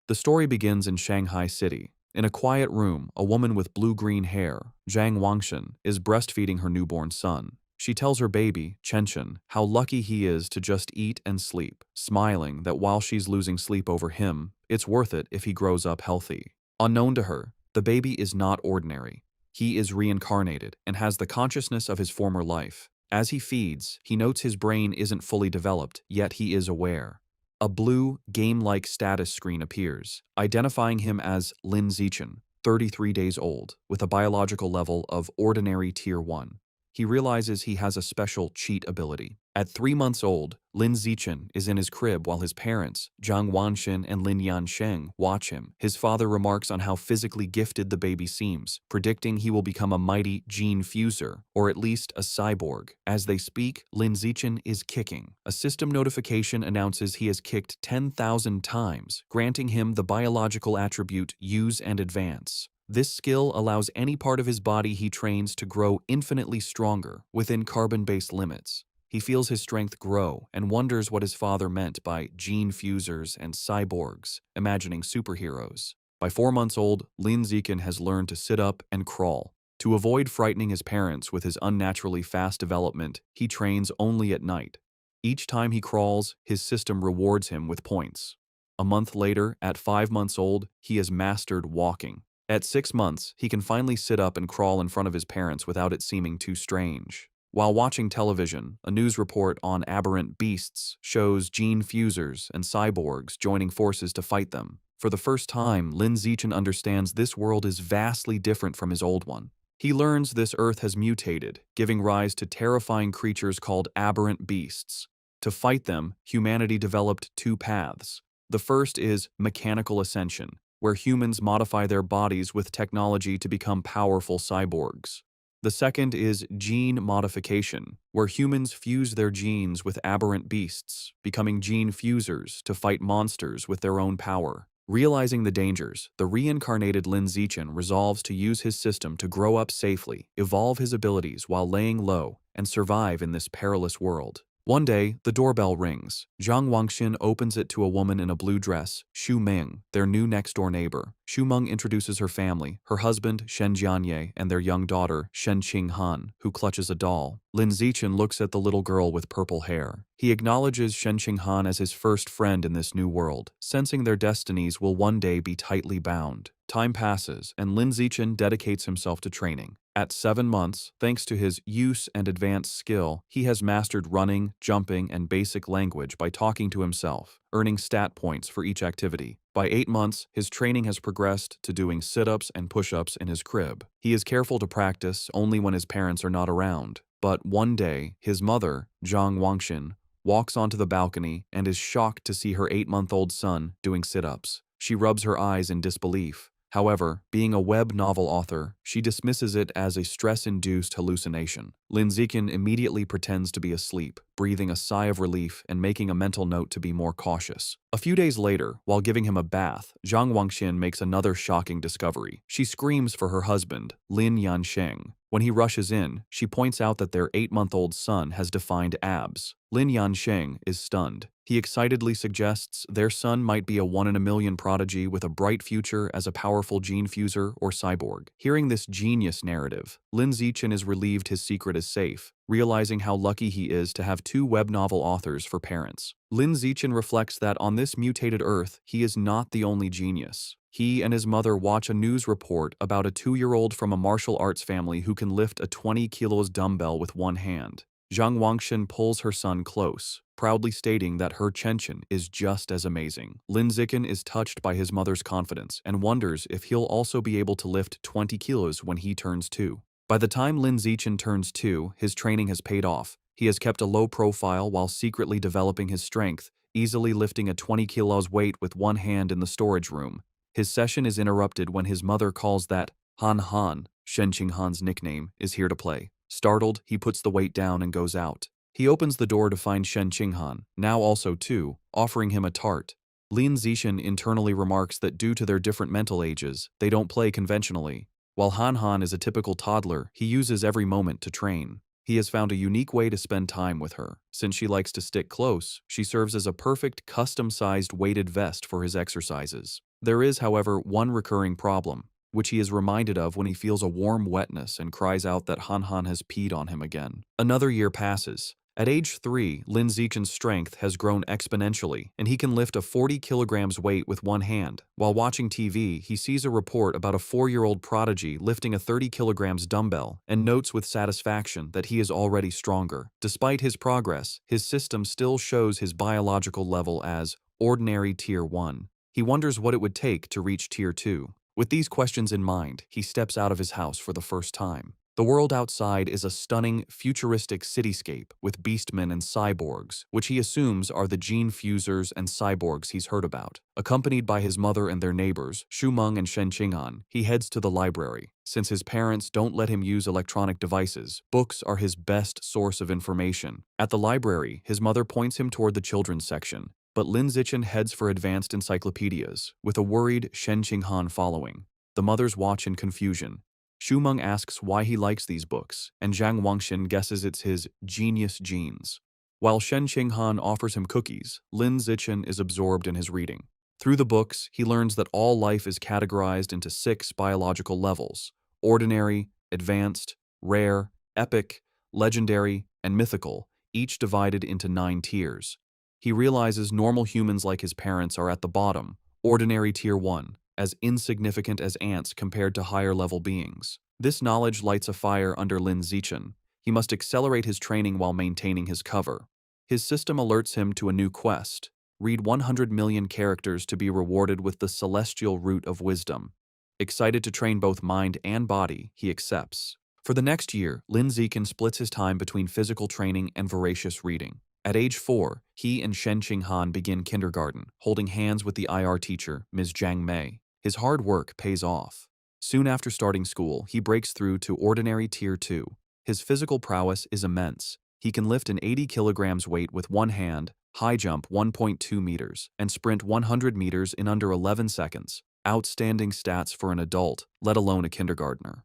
The story begins in Shanghai City. In a quiet room, a woman with blue-green hair, Zhang Wangshan, is breastfeeding her newborn son. She tells her baby, Chenchen, how lucky he is to just eat and sleep, smiling that while she's losing sleep over him, it's worth it if he grows up healthy. Unknown to her, the baby is not ordinary. He is reincarnated and has the consciousness of his former life. As he feeds, he notes his brain isn't fully developed, yet he is aware. A blue, game-like status screen appears, identifying him as Lin Zichen, 33 days old, with a biological level of ordinary Tier 1. He realizes he has a special cheat ability. At 3 months old, Lin Zichen is in his crib while his parents, Zhang Wanxin and Lin Yansheng, watch him. His father remarks on how physically gifted the baby seems, predicting he will become a mighty gene fuser, or at least a cyborg. As they speak, Lin Zichen is kicking. A system notification announces he has kicked 10,000 times, granting him the biological attribute Use and Advance. This skill allows any part of his body he trains to grow infinitely stronger within carbon-based limits. He feels his strength grow and wonders what his father meant by gene fusers and cyborgs, imagining superheroes. By 4 months old, Lin Zichen has learned to sit up and crawl. To avoid frightening his parents with his unnaturally fast development, he trains only at night. Each time he crawls, his system rewards him with points. A month later, at 5 months old, he has mastered walking. At 6 months, he can finally sit up and crawl in front of his parents without it seeming too strange. While watching television, a news report on aberrant beasts shows gene fusers and cyborgs joining forces to fight them. For the first time, Lin Zichen understands this world is vastly different from his old one. He learns this Earth has mutated, giving rise to terrifying creatures called aberrant beasts. To fight them, humanity developed 2 paths. The first is mechanical ascension, where humans modify their bodies with technology to become powerful cyborgs. The second is gene modification, where humans fuse their genes with aberrant beasts, becoming gene fusers to fight monsters with their own power. Realizing the dangers, the reincarnated Lin Zichen resolves to use his system to grow up safely, evolve his abilities while laying low, and survive in this perilous world. One day, the doorbell rings. Zhang Wangshin opens it to a woman in a blue dress, Xu Ming, their new next-door neighbor. Xu Meng introduces her family, her husband, Shen Jianye, and their young daughter, Shen Qinghan, who clutches a doll. Lin Zichen looks at the little girl with purple hair. He acknowledges Shen Qinghan as his first friend in this new world, sensing their destinies will one day be tightly bound. Time passes, and Lin Zichen dedicates himself to training. At 7 months, thanks to his use and advanced skill, he has mastered running, jumping, and basic language by talking to himself, earning stat points for each activity. By 8 months, his training has progressed to doing sit-ups and push-ups in his crib. He is careful to practice only when his parents are not around. But one day, his mother, Zhang Wangshin, walks onto the balcony and is shocked to see her 8-month-old son doing sit-ups. She rubs her eyes in disbelief. However, being a web novel author, she dismisses it as a stress-induced hallucination. Lin Zichen immediately pretends to be asleep, breathing a sigh of relief and making a mental note to be more cautious. A few days later, while giving him a bath, Zhang Wangshin makes another shocking discovery. She screams for her husband, Lin Yansheng. When he rushes in, she points out that their 8-month-old son has defined abs. Lin Yansheng is stunned. He excitedly suggests their son might be a 1-in-a-million prodigy with a bright future as a powerful gene fuser or cyborg. Hearing this genius narrative, Lin Zichen is relieved his secret is safe, realizing how lucky he is to have 2 web novel authors for parents. Lin Zichen reflects that on this mutated Earth, he is not the only genius. He and his mother watch a news report about a 2-year-old from a martial arts family who can lift a 20 kilos dumbbell with one hand. Zhang Wangshin pulls her son close, proudly stating that her Chenchen is just as amazing. Lin Zichen is touched by his mother's confidence and wonders if he'll also be able to lift 20 kilos when he turns 2. By the time Lin Zichen turns 2, his training has paid off. He has kept a low profile while secretly developing his strength, easily lifting a 20 kilos weight with one hand in the storage room. His session is interrupted when his mother calls that Han Han, Shen Qinghan's nickname, is here to play. Startled, he puts the weight down and goes out. He opens the door to find Shen Qinghan, now also 2, offering him a tart. Lin Zichen internally remarks that due to their different mental ages, they don't play conventionally. While Han Han is a typical toddler, he uses every moment to train. He has found a unique way to spend time with her. Since she likes to stick close, she serves as a perfect custom-sized weighted vest for his exercises. There is, however, one recurring problem, which he is reminded of when he feels a warm wetness and cries out that Han Han has peed on him again. Another year passes. At age 3, Lin Zichen's strength has grown exponentially, and he can lift a 40 kilograms weight with one hand. While watching TV, he sees a report about a 4-year-old prodigy lifting a 30 kilograms dumbbell and notes with satisfaction that he is already stronger. Despite his progress, his system still shows his biological level as ordinary Tier 1. He wonders what it would take to reach Tier 2. With these questions in mind, he steps out of his house for the first time. The world outside is a stunning, futuristic cityscape with beastmen and cyborgs, which he assumes are the gene fusers and cyborgs he's heard about. Accompanied by his mother and their neighbors, Shumeng and Shen Qing'an, he heads to the library. Since his parents don't let him use electronic devices, books are his best source of information. At the library, his mother points him toward the children's section, but Lin Zichen heads for advanced encyclopedias, with a worried Shen Qing'an following. The mothers watch in confusion. Shumeng asks why he likes these books, and Zhang Wangxin guesses it's his genius genes. While Shen Qing'an offers him cookies, Lin Zichen is absorbed in his reading. Through the books, he learns that all life is categorized into 6 biological levels: ordinary, advanced, rare, epic, legendary, and mythical, each divided into 9 tiers. He realizes normal humans like his parents are at the bottom, ordinary Tier 1, as insignificant as ants compared to higher-level beings. This knowledge lights a fire under Lin Zichen. He must accelerate his training while maintaining his cover. His system alerts him to a new quest: read 100 million characters to be rewarded with the celestial root of wisdom. Excited to train both mind and body, he accepts. For the next year, Lin Zichen splits his time between physical training and voracious reading. At age 4, he and Shen Qing'an begin kindergarten, holding hands with the IR teacher, Ms. Zhang Mei. His hard work pays off. Soon after starting school, he breaks through to ordinary Tier 2. His physical prowess is immense. He can lift an 80 kilograms weight with one hand, high jump 1.2 meters, and sprint 100 meters in under 11 seconds. Outstanding stats for an adult, let alone a kindergartner.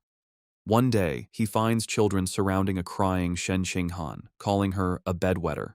One day, he finds children surrounding a crying Shen Qing'an, calling her a bedwetter.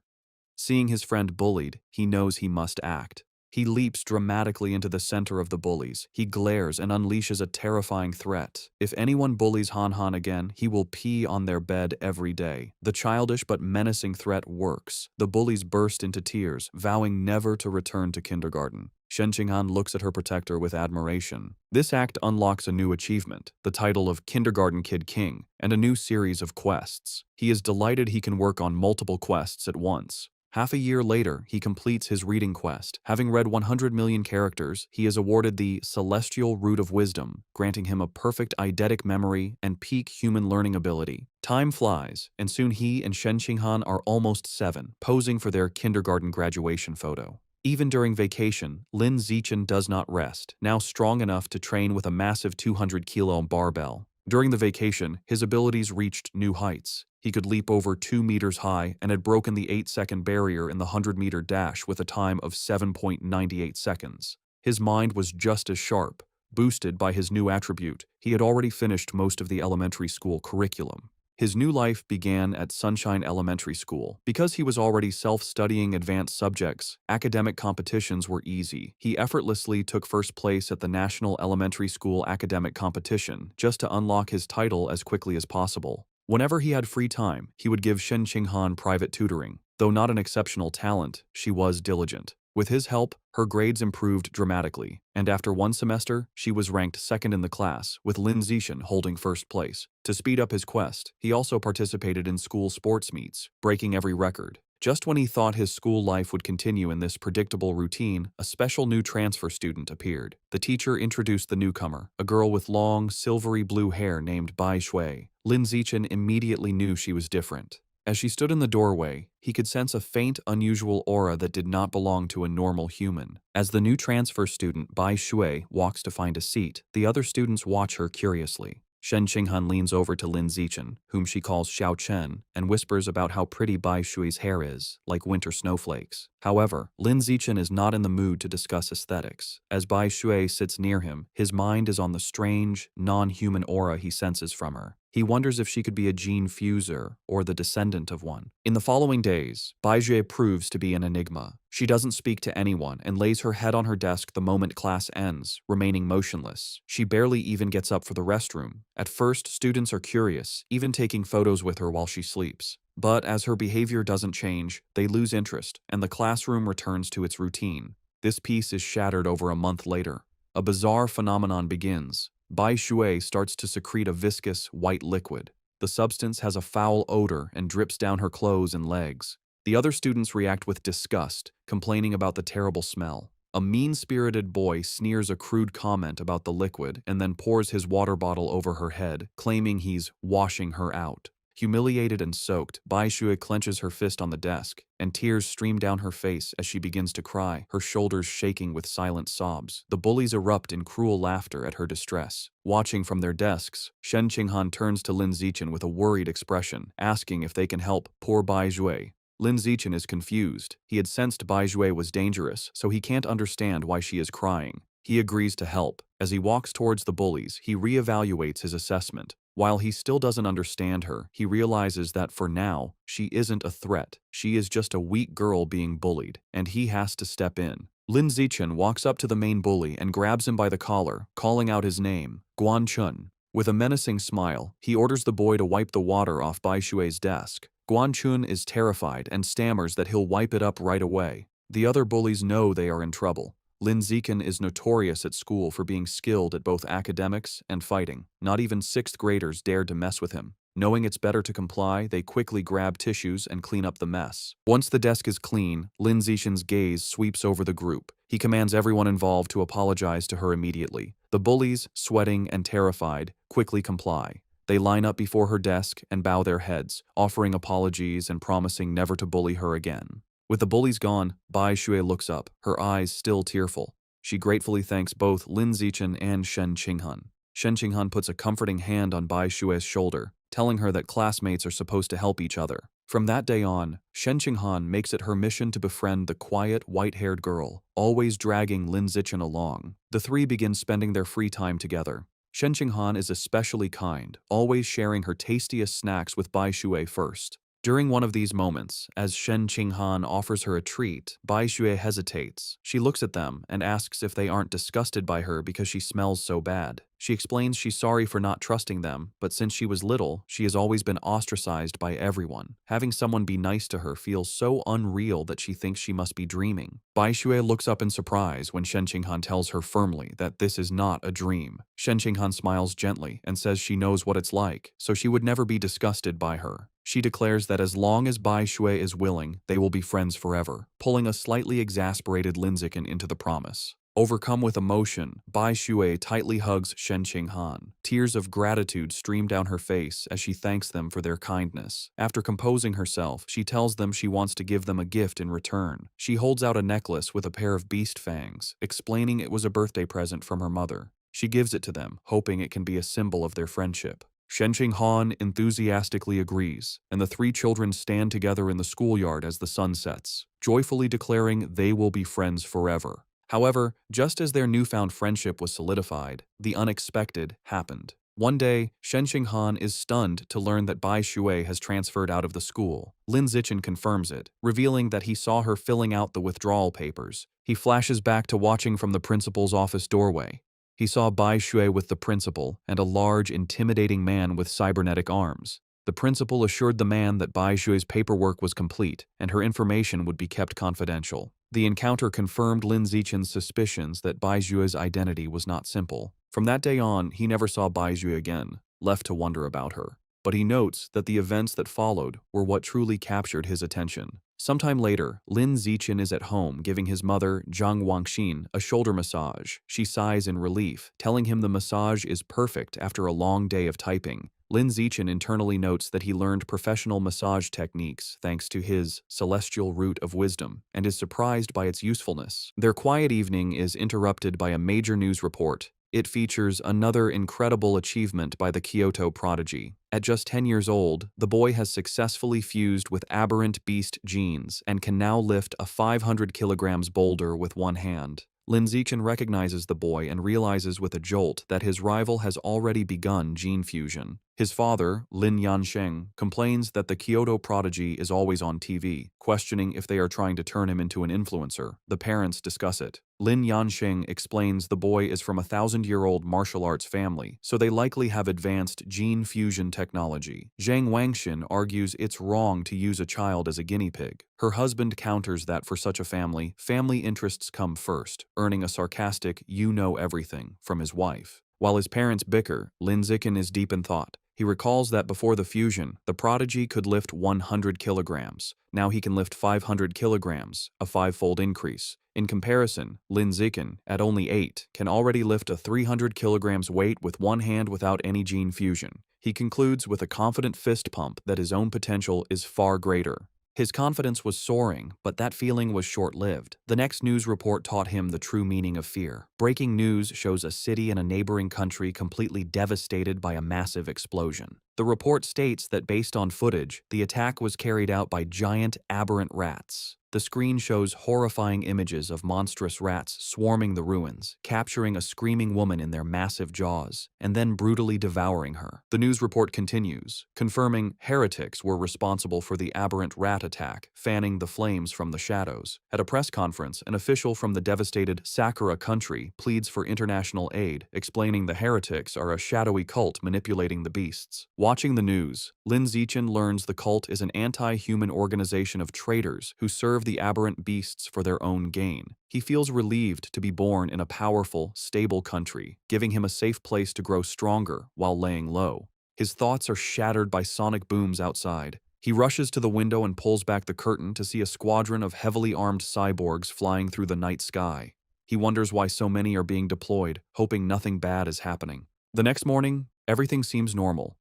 Seeing his friend bullied, he knows he must act. He leaps dramatically into the center of the bullies. He glares and unleashes a terrifying threat. If anyone bullies Han Han again, he will pee on their bed every day. The childish but menacing threat works. The bullies burst into tears, vowing never to return to kindergarten. Shen Qing'an looks at her protector with admiration. This act unlocks a new achievement, the title of Kindergarten Kid King, and a new series of quests. He is delighted he can work on multiple quests at once. Half a year later, he completes his reading quest. Having read 100 million characters, he is awarded the Celestial Root of Wisdom, granting him a perfect eidetic memory and peak human learning ability. Time flies, and soon he and Shen Qing'an are almost 7, posing for their kindergarten graduation photo. Even during vacation, Lin Zichen does not rest, now strong enough to train with a massive 200-kilo barbell. During the vacation, his abilities reached new heights. He could leap over 2 meters high and had broken the 8-second barrier in the 100-meter dash with a time of 7.98 seconds. His mind was just as sharp. Boosted by his new attribute, he had already finished most of the elementary school curriculum. His new life began at Sunshine Elementary School. Because he was already self-studying advanced subjects, academic competitions were easy. He effortlessly took first place at the National Elementary School Academic Competition, just to unlock his title as quickly as possible. Whenever he had free time, he would give Shen Qing'an private tutoring. Though not an exceptional talent, she was diligent. With his help, her grades improved dramatically, and after one semester, she was ranked second in the class, with Lin Zichen holding first place. To speed up his quest, he also participated in school sports meets, breaking every record. Just when he thought his school life would continue in this predictable routine, a special new transfer student appeared. The teacher introduced the newcomer, a girl with long, silvery blue hair named Bai Shui. Lin Zichen immediately knew she was different. As she stood in the doorway, he could sense a faint, unusual aura that did not belong to a normal human. As the new transfer student, Bai Shui, walks to find a seat, the other students watch her curiously. Shen Qing'an leans over to Lin Zichen, whom she calls Xiao Chen, and whispers about how pretty Bai Shui's hair is, like winter snowflakes. However, Lin Zichen is not in the mood to discuss aesthetics. As Bai Shui sits near him, his mind is on the strange, non-human aura he senses from her. He wonders if she could be a gene fuser or the descendant of one. In the following days, Baizue proves to be an enigma. She doesn't speak to anyone and lays her head on her desk the moment class ends, remaining motionless. She barely even gets up for the restroom. At first, students are curious, even taking photos with her while she sleeps. But as her behavior doesn't change, they lose interest, and the classroom returns to its routine. This peace is shattered over a month later. A bizarre phenomenon begins. Bai Shui starts to secrete a viscous, white liquid. The substance has a foul odor and drips down her clothes and legs. The other students react with disgust, complaining about the terrible smell. A mean-spirited boy sneers a crude comment about the liquid and then pours his water bottle over her head, claiming he's washing her out. Humiliated and soaked, Bai Shui clenches her fist on the desk, and tears stream down her face as she begins to cry, her shoulders shaking with silent sobs. The bullies erupt in cruel laughter at her distress. Watching from their desks, Shen Qinghan turns to Lin Zichen with a worried expression, asking if they can help poor Bai Shui. Lin Zichen is confused. He had sensed Bai Shui was dangerous, so he can't understand why she is crying. He agrees to help. As he walks towards the bullies, he reevaluates his assessment. While he still doesn't understand her, he realizes that for now, she isn't a threat. She is just a weak girl being bullied, and he has to step in. Lin Zichen walks up to the main bully and grabs him by the collar, calling out his name, Guan Chun. With a menacing smile, he orders the boy to wipe the water off Bai Shui's desk. Guan Chun is terrified and stammers that he'll wipe it up right away. The other bullies know they are in trouble. Lin Zichen is notorious at school for being skilled at both academics and fighting. Not even 6th graders dared to mess with him. Knowing it's better to comply, they quickly grab tissues and clean up the mess. Once the desk is clean, Lin Zichen's gaze sweeps over the group. He commands everyone involved to apologize to her immediately. The bullies, sweating and terrified, quickly comply. They line up before her desk and bow their heads, offering apologies and promising never to bully her again. With the bullies gone, Bai Shui looks up, her eyes still tearful. She gratefully thanks both Lin Zichen and Shen Qinghan. Shen Qinghan puts a comforting hand on Bai Shui's shoulder, telling her that classmates are supposed to help each other. From that day on, Shen Qinghan makes it her mission to befriend the quiet, white-haired girl, always dragging Lin Zichen along. The three begin spending their free time together. Shen Qinghan is especially kind, always sharing her tastiest snacks with Bai Shui first. During one of these moments, as Shen Qinghan offers her a treat, Bai Shui hesitates. She looks at them and asks if they aren't disgusted by her because she smells so bad. She explains she's sorry for not trusting them, but since she was little, she has always been ostracized by everyone. Having someone be nice to her feels so unreal that she thinks she must be dreaming. Bai Shui looks up in surprise when Shen Qinghan tells her firmly that this is not a dream. Shen Qinghan smiles gently and says she knows what it's like, so she would never be disgusted by her. She declares that as long as Bai Shui is willing, they will be friends forever, pulling a slightly exasperated Lin Zichen into the promise. Overcome with emotion, Bai Shui tightly hugs Shen Qinghan. Tears of gratitude stream down her face as she thanks them for their kindness. After composing herself, she tells them she wants to give them a gift in return. She holds out a necklace with a pair of beast fangs, explaining it was a birthday present from her mother. She gives it to them, hoping it can be a symbol of their friendship. Shen Qinghan enthusiastically agrees, and the three children stand together in the schoolyard as the sun sets, joyfully declaring they will be friends forever. However, just as their newfound friendship was solidified, the unexpected happened. One day, Shen Qinghan is stunned to learn that Bai Shui has transferred out of the school. Lin Zichen confirms it, revealing that he saw her filling out the withdrawal papers. He flashes back to watching from the principal's office doorway. He saw Bai Shui with the principal and a large, intimidating man with cybernetic arms. The principal assured the man that Bai Shui's paperwork was complete and her information would be kept confidential. The encounter confirmed Lin Zichen's suspicions that Bai Shui's identity was not simple. From that day on, he never saw Bai Shui again, left to wonder about her. But he notes that the events that followed were what truly captured his attention. Sometime later, Lin Zichen is at home giving his mother, Zhang Wangxin, a shoulder massage. She sighs in relief, telling him the massage is perfect after a long day of typing. Lin Zichen internally notes that he learned professional massage techniques thanks to his celestial root of wisdom and is surprised by its usefulness. Their quiet evening is interrupted by a major news report. It features another incredible achievement by the Kyoto prodigy. At just 10 years old, the boy has successfully fused with aberrant beast genes and can now lift a 500 kilograms boulder with one hand. Lin Zichen recognizes the boy and realizes with a jolt that his rival has already begun gene fusion. His father, Lin Yansheng, complains that the Kyoto prodigy is always on TV, questioning if they are trying to turn him into an influencer. The parents discuss it. Lin Yansheng explains the boy is from a 1,000-year-old martial arts family, so they likely have advanced gene fusion technology. Zhang Wangxin argues it's wrong to use a child as a guinea pig. Her husband counters that for such a family interests come first, earning a sarcastic "you know everything" from his wife. While his parents bicker, Lin Zichen is deep in thought. He recalls that before the fusion, the prodigy could lift 100 kilograms. Now he can lift 500 kilograms, a five-fold increase. In comparison, Lin Zichen, at only 8, can already lift a 300 kilograms weight with one hand without any gene fusion. He concludes with a confident fist pump that his own potential is far greater. His confidence was soaring, but that feeling was short-lived. The next news report taught him the true meaning of fear. Breaking news shows a city in a neighboring country completely devastated by a massive explosion. The report states that based on footage, the attack was carried out by giant, aberrant rats. The screen shows horrifying images of monstrous rats swarming the ruins, capturing a screaming woman in their massive jaws, and then brutally devouring her. The news report continues, confirming heretics were responsible for the aberrant rat attack, fanning the flames from the shadows. At a press conference, an official from the devastated Sakura country pleads for international aid, explaining the heretics are a shadowy cult manipulating the beasts. Watching the news, Lin Zichen learns the cult is an anti-human organization of traitors who serve the aberrant beasts for their own gain. He feels relieved to be born in a powerful, stable country, giving him a safe place to grow stronger while laying low. His thoughts are shattered by sonic booms outside. He rushes to the window and pulls back the curtain to see a squadron of heavily armed cyborgs flying through the night sky. He wonders why so many are being deployed, hoping nothing bad is happening. The next morning, everything seems normal.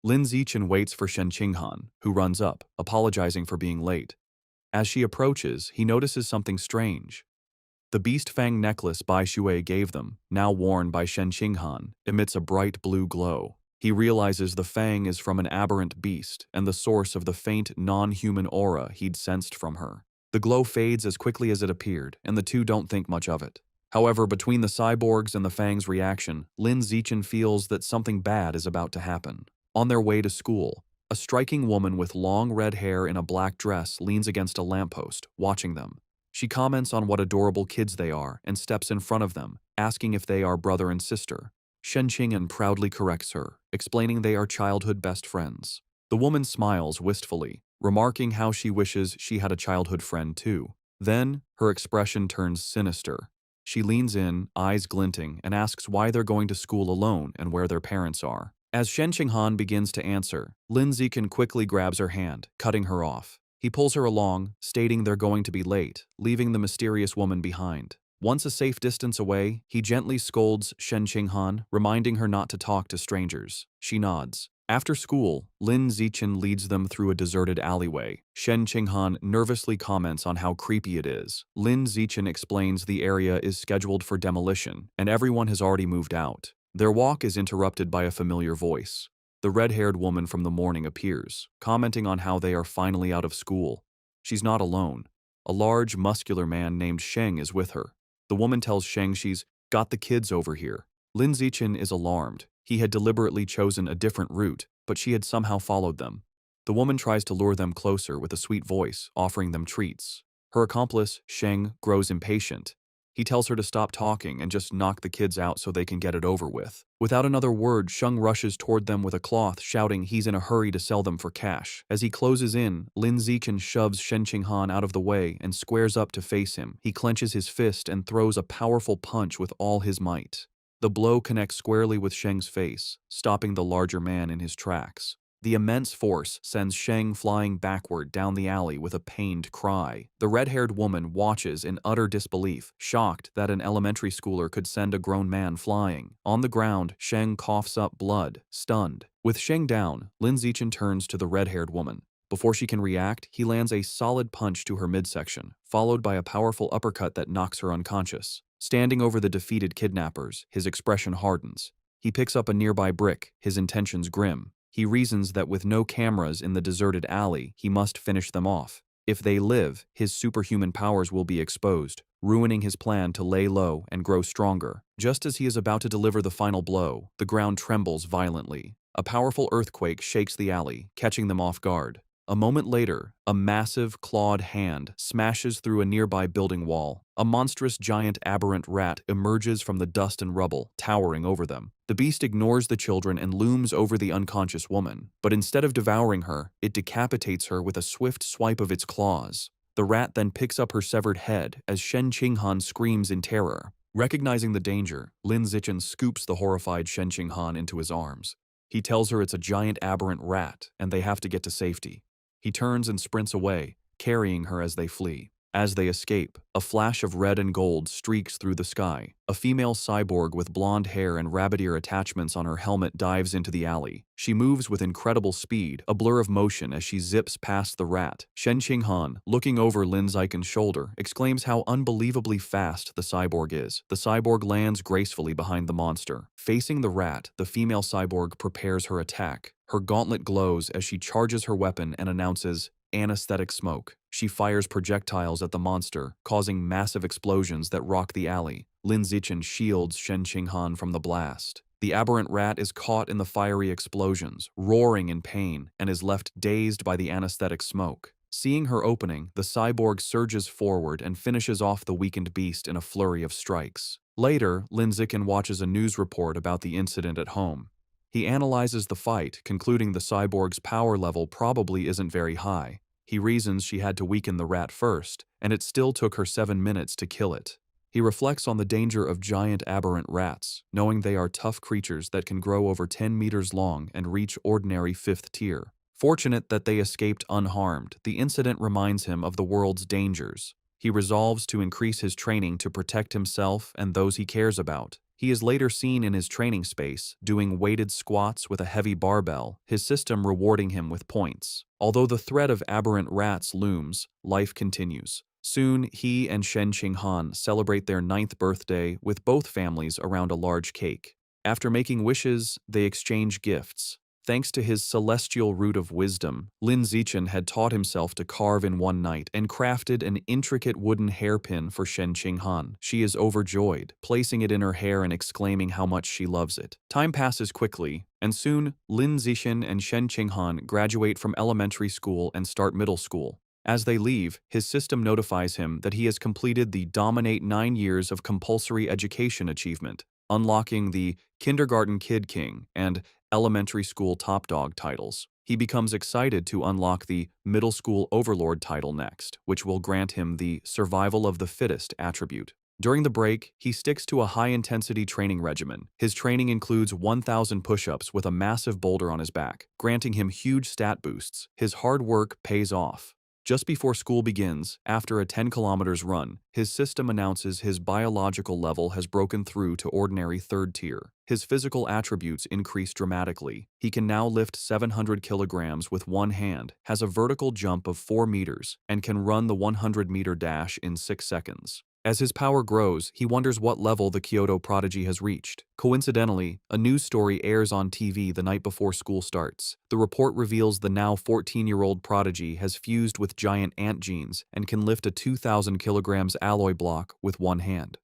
Lin Zichen waits for Shen Qinghan, who runs up, apologizing for being late. As she approaches, he notices something strange. The beast fang necklace Bai Shui gave them, now worn by Shen Qinghan, emits a bright blue glow. He realizes the fang is from an aberrant beast and the source of the faint, non-human aura he'd sensed from her. The glow fades as quickly as it appeared, and the two don't think much of it. However, between the cyborgs and the fang's reaction, Lin Zichen feels that something bad is about to happen. On their way to school, a striking woman with long red hair in a black dress leans against a lamppost, watching them. She comments on what adorable kids they are and steps in front of them, asking if they are brother and sister. Shen Qinghan proudly corrects her, explaining they are childhood best friends. The woman smiles wistfully, remarking how she wishes she had a childhood friend too. Then, her expression turns sinister. She leans in, eyes glinting, and asks why they're going to school alone and where their parents are. As Shen Qinghan begins to answer, Lin Zichen quickly grabs her hand, cutting her off. He pulls her along, stating they're going to be late, leaving the mysterious woman behind. Once a safe distance away, he gently scolds Shen Qinghan, reminding her not to talk to strangers. She nods. After school, Lin Zichen leads them through a deserted alleyway. Shen Qinghan nervously comments on how creepy it is. Lin Zichen explains the area is scheduled for demolition, and everyone has already moved out. Their walk is interrupted by a familiar voice. The red-haired woman from the morning appears, commenting on how they are finally out of school. She's not alone. A large, muscular man named Sheng is with her. The woman tells Sheng she's got the kids over here. Lin Zichen is alarmed. He had deliberately chosen a different route, but she had somehow followed them. The woman tries to lure them closer with a sweet voice, offering them treats. Her accomplice, Sheng, grows impatient. He tells her to stop talking and just knock the kids out so they can get it over with. Without another word, Sheng rushes toward them with a cloth, shouting he's in a hurry to sell them for cash. As he closes in, Lin Zichen shoves Shen Qinghan out of the way and squares up to face him. He clenches his fist and throws a powerful punch with all his might. The blow connects squarely with Sheng's face, stopping the larger man in his tracks. The immense force sends Sheng flying backward down the alley with a pained cry. The red-haired woman watches in utter disbelief, shocked that an elementary schooler could send a grown man flying. On the ground, Sheng coughs up blood, stunned. With Sheng down, Lin Zichen turns to the red-haired woman. Before she can react, he lands a solid punch to her midsection, followed by a powerful uppercut that knocks her unconscious. Standing over the defeated kidnappers, his expression hardens. He picks up a nearby brick, his intentions grim. He reasons that with no cameras in the deserted alley, he must finish them off. If they live, his superhuman powers will be exposed, ruining his plan to lay low and grow stronger. Just as he is about to deliver the final blow, the ground trembles violently. A powerful earthquake shakes the alley, catching them off guard. A moment later, a massive, clawed hand smashes through a nearby building wall. A monstrous giant aberrant rat emerges from the dust and rubble, towering over them. The beast ignores the children and looms over the unconscious woman, but instead of devouring her, it decapitates her with a swift swipe of its claws. The rat then picks up her severed head as Shen Qinghan screams in terror. Recognizing the danger, Lin Zichen scoops the horrified Shen Qinghan into his arms. He tells her it's a giant aberrant rat and they have to get to safety. He turns and sprints away, carrying her as they flee. As they escape, a flash of red and gold streaks through the sky. A female cyborg with blonde hair and rabbit ear attachments on her helmet dives into the alley. She moves with incredible speed, a blur of motion as she zips past the rat. Shen Qinghan, looking over Lin Zichen's shoulder, exclaims how unbelievably fast the cyborg is. The cyborg lands gracefully behind the monster. Facing the rat, the female cyborg prepares her attack. Her gauntlet glows as she charges her weapon and announces, "Anesthetic smoke." She fires projectiles at the monster, causing massive explosions that rock the alley. Lin Zichen shields Shen Qinghan from the blast. The aberrant rat is caught in the fiery explosions, roaring in pain, and is left dazed by the anesthetic smoke. Seeing her opening, the cyborg surges forward and finishes off the weakened beast in a flurry of strikes. Later, Lin Zichen watches a news report about the incident at home. He analyzes the fight, concluding the cyborg's power level probably isn't very high. He reasons she had to weaken the rat first, and it still took her 7 minutes to kill it. He reflects on the danger of giant aberrant rats, knowing they are tough creatures that can grow over 10 meters long and reach ordinary 5th tier. Fortunate that they escaped unharmed, the incident reminds him of the world's dangers. He resolves to increase his training to protect himself and those he cares about. He is later seen in his training space, doing weighted squats with a heavy barbell, his system rewarding him with points. Although the threat of aberrant rats looms, life continues. Soon, he and Shen Qinghan celebrate their 9th birthday with both families around a large cake. After making wishes, they exchange gifts. Thanks to his celestial root of wisdom, Lin Zichen had taught himself to carve in one night and crafted an intricate wooden hairpin for Shen Qinghan. She is overjoyed, placing it in her hair and exclaiming how much she loves it. Time passes quickly, and soon Lin Zichen and Shen Qinghan graduate from elementary school and start middle school. As they leave, his system notifies him that he has completed the Dominate 9 years of compulsory education achievement, unlocking the Kindergarten Kid King and Elementary School Top Dog titles. He becomes excited to unlock the Middle School Overlord title next, which will grant him the Survival of the Fittest attribute. During the break, he sticks to a high-intensity training regimen. His training includes 1,000 push-ups with a massive boulder on his back, granting him huge stat boosts. His hard work pays off. Just before school begins, after a 10 kilometers run, his system announces his biological level has broken through to ordinary 3rd tier. His physical attributes increase dramatically. He can now lift 700 kilograms with one hand, has a vertical jump of 4 meters, and can run the 100-meter dash in 6 seconds. As his power grows, he wonders what level the Kyoto prodigy has reached. Coincidentally, a news story airs on TV the night before school starts. The report reveals the now 14-year-old prodigy has fused with giant ant genes and can lift a 2,000 kilograms alloy block with one hand.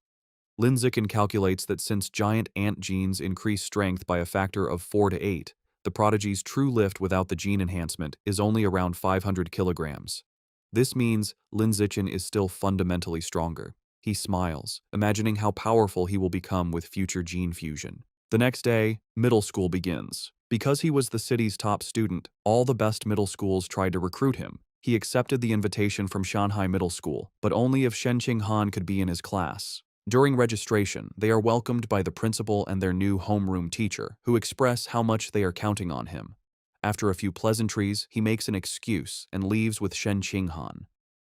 Lin Zichen calculates that since giant ant genes increase strength by a factor of 4 to 8, the prodigy's true lift without the gene enhancement is only around 500 kilograms. This means Lin Zichen is still fundamentally stronger. He smiles, imagining how powerful he will become with future gene fusion. The next day, middle school begins. Because he was the city's top student, all the best middle schools tried to recruit him. He accepted the invitation from Shanghai Middle School, but only if Shen Qinghan could be in his class. During registration, they are welcomed by the principal and their new homeroom teacher, who express how much they are counting on him. After a few pleasantries, he makes an excuse and leaves with Shen Qinghan.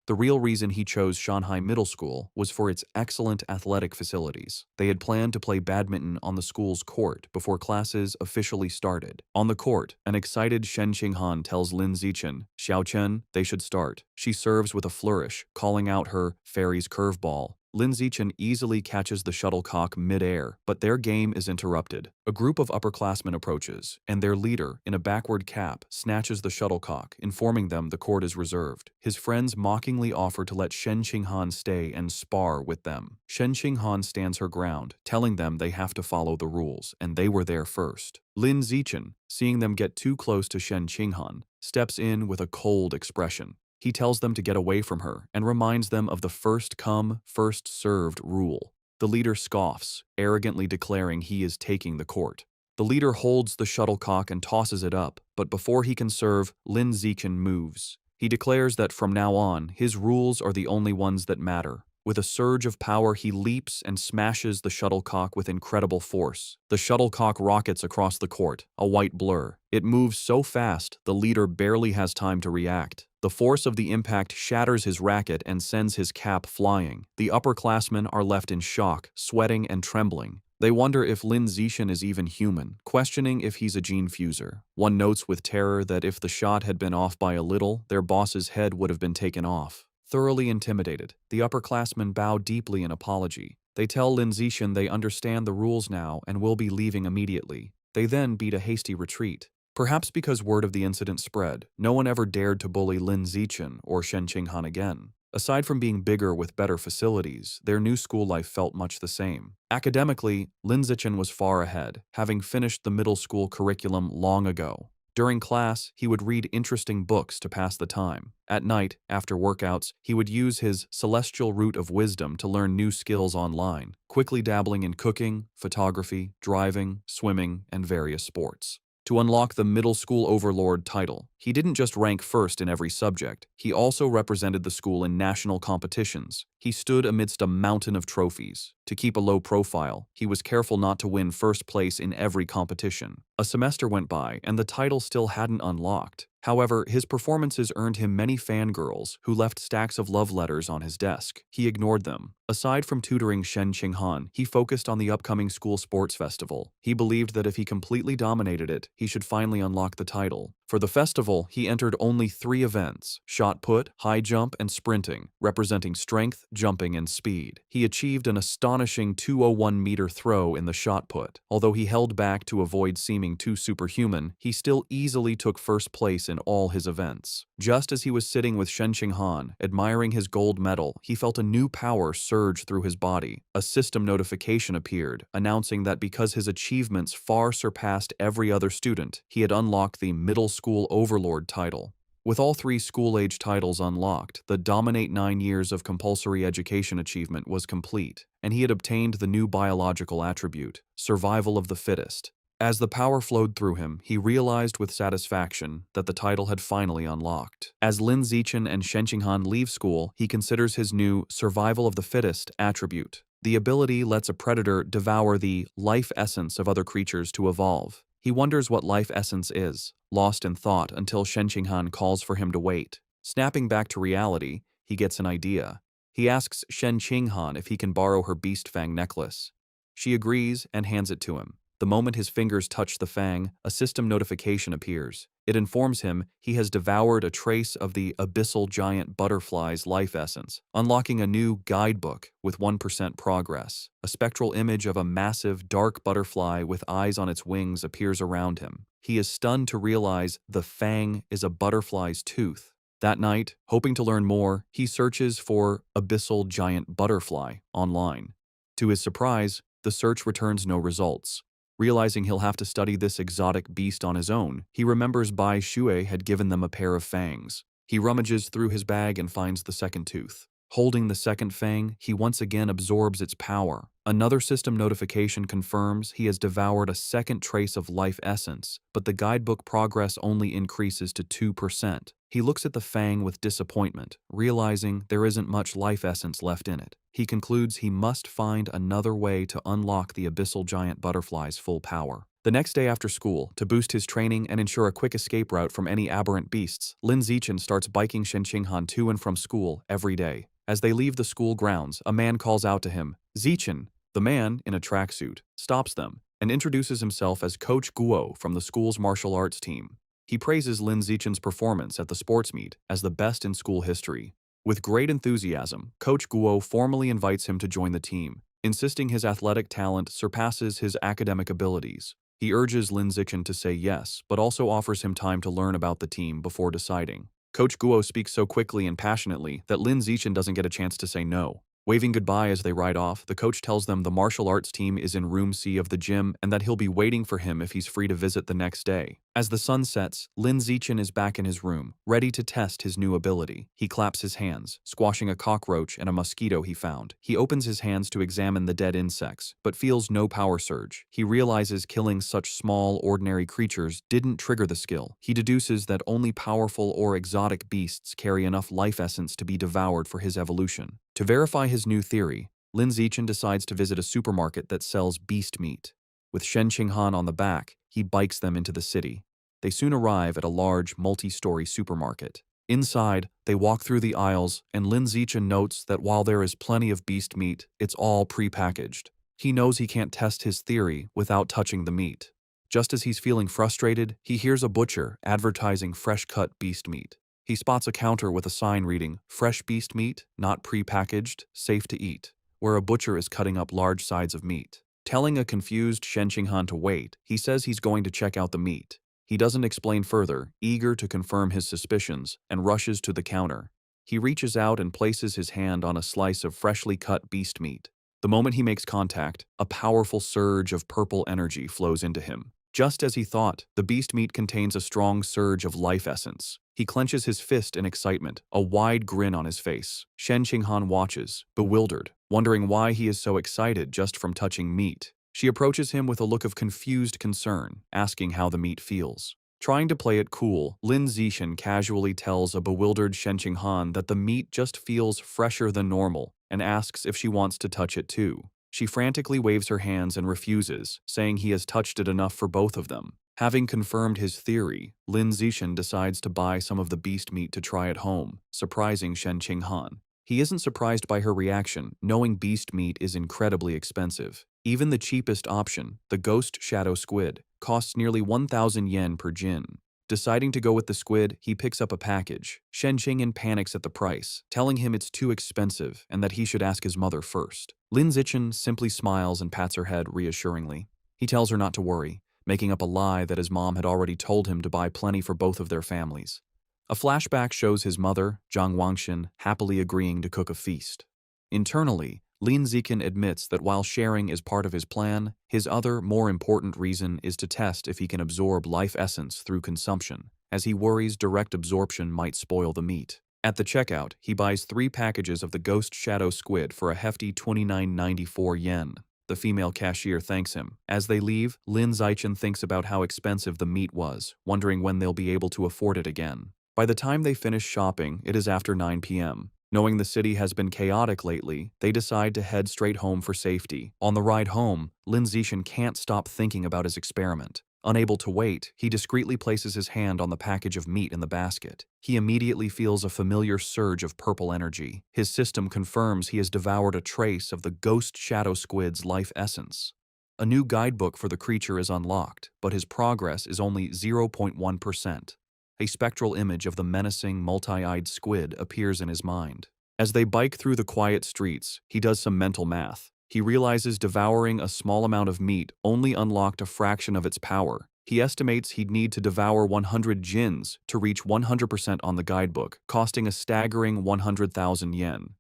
The real reason he chose Shanghai Middle School was for its excellent athletic facilities. They had planned to play badminton on the school's court before classes officially started. On the court, an excited Shen Qinghan tells Lin Zichen, "Xiao Chen, they should start." She serves with a flourish, calling out her fairy's curveball. Lin Zichen easily catches the shuttlecock mid-air, but their game is interrupted. A group of upperclassmen approaches, and their leader, in a backward cap, snatches the shuttlecock, informing them the court is reserved. His friends mockingly offer to let Shen Qinghan stay and spar with them. Shen Qinghan stands her ground, telling them they have to follow the rules, and they were there first. Lin Zichen, seeing them get too close to Shen Qinghan, steps in with a cold expression. He tells them to get away from her and reminds them of the first come, first served rule. The leader scoffs, arrogantly declaring he is taking the court. The leader holds the shuttlecock and tosses it up, but before he can serve, Lin Zichen moves. He declares that from now on, his rules are the only ones that matter. With a surge of power, he leaps and smashes the shuttlecock with incredible force. The shuttlecock rockets across the court, a white blur. It moves so fast, the leader barely has time to react. The force of the impact shatters his racket and sends his cap flying. The upperclassmen are left in shock, sweating and trembling. They wonder if Lin Zichen is even human, questioning if he's a gene fuser. One notes with terror that if the shot had been off by a little, their boss's head would have been taken off. Thoroughly intimidated, the upperclassmen bow deeply in apology. They tell Lin Zichen they understand the rules now and will be leaving immediately. They then beat a hasty retreat. Perhaps because word of the incident spread, no one ever dared to bully Lin Zichen or Shen Qinghan again. Aside from being bigger with better facilities, their new school life felt much the same. Academically, Lin Zichen was far ahead, having finished the middle school curriculum long ago. During class, he would read interesting books to pass the time. At night, after workouts, he would use his celestial root of wisdom to learn new skills online, quickly dabbling in cooking, photography, driving, swimming, and various sports. To unlock the middle school overlord title, he didn't just rank first in every subject, he also represented the school in national competitions. He stood amidst a mountain of trophies. To keep a low profile, he was careful not to win first place in every competition. A semester went by, and the title still hadn't unlocked. However, his performances earned him many fangirls who left stacks of love letters on his desk. He ignored them. Aside from tutoring Shen Qinghan, he focused on the upcoming school sports festival. He believed that if he completely dominated it, he should finally unlock the title. For the festival, he entered only 3 events: shot put, high jump, and sprinting, representing strength, jumping, and speed. He achieved an astonishing 201-meter throw in the shot put. Although he held back to avoid seeming too superhuman, he still easily took first place in all his events. Just as he was sitting with Shen Qinghan, admiring his gold medal, he felt a new power surge through his body. A system notification appeared, announcing that because his achievements far surpassed every other student, he had unlocked the middle school overlord title. With all 3 school-age titles unlocked, the Dominate 9 years of compulsory education achievement was complete, and he had obtained the new biological attribute, survival of the fittest. As the power flowed through him, he realized with satisfaction that the title had finally unlocked. As Lin Zichen and Shen Qinghan leave school, he considers his new survival of the fittest attribute. The ability lets a predator devour the life essence of other creatures to evolve. He wonders what life essence is, lost in thought until Shen Qinghan calls for him to wait. Snapping back to reality, he gets an idea. He asks Shen Qinghan if he can borrow her beast fang necklace. She agrees and hands it to him. The moment his fingers touch the fang, a system notification appears. It informs him he has devoured a trace of the abyssal giant butterfly's life essence, unlocking a new guidebook with 1% progress. A spectral image of a massive, dark butterfly with eyes on its wings appears around him. He is stunned to realize the fang is a butterfly's tooth. That night, hoping to learn more, he searches for abyssal giant butterfly online. To his surprise, the search returns no results. Realizing he'll have to study this exotic beast on his own, he remembers Bai Shui had given them a pair of fangs. He rummages through his bag and finds the second tooth. Holding the second fang, he once again absorbs its power. Another system notification confirms he has devoured a second trace of life essence, but the guidebook progress only increases to 2%. He looks at the fang with disappointment, realizing there isn't much life essence left in it. He concludes he must find another way to unlock the abyssal giant butterfly's full power. The next day after school, to boost his training and ensure a quick escape route from any aberrant beasts, Lin Zichen starts biking Shen Qinghan to and from school every day. As they leave the school grounds, a man calls out to him, "Zichen." The man, in a tracksuit, stops them and introduces himself as Coach Guo from the school's martial arts team. He praises Lin Zichen's performance at the sports meet as the best in school history. With great enthusiasm, Coach Guo formally invites him to join the team, insisting his athletic talent surpasses his academic abilities. He urges Lin Zichen to say yes, but also offers him time to learn about the team before deciding. Coach Guo speaks so quickly and passionately that Lin Zichen doesn't get a chance to say no. Waving goodbye as they ride off, the coach tells them the martial arts team is in room C of the gym and that he'll be waiting for him if he's free to visit the next day. As the sun sets, Lin Zichen is back in his room, ready to test his new ability. He claps his hands, squashing a cockroach and a mosquito he found. He opens his hands to examine the dead insects, but feels no power surge. He realizes killing such small, ordinary creatures didn't trigger the skill. He deduces that only powerful or exotic beasts carry enough life essence to be devoured for his evolution. To verify his new theory, Lin Zichen decides to visit a supermarket that sells beast meat. With Shen Qinghan on the back, he bikes them into the city. They soon arrive at a large, multi-story supermarket. Inside, they walk through the aisles, and Lin Zichen notes that while there is plenty of beast meat, it's all pre-packaged. He knows he can't test his theory without touching the meat. Just as he's feeling frustrated, he hears a butcher advertising fresh-cut beast meat. He spots a counter with a sign reading, "Fresh beast meat, not pre-packaged, safe to eat," where a butcher is cutting up large sides of meat. Telling a confused Shen Qinghan to wait, he says he's going to check out the meat. He doesn't explain further, eager to confirm his suspicions, and rushes to the counter. He reaches out and places his hand on a slice of freshly cut beast meat. The moment he makes contact, a powerful surge of purple energy flows into him. Just as he thought, the beast meat contains a strong surge of life essence. He clenches his fist in excitement, a wide grin on his face. Shen Qinghan watches, bewildered, wondering why he is so excited just from touching meat. She approaches him with a look of confused concern, asking how the meat feels. Trying to play it cool, Lin Zichen casually tells a bewildered Shen Qinghan that the meat just feels fresher than normal and asks if she wants to touch it too. She frantically waves her hands and refuses, saying he has touched it enough for both of them. Having confirmed his theory, Lin Zichen decides to buy some of the beast meat to try at home, surprising Shen Qinghan. He isn't surprised by her reaction, knowing beast meat is incredibly expensive. Even the cheapest option, the ghost shadow squid, costs nearly 1,000 yen per jin. Deciding to go with the squid, he picks up a package. Shen Qinghan panics at the price, telling him it's too expensive and that he should ask his mother first. Lin Zichen simply smiles and pats her head reassuringly. He tells her not to worry, making up a lie that his mom had already told him to buy plenty for both of their families. A flashback shows his mother, Zhang Wangshan, happily agreeing to cook a feast. Internally, Lin Zichen admits that while sharing is part of his plan, his other, more important reason is to test if he can absorb life essence through consumption, as he worries direct absorption might spoil the meat. At the checkout, he buys 3 packages of the ghost shadow squid for a hefty 29.94 yen. The female cashier thanks him. As they leave, Lin Zichen thinks about how expensive the meat was, wondering when they'll be able to afford it again. By the time they finish shopping, it is after 9 p.m. Knowing the city has been chaotic lately, they decide to head straight home for safety. On the ride home, Lin Zichen can't stop thinking about his experiment. Unable to wait, he discreetly places his hand on the package of meat in the basket. He immediately feels a familiar surge of purple energy. His system confirms he has devoured a trace of the ghost shadow squid's life essence. A new guidebook for the creature is unlocked, but his progress is only 0.1%. A spectral image of the menacing, multi-eyed squid appears in his mind. As they bike through the quiet streets, he does some mental math. He realizes devouring a small amount of meat only unlocked a fraction of its power. He estimates he'd need to devour 100 jins to reach 100% on the guidebook, costing a staggering 100,000 yen.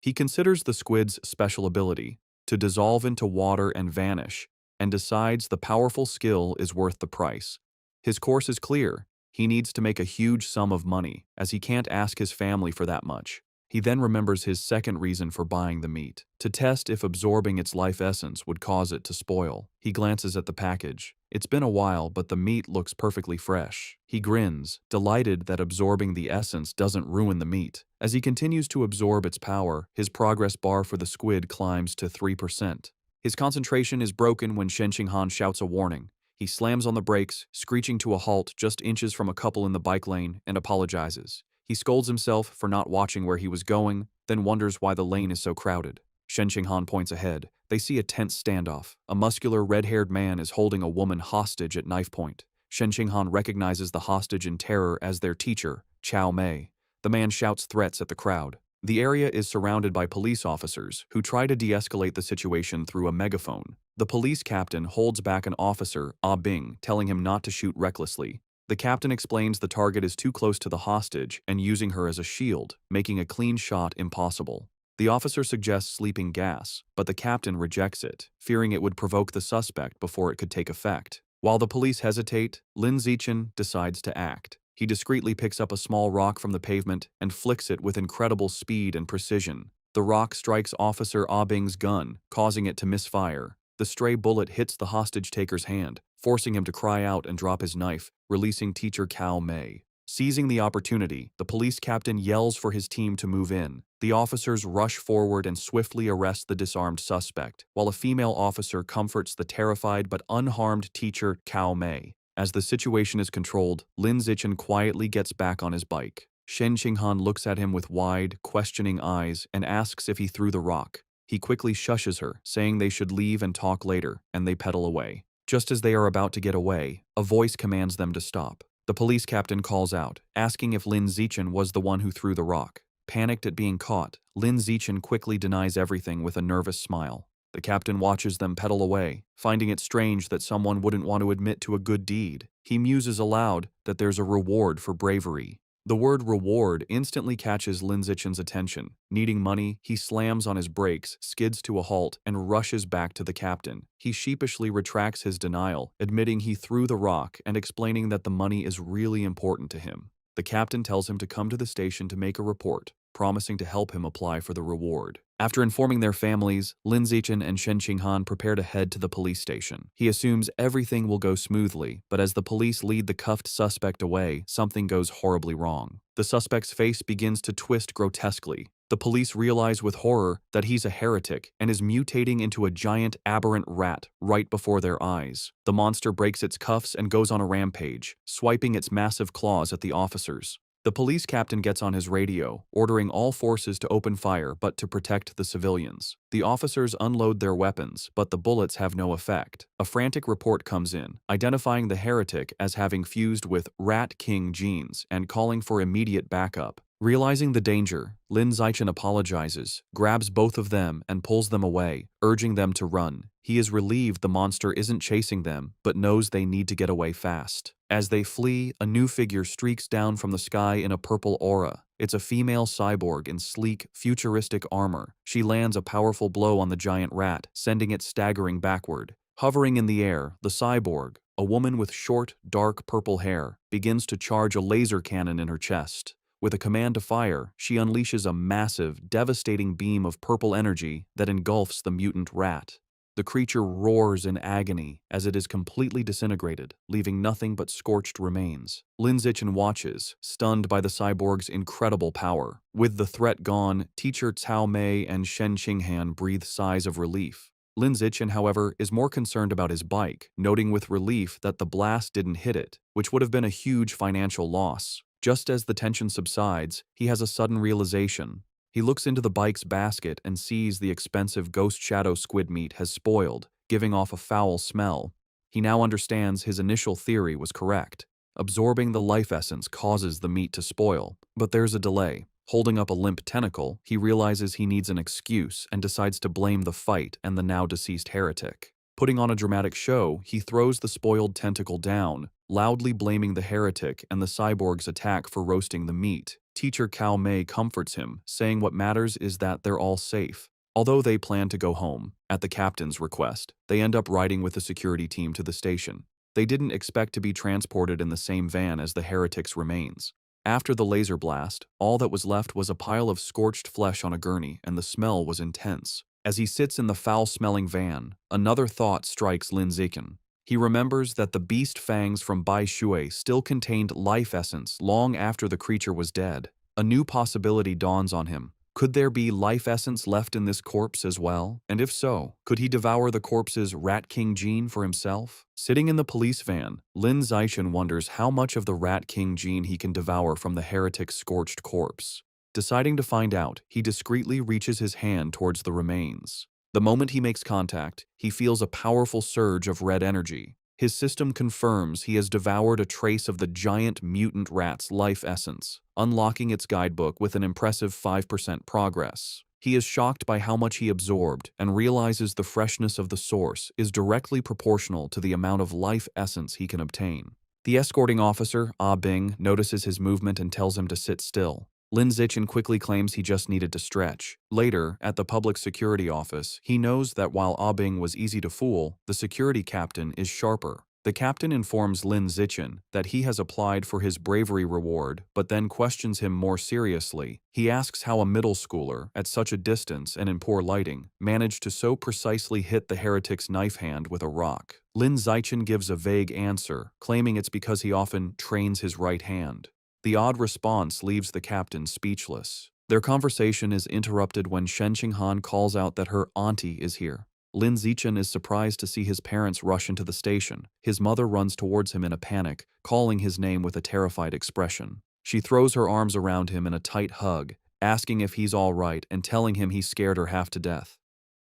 He considers the squid's special ability, to dissolve into water and vanish, and decides the powerful skill is worth the price. His course is clear. He needs to make a huge sum of money, as he can't ask his family for that much. He then remembers his second reason for buying the meat, to test if absorbing its life essence would cause it to spoil. He glances at the package. It's been a while, but the meat looks perfectly fresh. He grins, delighted that absorbing the essence doesn't ruin the meat. As he continues to absorb its power, his progress bar for the squid climbs to 3%. His concentration is broken when Shen Qinghan shouts a warning. He slams on the brakes, screeching to a halt just inches from a couple in the bike lane, and apologizes. He scolds himself for not watching where he was going, then wonders why the lane is so crowded. Shen Qinghan points ahead. They see a tense standoff. A muscular, red-haired man is holding a woman hostage at knife point. Shen Qinghan recognizes the hostage in terror as their teacher, Chao Mei. The man shouts threats at the crowd. The area is surrounded by police officers who try to de-escalate the situation through a megaphone. The police captain holds back an officer, Ah Bing, telling him not to shoot recklessly. The captain explains the target is too close to the hostage and using her as a shield, making a clean shot impossible. The officer suggests sleeping gas, but the captain rejects it, fearing it would provoke the suspect before it could take effect. While the police hesitate, Lin Zichen decides to act. He discreetly picks up a small rock from the pavement and flicks it with incredible speed and precision. The rock strikes Officer Ah Bing's gun, causing it to misfire. The stray bullet hits the hostage-taker's hand, forcing him to cry out and drop his knife, releasing Teacher Cao Mei. Seizing the opportunity, the police captain yells for his team to move in. The officers rush forward and swiftly arrest the disarmed suspect, while a female officer comforts the terrified but unharmed Teacher Cao Mei. As the situation is controlled, Lin Zichen quietly gets back on his bike. Shen Qinghan looks at him with wide, questioning eyes and asks if he threw the rock. He quickly shushes her, saying they should leave and talk later, and they pedal away. Just as they are about to get away, a voice commands them to stop. The police captain calls out, asking if Lin Zichen was the one who threw the rock. Panicked at being caught, Lin Zichen quickly denies everything with a nervous smile. The captain watches them pedal away, finding it strange that someone wouldn't want to admit to a good deed. He muses aloud that there's a reward for bravery. The word reward instantly catches Lin Zichen's attention. Needing money, he slams on his brakes, skids to a halt, and rushes back to the captain. He sheepishly retracts his denial, admitting he threw the rock and explaining that the money is really important to him. The captain tells him to come to the station to make a report, promising to help him apply for the reward. After informing their families, Lin Zichen and Shen Qinghan prepare to head to the police station. He assumes everything will go smoothly, but as the police lead the cuffed suspect away, something goes horribly wrong. The suspect's face begins to twist grotesquely. The police realize with horror that he's a heretic and is mutating into a giant aberrant rat right before their eyes. The monster breaks its cuffs and goes on a rampage, swiping its massive claws at the officers. The police captain gets on his radio, ordering all forces to open fire but to protect the civilians. The officers unload their weapons, but the bullets have no effect. A frantic report comes in, identifying the heretic as having fused with Rat King genes and calling for immediate backup. Realizing the danger, Lin Zichen apologizes, grabs both of them and pulls them away, urging them to run. He is relieved the monster isn't chasing them, but knows they need to get away fast. As they flee, a new figure streaks down from the sky in a purple aura. It's a female cyborg in sleek, futuristic armor. She lands a powerful blow on the giant rat, sending it staggering backward. Hovering in the air, the cyborg, a woman with short, dark purple hair, begins to charge a laser cannon in her chest. With a command to fire, she unleashes a massive, devastating beam of purple energy that engulfs the mutant rat. The creature roars in agony as it is completely disintegrated, leaving nothing but scorched remains. Lin Zichen watches, stunned by the cyborg's incredible power. With the threat gone, Teacher Cao Mei and Shen Qinghan breathe sighs of relief. Lin Zichen, however, is more concerned about his bike, noting with relief that the blast didn't hit it, which would have been a huge financial loss. Just as the tension subsides, he has a sudden realization. He looks into the bike's basket and sees the expensive ghost shadow squid meat has spoiled, giving off a foul smell. He now understands his initial theory was correct. Absorbing the life essence causes the meat to spoil, but there's a delay. Holding up a limp tentacle, he realizes he needs an excuse and decides to blame the fight and the now-deceased heretic. Putting on a dramatic show, he throws the spoiled tentacle down, loudly blaming the heretic and the cyborg's attack for roasting the meat. Teacher Cao Mei comforts him, saying what matters is that they're all safe. Although they plan to go home, at the captain's request, they end up riding with the security team to the station. They didn't expect to be transported in the same van as the heretic's remains. After the laser blast, all that was left was a pile of scorched flesh on a gurney, and the smell was intense. As he sits in the foul-smelling van, another thought strikes Lin Zichen. He remembers that the beast fangs from Bai Shui still contained life essence long after the creature was dead. A new possibility dawns on him. Could there be life essence left in this corpse as well? And if so, could he devour the corpse's Rat King gene for himself? Sitting in the police van, Lin Zichen wonders how much of the Rat King gene he can devour from the heretic's scorched corpse. Deciding to find out, he discreetly reaches his hand towards the remains. The moment he makes contact, he feels a powerful surge of red energy. His system confirms he has devoured a trace of the giant mutant rat's life essence, unlocking its guidebook with an impressive 5% progress. He is shocked by how much he absorbed and realizes the freshness of the source is directly proportional to the amount of life essence he can obtain. The escorting officer, Ah Bing, notices his movement and tells him to sit still. Lin Zichen quickly claims he just needed to stretch. Later, at the public security office, he knows that while Ah Bing was easy to fool, the security captain is sharper. The captain informs Lin Zichen that he has applied for his bravery reward, but then questions him more seriously. He asks how a middle schooler, at such a distance and in poor lighting, managed to so precisely hit the heretic's knife hand with a rock. Lin Zichen gives a vague answer, claiming it's because he often trains his right hand. The odd response leaves the captain speechless. Their conversation is interrupted when Shen Qinghan calls out that her auntie is here. Lin Zichen is surprised to see his parents rush into the station. His mother runs towards him in a panic, calling his name with a terrified expression. She throws her arms around him in a tight hug, asking if he's all right and telling him he scared her half to death.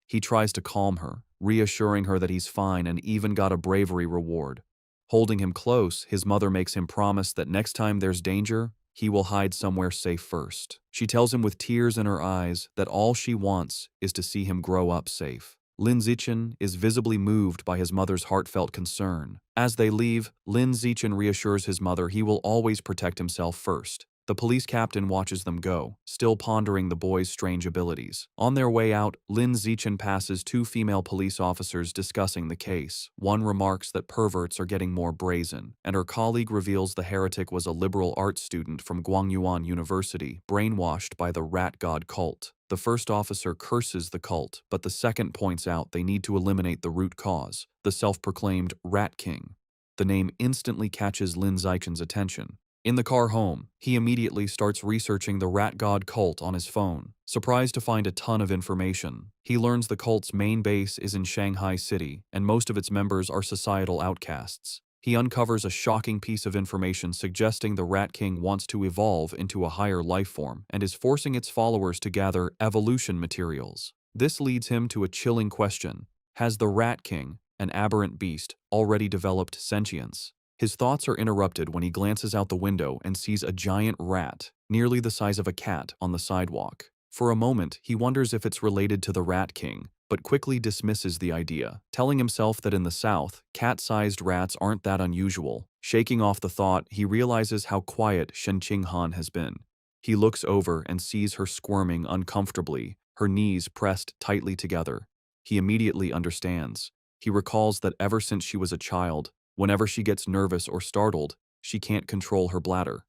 He tries to calm her, reassuring her that he's fine and even got a bravery reward. Holding him close, his mother makes him promise that next time there's danger, he will hide somewhere safe first. She tells him with tears in her eyes that all she wants is to see him grow up safe. Lin Zichen is visibly moved by his mother's heartfelt concern. As they leave, Lin Zichen reassures his mother he will always protect himself first. The police captain watches them go, still pondering the boy's strange abilities. On their way out, Lin Zichen passes two female police officers discussing the case. One remarks that perverts are getting more brazen, and her colleague reveals the heretic was a liberal arts student from Guangyuan University, brainwashed by the rat god cult. The first officer curses the cult, but the second points out they need to eliminate the root cause, the self-proclaimed Rat King. The name instantly catches Lin Zichen's attention. In the car home, he immediately starts researching the rat god cult on his phone. Surprised to find a ton of information, he learns the cult's main base is in Shanghai City, and most of its members are societal outcasts. He uncovers a shocking piece of information suggesting the Rat King wants to evolve into a higher life form and is forcing its followers to gather evolution materials. This leads him to a chilling question. Has the Rat King, an aberrant beast, already developed sentience? His thoughts are interrupted when he glances out the window and sees a giant rat, nearly the size of a cat, on the sidewalk. For a moment, he wonders if it's related to the Rat King, but quickly dismisses the idea, telling himself that in the South, cat-sized rats aren't that unusual. Shaking off the thought, he realizes how quiet Shen Qinghan has been. He looks over and sees her squirming uncomfortably, her knees pressed tightly together. He immediately understands. He recalls that ever since she was a child, whenever she gets nervous or startled, she can't control her bladder.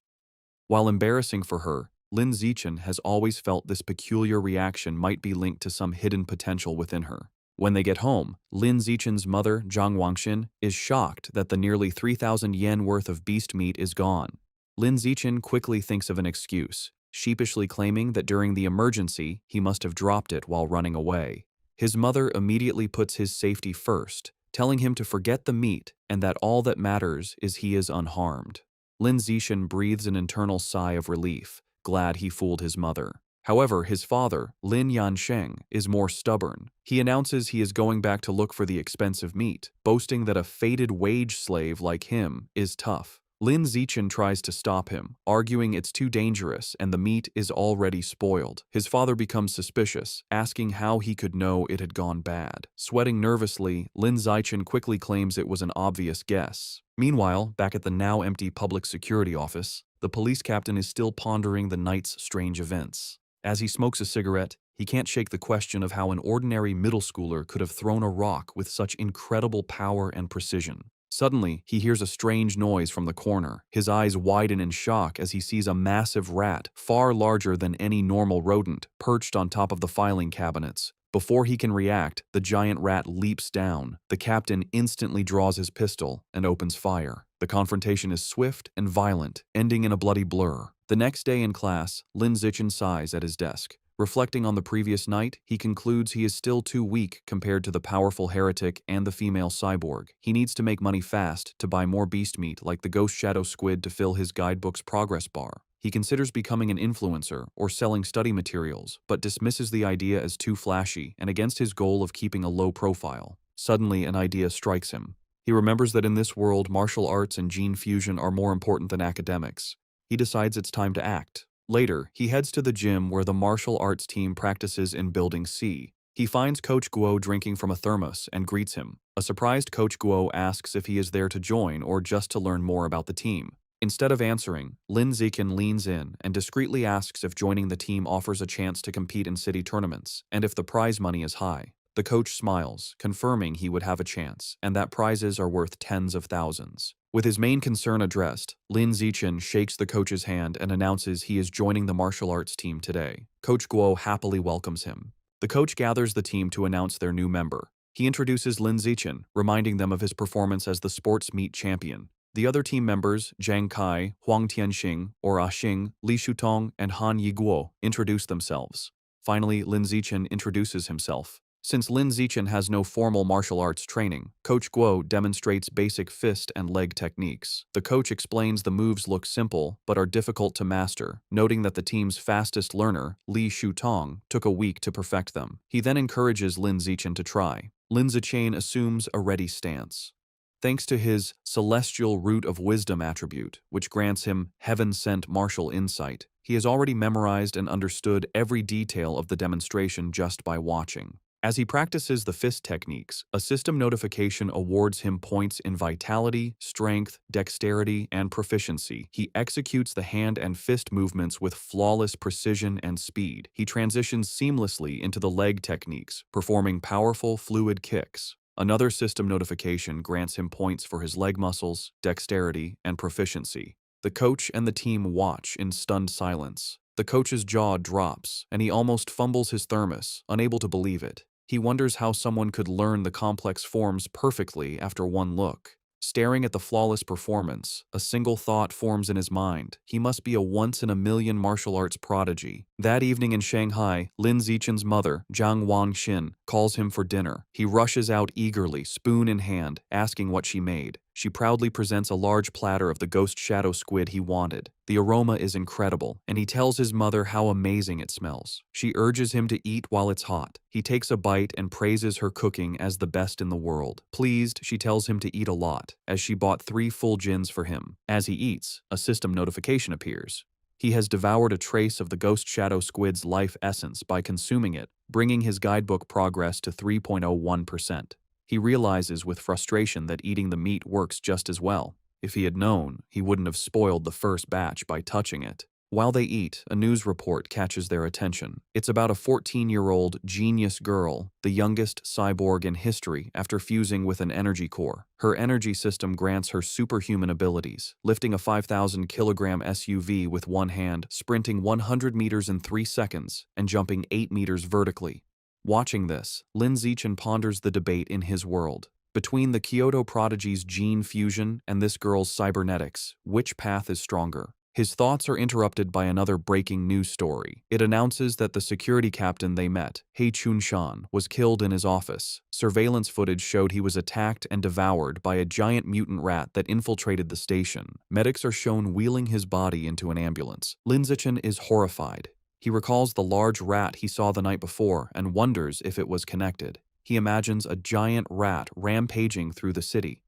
While embarrassing for her, Lin Zichen has always felt this peculiar reaction might be linked to some hidden potential within her. When they get home, Lin Zichen's mother, Zhang Wangxin, is shocked that the nearly 3,000 yen worth of beast meat is gone. Lin Zichen quickly thinks of an excuse, sheepishly claiming that during the emergency, he must have dropped it while running away. His mother immediately puts his safety first, telling him to forget the meat and that all that matters is he is unharmed. Lin Zichen breathes an internal sigh of relief, glad he fooled his mother. However, his father, Lin Yansheng, is more stubborn. He announces he is going back to look for the expensive meat, boasting that a fated wage slave like him is tough. Lin Zichen tries to stop him, arguing it's too dangerous and the meat is already spoiled. His father becomes suspicious, asking how he could know it had gone bad. Sweating nervously, Lin Zichen quickly claims it was an obvious guess. Meanwhile, back at the now empty public security office, the police captain is still pondering the night's strange events. As he smokes a cigarette, he can't shake the question of how an ordinary middle schooler could have thrown a rock with such incredible power and precision. Suddenly, he hears a strange noise from the corner. His eyes widen in shock as he sees a massive rat, far larger than any normal rodent, perched on top of the filing cabinets. Before he can react, the giant rat leaps down. The captain instantly draws his pistol and opens fire. The confrontation is swift and violent, ending in a bloody blur. The next day in class, Lin Zichen sighs at his desk. Reflecting on the previous night, he concludes he is still too weak compared to the powerful heretic and the female cyborg. He needs to make money fast to buy more beast meat like the ghost shadow squid to fill his guidebook's progress bar. He considers becoming an influencer or selling study materials, but dismisses the idea as too flashy and against his goal of keeping a low profile. Suddenly, an idea strikes him. He remembers that in this world, martial arts and gene fusion are more important than academics. He decides it's time to act. Later, he heads to the gym where the martial arts team practices in Building C. He finds Coach Guo drinking from a thermos and greets him. A surprised Coach Guo asks if he is there to join or just to learn more about the team. Instead of answering, Lin Zichen leans in and discreetly asks if joining the team offers a chance to compete in city tournaments and if the prize money is high. The coach smiles, confirming he would have a chance and that prizes are worth tens of thousands. With his main concern addressed, Lin Zichen shakes the coach's hand and announces he is joining the martial arts team today. Coach Guo happily welcomes him. The coach gathers the team to announce their new member. He introduces Lin Zichen, reminding them of his performance as the sports meet champion. The other team members, Zhang Kai, Huang Tianxing, or Ah Xing, Li Shutong, and Han Yiguo, introduce themselves. Finally, Lin Zichen introduces himself. Since Lin Zichen has no formal martial arts training, Coach Guo demonstrates basic fist and leg techniques. The coach explains the moves look simple but are difficult to master, noting that the team's fastest learner, Li Shutong, took a week to perfect them. He then encourages Lin Zichen to try. Lin Zichen assumes a ready stance. Thanks to his celestial root of wisdom attribute, which grants him heaven-sent martial insight, he has already memorized and understood every detail of the demonstration just by watching. As he practices the fist techniques, a system notification awards him points in vitality, strength, dexterity, and proficiency. He executes the hand and fist movements with flawless precision and speed. He transitions seamlessly into the leg techniques, performing powerful, fluid kicks. Another system notification grants him points for his leg muscles, dexterity, and proficiency. The coach and the team watch in stunned silence. The coach's jaw drops, and he almost fumbles his thermos, unable to believe it. He wonders how someone could learn the complex forms perfectly after one look. Staring at the flawless performance, a single thought forms in his mind. He must be a once-in-a-million martial arts prodigy. That evening in Shanghai, Lin Zichen's mother, Zhang Wangxin, calls him for dinner. He rushes out eagerly, spoon in hand, asking what she made. She proudly presents a large platter of the ghost shadow squid he wanted. The aroma is incredible, and he tells his mother how amazing it smells. She urges him to eat while it's hot. He takes a bite and praises her cooking as the best in the world. Pleased, she tells him to eat a lot, as she bought 3 full gins for him. As he eats, a system notification appears. He has devoured a trace of the ghost shadow squid's life essence by consuming it, bringing his guidebook progress to 3.01%. He realizes with frustration that eating the meat works just as well. If he had known, he wouldn't have spoiled the first batch by touching it. While they eat, a news report catches their attention. It's about a 14-year-old genius girl, the youngest cyborg in history after fusing with an energy core. Her energy system grants her superhuman abilities, lifting a 5,000-kilogram SUV with one hand, sprinting 100 meters in 3 seconds, and jumping 8 meters vertically. Watching this, Lin Zichen ponders the debate in his world. Between the Kyoto prodigy's gene fusion and this girl's cybernetics, which path is stronger? His thoughts are interrupted by another breaking news story. It announces that the security captain they met, He Chun-shan, was killed in his office. Surveillance footage showed he was attacked and devoured by a giant mutant rat that infiltrated the station. Medics are shown wheeling his body into an ambulance. Lin Zichen is horrified. He recalls the large rat he saw the night before and wonders if it was connected. He imagines a giant rat rampaging through the city.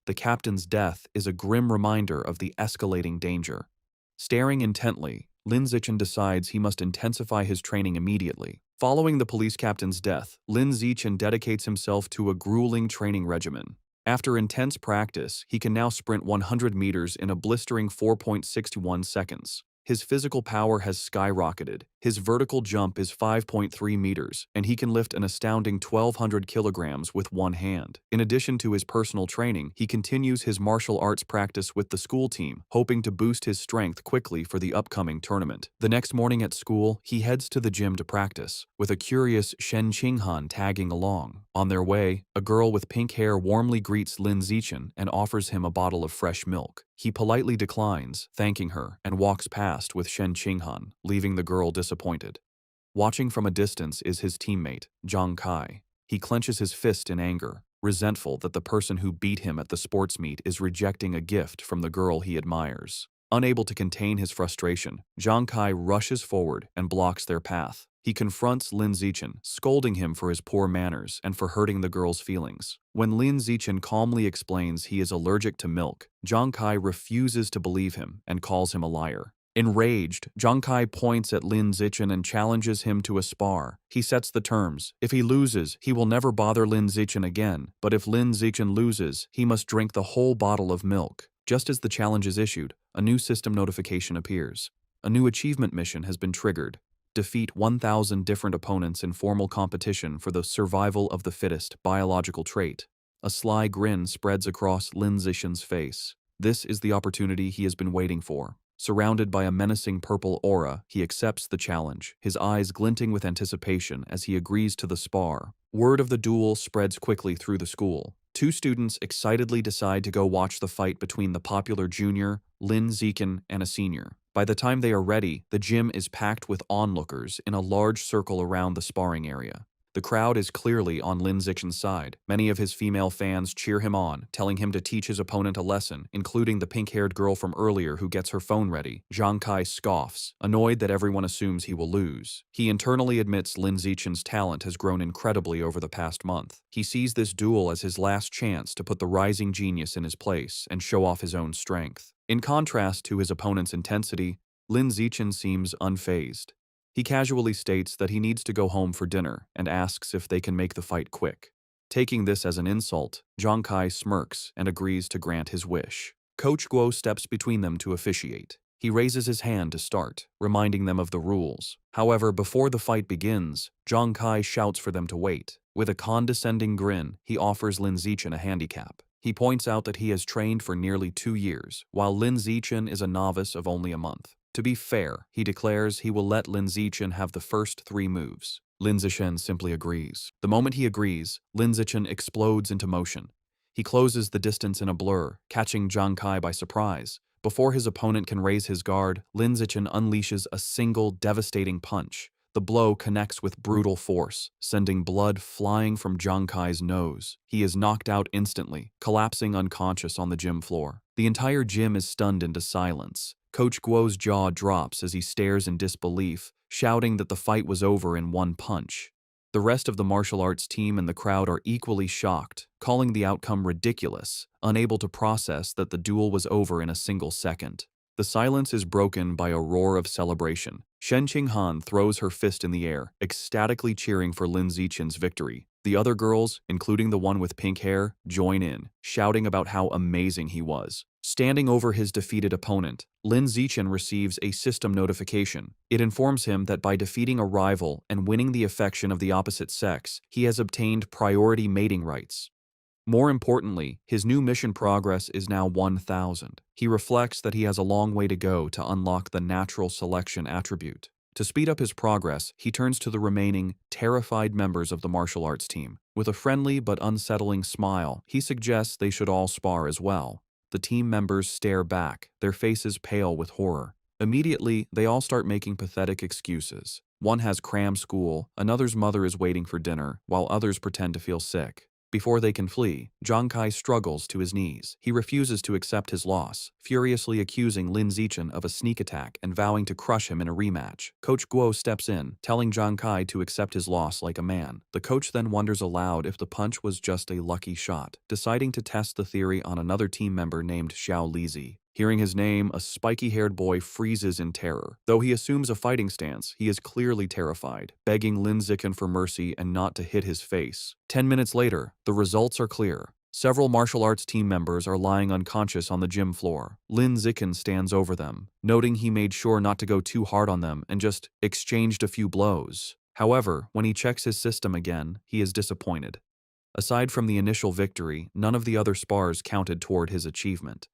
The captain's death is a grim reminder of the escalating danger. Staring intently, Lin Zichen decides he must intensify his training immediately. Following the police captain's death, Lin Zichen dedicates himself to a grueling training regimen. After intense practice, he can now sprint 100 meters in a blistering 4.61 seconds. His physical power has skyrocketed. His vertical jump is 5.3 meters, and he can lift an astounding 1,200 kilograms with one hand. In addition to his personal training, he continues his martial arts practice with the school team, hoping to boost his strength quickly for the upcoming tournament. The next morning at school, he heads to the gym to practice, with a curious Shen Qinghan tagging along. On their way, a girl with pink hair warmly greets Lin Zichen and offers him a bottle of fresh milk. He politely declines, thanking her, and walks past with Shen Qinghan, leaving the girl disappointed. Watching from a distance is his teammate, Zhang Kai. He clenches his fist in anger, resentful that the person who beat him at the sports meet is rejecting a gift from the girl he admires. Unable to contain his frustration, Zhang Kai rushes forward and blocks their path. He confronts Lin Zichen, scolding him for his poor manners and for hurting the girl's feelings. When Lin Zichen calmly explains he is allergic to milk, Zhang Kai refuses to believe him and calls him a liar. Enraged, Zhang Kai points at Lin Zichen and challenges him to a spar. He sets the terms. If he loses, he will never bother Lin Zichen again, but if Lin Zichen loses, he must drink the whole bottle of milk. Just as the challenge is issued, a new system notification appears. A new achievement mission has been triggered. Defeat 1,000 different opponents in formal competition for the survival of the fittest biological trait. A sly grin spreads across Lin Zichen's face. This is the opportunity he has been waiting for. Surrounded by a menacing purple aura, he accepts the challenge, his eyes glinting with anticipation as he agrees to the spar. Word of the duel spreads quickly through the school. Two students excitedly decide to go watch the fight between the popular junior, Lin Zichen, and a senior. By the time they are ready, the gym is packed with onlookers in a large circle around the sparring area. The crowd is clearly on Lin Zichen's side. Many of his female fans cheer him on, telling him to teach his opponent a lesson, including the pink-haired girl from earlier who gets her phone ready. Zhang Kai scoffs, annoyed that everyone assumes he will lose. He internally admits Lin Zichen's talent has grown incredibly over the past month. He sees this duel as his last chance to put the rising genius in his place and show off his own strength. In contrast to his opponent's intensity, Lin Zichen seems unfazed. He casually states that he needs to go home for dinner and asks if they can make the fight quick. Taking this as an insult, Zhang Kai smirks and agrees to grant his wish. Coach Guo steps between them to officiate. He raises his hand to start, reminding them of the rules. However, before the fight begins, Zhang Kai shouts for them to wait. With a condescending grin, he offers Lin Zichen a handicap. He points out that he has trained for nearly 2 years, while Lin Zichen is a novice of only a month. To be fair, he declares he will let Lin Zichen have the first 3 moves. Lin Zichen simply agrees. The moment he agrees, Lin Zichen explodes into motion. He closes the distance in a blur, catching Zhang Kai by surprise. Before his opponent can raise his guard, Lin Zichen unleashes a single devastating punch. The blow connects with brutal force, sending blood flying from Zhang Kai's nose. He is knocked out instantly, collapsing unconscious on the gym floor. The entire gym is stunned into silence. Coach Guo's jaw drops as he stares in disbelief, shouting that the fight was over in one punch. The rest of the martial arts team and the crowd are equally shocked, calling the outcome ridiculous, unable to process that the duel was over in a single second. The silence is broken by a roar of celebration. Shen Qinghan throws her fist in the air, ecstatically cheering for Lin Zichen's victory. The other girls, including the one with pink hair, join in, shouting about how amazing he was. Standing over his defeated opponent, Lin Zichen receives a system notification. It informs him that by defeating a rival and winning the affection of the opposite sex, he has obtained priority mating rights. More importantly, his new mission progress is now 1,000. He reflects that he has a long way to go to unlock the natural selection attribute. To speed up his progress, he turns to the remaining, terrified members of the martial arts team. With a friendly but unsettling smile, he suggests they should all spar as well. The team members stare back, their faces pale with horror. Immediately, they all start making pathetic excuses. One has cram school, another's mother is waiting for dinner, while others pretend to feel sick. Before they can flee, Zhang Kai struggles to his knees. He refuses to accept his loss, furiously accusing Lin Zichen of a sneak attack and vowing to crush him in a rematch. Coach Guo steps in, telling Zhang Kai to accept his loss like a man. The coach then wonders aloud if the punch was just a lucky shot, deciding to test the theory on another team member named Xiao Lizi. Hearing his name, a spiky-haired boy freezes in terror. Though he assumes a fighting stance, he is clearly terrified, begging Lin Zichen for mercy and not to hit his face. 10 minutes later, the results are clear. Several martial arts team members are lying unconscious on the gym floor. Lin Zichen stands over them, noting he made sure not to go too hard on them and just exchanged a few blows. However, when he checks his system again, he is disappointed. Aside from the initial victory, none of the other spars counted toward his achievement.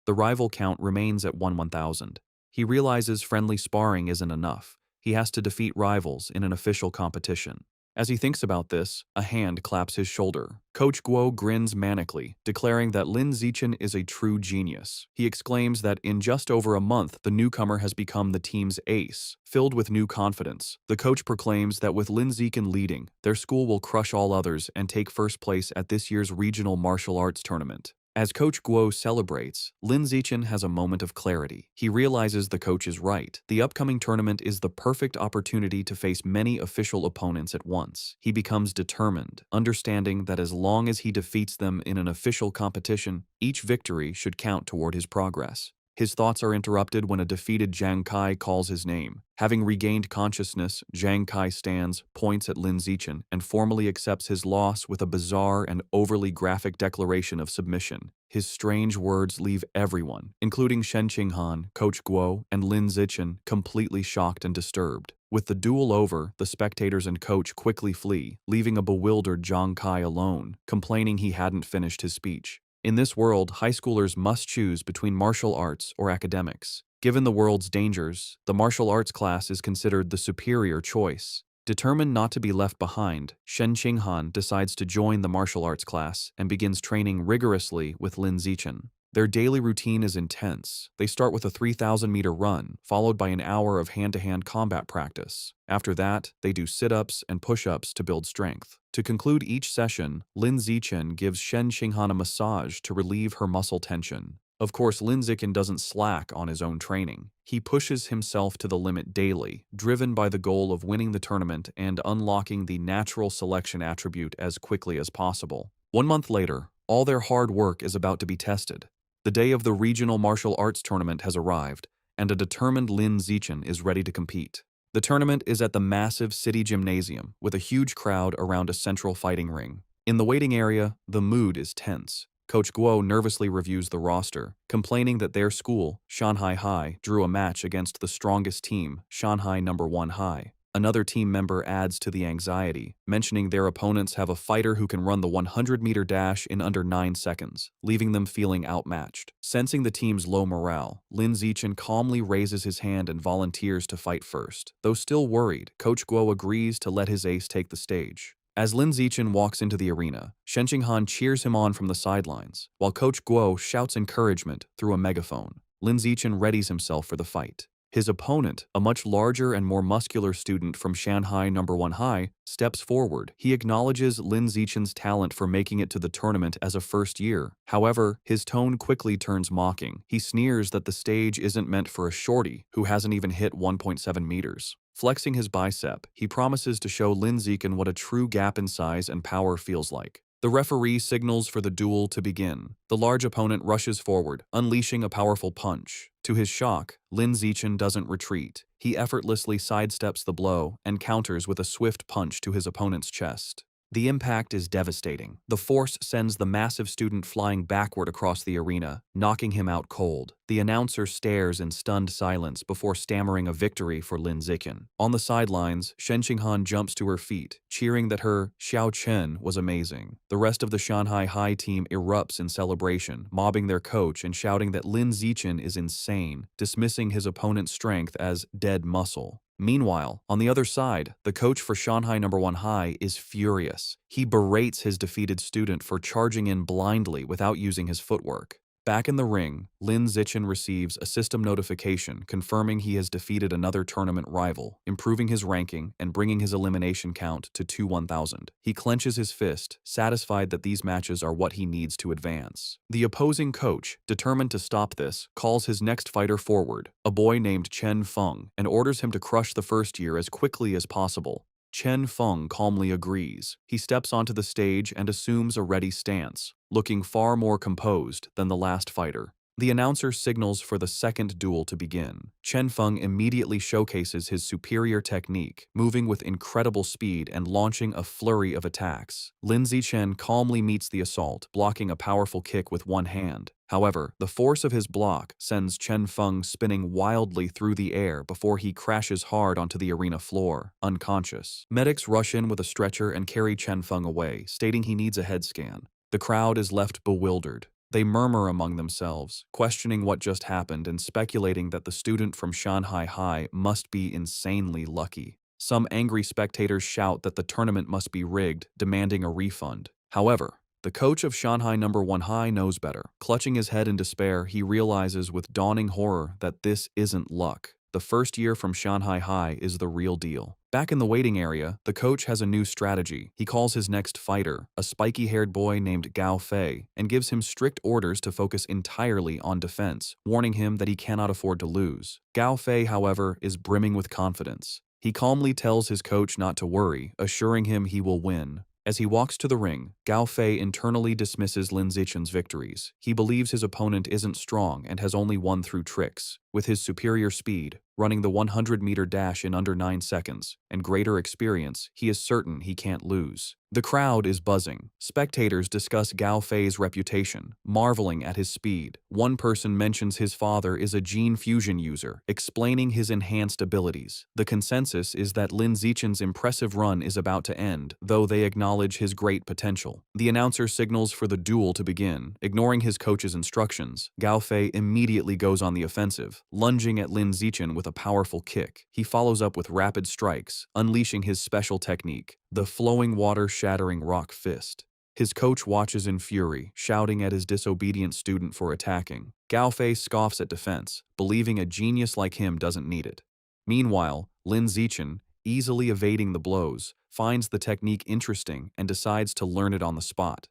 The rival count remains at 1,000. He realizes friendly sparring isn't enough. He has to defeat rivals in an official competition. As he thinks about this, a hand claps his shoulder. Coach Guo grins manically, declaring that Lin Zichen is a true genius. He exclaims that in just over a month, the newcomer has become the team's ace. Filled with new confidence, the coach proclaims that with Lin Zichen leading, their school will crush all others and take first place at this year's regional martial arts tournament. As Coach Guo celebrates, Lin Zichen has a moment of clarity. He realizes the coach is right. The upcoming tournament is the perfect opportunity to face many official opponents at once. He becomes determined, understanding that as long as he defeats them in an official competition, each victory should count toward his progress. His thoughts are interrupted when a defeated Zhang Kai calls his name. Having regained consciousness, Zhang Kai stands, points at Lin Zichen, and formally accepts his loss with a bizarre and overly graphic declaration of submission. His strange words leave everyone, including Shen Qinghan, Coach Guo, and Lin Zichen, completely shocked and disturbed. With the duel over, the spectators and coach quickly flee, leaving a bewildered Zhang Kai alone, complaining he hadn't finished his speech. In this world, high schoolers must choose between martial arts or academics. Given the world's dangers, the martial arts class is considered the superior choice. Determined not to be left behind, Shen Qinghan decides to join the martial arts class and begins training rigorously with Lin Zichen. Their daily routine is intense. They start with a 3,000-meter run, followed by an hour of hand-to-hand combat practice. After that, they do sit-ups and push-ups to build strength. To conclude each session, Lin Zichen gives Shen Qinghan a massage to relieve her muscle tension. Of course, Lin Zichen doesn't slack on his own training. He pushes himself to the limit daily, driven by the goal of winning the tournament and unlocking the natural selection attribute as quickly as possible. 1 month later, all their hard work is about to be tested. The day of the regional martial arts tournament has arrived, and a determined Lin Zichen is ready to compete. The tournament is at the massive city gymnasium, with a huge crowd around a central fighting ring. In the waiting area, the mood is tense. Coach Guo nervously reviews the roster, complaining that their school, Shanghai High, drew a match against the strongest team, Shanghai No. 1 High. Another team member adds to the anxiety, mentioning their opponents have a fighter who can run the 100-meter dash in under 9 seconds, leaving them feeling outmatched. Sensing the team's low morale, Lin Zichen calmly raises his hand and volunteers to fight first. Though still worried, Coach Guo agrees to let his ace take the stage. As Lin Zichen walks into the arena, Shen Qinghan cheers him on from the sidelines, while Coach Guo shouts encouragement through a megaphone. Lin Zichen readies himself for the fight. His opponent, a much larger and more muscular student from Shanghai No. 1 High, steps forward. He acknowledges Lin Zichen's talent for making it to the tournament as a first year. However, his tone quickly turns mocking. He sneers that the stage isn't meant for a shorty who hasn't even hit 1.7 meters. Flexing his bicep, he promises to show Lin Zichen what a true gap in size and power feels like. The referee signals for the duel to begin. The large opponent rushes forward, unleashing a powerful punch. To his shock, Lin Zichen doesn't retreat. He effortlessly sidesteps the blow and counters with a swift punch to his opponent's chest. The impact is devastating. The force sends the massive student flying backward across the arena, knocking him out cold. The announcer stares in stunned silence before stammering a victory for Lin Zichen. On the sidelines, Shen Qinghan jumps to her feet, cheering that her Xiao Chen was amazing. The rest of the Shanghai High team erupts in celebration, mobbing their coach and shouting that Lin Zichen is insane, dismissing his opponent's strength as dead muscle. Meanwhile, on the other side, the coach for Shanghai No. 1 High is furious. He berates his defeated student for charging in blindly without using his footwork. Back in the ring, Lin Zichen receives a system notification confirming he has defeated another tournament rival, improving his ranking and bringing his elimination count to 1,000. He clenches his fist, satisfied that these matches are what he needs to advance. The opposing coach, determined to stop this, calls his next fighter forward, a boy named Chen Feng, and orders him to crush the first year as quickly as possible. Chen Feng calmly agrees. He steps onto the stage and assumes a ready stance, looking far more composed than the last fighter. The announcer signals for the second duel to begin. Chen Feng immediately showcases his superior technique, moving with incredible speed and launching a flurry of attacks. Lin Zichen calmly meets the assault, blocking a powerful kick with one hand. However, the force of his block sends Chen Feng spinning wildly through the air before he crashes hard onto the arena floor, unconscious. Medics rush in with a stretcher and carry Chen Feng away, stating he needs a head scan. The crowd is left bewildered. They murmur among themselves, questioning what just happened and speculating that the student from Shanghai High must be insanely lucky. Some angry spectators shout that the tournament must be rigged, demanding a refund. However, the coach of Shanghai No. 1 High knows better. Clutching his head in despair, he realizes with dawning horror that this isn't luck. The first year from Shanghai High is the real deal. Back in the waiting area, the coach has a new strategy. He calls his next fighter, a spiky-haired boy named Gao Fei, and gives him strict orders to focus entirely on defense, warning him that he cannot afford to lose. Gao Fei, however, is brimming with confidence. He calmly tells his coach not to worry, assuring him he will win. As he walks to the ring, Gao Fei internally dismisses Lin Zichen's victories. He believes his opponent isn't strong and has only won through tricks. With his superior speed, running the 100-meter dash in under 9 seconds, and greater experience, he is certain he can't lose. The crowd is buzzing. Spectators discuss Gao Fei's reputation, marveling at his speed. One person mentions his father is a gene fusion user, explaining his enhanced abilities. The consensus is that Lin Zichen's impressive run is about to end, though they acknowledge his great potential. The announcer signals for the duel to begin. Ignoring his coach's instructions, Gao Fei immediately goes on the offensive, lunging at Lin Zichen with a powerful kick. He follows up with rapid strikes, unleashing his special technique, the flowing water-shattering rock fist. His coach watches in fury, shouting at his disobedient student for attacking. Gao Fei scoffs at defense, believing a genius like him doesn't need it. Meanwhile, Lin Zichen, easily evading the blows, finds the technique interesting and decides to learn it on the spot.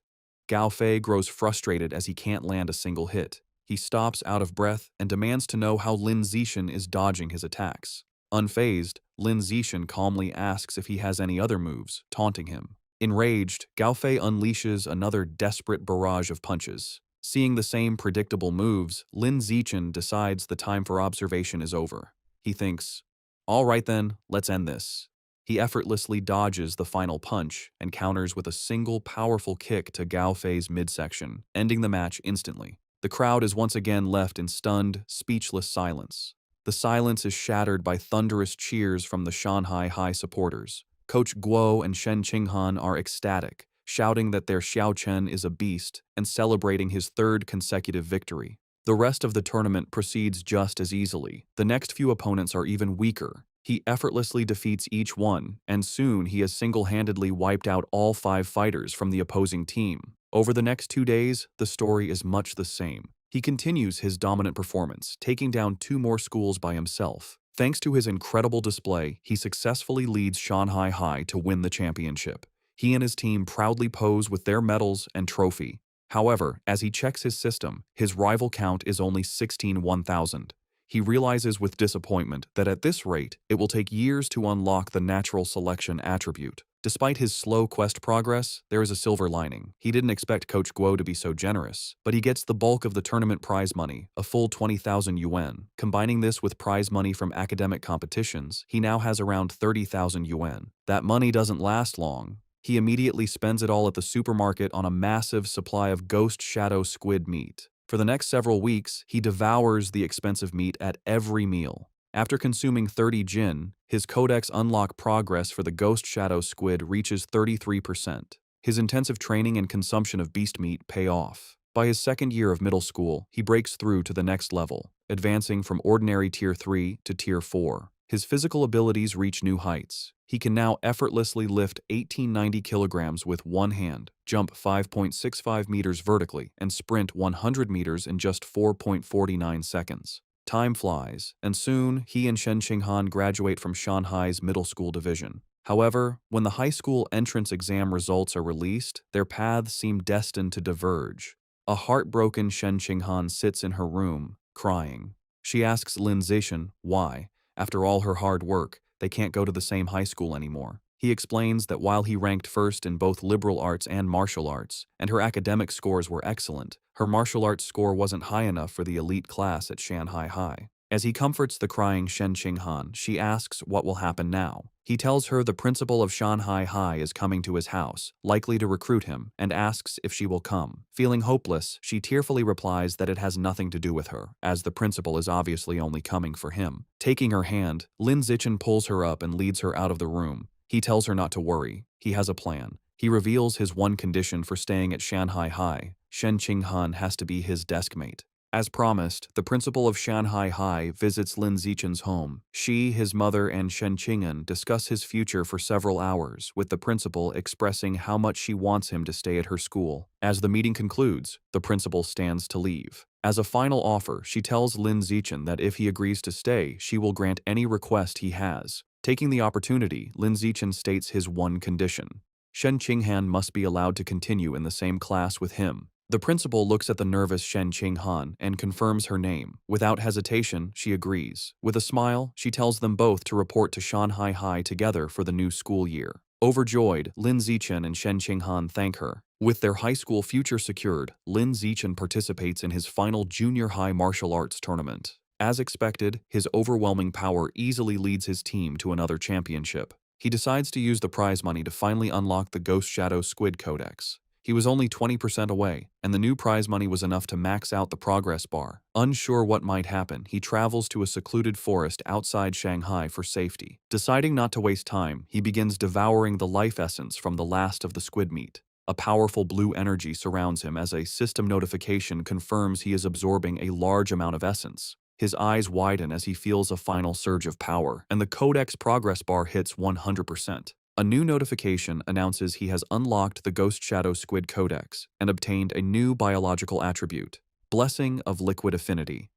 Gao Fei grows frustrated as he can't land a single hit. He stops out of breath and demands to know how Lin Zichen is dodging his attacks. Unfazed, Lin Zichen calmly asks if he has any other moves, taunting him. Enraged, Gao Fei unleashes another desperate barrage of punches. Seeing the same predictable moves, Lin Zichen decides the time for observation is over. He thinks, "All right then, let's end this." He effortlessly dodges the final punch and counters with a single powerful kick to Gao Fei's midsection, ending the match instantly. The crowd is once again left in stunned, speechless silence. The silence is shattered by thunderous cheers from the Shanghai High supporters. Coach Guo and Shen Qinghan are ecstatic, shouting that their Xiao Chen is a beast and celebrating his third consecutive victory. The rest of the tournament proceeds just as easily. The next few opponents are even weaker. He effortlessly defeats each one, and soon he has single-handedly wiped out all 5 fighters from the opposing team. Over the next 2 days, the story is much the same. He continues his dominant performance, taking down 2 more schools by himself. Thanks to his incredible display, he successfully leads Shanghai High to win the championship. He and his team proudly pose with their medals and trophy. However, as he checks his system, his rival count is only 16,000. He realizes with disappointment that at this rate, it will take years to unlock the natural selection attribute. Despite his slow quest progress, there is a silver lining. He didn't expect Coach Guo to be so generous, but he gets the bulk of the tournament prize money, a full 20,000 yuan. Combining this with prize money from academic competitions, he now has around 30,000 yuan. That money doesn't last long. He immediately spends it all at the supermarket on a massive supply of ghost shadow squid meat. For the next several weeks, he devours the expensive meat at every meal. After consuming 30 jin, his codex unlock progress for the ghost shadow squid reaches 33%. His intensive training and consumption of beast meat pay off. By his second year of middle school, he breaks through to the next level, advancing from ordinary Tier 3 to Tier 4. His physical abilities reach new heights. He can now effortlessly lift 1890 kilograms with one hand, jump 5.65 meters vertically, and sprint 100 meters in just 4.49 seconds. Time flies, and soon he and Shen Qinghan graduate from Shanghai's middle school division. However, when the high school entrance exam results are released, their paths seem destined to diverge. A heartbroken Shen Qinghan sits in her room, crying. She asks Lin Zichen why, after all her hard work, they can't go to the same high school anymore. He explains that while he ranked first in both liberal arts and martial arts, and her academic scores were excellent, her martial arts score wasn't high enough for the elite class at Shanghai High. As he comforts the crying Shen Qinghan, she asks what will happen now. He tells her the principal of Shanghai High is coming to his house, likely to recruit him, and asks if she will come. Feeling hopeless, she tearfully replies that it has nothing to do with her, as the principal is obviously only coming for him. Taking her hand, Lin Zichen pulls her up and leads her out of the room. He tells her not to worry. He has a plan. He reveals his one condition for staying at Shanghai High. Shen Qinghan has to be his deskmate. As promised, the principal of Shanghai High visits Lin Zichen's home. She, his mother, and Shen Qinghan discuss his future for several hours, with the principal expressing how much she wants him to stay at her school. As the meeting concludes, the principal stands to leave. As a final offer, she tells Lin Zichen that if he agrees to stay, she will grant any request he has. Taking the opportunity, Lin Zichen states his one condition. Shen Qinghan must be allowed to continue in the same class with him. The principal looks at the nervous Shen Qinghan and confirms her name. Without hesitation, she agrees. With a smile, she tells them both to report to Shanghai High together for the new school year. Overjoyed, Lin Zichen and Shen Qinghan thank her. With their high school future secured, Lin Zichen participates in his final junior high martial arts tournament. As expected, his overwhelming power easily leads his team to another championship. He decides to use the prize money to finally unlock the Ghost Shadow Squid Codex. He was only 20% away, and the new prize money was enough to max out the progress bar. Unsure what might happen, he travels to a secluded forest outside Shanghai for safety. Deciding not to waste time, he begins devouring the life essence from the last of the squid meat. A powerful blue energy surrounds him as a system notification confirms he is absorbing a large amount of essence. His eyes widen as he feels a final surge of power, and the Codex progress bar hits 100%. A new notification announces he has unlocked the Ghost Shadow Squid Codex and obtained a new biological attribute, Blessing of Liquid Affinity.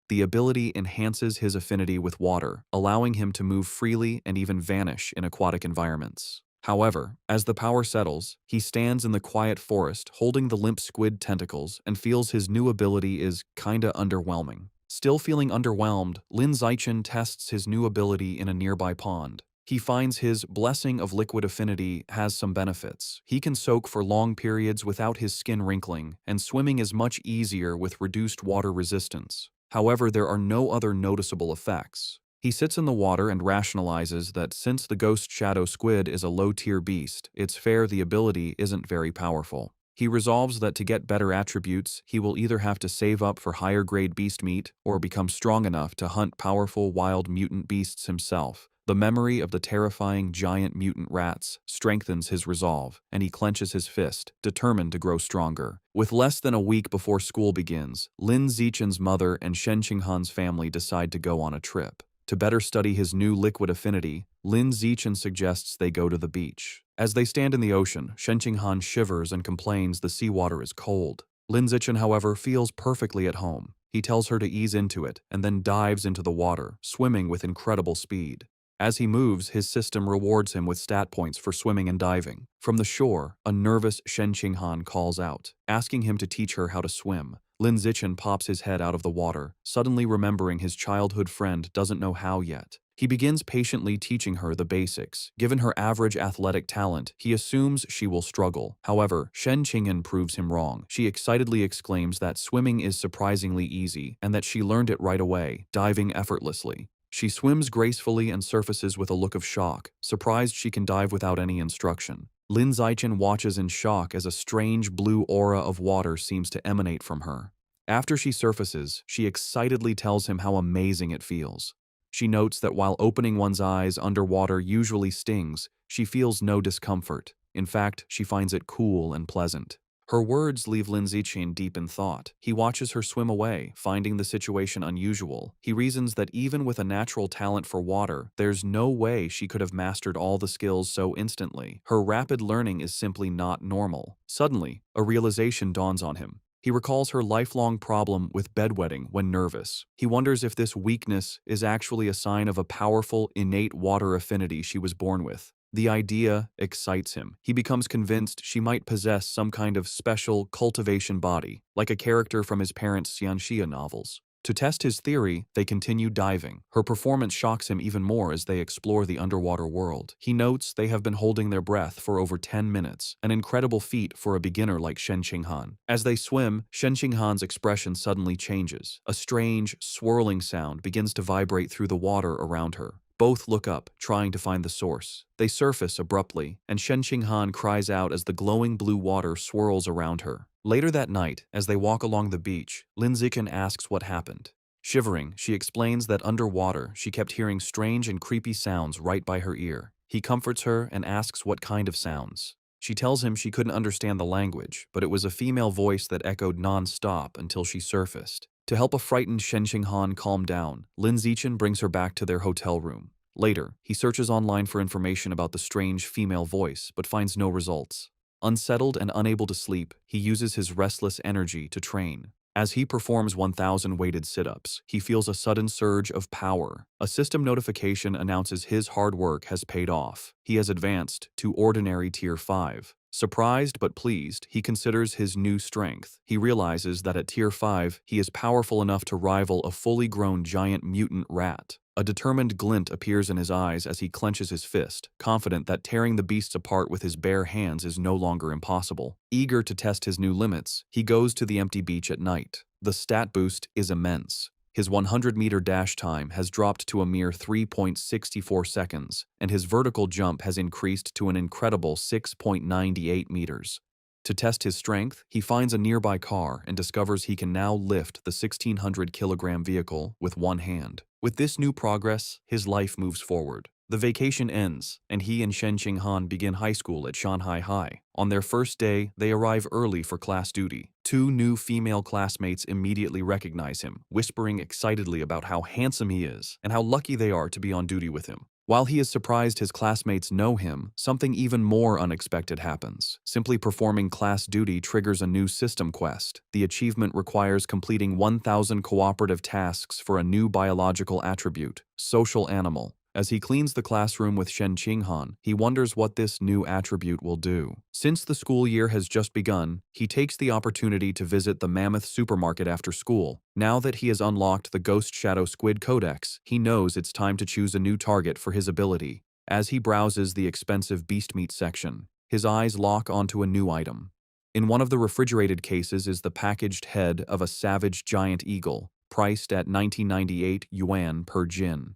The ability enhances his affinity with water, allowing him to move freely and even vanish in aquatic environments. However, as the power settles, he stands in the quiet forest holding the limp squid tentacles and feels his new ability is kinda underwhelming. Still feeling underwhelmed, Lin Zichen tests his new ability in a nearby pond. He finds his Blessing of Liquid Affinity has some benefits. He can soak for long periods without his skin wrinkling, and swimming is much easier with reduced water resistance. However, there are no other noticeable effects. He sits in the water and rationalizes that since the Ghost Shadow Squid is a low-tier beast, it's fair the ability isn't very powerful. He resolves that to get better attributes, he will either have to save up for higher-grade beast meat or become strong enough to hunt powerful wild mutant beasts himself. The memory of the terrifying giant mutant rats strengthens his resolve, and he clenches his fist, determined to grow stronger. With less than a week before school begins, Lin Zichen's mother and Shen Qinghan's family decide to go on a trip. To better study his new liquid affinity, Lin Zichen suggests they go to the beach. As they stand in the ocean, Shen Qinghan shivers and complains the seawater is cold. Lin Zichen, however, feels perfectly at home. He tells her to ease into it and then dives into the water, swimming with incredible speed. As he moves, his system rewards him with stat points for swimming and diving. From the shore, a nervous Shen Qinghan calls out, asking him to teach her how to swim. Lin Zichen pops his head out of the water, suddenly remembering his childhood friend doesn't know how yet. He begins patiently teaching her the basics. Given her average athletic talent, he assumes she will struggle. However, Shen Qinghan proves him wrong. She excitedly exclaims that swimming is surprisingly easy and that she learned it right away, diving effortlessly. She swims gracefully and surfaces with a look of shock, surprised she can dive without any instruction. Lin Zichen watches in shock as a strange blue aura of water seems to emanate from her. After she surfaces, she excitedly tells him how amazing it feels. She notes that while opening one's eyes underwater usually stings, she feels no discomfort. In fact, she finds it cool and pleasant. Her words leave Lin Zichen deep in thought. He watches her swim away, finding the situation unusual. He reasons that even with a natural talent for water, there's no way she could have mastered all the skills so instantly. Her rapid learning is simply not normal. Suddenly, a realization dawns on him. He recalls her lifelong problem with bedwetting when nervous. He wonders if this weakness is actually a sign of a powerful, innate water affinity she was born with. The idea excites him. He becomes convinced she might possess some kind of special cultivation body, like a character from his parents' Xianxia novels. To test his theory, they continue diving. Her performance shocks him even more as they explore the underwater world. He notes they have been holding their breath for over 10 minutes, an incredible feat for a beginner like Shen Qinghan. As they swim, Shen Qinghan's expression suddenly changes. A strange, swirling sound begins to vibrate through the water around her. Both look up, trying to find the source. They surface abruptly, and Shen Qinghan cries out as the glowing blue water swirls around her. Later that night, as they walk along the beach, Lin Zichen asks what happened. Shivering, she explains that underwater, she kept hearing strange and creepy sounds right by her ear. He comforts her and asks what kind of sounds. She tells him she couldn't understand the language, but it was a female voice that echoed non-stop until she surfaced. To help a frightened Shen Qinghan calm down, Lin Zichen brings her back to their hotel room. Later, he searches online for information about the strange female voice, but finds no results. Unsettled and unable to sleep, he uses his restless energy to train. As he performs 1,000 weighted sit-ups, he feels a sudden surge of power. A system notification announces his hard work has paid off. He has advanced to ordinary Tier 5. Surprised but pleased, he considers his new strength. He realizes that at Tier 5, he is powerful enough to rival a fully grown giant mutant rat. A determined glint appears in his eyes as he clenches his fist, confident that tearing the beasts apart with his bare hands is no longer impossible. Eager to test his new limits, he goes to the empty beach at night. The stat boost is immense. His 100-meter dash time has dropped to a mere 3.64 seconds, and his vertical jump has increased to an incredible 6.98 meters. To test his strength, he finds a nearby car and discovers he can now lift the 1,600-kilogram vehicle with one hand. With this new progress, his life moves forward. The vacation ends, and he and Shen Qinghan begin high school at Shanghai High. On their first day, they arrive early for class duty. Two new female classmates immediately recognize him, whispering excitedly about how handsome he is and how lucky they are to be on duty with him. While he is surprised his classmates know him, something even more unexpected happens. Simply performing class duty triggers a new system quest. The achievement requires completing 1,000 cooperative tasks for a new biological attribute, social animal. As he cleans the classroom with Shen Qinghan, he wonders what this new attribute will do. Since the school year has just begun, he takes the opportunity to visit the Mammoth supermarket after school. Now that he has unlocked the Ghost Shadow Squid Codex, he knows it's time to choose a new target for his ability. As he browses the expensive beast meat section, his eyes lock onto a new item. In one of the refrigerated cases is the packaged head of a savage giant eagle, priced at 1998 yuan per jin.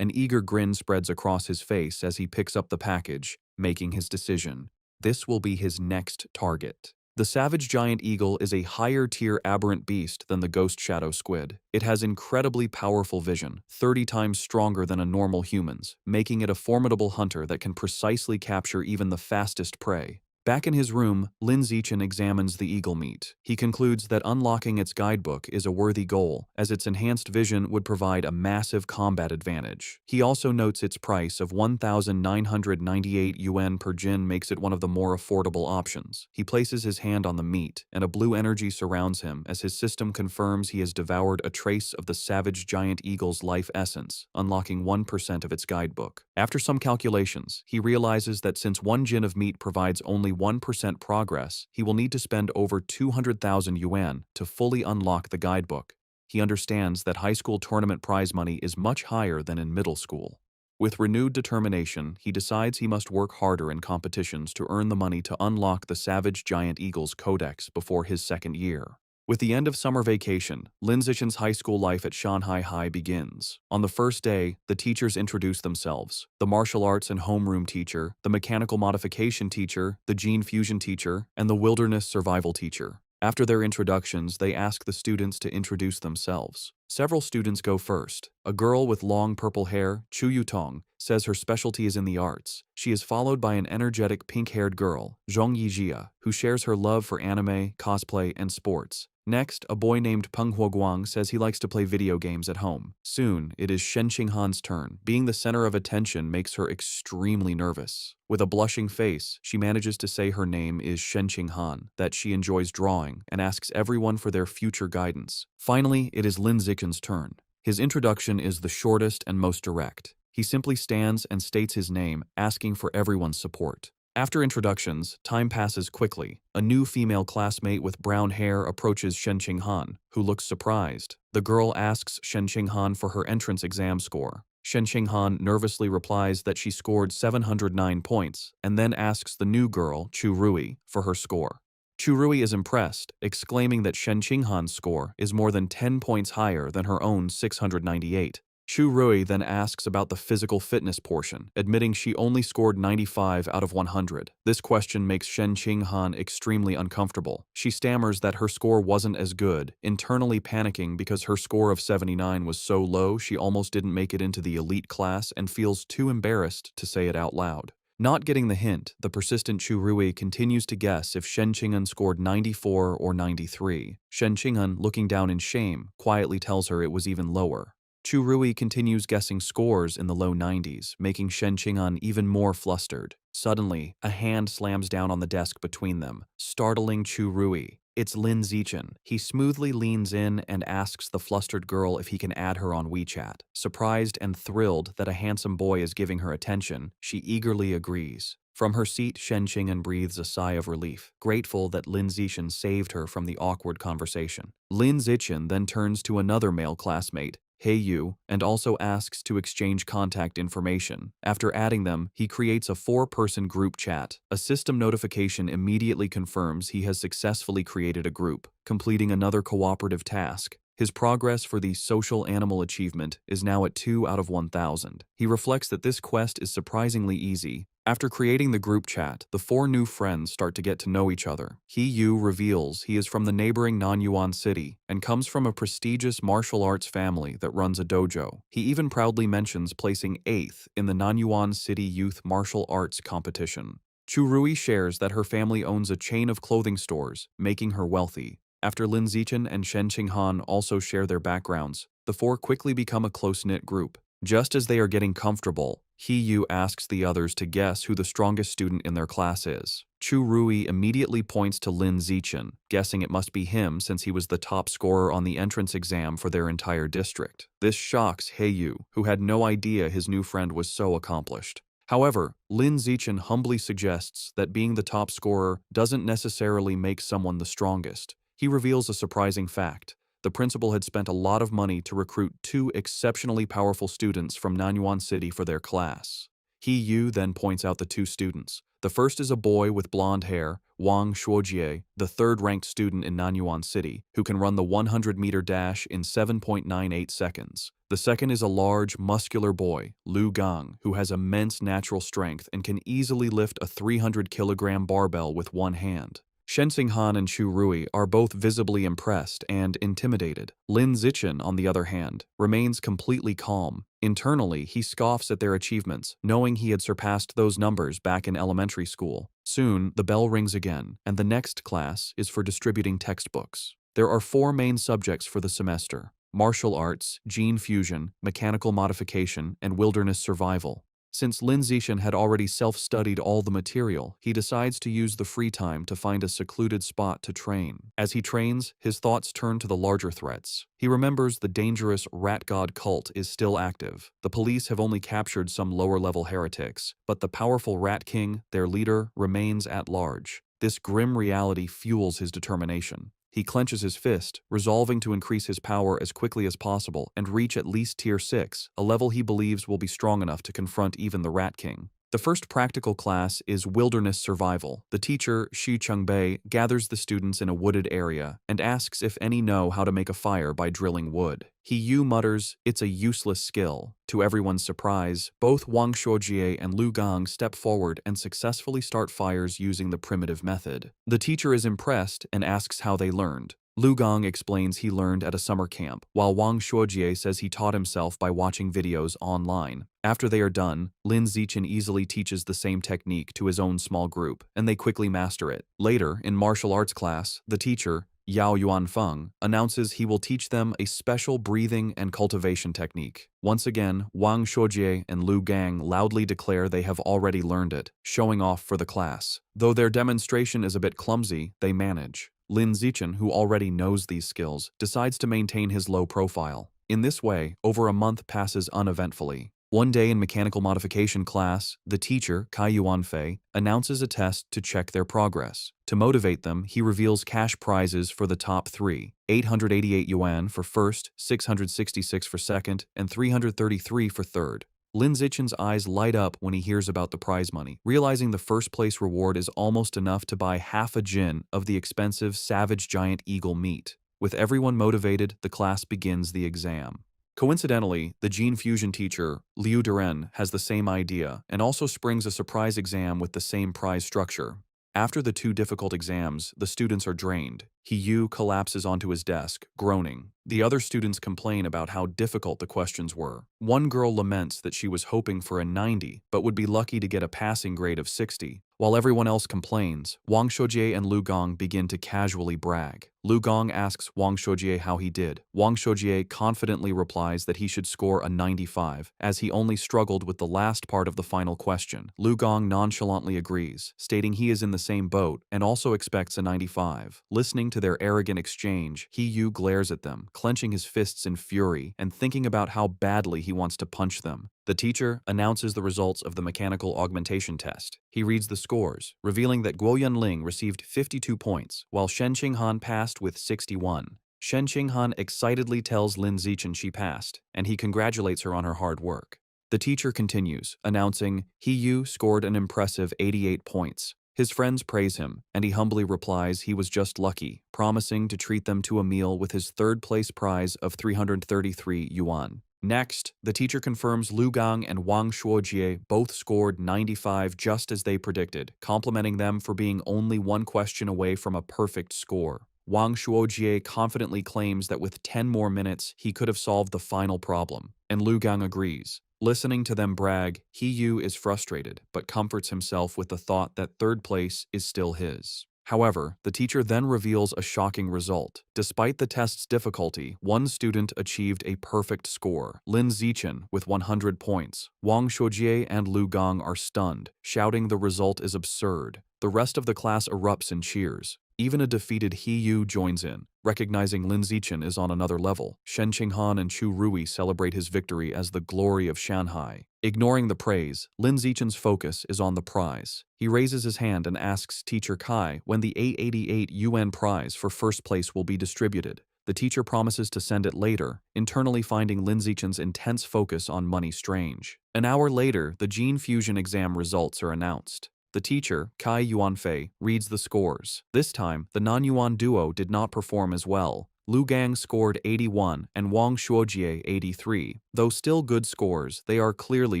An eager grin spreads across his face as he picks up the package, making his decision. This will be his next target. The savage giant eagle is a higher-tier aberrant beast than the ghost shadow squid. It has incredibly powerful vision, 30 times stronger than a normal human's, making it a formidable hunter that can precisely capture even the fastest prey. Back in his room, Lin Zichen examines the eagle meat. He concludes that unlocking its guidebook is a worthy goal, as its enhanced vision would provide a massive combat advantage. He also notes its price of 1,998 yuan per jin makes it one of the more affordable options. He places his hand on the meat, and a blue energy surrounds him as his system confirms he has devoured a trace of the savage giant eagle's life essence, unlocking 1% of its guidebook. After some calculations, he realizes that since 1 jin of meat provides only 1% progress, he will need to spend over 200,000 yuan to fully unlock the guidebook. He understands that high school tournament prize money is much higher than in middle school. With renewed determination, he decides he must work harder in competitions to earn the money to unlock the Savage Giant Eagle's codex before his second year. With the end of summer vacation, Lin Zichen's high school life at Shanghai High begins. On the first day, the teachers introduce themselves: the martial arts and homeroom teacher, the mechanical modification teacher, the gene fusion teacher, and the wilderness survival teacher. After their introductions, they ask the students to introduce themselves. Several students go first. A girl with long purple hair, Chu Yutong, says her specialty is in the arts. She is followed by an energetic pink-haired girl, Zhong Yijia, who shares her love for anime, cosplay, and sports. Next, a boy named Peng Huoguang says he likes to play video games at home. Soon, it is Shen Qinghan's turn. Being the center of attention makes her extremely nervous. With a blushing face, she manages to say her name is Shen Qinghan, that she enjoys drawing, and asks everyone for their future guidance. Finally, it is Lin Zichen's turn. His introduction is the shortest and most direct. He simply stands and states his name, asking for everyone's support. After introductions, time passes quickly. A new female classmate with brown hair approaches Shen Qinghan, who looks surprised. The girl asks Shen Qinghan for her entrance exam score. Shen Qinghan nervously replies that she scored 709 points, and then asks the new girl, Chu Rui, for her score. Chu Rui is impressed, exclaiming that Shen Qinghan's score is more than 10 points higher than her own 698. Chu Rui then asks about the physical fitness portion, admitting she only scored 95 out of 100. This question makes Shen Qinghan extremely uncomfortable. She stammers that her score wasn't as good, internally panicking because her score of 79 was so low she almost didn't make it into the elite class and feels too embarrassed to say it out loud. Not getting the hint, the persistent Chu Rui continues to guess if Shen Qinghan scored 94 or 93. Shen Qinghan, looking down in shame, quietly tells her it was even lower. Chu Rui continues guessing scores in the low 90s, making Shen Qinghan even more flustered. Suddenly, a hand slams down on the desk between them, startling Chu Rui. It's Lin Zichen. He smoothly leans in and asks the flustered girl if he can add her on WeChat. Surprised and thrilled that a handsome boy is giving her attention, she eagerly agrees. From her seat, Shen Qing'an breathes a sigh of relief, grateful that Lin Zichen saved her from the awkward conversation. Lin Zichen then turns to another male classmate, Hey You, and also asks to exchange contact information. After adding them, he creates a 4-person group chat. A system notification immediately confirms he has successfully created a group, completing another cooperative task. His progress for the social animal achievement is now at 2 out of 1,000. He reflects that this quest is surprisingly easy. After creating the group chat, the 4 new friends start to get to know each other. He Yu reveals he is from the neighboring Nanyuan city and comes from a prestigious martial arts family that runs a dojo. He even proudly mentions placing 8th in the Nanyuan City Youth Martial Arts competition. Chu Rui shares that her family owns a chain of clothing stores, making her wealthy. After Lin Zichen and Shen Qinghan also share their backgrounds, the 4 quickly become a close-knit group. Just as they are getting comfortable, He Yu asks the others to guess who the strongest student in their class is. Chu Rui immediately points to Lin Zichen, guessing it must be him since he was the top scorer on the entrance exam for their entire district. This shocks He Yu, who had no idea his new friend was so accomplished. However, Lin Zichen humbly suggests that being the top scorer doesn't necessarily make someone the strongest. He reveals a surprising fact. The principal had spent a lot of money to recruit 2 exceptionally powerful students from Nanyuan City for their class. He Yu then points out the 2 students. The first is a boy with blonde hair, Wang Shuojie, the 3rd-ranked student in Nanyuan City, who can run the 100-meter dash in 7.98 seconds. The second is a large, muscular boy, Lu Gang, who has immense natural strength and can easily lift a 300-kilogram barbell with one hand. Shen Xinghan and Chu Rui are both visibly impressed and intimidated. Lin Zichen, on the other hand, remains completely calm. Internally, he scoffs at their achievements, knowing he had surpassed those numbers back in elementary school. Soon, the bell rings again, and the next class is for distributing textbooks. There are 4 main subjects for the semester: martial arts, gene fusion, mechanical modification, and wilderness survival. Since Lin Zichen had already self-studied all the material, he decides to use the free time to find a secluded spot to train. As he trains, his thoughts turn to the larger threats. He remembers the dangerous rat god cult is still active. The police have only captured some lower-level heretics, but the powerful Rat King, their leader, remains at large. This grim reality fuels his determination. He clenches his fist, resolving to increase his power as quickly as possible and reach at least Tier 6, a level he believes will be strong enough to confront even the Rat King. The first practical class is Wilderness Survival. The teacher, Xu Chungbei, gathers the students in a wooded area and asks if any know how to make a fire by drilling wood. He Yu mutters, "It's a useless skill." To everyone's surprise, both Wang Shuojie and Lu Gang step forward and successfully start fires using the primitive method. The teacher is impressed and asks how they learned. Lu Gang explains he learned at a summer camp, while Wang Shuojie says he taught himself by watching videos online. After they are done, Lin Zichen easily teaches the same technique to his own small group, and they quickly master it. Later, in martial arts class, the teacher, Yao Yuanfeng, announces he will teach them a special breathing and cultivation technique. Once again, Wang Shuojie and Lu Gang loudly declare they have already learned it, showing off for the class. Though their demonstration is a bit clumsy, they manage. Lin Zichen, who already knows these skills, decides to maintain his low profile. In this way, over a month passes uneventfully. One day in mechanical modification class, the teacher, Kai Yuanfei, announces a test to check their progress. To motivate them, he reveals cash prizes for the top 3, 888 yuan for first, 666 for second, and 333 for third. Lin Zichen's eyes light up when he hears about the prize money, realizing the first-place reward is almost enough to buy half a jin of the expensive savage giant eagle meat. With everyone motivated, the class begins the exam. Coincidentally, the gene fusion teacher, Liu Duren, has the same idea and also springs a surprise exam with the same prize structure. After the 2 difficult exams, the students are drained. He Yu collapses onto his desk, groaning. The other students complain about how difficult the questions were. One girl laments that she was hoping for a 90, but would be lucky to get a passing grade of 60, While everyone else complains, Wang Shoujie and Lu Gong begin to casually brag. Lu Gong asks Wang Shoujie how he did. Wang Shoujie confidently replies that he should score a 95, as he only struggled with the last part of the final question. Lu Gong nonchalantly agrees, stating he is in the same boat and also expects a 95. Listening to their arrogant exchange, He Yu glares at them, clenching his fists in fury and thinking about how badly he wants to punch them. The teacher announces the results of the mechanical augmentation test. He reads the scores, revealing that Guo Yunling received 52 points, while Shen Qinghan passed with 61. Shen Qinghan excitedly tells Lin Zichen she passed, and he congratulates her on her hard work. The teacher continues, announcing, He Yu scored an impressive 88 points. His friends praise him, and he humbly replies he was just lucky, promising to treat them to a meal with his third-place prize of 333 yuan. Next, the teacher confirms Lu Gang and Wang Shuojie both scored 95 just as they predicted, complimenting them for being only one question away from a perfect score. Wang Shuojie confidently claims that with 10 more minutes, he could have solved the final problem, and Lu Gang agrees. Listening to them brag, He Yu is frustrated, but comforts himself with the thought that third place is still his. However, the teacher then reveals a shocking result. Despite the test's difficulty, one student achieved a perfect score, Lin Zichen, with 100 points. Wang Shuojie and Lu Gang are stunned, shouting the result is absurd. The rest of the class erupts in cheers. Even a defeated He Yu joins in. Recognizing Lin Zichen is on another level, Shen Qinghan and Chu Rui celebrate his victory as the glory of Shanghai. Ignoring the praise, Lin Zichen's focus is on the prize. He raises his hand and asks Teacher Kai when the 888 yuan prize for first place will be distributed. The teacher promises to send it later, internally finding Lin Zichen's intense focus on money strange. An hour later, the gene fusion exam results are announced. The teacher, Kai Yuanfei, reads the scores. This time, the non-Yuan duo did not perform as well. Lu Gang scored 81 and Wang Shuojie 83. Though still good scores, they are clearly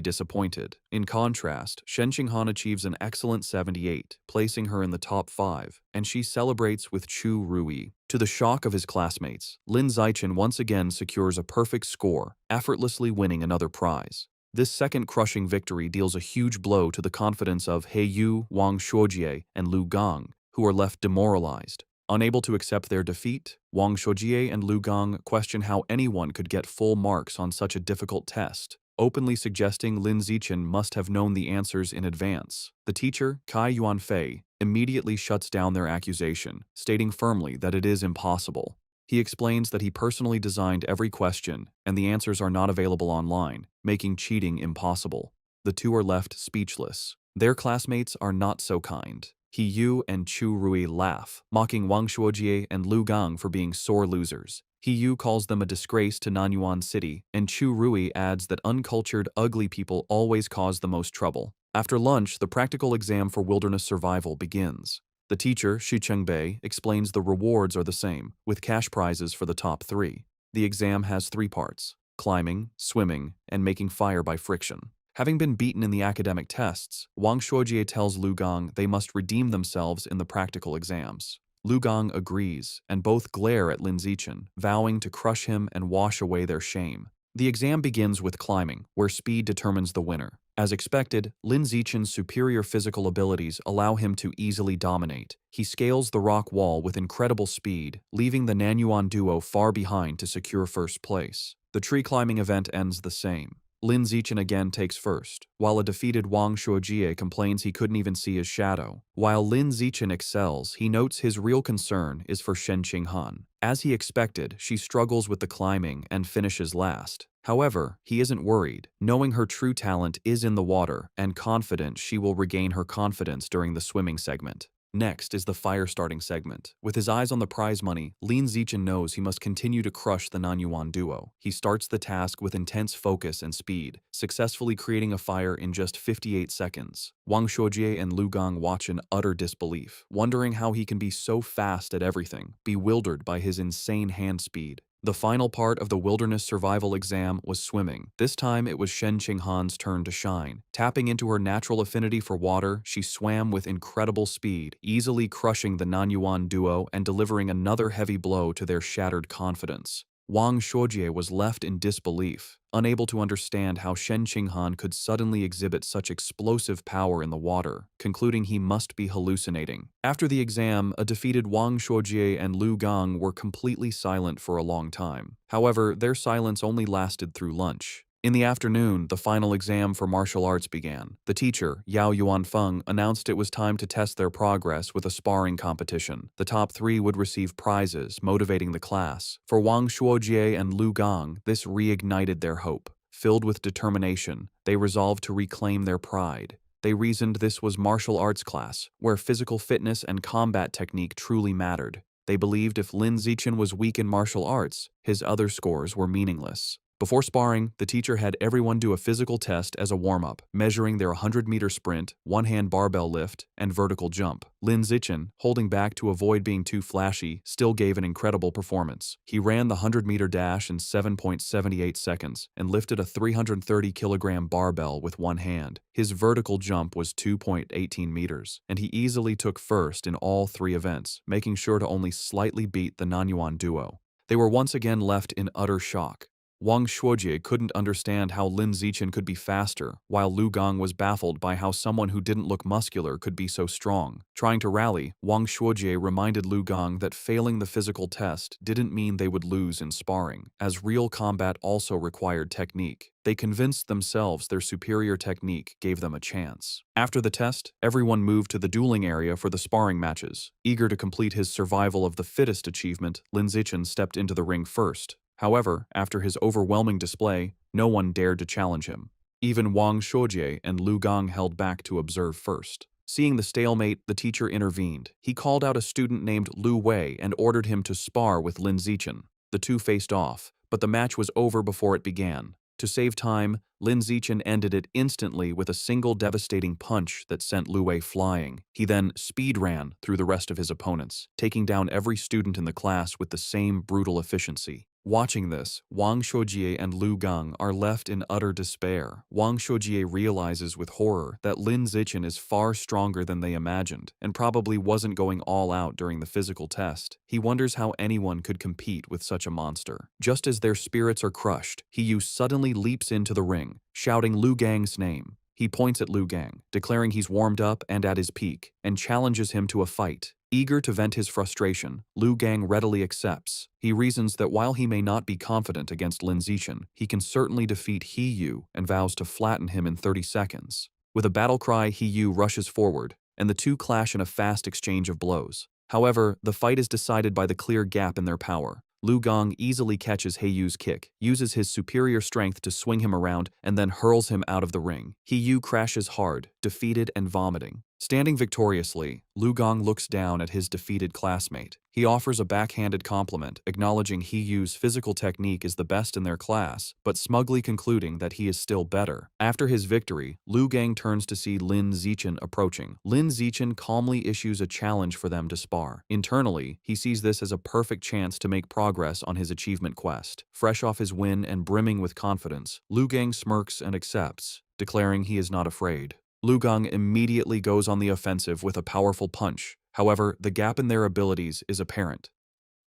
disappointed. In contrast, Shen Qinghan achieves an excellent 78, placing her in the top 5, and she celebrates with Chu Rui. To the shock of his classmates, Lin Zichen once again secures a perfect score, effortlessly winning another prize. This second crushing victory deals a huge blow to the confidence of He Yu, Wang Shuojie, and Lu Gang, who are left demoralized. Unable to accept their defeat, Wang Shuojie and Lu Gang question how anyone could get full marks on such a difficult test, openly suggesting Lin Zichen must have known the answers in advance. The teacher, Kai Yuanfei, immediately shuts down their accusation, stating firmly that it is impossible. He explains that he personally designed every question, and the answers are not available online, making cheating impossible. The two are left speechless. Their classmates are not so kind. He Yu and Chu Rui laugh, mocking Wang Shuojie and Lu Gang for being sore losers. He Yu calls them a disgrace to Nanyuan City, and Chu Rui adds that uncultured, ugly people always cause the most trouble. After lunch, the practical exam for wilderness survival begins. The teacher, Xu Chengbei, explains the rewards are the same, with cash prizes for the top 3. The exam has 3 parts: climbing, swimming, and making fire by friction. Having been beaten in the academic tests, Wang Shuojie tells Lu Gang they must redeem themselves in the practical exams. Lu Gang agrees, and both glare at Lin Zichen, vowing to crush him and wash away their shame. The exam begins with climbing, where speed determines the winner. As expected, Lin Zichen's superior physical abilities allow him to easily dominate. He scales the rock wall with incredible speed, leaving the Nanyuan duo far behind to secure first place. The tree climbing event ends the same. Lin Zichen again takes first, while a defeated Wang Shuojie complains he couldn't even see his shadow. While Lin Zichen excels, he notes his real concern is for Shen Qinghan. As he expected, she struggles with the climbing and finishes last. However, he isn't worried, knowing her true talent is in the water and confident she will regain her confidence during the swimming segment. Next is the fire-starting segment. With his eyes on the prize money, Lin Zichen knows he must continue to crush the Nanyuan duo. He starts the task with intense focus and speed, successfully creating a fire in just 58 seconds. Wang Shuojie and Lu Gang watch in utter disbelief, wondering how he can be so fast at everything, bewildered by his insane hand speed. The final part of the wilderness survival exam was swimming. This time it was Shen Qinghan's turn to shine. Tapping into her natural affinity for water, she swam with incredible speed, easily crushing the Nanyuan duo and delivering another heavy blow to their shattered confidence. Wang Shuojie was left in disbelief, unable to understand how Shen Qinghan could suddenly exhibit such explosive power in the water, concluding he must be hallucinating. After the exam, a defeated Wang Shuojie and Lu Gang were completely silent for a long time. However, their silence only lasted through lunch. In the afternoon, the final exam for martial arts began. The teacher, Yao Yuanfeng, announced it was time to test their progress with a sparring competition. The top 3 would receive prizes, motivating the class. For Wang Shuojie and Lu Gang, this reignited their hope. Filled with determination, they resolved to reclaim their pride. They reasoned this was martial arts class, where physical fitness and combat technique truly mattered. They believed if Lin Zichen was weak in martial arts, his other scores were meaningless. Before sparring, the teacher had everyone do a physical test as a warm-up, measuring their 100-meter sprint, one-hand barbell lift, and vertical jump. Lin Zichen, holding back to avoid being too flashy, still gave an incredible performance. He ran the 100-meter dash in 7.78 seconds and lifted a 330-kilogram barbell with one hand. His vertical jump was 2.18 meters, and he easily took first in all 3 events, making sure to only slightly beat the Nanyuan duo. They were once again left in utter shock. Wang Shuojie couldn't understand how Lin Zichen could be faster, while Lu Gang was baffled by how someone who didn't look muscular could be so strong. Trying to rally, Wang Shuojie reminded Lu Gang that failing the physical test didn't mean they would lose in sparring, as real combat also required technique. They convinced themselves their superior technique gave them a chance. After the test, everyone moved to the dueling area for the sparring matches. Eager to complete his survival of the fittest achievement, Lin Zichen stepped into the ring first. However, after his overwhelming display, no one dared to challenge him. Even Wang Shuojie and Lu Gang held back to observe first. Seeing the stalemate, the teacher intervened. He called out a student named Lu Wei and ordered him to spar with Lin Zichen. The two faced off, but the match was over before it began. To save time, Lin Zichen ended it instantly with a single devastating punch that sent Lu Wei flying. He then speed ran through the rest of his opponents, taking down every student in the class with the same brutal efficiency. Watching this, Wang Shuojie and Lu Gang are left in utter despair. Wang Shuojie realizes with horror that Lin Zichen is far stronger than they imagined and probably wasn't going all out during the physical test. He wonders how anyone could compete with such a monster. Just as their spirits are crushed, He suddenly leaps into the ring, shouting Lu Gang's name. He points at Lu Gang, declaring he's warmed up and at his peak, and challenges him to a fight. Eager to vent his frustration, Lu Gang readily accepts. He reasons that while he may not be confident against Lin Zichen, he can certainly defeat He and vows to flatten him in 30 seconds. With a battle cry, He rushes forward, and the two clash in a fast exchange of blows. However, the fight is decided by the clear gap in their power. Lu Gang easily catches Heiyu's kick, uses his superior strength to swing him around, and then hurls him out of the ring. Heiyu crashes hard, defeated and vomiting. Standing victoriously, Lu Gang looks down at his defeated classmate. He offers a backhanded compliment, acknowledging Heiyu's physical technique is the best in their class, but smugly concluding that he is still better. After his victory, Lu Gang turns to see Lin Zichen approaching. Lin Zichen calmly issues a challenge for them to spar. Internally, he sees this as a perfect chance to make progress on his achievement quest. Fresh off his win and brimming with confidence, Lu Gang smirks and accepts, declaring he is not afraid. Lu Gang immediately goes on the offensive with a powerful punch. However, the gap in their abilities is apparent.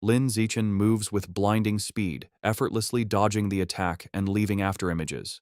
Lin Zichen moves with blinding speed, effortlessly dodging the attack and leaving afterimages.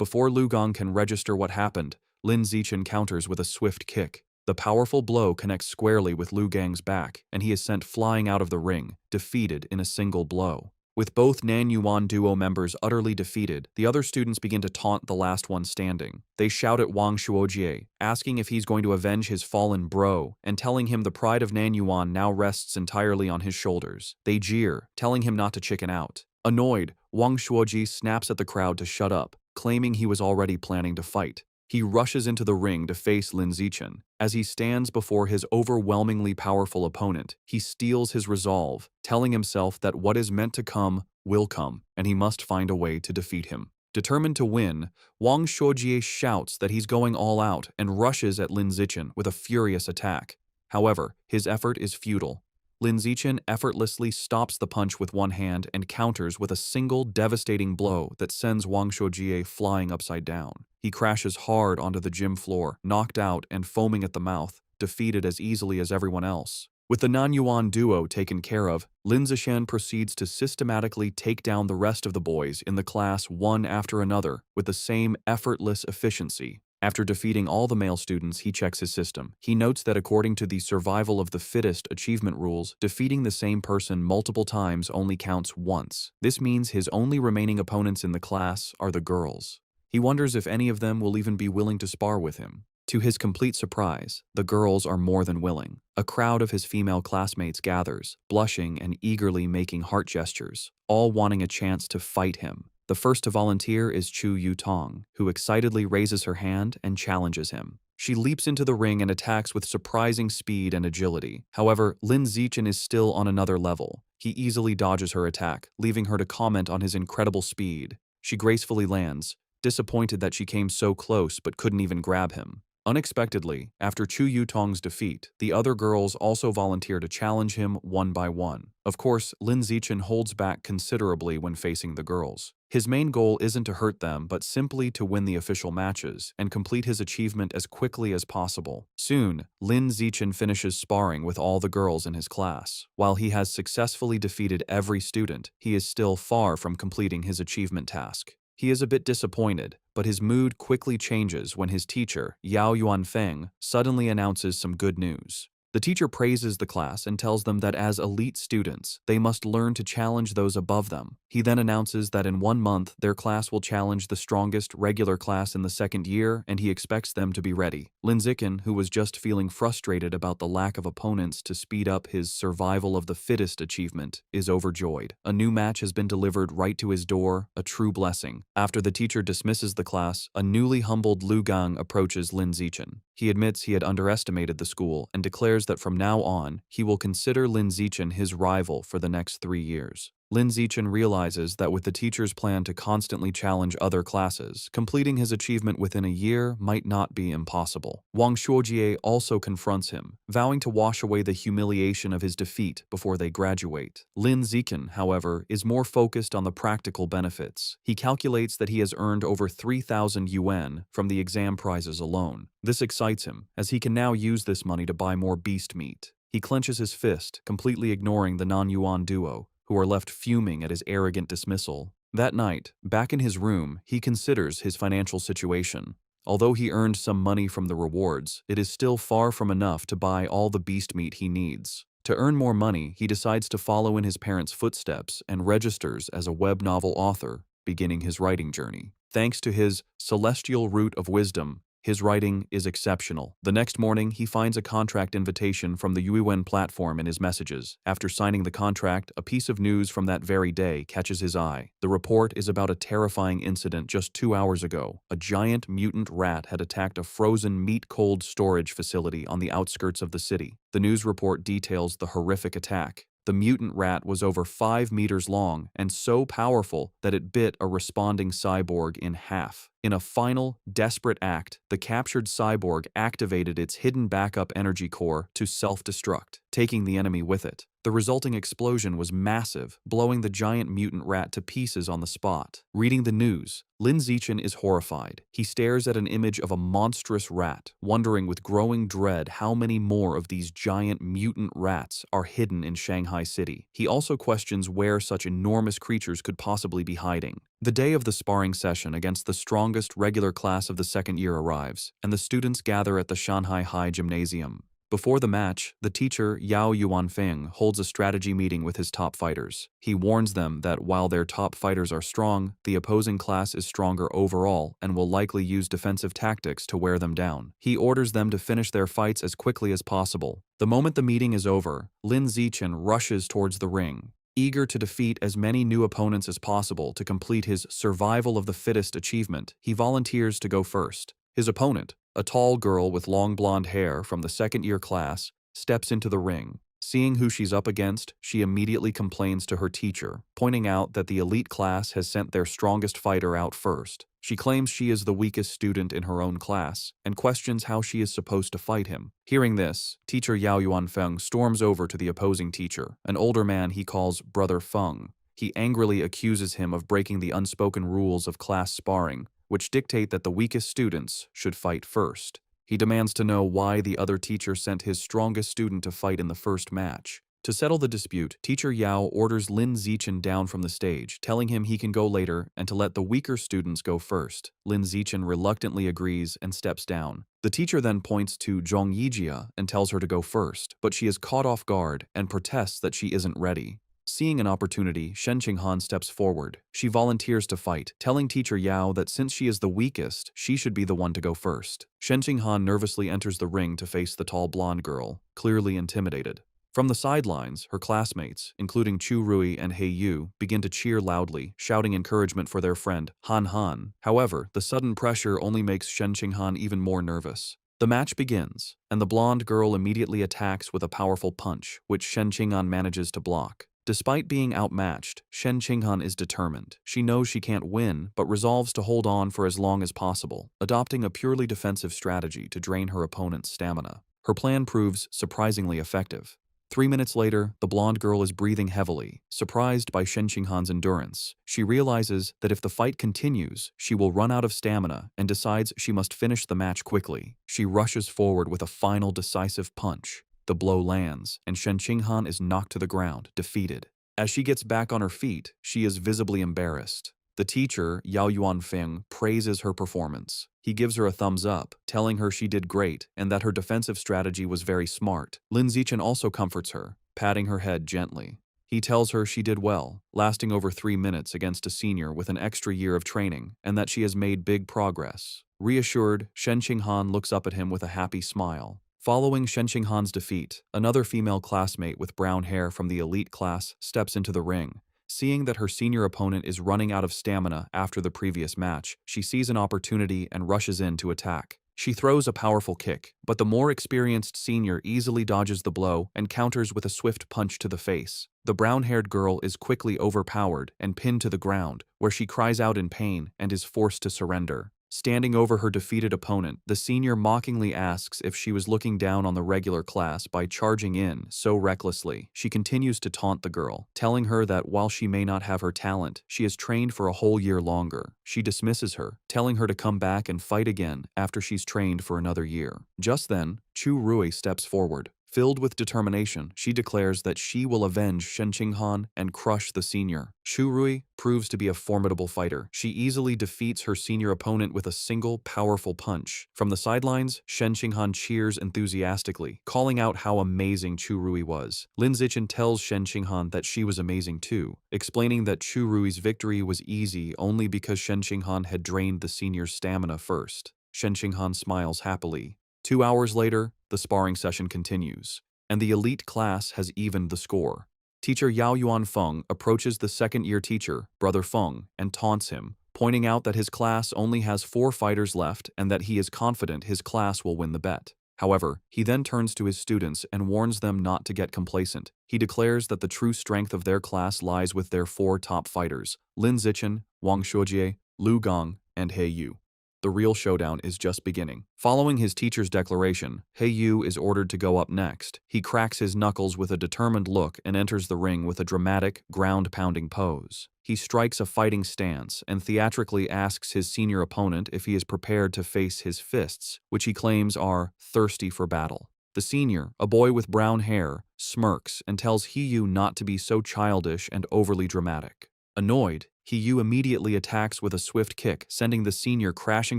Before Lu Gang can register what happened, Lin Zichen counters with a swift kick. The powerful blow connects squarely with Lu Gang's back, and he is sent flying out of the ring, defeated in a single blow. With both Nanyuan duo members utterly defeated, the other students begin to taunt the last one standing. They shout at Wang Shuojie, asking if he's going to avenge his fallen bro, and telling him the pride of Nanyuan now rests entirely on his shoulders. They jeer, telling him not to chicken out. Annoyed, Wang Shuojie snaps at the crowd to shut up, claiming he was already planning to fight. He rushes into the ring to face Lin Zichen. As he stands before his overwhelmingly powerful opponent, he steels his resolve, telling himself that what is meant to come will come, and he must find a way to defeat him. Determined to win, Wang Shuojie shouts that he's going all out and rushes at Lin Zichen with a furious attack. However, his effort is futile. Lin Zichen effortlessly stops the punch with one hand and counters with a single devastating blow that sends Wang Shuojie flying upside down. He crashes hard onto the gym floor, knocked out and foaming at the mouth, defeated as easily as everyone else. With the Nanyuan duo taken care of, Lin Zishan proceeds to systematically take down the rest of the boys in the class one after another with the same effortless efficiency. After defeating all the male students, he checks his system. He notes that according to the survival of the fittest achievement rules, defeating the same person multiple times only counts once. This means his only remaining opponents in the class are the girls. He wonders if any of them will even be willing to spar with him. To his complete surprise, the girls are more than willing. A crowd of his female classmates gathers, blushing and eagerly making heart gestures, all wanting a chance to fight him. The first to volunteer is Chu Yutong, who excitedly raises her hand and challenges him. She leaps into the ring and attacks with surprising speed and agility. However, Lin Zichen is still on another level. He easily dodges her attack, leaving her to comment on his incredible speed. She gracefully lands, disappointed that she came so close but couldn't even grab him. Unexpectedly, after Chu Yutong's defeat, the other girls also volunteer to challenge him one by one. Of course, Lin Zichen holds back considerably when facing the girls. His main goal isn't to hurt them, but simply to win the official matches and complete his achievement as quickly as possible. Soon, Lin Zichen finishes sparring with all the girls in his class. While he has successfully defeated every student, he is still far from completing his achievement task. He is a bit disappointed, but his mood quickly changes when his teacher, Yao Yuanfeng, suddenly announces some good news. The teacher praises the class and tells them that as elite students, they must learn to challenge those above them. He then announces that in 1 month, their class will challenge the strongest regular class in the second year, and he expects them to be ready. Lin Zichen, who was just feeling frustrated about the lack of opponents to speed up his survival of the fittest achievement, is overjoyed. A new match has been delivered right to his door, a true blessing. After the teacher dismisses the class, a newly humbled Lu Gang approaches Lin Zichen. He admits he had underestimated the school and declares that from now on, he will consider Lin Zichen his rival for the next 3 years. Lin Zichen realizes that with the teacher's plan to constantly challenge other classes, completing his achievement within a year might not be impossible. Wang Shuojie also confronts him, vowing to wash away the humiliation of his defeat before they graduate. Lin Zichen, however, is more focused on the practical benefits. He calculates that he has earned over 3,000 yuan from the exam prizes alone. This excites him, as he can now use this money to buy more beast meat. He clenches his fist, completely ignoring the non-yuan duo, who are left fuming at his arrogant dismissal. That night, back in his room, he considers his financial situation. Although he earned some money from the rewards, it is still far from enough to buy all the beast meat he needs. To earn more money, he decides to follow in his parents' footsteps and registers as a web novel author, beginning his writing journey. Thanks to his celestial root of wisdom, his writing is exceptional. The next morning, he finds a contract invitation from the Yuiwen platform in his messages. After signing the contract, a piece of news from that very day catches his eye. The report is about a terrifying incident just 2 hours ago. A giant mutant rat had attacked a frozen meat cold storage facility on the outskirts of the city. The news report details the horrific attack. The mutant rat was over 5 meters long and so powerful that it bit a responding cyborg in half. In a final, desperate act, the captured cyborg activated its hidden backup energy core to self-destruct, taking the enemy with it. The resulting explosion was massive, blowing the giant mutant rat to pieces on the spot. Reading the news, Lin Zichen is horrified. He stares at an image of a monstrous rat, wondering with growing dread how many more of these giant mutant rats are hidden in Shanghai City. He also questions where such enormous creatures could possibly be hiding. The day of the sparring session against the strongest regular class of the second year arrives, and the students gather at the Shanghai High Gymnasium. Before the match, the teacher, Yao Yuanfeng, holds a strategy meeting with his top fighters. He warns them that while their top fighters are strong, the opposing class is stronger overall and will likely use defensive tactics to wear them down. He orders them to finish their fights as quickly as possible. The moment the meeting is over, Lin Zichen rushes towards the ring. Eager to defeat as many new opponents as possible to complete his survival of the fittest achievement, he volunteers to go first. His opponent, a tall girl with long blonde hair from the second-year class, steps into the ring. Seeing who she's up against, she immediately complains to her teacher, pointing out that the elite class has sent their strongest fighter out first. She claims she is the weakest student in her own class, and questions how she is supposed to fight him. Hearing this, teacher Yao Yuanfeng storms over to the opposing teacher, an older man he calls Brother Feng. He angrily accuses him of breaking the unspoken rules of class sparring, which dictate that the weakest students should fight first. He demands to know why the other teacher sent his strongest student to fight in the first match. To settle the dispute, Teacher Yao orders Lin Zichen down from the stage, telling him he can go later and to let the weaker students go first. Lin Zichen reluctantly agrees and steps down. The teacher then points to Zhong Yijia and tells her to go first, but she is caught off guard and protests that she isn't ready. Seeing an opportunity, Shen Qinghan steps forward. She volunteers to fight, telling Teacher Yao that since she is the weakest, she should be the one to go first. Shen Qinghan nervously enters the ring to face the tall blonde girl, clearly intimidated. From the sidelines, her classmates, including Chu Rui and He Yu, begin to cheer loudly, shouting encouragement for their friend, Han Han. However, the sudden pressure only makes Shen Qinghan even more nervous. The match begins, and the blonde girl immediately attacks with a powerful punch, which Shen Qinghan manages to block. Despite being outmatched, Shen Qinghan is determined. She knows she can't win, but resolves to hold on for as long as possible, adopting a purely defensive strategy to drain her opponent's stamina. Her plan proves surprisingly effective. 3 minutes later, the blonde girl is breathing heavily, surprised by Shen Qinghan's endurance. She realizes that if the fight continues, she will run out of stamina and decides she must finish the match quickly. She rushes forward with a final decisive punch. The blow lands, and Shen Qinghan is knocked to the ground, defeated. As she gets back on her feet, she is visibly embarrassed. The teacher, Yao Yuanfeng, praises her performance. He gives her a thumbs up, telling her she did great and that her defensive strategy was very smart. Lin Zichen also comforts her, patting her head gently. He tells her she did well, lasting over 3 minutes against a senior with an extra year of training, and that she has made big progress. Reassured, Shen Qinghan looks up at him with a happy smile. Following Shen Qinghan's defeat, another female classmate with brown hair from the elite class steps into the ring. Seeing that her senior opponent is running out of stamina after the previous match, she sees an opportunity and rushes in to attack. She throws a powerful kick, but the more experienced senior easily dodges the blow and counters with a swift punch to the face. The brown-haired girl is quickly overpowered and pinned to the ground, where she cries out in pain and is forced to surrender. Standing over her defeated opponent, the senior mockingly asks if she was looking down on the regular class by charging in so recklessly. She continues to taunt the girl, telling her that while she may not have her talent, she has trained for a whole year longer. She dismisses her, telling her to come back and fight again after she's trained for another year. Just then, Chu Rui steps forward. Filled with determination, she declares that she will avenge Shen Qinghan and crush the senior. Chu Rui proves to be a formidable fighter. She easily defeats her senior opponent with a single, powerful punch. From the sidelines, Shen Qinghan cheers enthusiastically, calling out how amazing Chu Rui was. Lin Zichen tells Shen Qinghan that she was amazing too, explaining that Chu Rui's victory was easy only because Shen Qinghan had drained the senior's stamina first. Shen Qinghan smiles happily. 2 hours later, the sparring session continues, and the elite class has evened the score. Teacher Yao Yuanfeng approaches the second-year teacher, Brother Feng, and taunts him, pointing out that his class only has 4 fighters left and that he is confident his class will win the bet. However, he then turns to his students and warns them not to get complacent. He declares that the true strength of their class lies with their 4 top fighters, Lin Zichen, Wang Shuojie, Lu Gong, and He Yu. The real showdown is just beginning. Following his teacher's declaration, He Yu is ordered to go up next. He cracks his knuckles with a determined look and enters the ring with a dramatic, ground-pounding pose. He strikes a fighting stance and theatrically asks his senior opponent if he is prepared to face his fists, which he claims are thirsty for battle. The senior, a boy with brown hair, smirks and tells He Yu not to be so childish and overly dramatic. Annoyed, He Yu immediately attacks with a swift kick, sending the senior crashing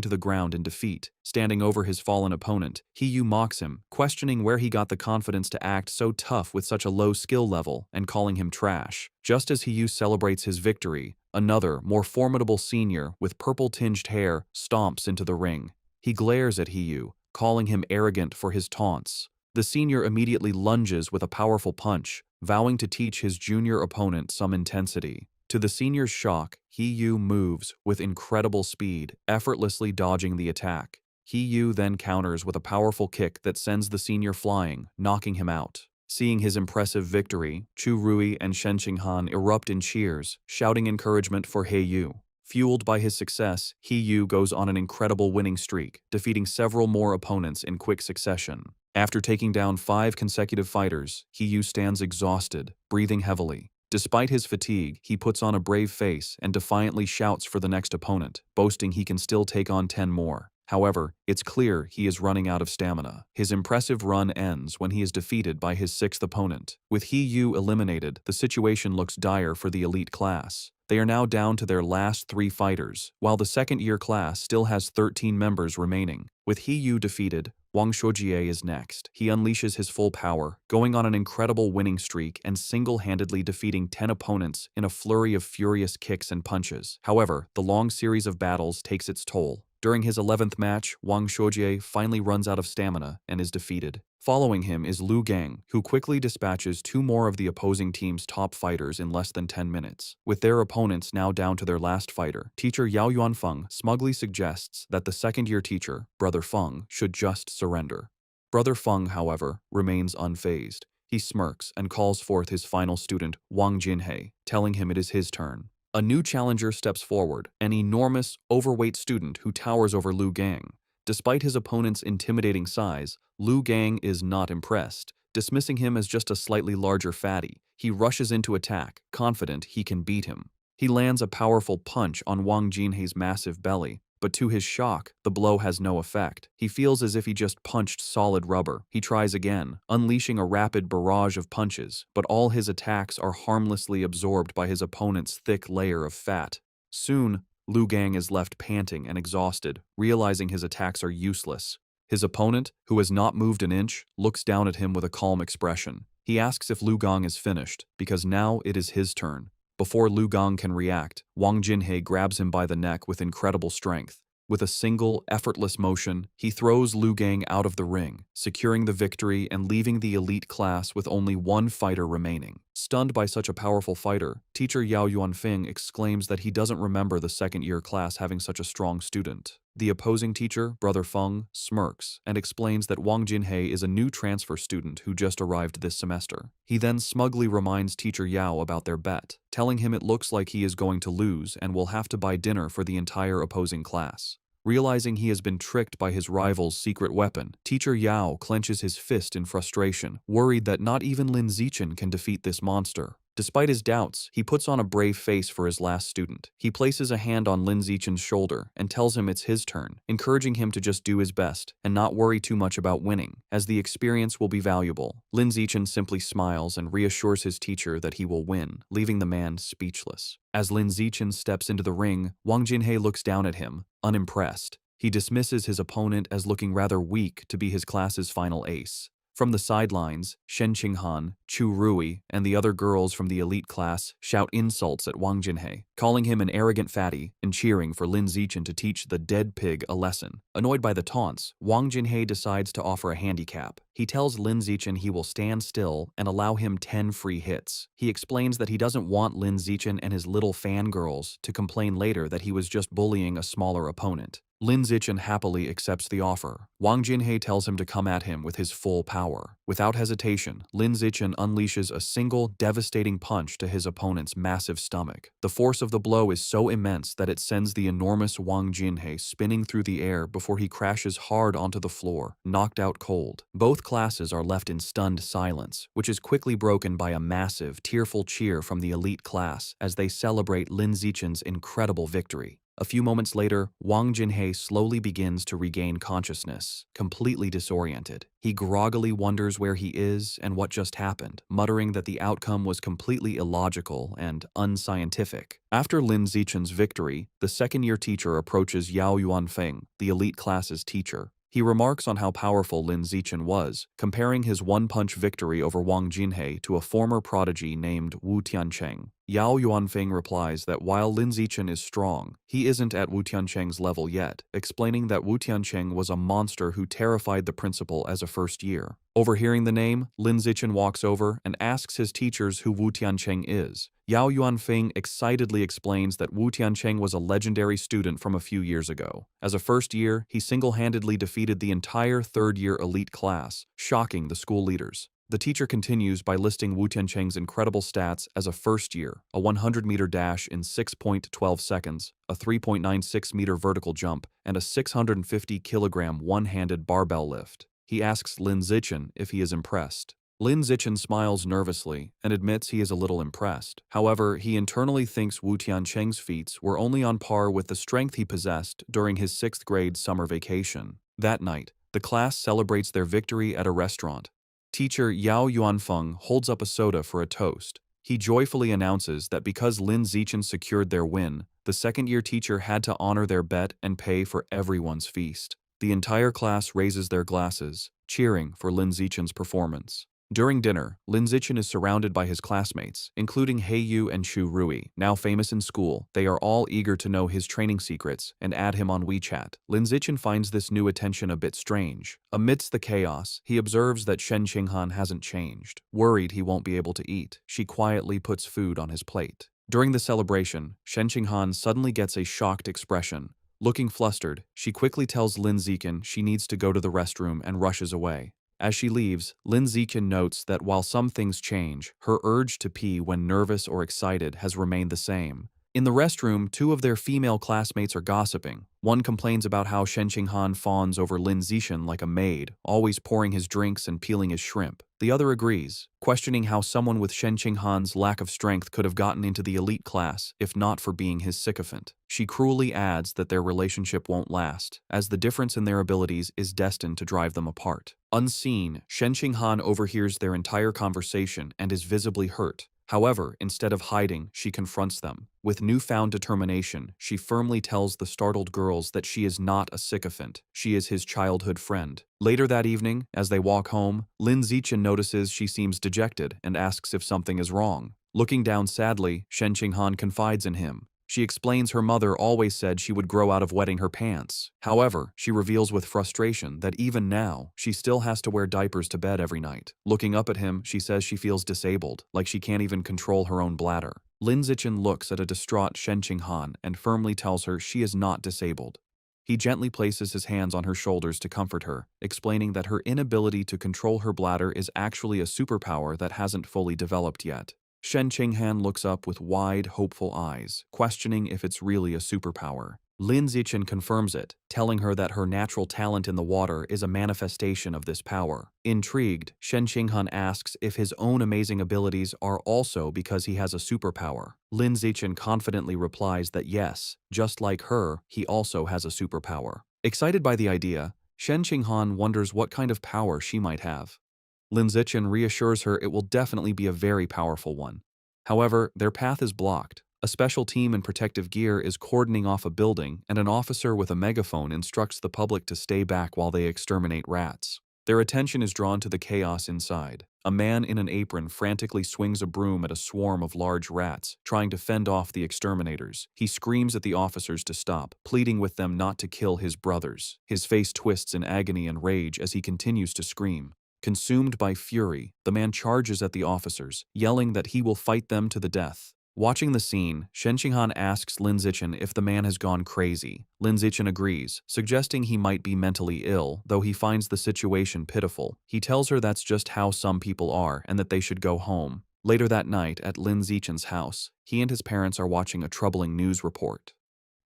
to the ground in defeat. Standing over his fallen opponent, He Yu mocks him, questioning where he got the confidence to act so tough with such a low skill level and calling him trash. Just as He Yu celebrates his victory, another, more formidable senior with purple-tinged hair stomps into the ring. He glares at He Yu, calling him arrogant for his taunts. The senior immediately lunges with a powerful punch, vowing to teach his junior opponent some intensity. To the senior's shock, He Yu moves with incredible speed, effortlessly dodging the attack. He Yu then counters with a powerful kick that sends the senior flying, knocking him out. Seeing his impressive victory, Chu Rui and Shen Qinghan erupt in cheers, shouting encouragement for He Yu. Fueled by his success, He Yu goes on an incredible winning streak, defeating several more opponents in quick succession. After taking down 5 consecutive fighters, He Yu stands exhausted, breathing heavily. Despite his fatigue, he puts on a brave face and defiantly shouts for the next opponent, boasting he can still take on 10 more. However, it's clear he is running out of stamina. His impressive run ends when he is defeated by his sixth opponent. With He Yu eliminated, the situation looks dire for the elite class. They are now down to their last 3 fighters, while the second-year class still has 13 members remaining. With He Yu defeated, Wang Shoujie is next. He unleashes his full power, going on an incredible winning streak and single-handedly defeating 10 opponents in a flurry of furious kicks and punches. However, the long series of battles takes its toll. During his 11th match, Wang Shoujie finally runs out of stamina and is defeated. Following him is Lu Gang, who quickly dispatches 2 more of the opposing team's top fighters in less than 10 minutes. With their opponents now down to their last fighter, teacher Yao Yuanfeng smugly suggests that the second-year teacher, Brother Feng, should just surrender. Brother Feng, however, remains unfazed. He smirks and calls forth his final student, Wang Jinhei, telling him it is his turn. A new challenger steps forward, an enormous, overweight student who towers over Lu Gang. Despite his opponent's intimidating size, Lu Gang is not impressed. Dismissing him as just a slightly larger fatty, he rushes into attack, confident he can beat him. He lands a powerful punch on Wang Jinhei's massive belly, but to his shock, the blow has no effect. He feels as if he just punched solid rubber. He tries again, unleashing a rapid barrage of punches, but all his attacks are harmlessly absorbed by his opponent's thick layer of fat. Soon, Lu Gang is left panting and exhausted, realizing his attacks are useless. His opponent, who has not moved an inch, looks down at him with a calm expression. He asks if Lu Gang is finished, because now it is his turn. Before Lu Gang can react, Wang Jinhei grabs him by the neck with incredible strength. With a single, effortless motion, he throws Lu Gang out of the ring, securing the victory and leaving the elite class with only 1 fighter remaining. Stunned by such a powerful fighter, teacher Yao Yuanfeng exclaims that he doesn't remember the second-year class having such a strong student. The opposing teacher, Brother Feng, smirks and explains that Wang Jinhei is a new transfer student who just arrived this semester. He then smugly reminds teacher Yao about their bet, telling him it looks like he is going to lose and will have to buy dinner for the entire opposing class. Realizing he has been tricked by his rival's secret weapon, teacher Yao clenches his fist in frustration, worried that not even Lin Zichen can defeat this monster. Despite his doubts, he puts on a brave face for his last student. He places a hand on Lin Zichen's shoulder and tells him it's his turn, encouraging him to just do his best and not worry too much about winning, as the experience will be valuable. Lin Zichen simply smiles and reassures his teacher that he will win, leaving the man speechless. As Lin Zichen steps into the ring, Wang Jinhei looks down at him, unimpressed. He dismisses his opponent as looking rather weak to be his class's final ace. From the sidelines, Shen Qinghan, Chu Rui, and the other girls from the elite class shout insults at Wang Jinhei, calling him an arrogant fatty and cheering for Lin Zichen to teach the dead pig a lesson. Annoyed by the taunts, Wang Jinhei decides to offer a handicap. He tells Lin Zichen he will stand still and allow him 10 free hits. He explains that he doesn't want Lin Zichen and his little fangirls to complain later that he was just bullying a smaller opponent. Lin Zichen happily accepts the offer. Wang Jinhei tells him to come at him with his full power. Without hesitation, Lin Zichen unleashes a single, devastating punch to his opponent's massive stomach. The force of the blow is so immense that it sends the enormous Wang Jinhei spinning through the air before he crashes hard onto the floor, knocked out cold. Both classes are left in stunned silence, which is quickly broken by a massive, tearful cheer from the elite class as they celebrate Lin Zichen's incredible victory. A few moments later, Wang Jinhei slowly begins to regain consciousness, completely disoriented. He groggily wonders where he is and what just happened, muttering that the outcome was completely illogical and unscientific. After Lin Zichen's victory, the second-year teacher approaches Yao Yuanfeng, the elite class's teacher. He remarks on how powerful Lin Zichen was, comparing his one-punch victory over Wang Jinhei to a former prodigy named Wu Tiancheng. Yao Yuanfeng replies that while Lin Zichen is strong, he isn't at Wu Tiancheng's level yet, explaining that Wu Tiancheng was a monster who terrified the principal as a first year. Overhearing the name, Lin Zichen walks over and asks his teachers who Wu Tiancheng is. Yao Yuanfeng excitedly explains that Wu Tiancheng was a legendary student from a few years ago. As a first year, he single-handedly defeated the entire third-year elite class, shocking the school leaders. The teacher continues by listing Wu Tiancheng's incredible stats as a first year, a 100-meter dash in 6.12 seconds, a 3.96-meter vertical jump, and a 650-kilogram one-handed barbell lift. He asks Lin Zichen if he is impressed. Lin Zichen smiles nervously and admits he is a little impressed. However, he internally thinks Wu Tiancheng's feats were only on par with the strength he possessed during his 6th grade summer vacation. That night, the class celebrates their victory at a restaurant. Teacher Yao Yuanfeng holds up a soda for a toast. He joyfully announces that because Lin Zichen secured their win, the second-year teacher had to honor their bet and pay for everyone's feast. The entire class raises their glasses, cheering for Lin Zichen's performance. During dinner, Lin Zichen is surrounded by his classmates, including He Yu and Chu Rui, now famous in school. They are all eager to know his training secrets and add him on WeChat. Lin Zichen finds this new attention a bit strange. Amidst the chaos, he observes that Shen Qinghan hasn't changed. Worried he won't be able to eat, she quietly puts food on his plate. During the celebration, Shen Qinghan suddenly gets a shocked expression. Looking flustered, she quickly tells Lin Zichen she needs to go to the restroom and rushes away. As she leaves, Lin Zichen notes that while some things change, her urge to pee when nervous or excited has remained the same. In the restroom, two of their female classmates are gossiping. One complains about how Shen Qinghan fawns over Lin Zichen like a maid, always pouring his drinks and peeling his shrimp. The other agrees, questioning how someone with Shen Qinghan's lack of strength could have gotten into the elite class if not for being his sycophant. She cruelly adds that their relationship won't last, as the difference in their abilities is destined to drive them apart. Unseen, Shen Qinghan overhears their entire conversation and is visibly hurt. However, instead of hiding, she confronts them. With newfound determination, she firmly tells the startled girls that she is not a sycophant, she is his childhood friend. Later that evening, as they walk home, Lin Zichen notices she seems dejected and asks if something is wrong. Looking down sadly, Shen Qinghan confides in him. She explains her mother always said she would grow out of wetting her pants. However, she reveals with frustration that even now, she still has to wear diapers to bed every night. Looking up at him, she says she feels disabled, like she can't even control her own bladder. Lin Zichen looks at a distraught Shen Qinghan and firmly tells her she is not disabled. He gently places his hands on her shoulders to comfort her, explaining that her inability to control her bladder is actually a superpower that hasn't fully developed yet. Shen Qinghan looks up with wide, hopeful eyes, questioning if it's really a superpower. Lin Zichen confirms it, telling her that her natural talent in the water is a manifestation of this power. Intrigued, Shen Qinghan asks if his own amazing abilities are also because he has a superpower. Lin Zichen confidently replies that yes, just like her, he also has a superpower. Excited by the idea, Shen Qinghan wonders what kind of power she might have. Lin Zichen reassures her it will definitely be a very powerful one. However, their path is blocked. A special team in protective gear is cordoning off a building, and an officer with a megaphone instructs the public to stay back while they exterminate rats. Their attention is drawn to the chaos inside. A man in an apron frantically swings a broom at a swarm of large rats, trying to fend off the exterminators. He screams at the officers to stop, pleading with them not to kill his brothers. His face twists in agony and rage as he continues to scream. Consumed by fury, the man charges at the officers, yelling that he will fight them to the death. Watching the scene, Shen Qinghan asks Lin Zichen if the man has gone crazy. Lin Zichen agrees, suggesting he might be mentally ill, though he finds the situation pitiful. He tells her that's just how some people are and that they should go home. Later that night, at Lin Zichen's house, he and his parents are watching a troubling news report.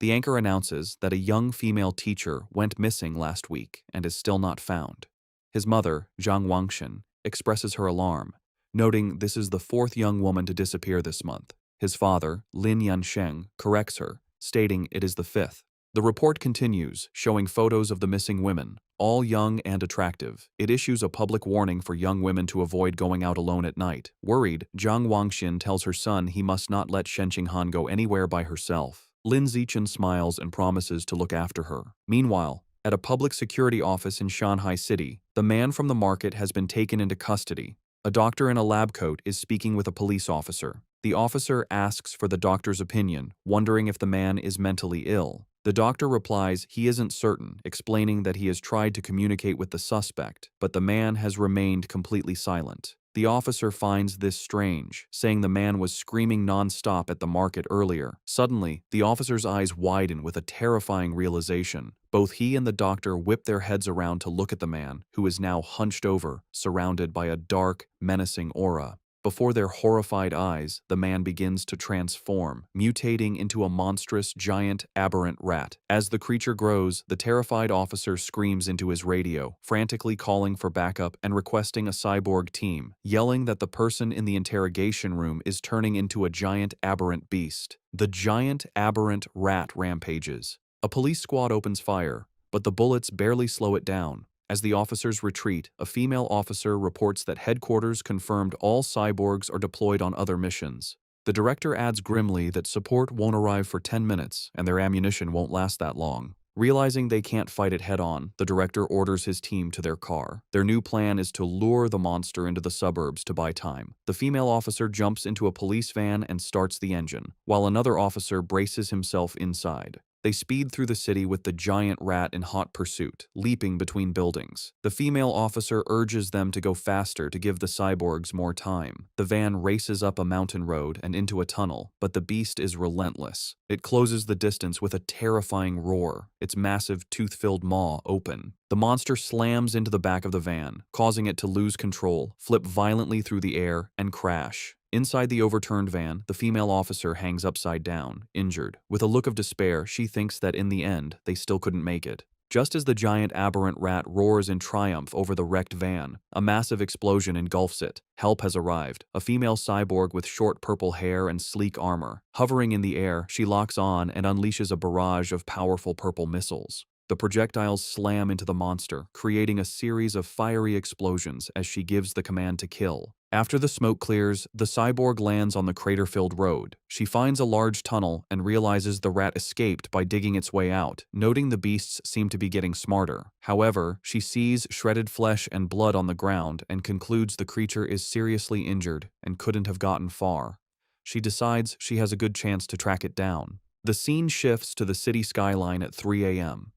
The anchor announces that a young female teacher went missing last week and is still not found. His mother, Zhang Wangshan, expresses her alarm, noting this is the 4th young woman to disappear this month. His father, Lin Yansheng, corrects her, stating it is the 5th. The report continues, showing photos of the missing women, all young and attractive. It issues a public warning for young women to avoid going out alone at night. Worried, Zhang Wangshan tells her son he must not let Shen Qinghan go anywhere by herself. Lin Zichen smiles and promises to look after her. Meanwhile, at a public security office in Shanghai City, the man from the market has been taken into custody. A doctor in a lab coat is speaking with a police officer. The officer asks for the doctor's opinion, wondering if the man is mentally ill. The doctor replies he isn't certain, explaining that he has tried to communicate with the suspect, but the man has remained completely silent. The officer finds this strange, saying the man was screaming non-stop at the market earlier. Suddenly, the officer's eyes widen with a terrifying realization. Both he and the doctor whip their heads around to look at the man, who is now hunched over, surrounded by a dark, menacing aura. Before their horrified eyes, the man begins to transform, mutating into a monstrous, giant, aberrant rat. As the creature grows, the terrified officer screams into his radio, frantically calling for backup and requesting a cyborg team, yelling that the person in the interrogation room is turning into a giant, aberrant beast. The giant, aberrant rat rampages. A police squad opens fire, but the bullets barely slow it down. As the officers retreat, a female officer reports that headquarters confirmed all cyborgs are deployed on other missions. The director adds grimly that support won't arrive for 10 minutes and their ammunition won't last that long. Realizing they can't fight it head-on, the director orders his team to their car. Their new plan is to lure the monster into the suburbs to buy time. The female officer jumps into a police van and starts the engine, while another officer braces himself inside. They speed through the city with the giant rat in hot pursuit, leaping between buildings. The female officer urges them to go faster to give the cyborgs more time. The van races up a mountain road and into a tunnel, but the beast is relentless. It closes the distance with a terrifying roar, its massive tooth-filled maw open. The monster slams into the back of the van, causing it to lose control, flip violently through the air, and crash. Inside the overturned van, the female officer hangs upside down, injured. With a look of despair, she thinks that in the end, they still couldn't make it. Just as the giant aberrant rat roars in triumph over the wrecked van, a massive explosion engulfs it. Help has arrived. A female cyborg with short purple hair and sleek armor. Hovering in the air, she locks on and unleashes a barrage of powerful purple missiles. The projectiles slam into the monster, creating a series of fiery explosions as she gives the command to kill. After the smoke clears, the cyborg lands on the crater-filled road. She finds a large tunnel and realizes the rat escaped by digging its way out, noting the beasts seem to be getting smarter. However, she sees shredded flesh and blood on the ground and concludes the creature is seriously injured and couldn't have gotten far. She decides she has a good chance to track it down. The scene shifts to the city skyline at 3 a.m.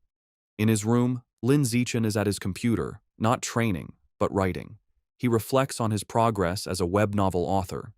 In his room, Lin Zichen is at his computer, not training, but writing. He reflects on his progress as a web novel author.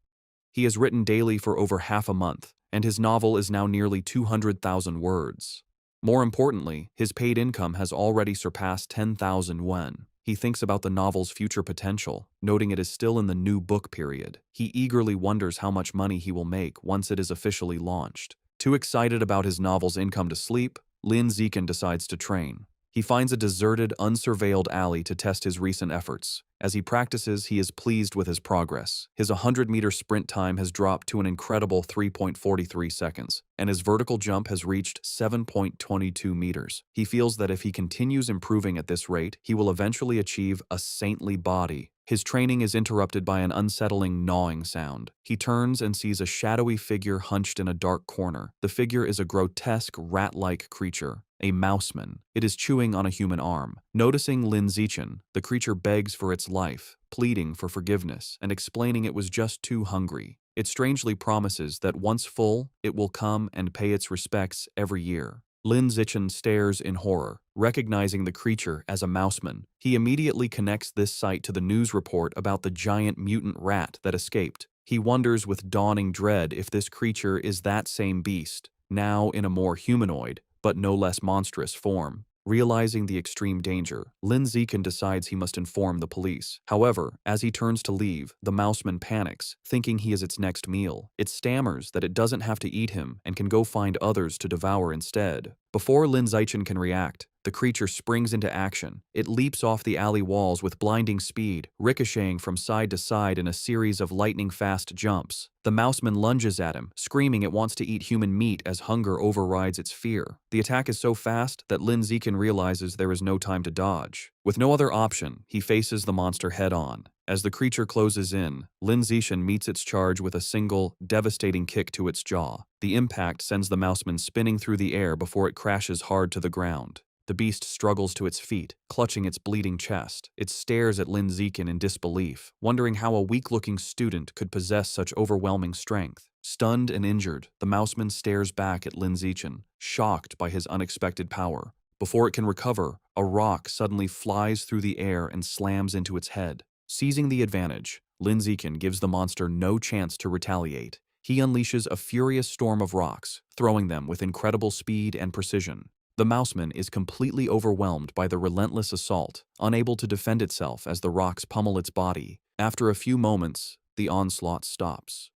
He has written daily for over half a month, and his novel is now nearly 200,000 words. More importantly, his paid income has already surpassed 10,000 yuan. He thinks about the novel's future potential, noting it is still in the new book period. He eagerly wonders how much money he will make once it is officially launched. Too excited about his novel's income to sleep, Lin Zichen decides to train. He finds a deserted, unsurveilled alley to test his recent efforts. As he practices, he is pleased with his progress. His 100-meter sprint time has dropped to an incredible 3.43 seconds, and his vertical jump has reached 7.22 meters. He feels that if he continues improving at this rate, he will eventually achieve a saintly body. His training is interrupted by an unsettling gnawing sound. He turns and sees a shadowy figure hunched in a dark corner. The figure is a grotesque, rat-like creature, a mouseman. It is chewing on a human arm. Noticing Lin Zichen, the creature begs for its life, pleading for forgiveness and explaining it was just too hungry. It strangely promises that once full, it will come and pay its respects every year. Lin Zichen stares in horror, recognizing the creature as a mouseman. He immediately connects this sight to the news report about the giant mutant rat that escaped. He wonders with dawning dread if this creature is that same beast, now in a more humanoid, but no less monstrous form. Realizing the extreme danger, Lin Zichen decides he must inform the police. However, as he turns to leave, the mouseman panics, thinking he is its next meal. It stammers that it doesn't have to eat him and can go find others to devour instead. Before Lin Zichen can react, the creature springs into action. It leaps off the alley walls with blinding speed, ricocheting from side to side in a series of lightning-fast jumps. The mouseman lunges at him, screaming it wants to eat human meat as hunger overrides its fear. The attack is so fast that Lin Zichen realizes there is no time to dodge. With no other option, he faces the monster head-on. As the creature closes in, Lin Zichen meets its charge with a single, devastating kick to its jaw. The impact sends the mouseman spinning through the air before it crashes hard to the ground. The beast struggles to its feet, clutching its bleeding chest. It stares at Lin Zichen in disbelief, wondering how a weak-looking student could possess such overwhelming strength. Stunned and injured, the mouseman stares back at Lin Zichen, shocked by his unexpected power. Before it can recover, a rock suddenly flies through the air and slams into its head. Seizing the advantage, Lin Zichen gives the monster no chance to retaliate. He unleashes a furious storm of rocks, throwing them with incredible speed and precision. The mouseman is completely overwhelmed by the relentless assault, unable to defend itself as the rocks pummel its body. After a few moments, the onslaught stops.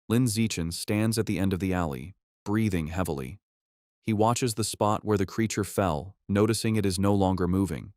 Lin Zichen stands at the end of the alley, breathing heavily. He watches the spot where the creature fell, noticing it is no longer moving.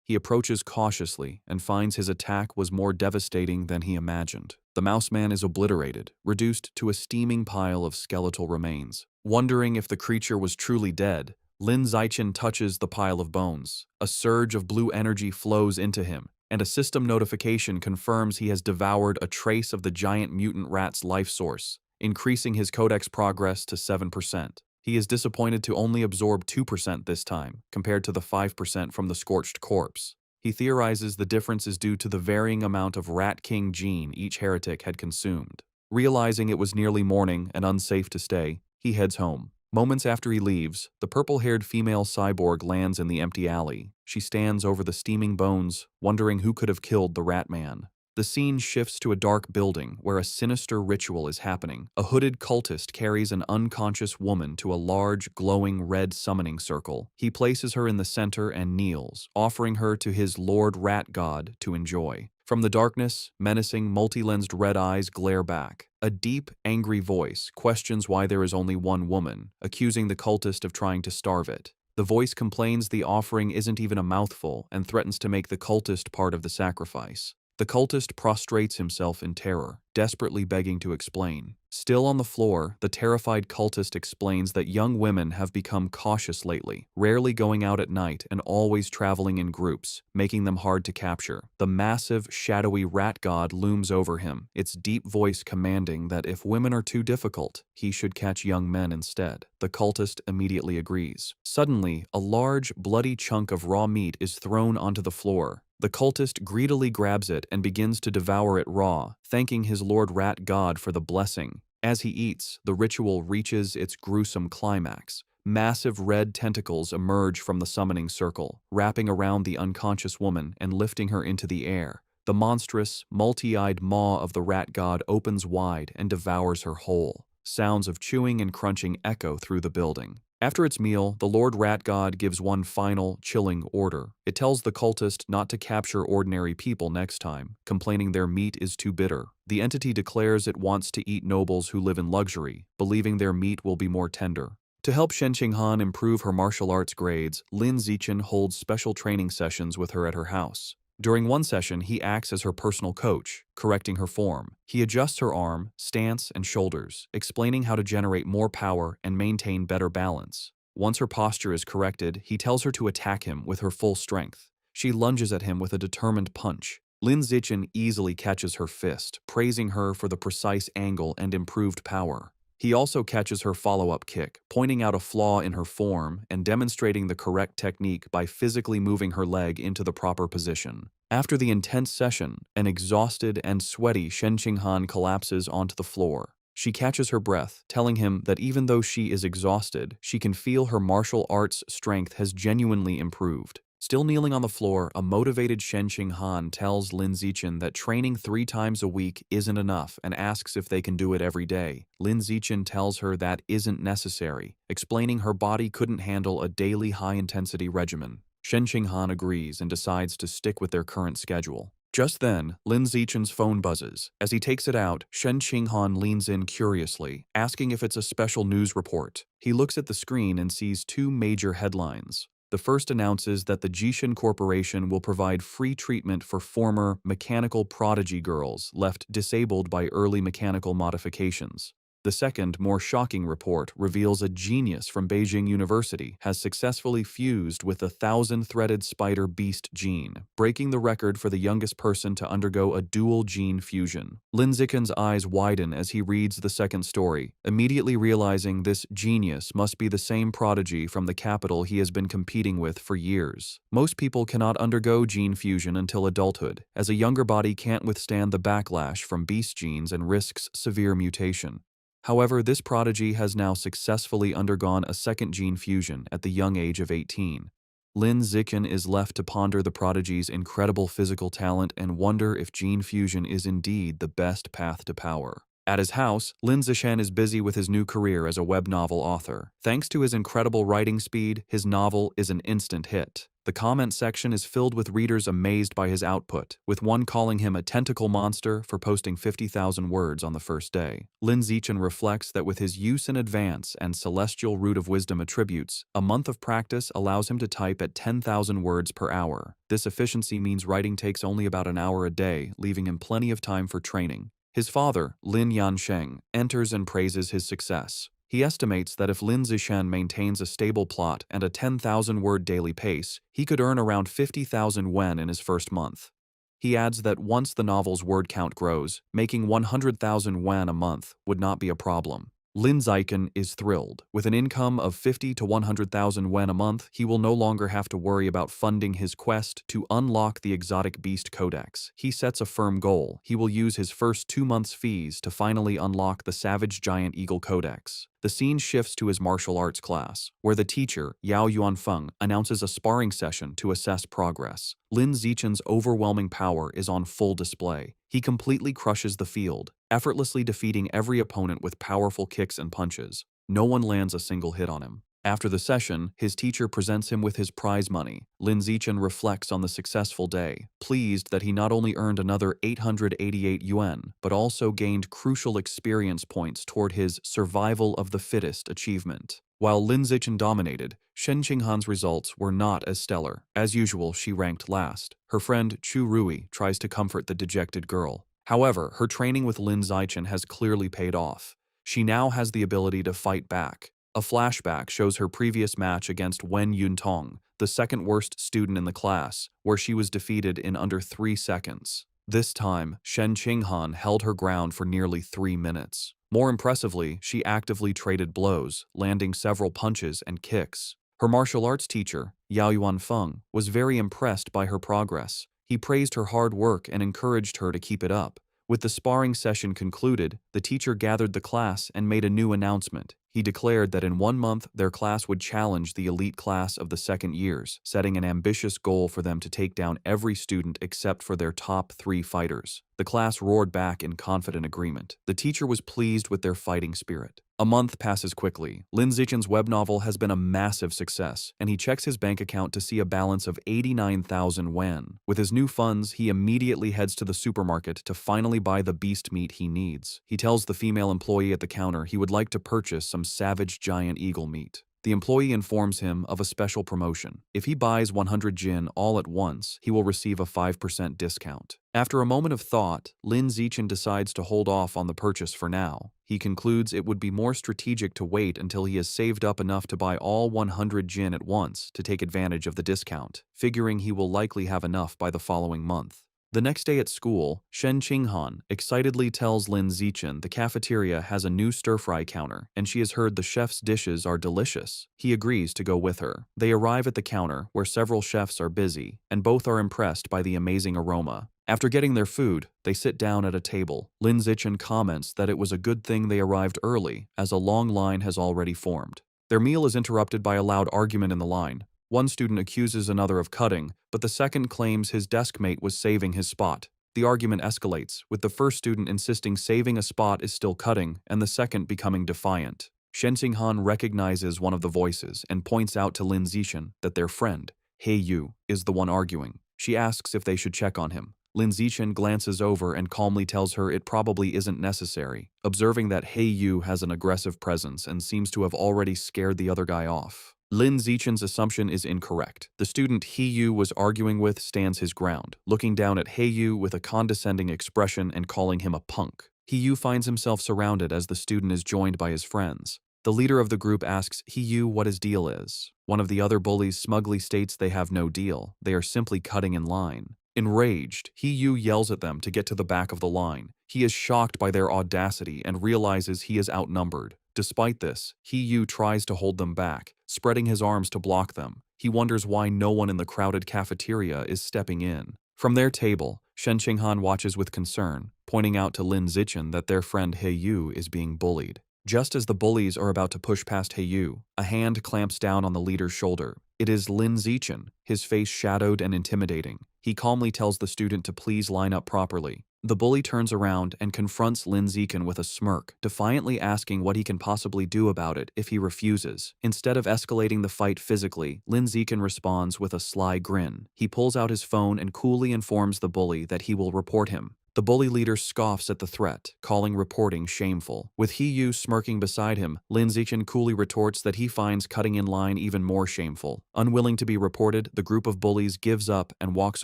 He approaches cautiously and finds his attack was more devastating than he imagined. The Mouseman is obliterated, reduced to a steaming pile of skeletal remains. Wondering if the creature was truly dead, Lin Zichen touches the pile of bones. A surge of blue energy flows into him, and a system notification confirms he has devoured a trace of the giant mutant rat's life source, increasing his codex progress to 7%. He is disappointed to only absorb 2% this time, compared to the 5% from the scorched corpse. He theorizes the difference is due to the varying amount of Rat King gene each heretic had consumed. Realizing it was nearly morning and unsafe to stay, he heads home. Moments after he leaves, the purple-haired female cyborg lands in the empty alley. She stands over the steaming bones, wondering who could have killed the Rat Man. The scene shifts to a dark building where a sinister ritual is happening. A hooded cultist carries an unconscious woman to a large, glowing red summoning circle. He places her in the center and kneels, offering her to his Lord Rat God to enjoy. From the darkness, menacing, multi-lensed red eyes glare back. A deep, angry voice questions why there is only one woman, accusing the cultist of trying to starve it. The voice complains the offering isn't even a mouthful and threatens to make the cultist part of the sacrifice. The cultist prostrates himself in terror, desperately begging to explain. Still on the floor, the terrified cultist explains that young women have become cautious lately, rarely going out at night and always traveling in groups, making them hard to capture. The massive, shadowy rat god looms over him, its deep voice commanding that if women are too difficult, he should catch young men instead. The cultist immediately agrees. Suddenly, a large, bloody chunk of raw meat is thrown onto the floor. The cultist greedily grabs it and begins to devour it raw, thanking his Lord Rat God for the blessing. As he eats, the ritual reaches its gruesome climax. Massive red tentacles emerge from the summoning circle, wrapping around the unconscious woman and lifting her into the air. The monstrous, multi-eyed maw of the rat god opens wide and devours her whole. Sounds of chewing and crunching echo through the building. After its meal, the Lord Rat God gives one final, chilling order. It tells the cultist not to capture ordinary people next time, complaining their meat is too bitter. The entity declares it wants to eat nobles who live in luxury, believing their meat will be more tender. To help Shen Qinghan improve her martial arts grades, Lin Zichen holds special training sessions with her at her house. During one session, he acts as her personal coach, correcting her form. He adjusts her arm, stance, and shoulders, explaining how to generate more power and maintain better balance. Once her posture is corrected, he tells her to attack him with her full strength. She lunges at him with a determined punch. Lin Zichen easily catches her fist, praising her for the precise angle and improved power. He also catches her follow-up kick, pointing out a flaw in her form and demonstrating the correct technique by physically moving her leg into the proper position. After the intense session, an exhausted and sweaty Shen Qinghan collapses onto the floor. She catches her breath, telling him that even though she is exhausted, she can feel her martial arts strength has genuinely improved. Still kneeling on the floor, a motivated Shen Qinghan tells Lin Zichen that training 3 times a week isn't enough and asks if they can do it every day. Lin Zichen tells her that isn't necessary, explaining her body couldn't handle a daily high-intensity regimen. Shen Qinghan agrees and decides to stick with their current schedule. Just then, Lin Zichen's phone buzzes. As he takes it out, Shen Qinghan leans in curiously, asking if it's a special news report. He looks at the screen and sees 2 major headlines. The first announces that the Jishin Corporation will provide free treatment for former mechanical prodigy girls left disabled by early mechanical modifications. The second, more shocking report reveals a genius from Beijing University has successfully fused with the 1,000-threaded spider beast gene, breaking the record for the youngest person to undergo a dual gene fusion. Lin Zichen's eyes widen as he reads the second story, immediately realizing this genius must be the same prodigy from the capital he has been competing with for years. Most people cannot undergo gene fusion until adulthood, as a younger body can't withstand the backlash from beast genes and risks severe mutation. However, this prodigy has now successfully undergone a second gene fusion at the young age of 18. Lin Zichen is left to ponder the prodigy's incredible physical talent and wonder if gene fusion is indeed the best path to power. At his house, Lin Zichen is busy with his new career as a web novel author. Thanks to his incredible writing speed, his novel is an instant hit. The comment section is filled with readers amazed by his output, with one calling him a tentacle monster for posting 50,000 words on the first day. Lin Zichen reflects that with his use in advance and celestial root of wisdom attributes, a month of practice allows him to type at 10,000 words per hour. This efficiency means writing takes only about an hour a day, leaving him plenty of time for training. His father, Lin Yansheng, enters and praises his success. He estimates that if Lin Zichen maintains a stable plot and a 10,000-word daily pace, he could earn around 50,000 yuan in his first month. He adds that once the novel's word count grows, making 100,000 yuan a month would not be a problem. Lin Zichen is thrilled. With an income of 50 to 100,000 yuan a month, he will no longer have to worry about funding his quest to unlock the exotic beast codex. He sets a firm goal. He will use his first 2 months' fees to finally unlock the Savage Giant Eagle codex. The scene shifts to his martial arts class, where the teacher, Yao Yuanfeng, announces a sparring session to assess progress. Lin Zichen's overwhelming power is on full display. He completely crushes the field, effortlessly defeating every opponent with powerful kicks and punches. No one lands a single hit on him. After the session, his teacher presents him with his prize money. Lin Zichen reflects on the successful day, pleased that he not only earned another 888 yuan, but also gained crucial experience points toward his survival of the fittest achievement. While Lin Zichen dominated, Shen Qinghan's results were not as stellar. As usual, she ranked last. Her friend Chu Rui tries to comfort the dejected girl. However, her training with Lin Zichen has clearly paid off. She now has the ability to fight back. A flashback shows her previous match against Wen Yuntong, the second worst student in the class, where she was defeated in under 3 seconds. This time, Shen Qinghan held her ground for nearly 3 minutes. More impressively, she actively traded blows, landing several punches and kicks. Her martial arts teacher, Yao Yuanfeng, was very impressed by her progress. He praised her hard work and encouraged her to keep it up. With the sparring session concluded, the teacher gathered the class and made a new announcement. He declared that in 1 month their class would challenge the elite class of the second years, setting an ambitious goal for them to take down every student except for their top 3 fighters. The class roared back in confident agreement. The teacher was pleased with their fighting spirit. A month passes quickly. Lin Zichen's web novel has been a massive success, and he checks his bank account to see a balance of 89,000 yuan. With his new funds, he immediately heads to the supermarket to finally buy the beast meat he needs. He tells the female employee at the counter he would like to purchase some savage giant eagle meat. The employee informs him of a special promotion. If he buys 100 jin all at once, he will receive a 5% discount. After a moment of thought, Lin Zichen decides to hold off on the purchase for now. He concludes it would be more strategic to wait until he has saved up enough to buy all 100 jin at once to take advantage of the discount, figuring he will likely have enough by the following month. The next day at school, Shen Qinghan excitedly tells Lin Zichen the cafeteria has a new stir-fry counter and she has heard the chef's dishes are delicious. He agrees to go with her. They arrive at the counter where several chefs are busy, and both are impressed by the amazing aroma. After getting their food, they sit down at a table. Lin Zichen comments that it was a good thing they arrived early, as a long line has already formed. Their meal is interrupted by a loud argument in the line. One student accuses another of cutting, but the second claims his desk mate was saving his spot. The argument escalates, with the first student insisting saving a spot is still cutting, and the second becoming defiant. Shen Qinghan recognizes one of the voices and points out to Lin Zichen that their friend, He Yu, is the one arguing. She asks if they should check on him. Lin Zichen glances over and calmly tells her it probably isn't necessary, observing that He Yu has an aggressive presence and seems to have already scared the other guy off. Lin Zichen's assumption is incorrect. The student He Yu was arguing with stands his ground, looking down at He Yu with a condescending expression and calling him a punk. He Yu finds himself surrounded as the student is joined by his friends. The leader of the group asks He Yu what his deal is. One of the other bullies smugly states they have no deal. They are simply cutting in line. Enraged, He Yu yells at them to get to the back of the line. He is shocked by their audacity and realizes he is outnumbered. Despite this, He Yu tries to hold them back, spreading his arms to block them. He wonders why no one in the crowded cafeteria is stepping in. From their table, Shen Qinghan watches with concern, pointing out to Lin Zichen that their friend He Yu is being bullied. Just as the bullies are about to push past He Yu, a hand clamps down on the leader's shoulder. It is Lin Zichen, his face shadowed and intimidating. He calmly tells the student to please line up properly. The bully turns around and confronts Lin Zikan with a smirk, defiantly asking what he can possibly do about it if he refuses. Instead of escalating the fight physically, Lin Zikan responds with a sly grin. He pulls out his phone and coolly informs the bully that he will report him. The bully leader scoffs at the threat, calling reporting shameful. With Yu smirking beside him, Lin Zichen coolly retorts that he finds cutting in line even more shameful. Unwilling to be reported, the group of bullies gives up and walks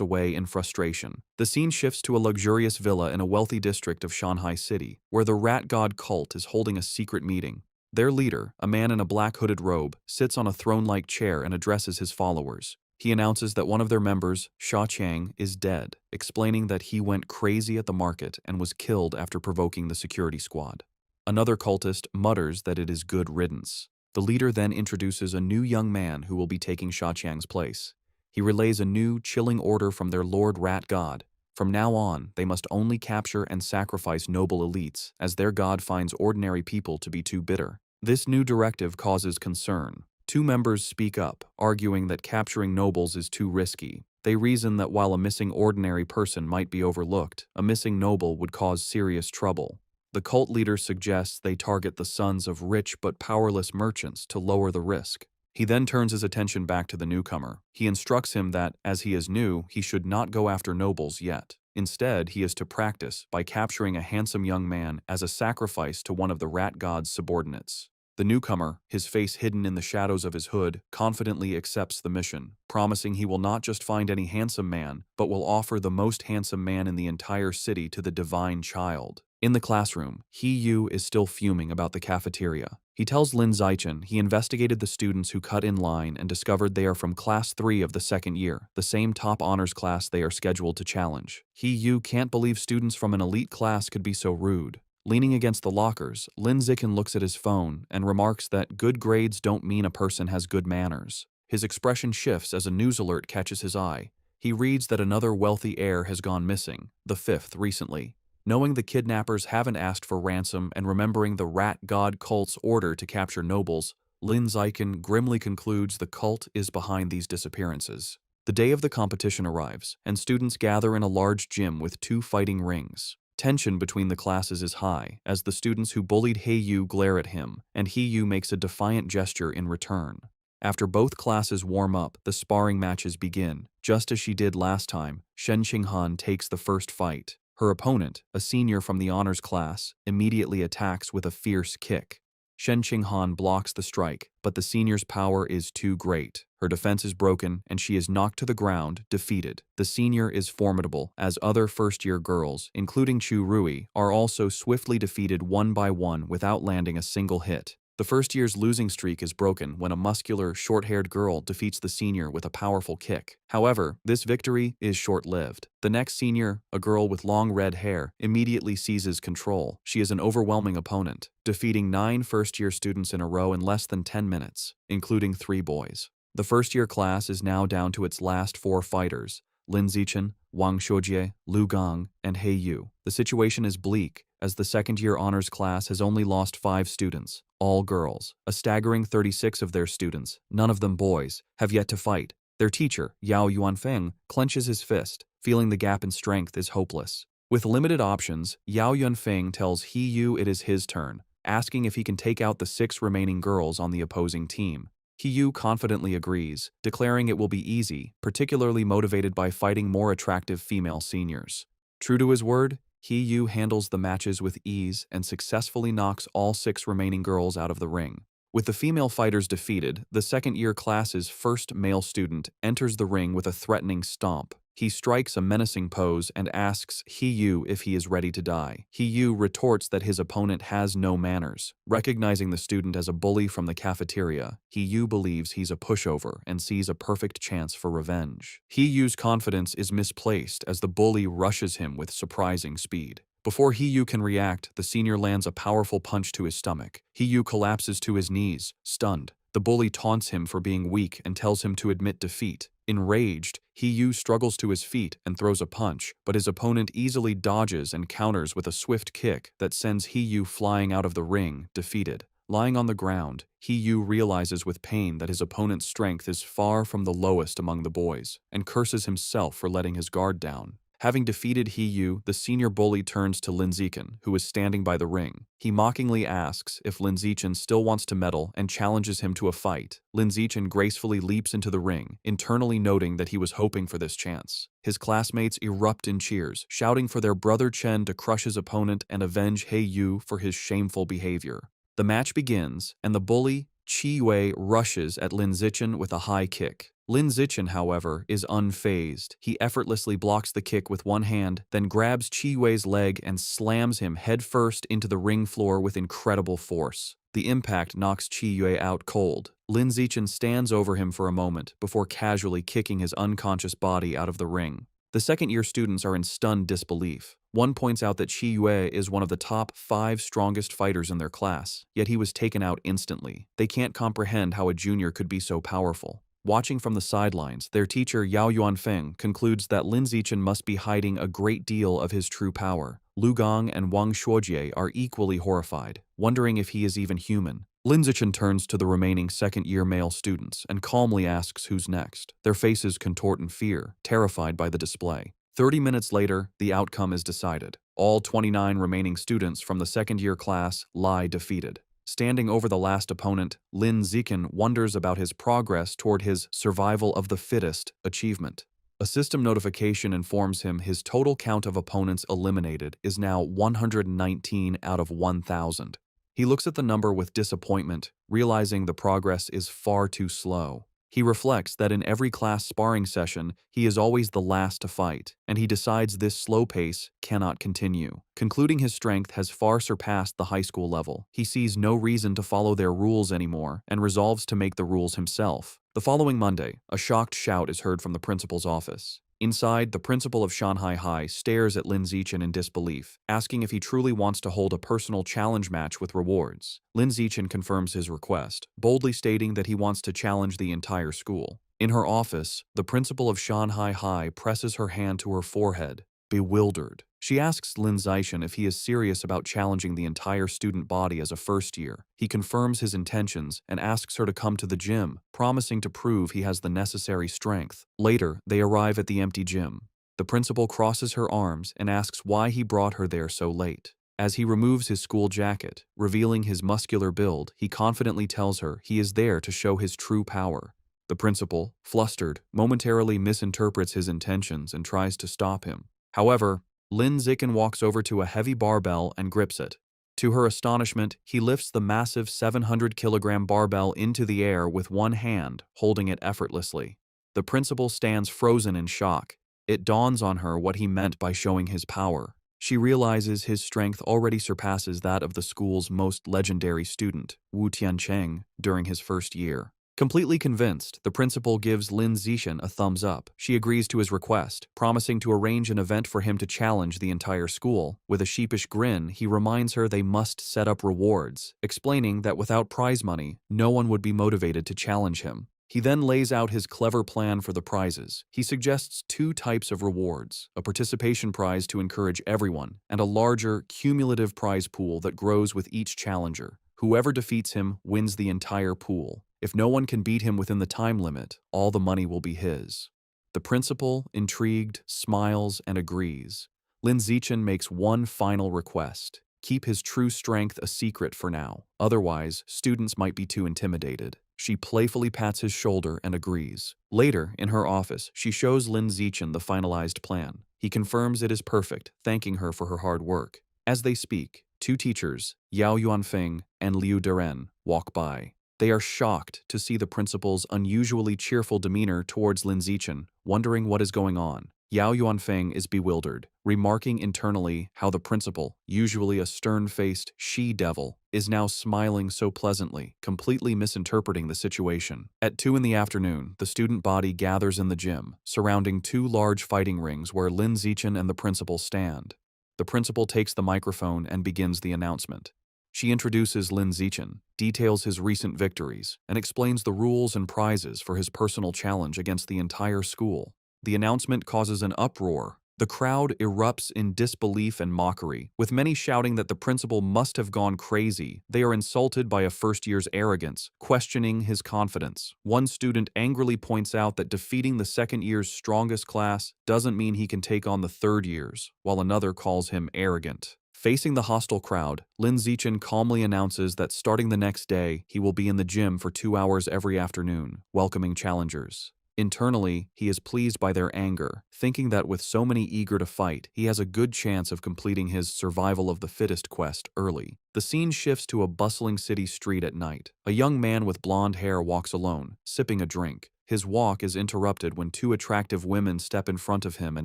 away in frustration. The scene shifts to a luxurious villa in a wealthy district of Shanghai City, where the rat god cult is holding a secret meeting. Their leader, a man in a black hooded robe, sits on a throne-like chair and addresses his followers. He announces that one of their members, Sha Qiang, is dead, explaining that he went crazy at the market and was killed after provoking the security squad. Another cultist mutters that it is good riddance. The leader then introduces a new young man who will be taking Sha Qiang's place. He relays a new, chilling order from their Lord Rat God. From now on, they must only capture and sacrifice noble elites, as their god finds ordinary people to be too bitter. This new directive causes concern. Two members speak up, arguing that capturing nobles is too risky. They reason that while a missing ordinary person might be overlooked, a missing noble would cause serious trouble. The cult leader suggests they target the sons of rich but powerless merchants to lower the risk. He then turns his attention back to the newcomer. He instructs him that, as he is new, he should not go after nobles yet. Instead, he is to practice by capturing a handsome young man as a sacrifice to one of the rat god's subordinates. The newcomer, his face hidden in the shadows of his hood, confidently accepts the mission, promising he will not just find any handsome man, but will offer the most handsome man in the entire city to the divine child. In the classroom, Yu is still fuming about the cafeteria. He tells Lin Zichen he investigated the students who cut in line and discovered they are from Class 3 of the second year, the same top honors class they are scheduled to challenge. Yu can't believe students from an elite class could be so rude. Leaning against the lockers, Lin Zichen looks at his phone and remarks that good grades don't mean a person has good manners. His expression shifts as a news alert catches his eye. He reads that another wealthy heir has gone missing, the fifth recently. Knowing the kidnappers haven't asked for ransom and remembering the rat god cult's order to capture nobles, Lin Zichen grimly concludes the cult is behind these disappearances. The day of the competition arrives, and students gather in a large gym with two fighting rings. Tension between the classes is high, as the students who bullied Yu glare at him, and Yu makes a defiant gesture in return. After both classes warm up, the sparring matches begin. Just as she did last time, Shen Qinghan takes the first fight. Her opponent, a senior from the honors class, immediately attacks with a fierce kick. Shen Qinghan blocks the strike, but the senior's power is too great. Her defense is broken, and she is knocked to the ground, defeated. The senior is formidable, as other first-year girls, including Chu Rui, are also swiftly defeated one by one without landing a single hit. The first year's losing streak is broken when a muscular, short-haired girl defeats the senior with a powerful kick. However, this victory is short-lived. The next senior, a girl with long red hair, immediately seizes control. She is an overwhelming opponent, defeating 9 first-year students in a row in less than 10 minutes, including 3 boys. The first-year class is now down to its last 4 fighters: Lin Zichen, Wang Xiujie, Lu Gang, and Yu. The situation is bleak, as the second-year honors class has only lost 5 students, all girls. A staggering 36 of their students, none of them boys, have yet to fight. Their teacher, Yao Yuanfeng, clenches his fist, feeling the gap in strength is hopeless. With limited options, Yao Yuanfeng tells Yu it is his turn, asking if he can take out the 6 remaining girls on the opposing team. Yu confidently agrees, declaring it will be easy, particularly motivated by fighting more attractive female seniors. True to his word, Yu handles the matches with ease and successfully knocks all 6 remaining girls out of the ring. With the female fighters defeated, the second-year class's first male student enters the ring with a threatening stomp. He strikes a menacing pose and asks Yu if he is ready to die. Yu retorts that his opponent has no manners. Recognizing the student as a bully from the cafeteria, Yu believes he's a pushover and sees a perfect chance for revenge. Yu's confidence is misplaced as the bully rushes him with surprising speed. Before Yu can react, the senior lands a powerful punch to his stomach. Yu collapses to his knees, stunned. The bully taunts him for being weak and tells him to admit defeat. Enraged, Yu struggles to his feet and throws a punch, but his opponent easily dodges and counters with a swift kick that sends Yu flying out of the ring, defeated. Lying on the ground, Yu realizes with pain that his opponent's strength is far from the lowest among the boys, and curses himself for letting his guard down. Having defeated He Yu, the senior bully turns to Lin Zichen, who is standing by the ring. He mockingly asks if Lin Zichen still wants to medal and challenges him to a fight. Lin Zichen gracefully leaps into the ring, internally noting that he was hoping for this chance. His classmates erupt in cheers, shouting for their brother Chen to crush his opponent and avenge He Yu for his shameful behavior. The match begins, and the bully, Qi Yue, rushes at Lin Zichen with a high kick. Lin Zichen, however, is unfazed. He effortlessly blocks the kick with one hand, then grabs Qi Yue's leg and slams him headfirst into the ring floor with incredible force. The impact knocks Qi Yue out cold. Lin Zichen stands over him for a moment before casually kicking his unconscious body out of the ring. The second-year students are in stunned disbelief. One points out that Qi Yue is one of the top 5 strongest fighters in their class, yet he was taken out instantly. They can't comprehend how a junior could be so powerful. Watching from the sidelines, their teacher Yao Yuanfeng concludes that Lin Zichen must be hiding a great deal of his true power. Lu Gong and Wang Shuojie are equally horrified, wondering if he is even human. Lin Zichen turns to the remaining second-year male students and calmly asks who's next. Their faces contort in fear, terrified by the display. 30 minutes later, the outcome is decided. All 29 remaining students from the second-year class lie defeated. Standing over the last opponent, Lin Zichen wonders about his progress toward his survival of the fittest achievement. A system notification informs him his total count of opponents eliminated is now 119 out of 1,000. He looks at the number with disappointment, realizing the progress is far too slow. He reflects that in every class sparring session, he is always the last to fight, and he decides this slow pace cannot continue. Concluding his strength has far surpassed the high school level, he sees no reason to follow their rules anymore and resolves to make the rules himself. The following Monday, a shocked shout is heard from the principal's office. Inside, the principal of Shanghai High stares at Lin Zichen in disbelief, asking if he truly wants to hold a personal challenge match with rewards. Lin Zichen confirms his request, boldly stating that he wants to challenge the entire school. In her office, the principal of Shanghai High presses her hand to her forehead, bewildered. She asks Lin Zichen if he is serious about challenging the entire student body as a first year. He confirms his intentions and asks her to come to the gym, promising to prove he has the necessary strength. Later, they arrive at the empty gym. The principal crosses her arms and asks why he brought her there so late. As he removes his school jacket, revealing his muscular build, he confidently tells her he is there to show his true power. The principal, flustered, momentarily misinterprets his intentions and tries to stop him. However, Lin Zichen walks over to a heavy barbell and grips it. To her astonishment, he lifts the massive 700-kilogram barbell into the air with one hand, holding it effortlessly. The principal stands frozen in shock. It dawns on her what he meant by showing his power. She realizes his strength already surpasses that of the school's most legendary student, Wu Tiancheng, during his first year. Completely convinced, the principal gives Lin Zichen a thumbs up. She agrees to his request, promising to arrange an event for him to challenge the entire school. With a sheepish grin, he reminds her they must set up rewards, explaining that without prize money, no one would be motivated to challenge him. He then lays out his clever plan for the prizes. He suggests 2 types of rewards, a participation prize to encourage everyone, and a larger, cumulative prize pool that grows with each challenger. Whoever defeats him wins the entire pool. If no one can beat him within the time limit, all the money will be his. The principal, intrigued, smiles and agrees. Lin Zichen makes one final request: keep his true strength a secret for now, otherwise students might be too intimidated. She playfully pats his shoulder and agrees. Later, in her office, she shows Lin Zichen the finalized plan. He confirms it is perfect, thanking her for her hard work. As they speak, 2 teachers, Yao Yuanfeng and Liu Deren, walk by. They are shocked to see the principal's unusually cheerful demeanor towards Lin Zichen, wondering what is going on. Yao Yuanfeng is bewildered, remarking internally how the principal, usually a stern-faced she-devil, is now smiling so pleasantly, completely misinterpreting the situation. At 2 in the afternoon, the student body gathers in the gym, surrounding 2 large fighting rings where Lin Zichen and the principal stand. The principal takes the microphone and begins the announcement. She introduces Lin Zichen, details his recent victories, and explains the rules and prizes for his personal challenge against the entire school. The announcement causes an uproar. The crowd erupts in disbelief and mockery, with many shouting that the principal must have gone crazy. They are insulted by a first-year's arrogance, questioning his confidence. One student angrily points out that defeating the second year's strongest class doesn't mean he can take on the third year's, while another calls him arrogant. Facing the hostile crowd, Lin Zichen calmly announces that starting the next day, he will be in the gym for 2 hours every afternoon, welcoming challengers. Internally, he is pleased by their anger, thinking that with so many eager to fight, he has a good chance of completing his survival of the fittest quest early. The scene shifts to a bustling city street at night. A young man with blonde hair walks alone, sipping a drink. His walk is interrupted when two attractive women step in front of him and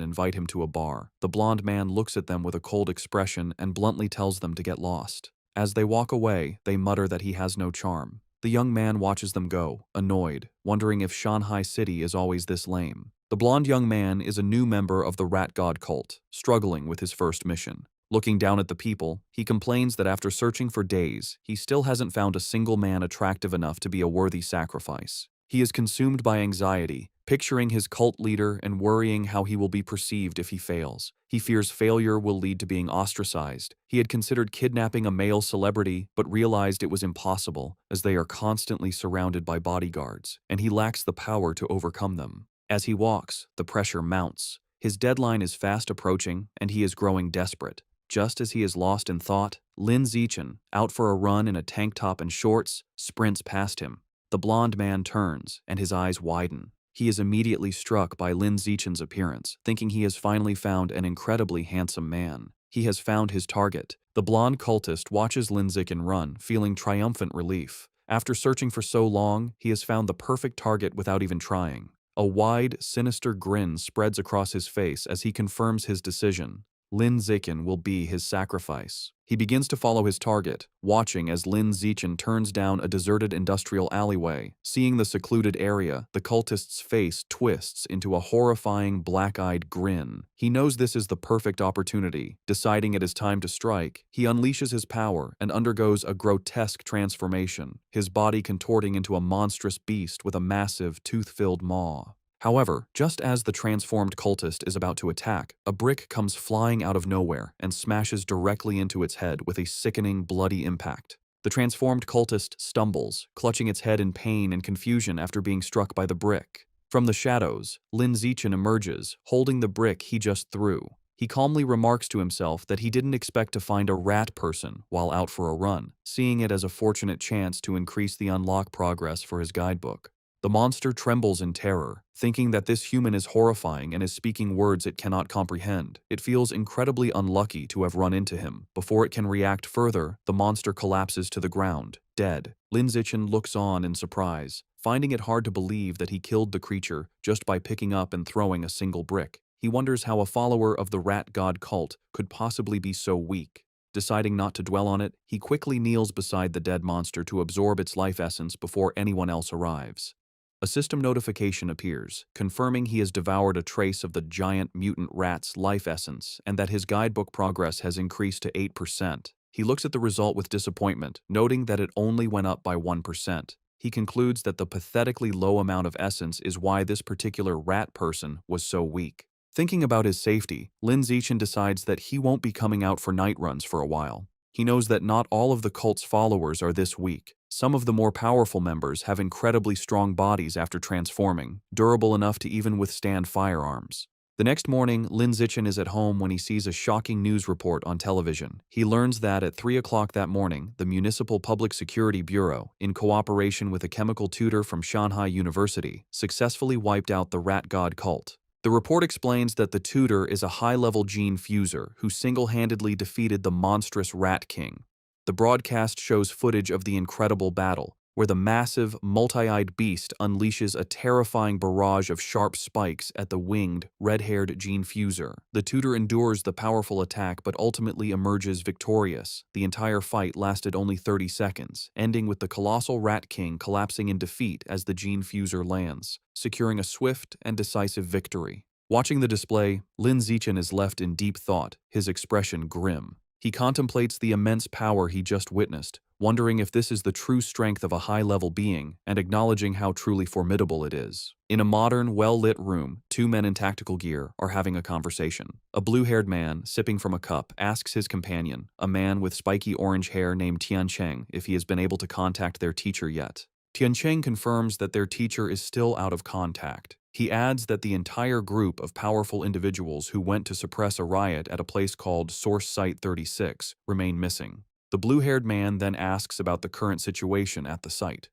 invite him to a bar. The blonde man looks at them with a cold expression and bluntly tells them to get lost. As they walk away, they mutter that he has no charm. The young man watches them go, annoyed, wondering if Shanghai City is always this lame. The blonde young man is a new member of the Rat God cult, struggling with his first mission. Looking down at the people, he complains that after searching for days, he still hasn't found a single man attractive enough to be a worthy sacrifice. He is consumed by anxiety, picturing his cult leader and worrying how he will be perceived if he fails. He fears failure will lead to being ostracized. He had considered kidnapping a male celebrity, but realized it was impossible, as they are constantly surrounded by bodyguards, and he lacks the power to overcome them. As he walks, the pressure mounts. His deadline is fast approaching, and he is growing desperate. Just as he is lost in thought, Lin Zichen, out for a run in a tank top and shorts, sprints past him. The blonde man turns, and his eyes widen. He is immediately struck by Lin Zichen's appearance, thinking he has finally found an incredibly handsome man. He has found his target. The blonde cultist watches Lin Zichen run, feeling triumphant relief. After searching for so long, he has found the perfect target without even trying. A wide, sinister grin spreads across his face as he confirms his decision. Lin Zichen will be his sacrifice. He begins to follow his target, watching as Lin Zichen turns down a deserted industrial alleyway. Seeing the secluded area, the cultist's face twists into a horrifying black-eyed grin. He knows this is the perfect opportunity. Deciding it is time to strike, he unleashes his power and undergoes a grotesque transformation, his body contorting into a monstrous beast with a massive, tooth-filled maw. However, just as the transformed cultist is about to attack, a brick comes flying out of nowhere and smashes directly into its head with a sickening, bloody impact. The transformed cultist stumbles, clutching its head in pain and confusion after being struck by the brick. From the shadows, Lin Zichen emerges, holding the brick he just threw. He calmly remarks to himself that he didn't expect to find a rat person while out for a run, seeing it as a fortunate chance to increase the unlock progress for his guidebook. The monster trembles in terror, thinking that this human is horrifying and is speaking words it cannot comprehend. It feels incredibly unlucky to have run into him. Before it can react further, the monster collapses to the ground, dead. Lin Zichen looks on in surprise, finding it hard to believe that he killed the creature just by picking up and throwing a single brick. He wonders how a follower of the Rat God cult could possibly be so weak. Deciding not to dwell on it, he quickly kneels beside the dead monster to absorb its life essence before anyone else arrives. A system notification appears, confirming he has devoured a trace of the giant mutant rat's life essence and that his guidebook progress has increased to 8%. He looks at the result with disappointment, noting that it only went up by 1%. He concludes that the pathetically low amount of essence is why this particular rat person was so weak. Thinking about his safety, Lin Zichen decides that he won't be coming out for night runs for a while. He knows that not all of the cult's followers are this weak. Some of the more powerful members have incredibly strong bodies after transforming, durable enough to even withstand firearms. The next morning, Lin Zichen is at home when he sees a shocking news report on television. He learns that at 3 o'clock that morning, the Municipal Public Security Bureau, in cooperation with a chemical tutor from Shanghai University, successfully wiped out the Rat God cult. The report explains that the tutor is a high-level gene fuser who single-handedly defeated the monstrous Rat King. The broadcast shows footage of the incredible battle, where the massive, multi-eyed beast unleashes a terrifying barrage of sharp spikes at the winged, red-haired gene fuser. The tutor endures the powerful attack but ultimately emerges victorious. The entire fight lasted only 30 seconds, ending with the colossal Rat King collapsing in defeat as the gene fuser lands, securing a swift and decisive victory. Watching the display, Lin Zichen is left in deep thought, his expression grim. He contemplates the immense power he just witnessed, wondering if this is the true strength of a high-level being and acknowledging how truly formidable it is. In a modern, well-lit room, two men in tactical gear are having a conversation. A blue-haired man, sipping from a cup, asks his companion, a man with spiky orange hair named Tiancheng, if he has been able to contact their teacher yet. Tiancheng confirms that their teacher is still out of contact. He adds that the entire group of powerful individuals who went to suppress a riot at a place called Source Site 36 remain missing. The blue-haired man then asks about the current situation at the site.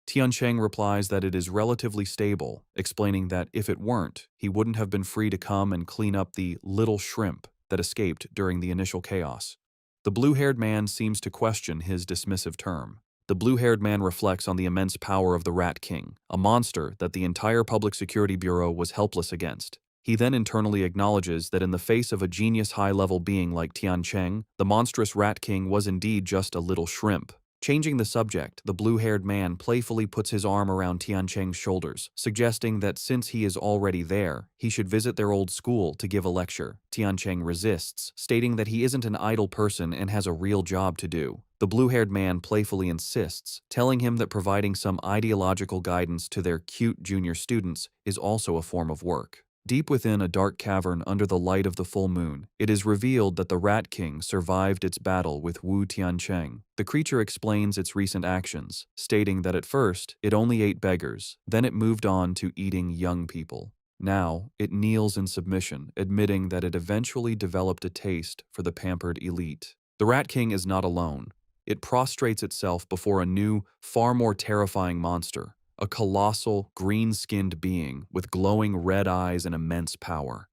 Tiancheng replies that it is relatively stable, explaining that if it weren't, he wouldn't have been free to come and clean up the little shrimp that escaped during the initial chaos. The blue-haired man seems to question his dismissive term. The blue-haired man reflects on the immense power of the Rat King, a monster that the entire Public Security Bureau was helpless against. He then internally acknowledges that in the face of a genius high-level being like Tiancheng, the monstrous Rat King was indeed just a little shrimp. Changing the subject, the blue-haired man playfully puts his arm around Tiancheng's shoulders, suggesting that since he is already there, he should visit their old school to give a lecture. Tiancheng resists, stating that he isn't an idle person and has a real job to do. The blue-haired man playfully insists, telling him that providing some ideological guidance to their cute junior students is also a form of work. Deep within a dark cavern under the light of the full moon, it is revealed that the Rat King survived its battle with Wu Tiancheng. The creature explains its recent actions, stating that at first, it only ate beggars, then it moved on to eating young people. Now, it kneels in submission, admitting that it eventually developed a taste for the pampered elite. The Rat King is not alone. It prostrates itself before a new, far more terrifying monster. A colossal, green-skinned being with glowing red eyes and immense power.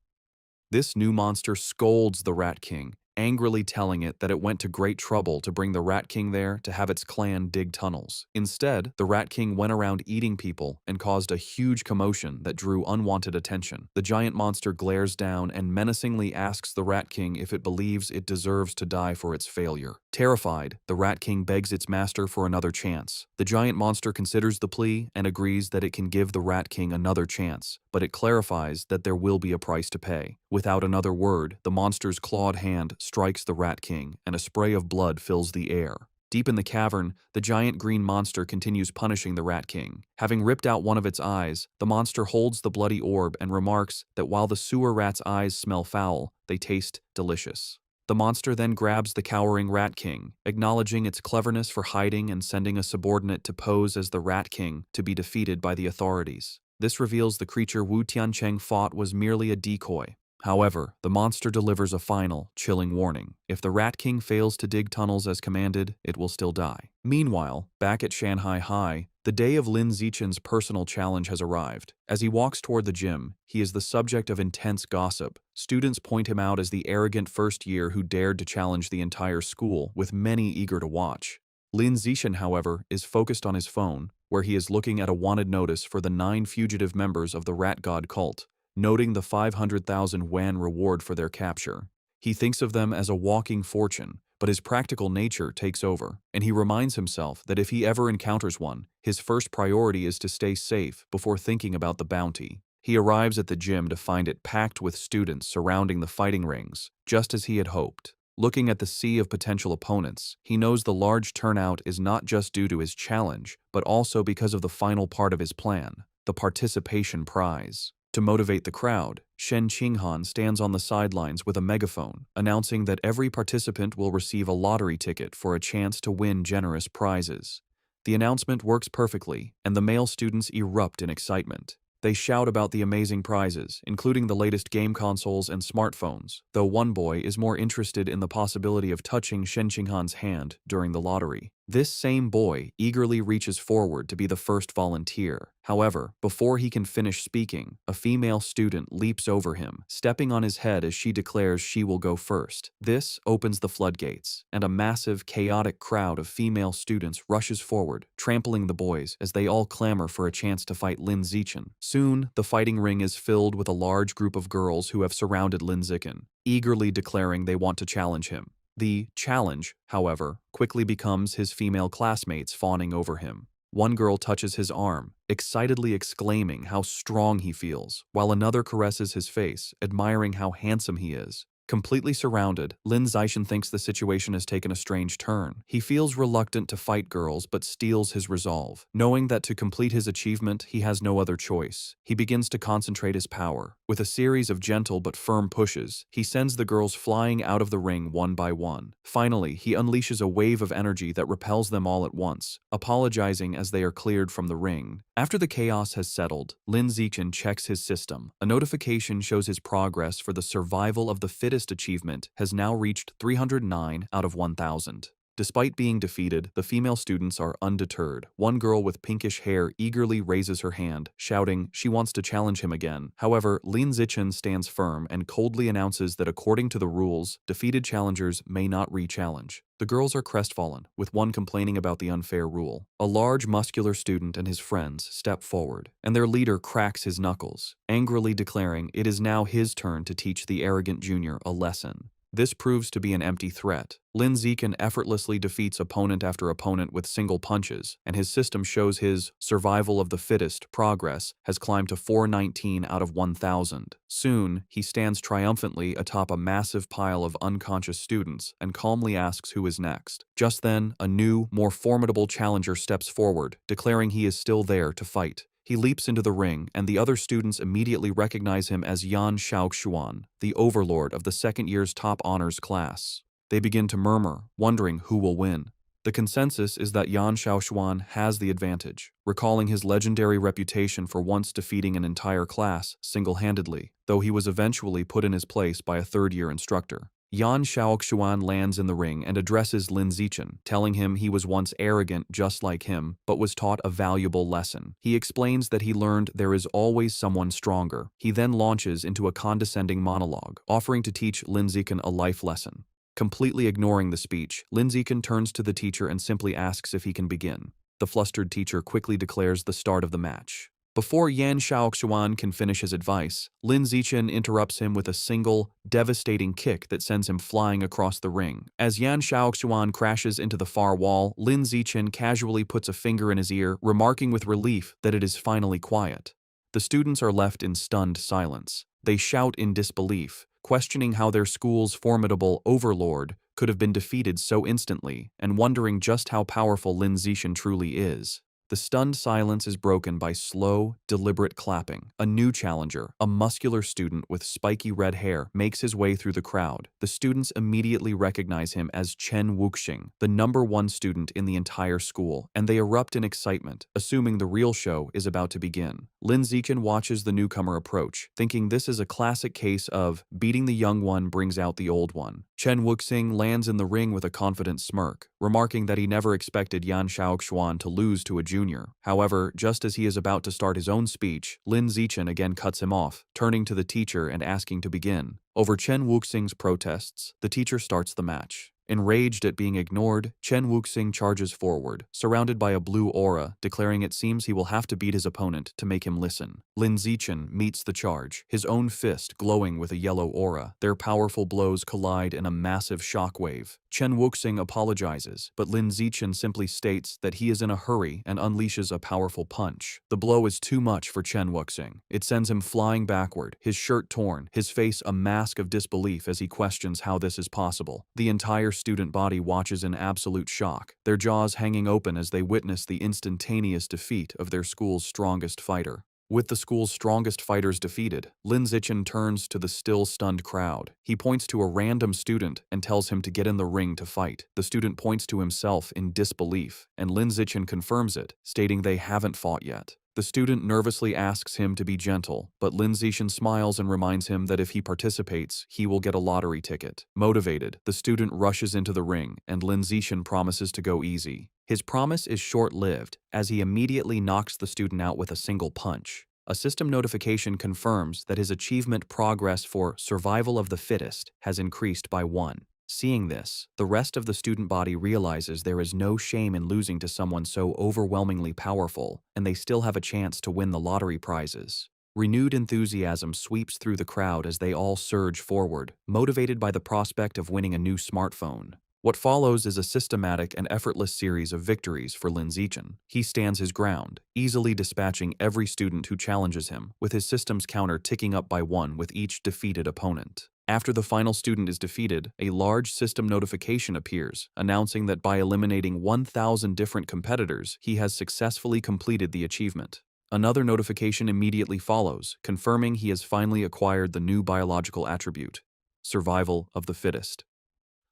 This new monster scolds the Rat King, angrily telling it that it went to great trouble to bring the Rat King there to have its clan dig tunnels. Instead, the Rat King went around eating people and caused a huge commotion that drew unwanted attention. The giant monster glares down and menacingly asks the Rat King if it believes it deserves to die for its failure. Terrified, the Rat King begs its master for another chance. The giant monster considers the plea and agrees that it can give the Rat King another chance, but it clarifies that there will be a price to pay. Without another word, the monster's clawed hand strikes the Rat King, and a spray of blood fills the air. Deep in the cavern, the giant green monster continues punishing the Rat King. Having ripped out one of its eyes, the monster holds the bloody orb and remarks that while the sewer rat's eyes smell foul, they taste delicious. The monster then grabs the cowering Rat King, acknowledging its cleverness for hiding and sending a subordinate to pose as the Rat King to be defeated by the authorities. This reveals the creature Wu Tiancheng fought was merely a decoy. However, the monster delivers a final, chilling warning. If the Rat King fails to dig tunnels as commanded, it will still die. Meanwhile, back at Shanghai High, the day of Lin Zichen's personal challenge has arrived. As he walks toward the gym, he is the subject of intense gossip. Students point him out as the arrogant first year who dared to challenge the entire school, with many eager to watch. Lin Zichen, however, is focused on his phone, where he is looking at a wanted notice for the 9 fugitive members of the Rat God cult, noting the 500,000 yuan reward for their capture. He thinks of them as a walking fortune, but his practical nature takes over, and he reminds himself that if he ever encounters one, his first priority is to stay safe before thinking about the bounty. He arrives at the gym to find it packed with students surrounding the fighting rings, just as he had hoped. Looking at the sea of potential opponents, he knows the large turnout is not just due to his challenge, but also because of the final part of his plan, the participation prize. To motivate the crowd, Shen Qinghan stands on the sidelines with a megaphone, announcing that every participant will receive a lottery ticket for a chance to win generous prizes. The announcement works perfectly, and the male students erupt in excitement. They shout about the amazing prizes, including the latest game consoles and smartphones, though one boy is more interested in the possibility of touching Shen Qinghan's hand during the lottery. This same boy eagerly reaches forward to be the first volunteer. However, before he can finish speaking, a female student leaps over him, stepping on his head as she declares she will go first. This opens the floodgates, and a massive, chaotic crowd of female students rushes forward, trampling the boys as they all clamor for a chance to fight Lin Zichen. Soon, the fighting ring is filled with a large group of girls who have surrounded Lin Zichen, eagerly declaring they want to challenge him. The challenge, however, quickly becomes his female classmates fawning over him. One girl touches his arm, excitedly exclaiming how strong he feels, while another caresses his face, admiring how handsome he is. Completely surrounded, Lin Zixin thinks the situation has taken a strange turn. He feels reluctant to fight girls but steels his resolve. Knowing that to complete his achievement, he has no other choice, he begins to concentrate his power. With a series of gentle but firm pushes, he sends the girls flying out of the ring one by one. Finally, he unleashes a wave of energy that repels them all at once, apologizing as they are cleared from the ring. After the chaos has settled, Lin Zixin checks his system. A notification shows his progress for the survival of the fittest achievement has now reached 309 out of 1,000. Despite being defeated, the female students are undeterred. One girl with pinkish hair eagerly raises her hand, shouting she wants to challenge him again. However, Lin Zixin stands firm and coldly announces that according to the rules, defeated challengers may not re-challenge. The girls are crestfallen, with one complaining about the unfair rule. A large, muscular student and his friends step forward, and their leader cracks his knuckles, angrily declaring it is now his turn to teach the arrogant junior a lesson. This proves to be an empty threat. Lin Zixin effortlessly defeats opponent after opponent with single punches, and his system shows his survival of the fittest progress has climbed to 419 out of 1,000. Soon, he stands triumphantly atop a massive pile of unconscious students and calmly asks who is next. Just then, a new, more formidable challenger steps forward, declaring he is still there to fight. He leaps into the ring, and the other students immediately recognize him as Yan Xiaoxuan, the overlord of the second year's top honors class. They begin to murmur, wondering who will win. The consensus is that Yan Xiaoxuan has the advantage, recalling his legendary reputation for once defeating an entire class single-handedly, though he was eventually put in his place by a third-year instructor. Yan Xiaoxuan lands in the ring and addresses Lin Zixin, telling him he was once arrogant just like him, but was taught a valuable lesson. He explains that he learned there is always someone stronger. He then launches into a condescending monologue, offering to teach Lin Zixin a life lesson. Completely ignoring the speech, Lin Zixin turns to the teacher and simply asks if he can begin. The flustered teacher quickly declares the start of the match. Before Yan Xiaoxuan can finish his advice, Lin Zixin interrupts him with a single, devastating kick that sends him flying across the ring. As Yan Xiaoxuan crashes into the far wall, Lin Zixin casually puts a finger in his ear, remarking with relief that it is finally quiet. The students are left in stunned silence. They shout in disbelief, questioning how their school's formidable overlord could have been defeated so instantly, and wondering just how powerful Lin Zixin truly is. The stunned silence is broken by slow, deliberate clapping. A new challenger, a muscular student with spiky red hair, makes his way through the crowd. The students immediately recognize him as Chen Wuxing, the #1 student in the entire school, and they erupt in excitement, assuming the real show is about to begin. Lin Zixin watches the newcomer approach, thinking this is a classic case of beating the young one brings out the old one. Chen Wuxing lands in the ring with a confident smirk, remarking that he never expected Yan Xiaoxuan to lose to a junior. However, just as he is about to start his own speech, Lin Zixin again cuts him off, turning to the teacher and asking to begin. Over Chen Wuxing's protests, the teacher starts the match. Enraged at being ignored, Chen Wuxing charges forward, surrounded by a blue aura, declaring it seems he will have to beat his opponent to make him listen. Lin Zixin meets the charge, his own fist glowing with a yellow aura. Their powerful blows collide in a massive shockwave. Chen Wuxing apologizes, but Lin Zixin simply states that he is in a hurry and unleashes a powerful punch. The blow is too much for Chen Wuxing. It sends him flying backward, his shirt torn, his face a mask of disbelief as he questions how this is possible. The entire student body watches in absolute shock, their jaws hanging open as they witness the instantaneous defeat of their school's strongest fighter. With the school's strongest fighters defeated, Lin Zixin turns to the still stunned crowd. He points to a random student and tells him to get in the ring to fight. The student points to himself in disbelief, and Lin Zixin confirms it, stating they haven't fought yet. The student nervously asks him to be gentle, but Lin Zixin smiles and reminds him that if he participates, he will get a lottery ticket. Motivated, the student rushes into the ring, and Lin Zixin promises to go easy. His promise is short-lived, as he immediately knocks the student out with a single punch. A system notification confirms that his achievement progress for survival of the fittest has increased by 1. Seeing this, the rest of the student body realizes there is no shame in losing to someone so overwhelmingly powerful, and they still have a chance to win the lottery prizes. Renewed enthusiasm sweeps through the crowd as they all surge forward, motivated by the prospect of winning a new smartphone. What follows is a systematic and effortless series of victories for Lin Zixin. He stands his ground, easily dispatching every student who challenges him, with his system's counter ticking up by 1 with each defeated opponent. After the final student is defeated, a large system notification appears, announcing that by eliminating 1,000 different competitors, he has successfully completed the achievement. Another notification immediately follows, confirming he has finally acquired the new biological attribute, survival of the fittest.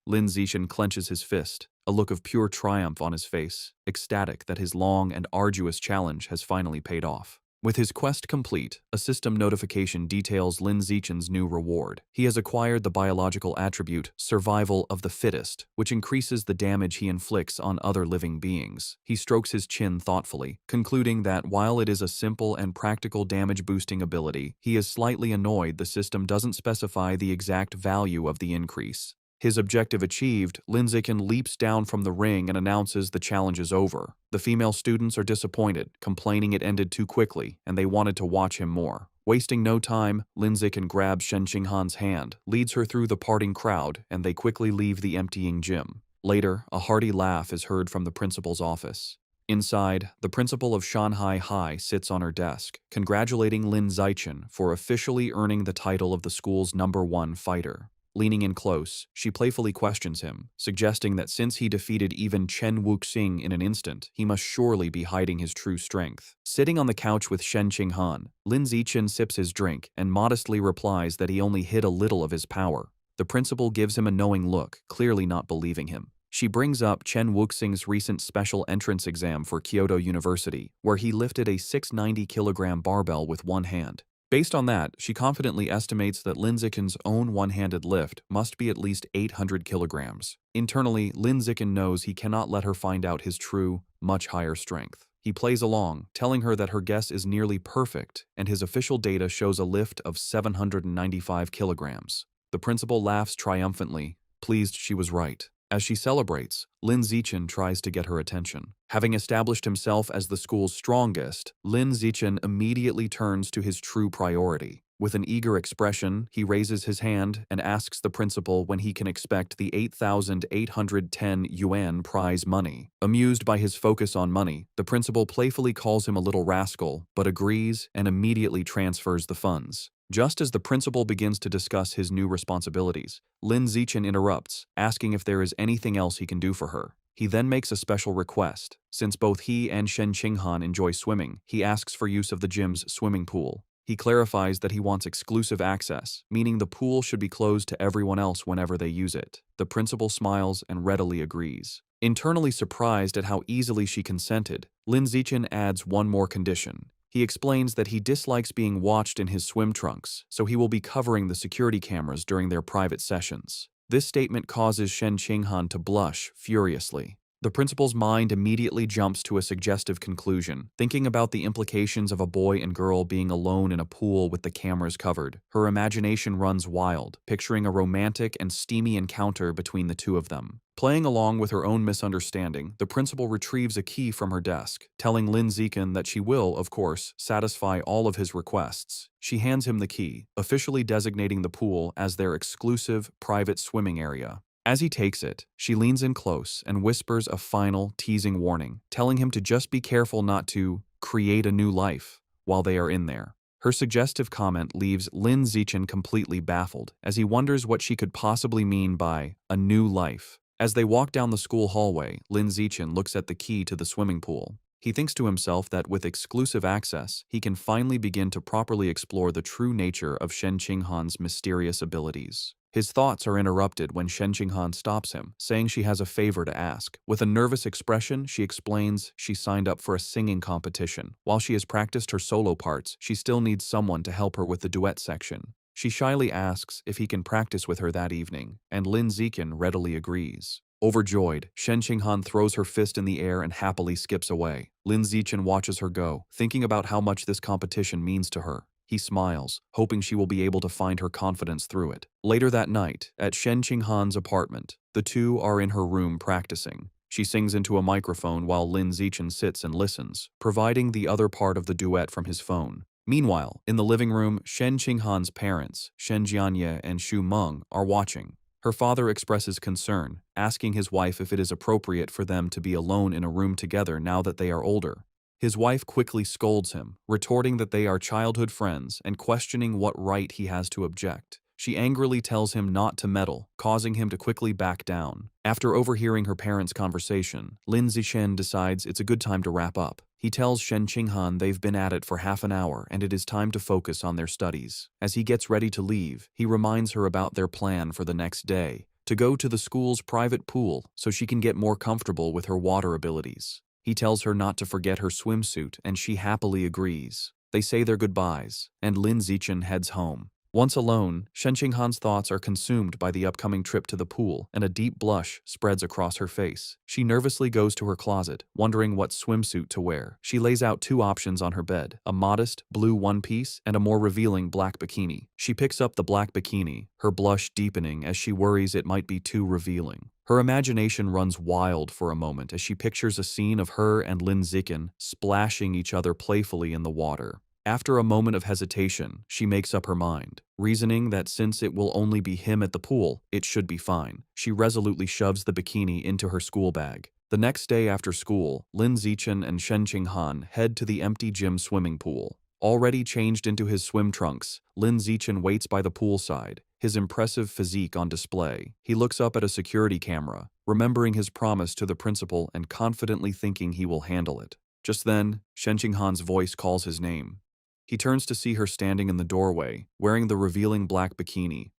Lin Zichen clenches his fist, a look of pure triumph on his face, ecstatic that his long and arduous challenge has finally paid off. With his quest complete, a system notification details Lin Zichen's new reward. He has acquired the biological attribute, survival of the fittest, which increases the damage he inflicts on other living beings. He strokes his chin thoughtfully, concluding that while it is a simple and practical damage-boosting ability, he is slightly annoyed the system doesn't specify the exact value of the increase. His objective achieved, Lin Zichen leaps down from the ring and announces the challenge is over. The female students are disappointed, complaining it ended too quickly, and they wanted to watch him more. Wasting no time, Lin Zichen grabs Shen Qinghan's hand, leads her through the parting crowd, and they quickly leave the emptying gym. Later, a hearty laugh is heard from the principal's office. Inside, the principal of Shanghai High sits on her desk, congratulating Lin Zichen for officially earning the title of the school's #1 fighter. Leaning in close, she playfully questions him, suggesting that since he defeated even Chen Wuxing in an instant, he must surely be hiding his true strength. Sitting on the couch with Shen Qinghan, Lin Zichen sips his drink and modestly replies that he only hid a little of his power. The principal gives him a knowing look, clearly not believing him. She brings up Chen Wuxing's recent special entrance exam for Kyoto University, where he lifted a 690-kilogram barbell with one hand. Based on that, she confidently estimates that Lin Zichen's own one-handed lift must be at least 800 kilograms. Internally, Lin Zichen knows he cannot let her find out his true, much higher strength. He plays along, telling her that her guess is nearly perfect, and his official data shows a lift of 795 kilograms. The principal laughs triumphantly, pleased she was right. As she celebrates, Lin Zichen tries to get her attention. Having established himself as the school's strongest, Lin Zichen immediately turns to his true priority. With an eager expression, he raises his hand and asks the principal when he can expect the 8,810 yuan prize money. Amused by his focus on money, the principal playfully calls him a little rascal, but agrees and immediately transfers the funds. Just as the principal begins to discuss his new responsibilities, Lin Zichen interrupts, asking if there is anything else he can do for her. He then makes a special request. Since both he and Shen Qinghan enjoy swimming, he asks for use of the gym's swimming pool. He clarifies that he wants exclusive access, meaning the pool should be closed to everyone else whenever they use it. The principal smiles and readily agrees. Internally surprised at how easily she consented, Lin Zichen adds one more condition. He explains that he dislikes being watched in his swim trunks, so he will be covering the security cameras during their private sessions. This statement causes Shen Qinghan to blush furiously. The principal's mind immediately jumps to a suggestive conclusion, thinking about the implications of a boy and girl being alone in a pool with the cameras covered. Her imagination runs wild, picturing a romantic and steamy encounter between the two of them. Playing along with her own misunderstanding, the principal retrieves a key from her desk, telling Lin Zichen that she will, of course, satisfy all of his requests. She hands him the key, officially designating the pool as their exclusive, private swimming area. As he takes it, she leans in close and whispers a final, teasing warning, telling him to just be careful not to create a new life while they are in there. Her suggestive comment leaves Lin Zichen completely baffled, as he wonders what she could possibly mean by a new life. As they walk down the school hallway, Lin Zichen looks at the key to the swimming pool. He thinks to himself that with exclusive access, he can finally begin to properly explore the true nature of Shen Qinghan's mysterious abilities. His thoughts are interrupted when Shen Qinghan stops him, saying she has a favor to ask. With a nervous expression, she explains she signed up for a singing competition. While she has practiced her solo parts, she still needs someone to help her with the duet section. She shyly asks if he can practice with her that evening, and Lin Zichen readily agrees. Overjoyed, Shen Qinghan throws her fist in the air and happily skips away. Lin Zichen watches her go, thinking about how much this competition means to her. He smiles, hoping she will be able to find her confidence through it. Later that night, at Shen Qinghan's apartment, the two are in her room practicing. She sings into a microphone while Lin Zichen sits and listens, providing the other part of the duet from his phone. Meanwhile, in the living room, Shen Qinghan's parents, Shen Jianye and Xu Meng, are watching. Her father expresses concern, asking his wife if it is appropriate for them to be alone in a room together now that they are older. His wife quickly scolds him, retorting that they are childhood friends and questioning what right he has to object. She angrily tells him not to meddle, causing him to quickly back down. After overhearing her parents' conversation, Lin Zixin decides it's a good time to wrap up. He tells Shen Qinghan they've been at it for half an hour and it is time to focus on their studies. As he gets ready to leave, he reminds her about their plan for the next day, to go to the school's private pool so she can get more comfortable with her water abilities. He tells her not to forget her swimsuit and she happily agrees. They say their goodbyes, and Lin Zixin heads home. Once alone, Shen Qinghan's thoughts are consumed by the upcoming trip to the pool, and a deep blush spreads across her face. She nervously goes to her closet, wondering what swimsuit to wear. She lays out two options on her bed, a modest blue one-piece and a more revealing black bikini. She picks up the black bikini, her blush deepening as she worries it might be too revealing. Her imagination runs wild for a moment as she pictures a scene of her and Lin Zixin splashing each other playfully in the water. After a moment of hesitation, she makes up her mind, reasoning that since it will only be him at the pool, it should be fine. She resolutely shoves the bikini into her school bag. The next day after school, Lin Zixin and Shen Qinghan head to the empty gym swimming pool. Already changed into his swim trunks, Lin Zixin waits by the poolside, his impressive physique on display. He looks up at a security camera, remembering his promise to the principal and confidently thinking he will handle it. Just then, Shen Qinghan's voice calls his name. He turns to see her standing in the doorway, wearing the revealing black bikini.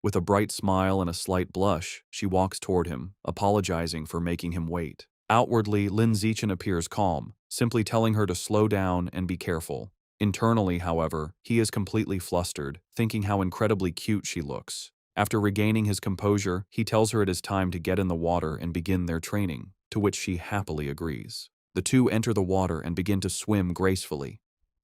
With a bright smile and a slight blush, she walks toward him, apologizing for making him wait. Outwardly, Lin Zixin appears calm, simply telling her to slow down and be careful. Internally, however, he is completely flustered, thinking how incredibly cute she looks. After regaining his composure, he tells her it is time to get in the water and begin their training, to which she happily agrees. The two enter the water and begin to swim gracefully.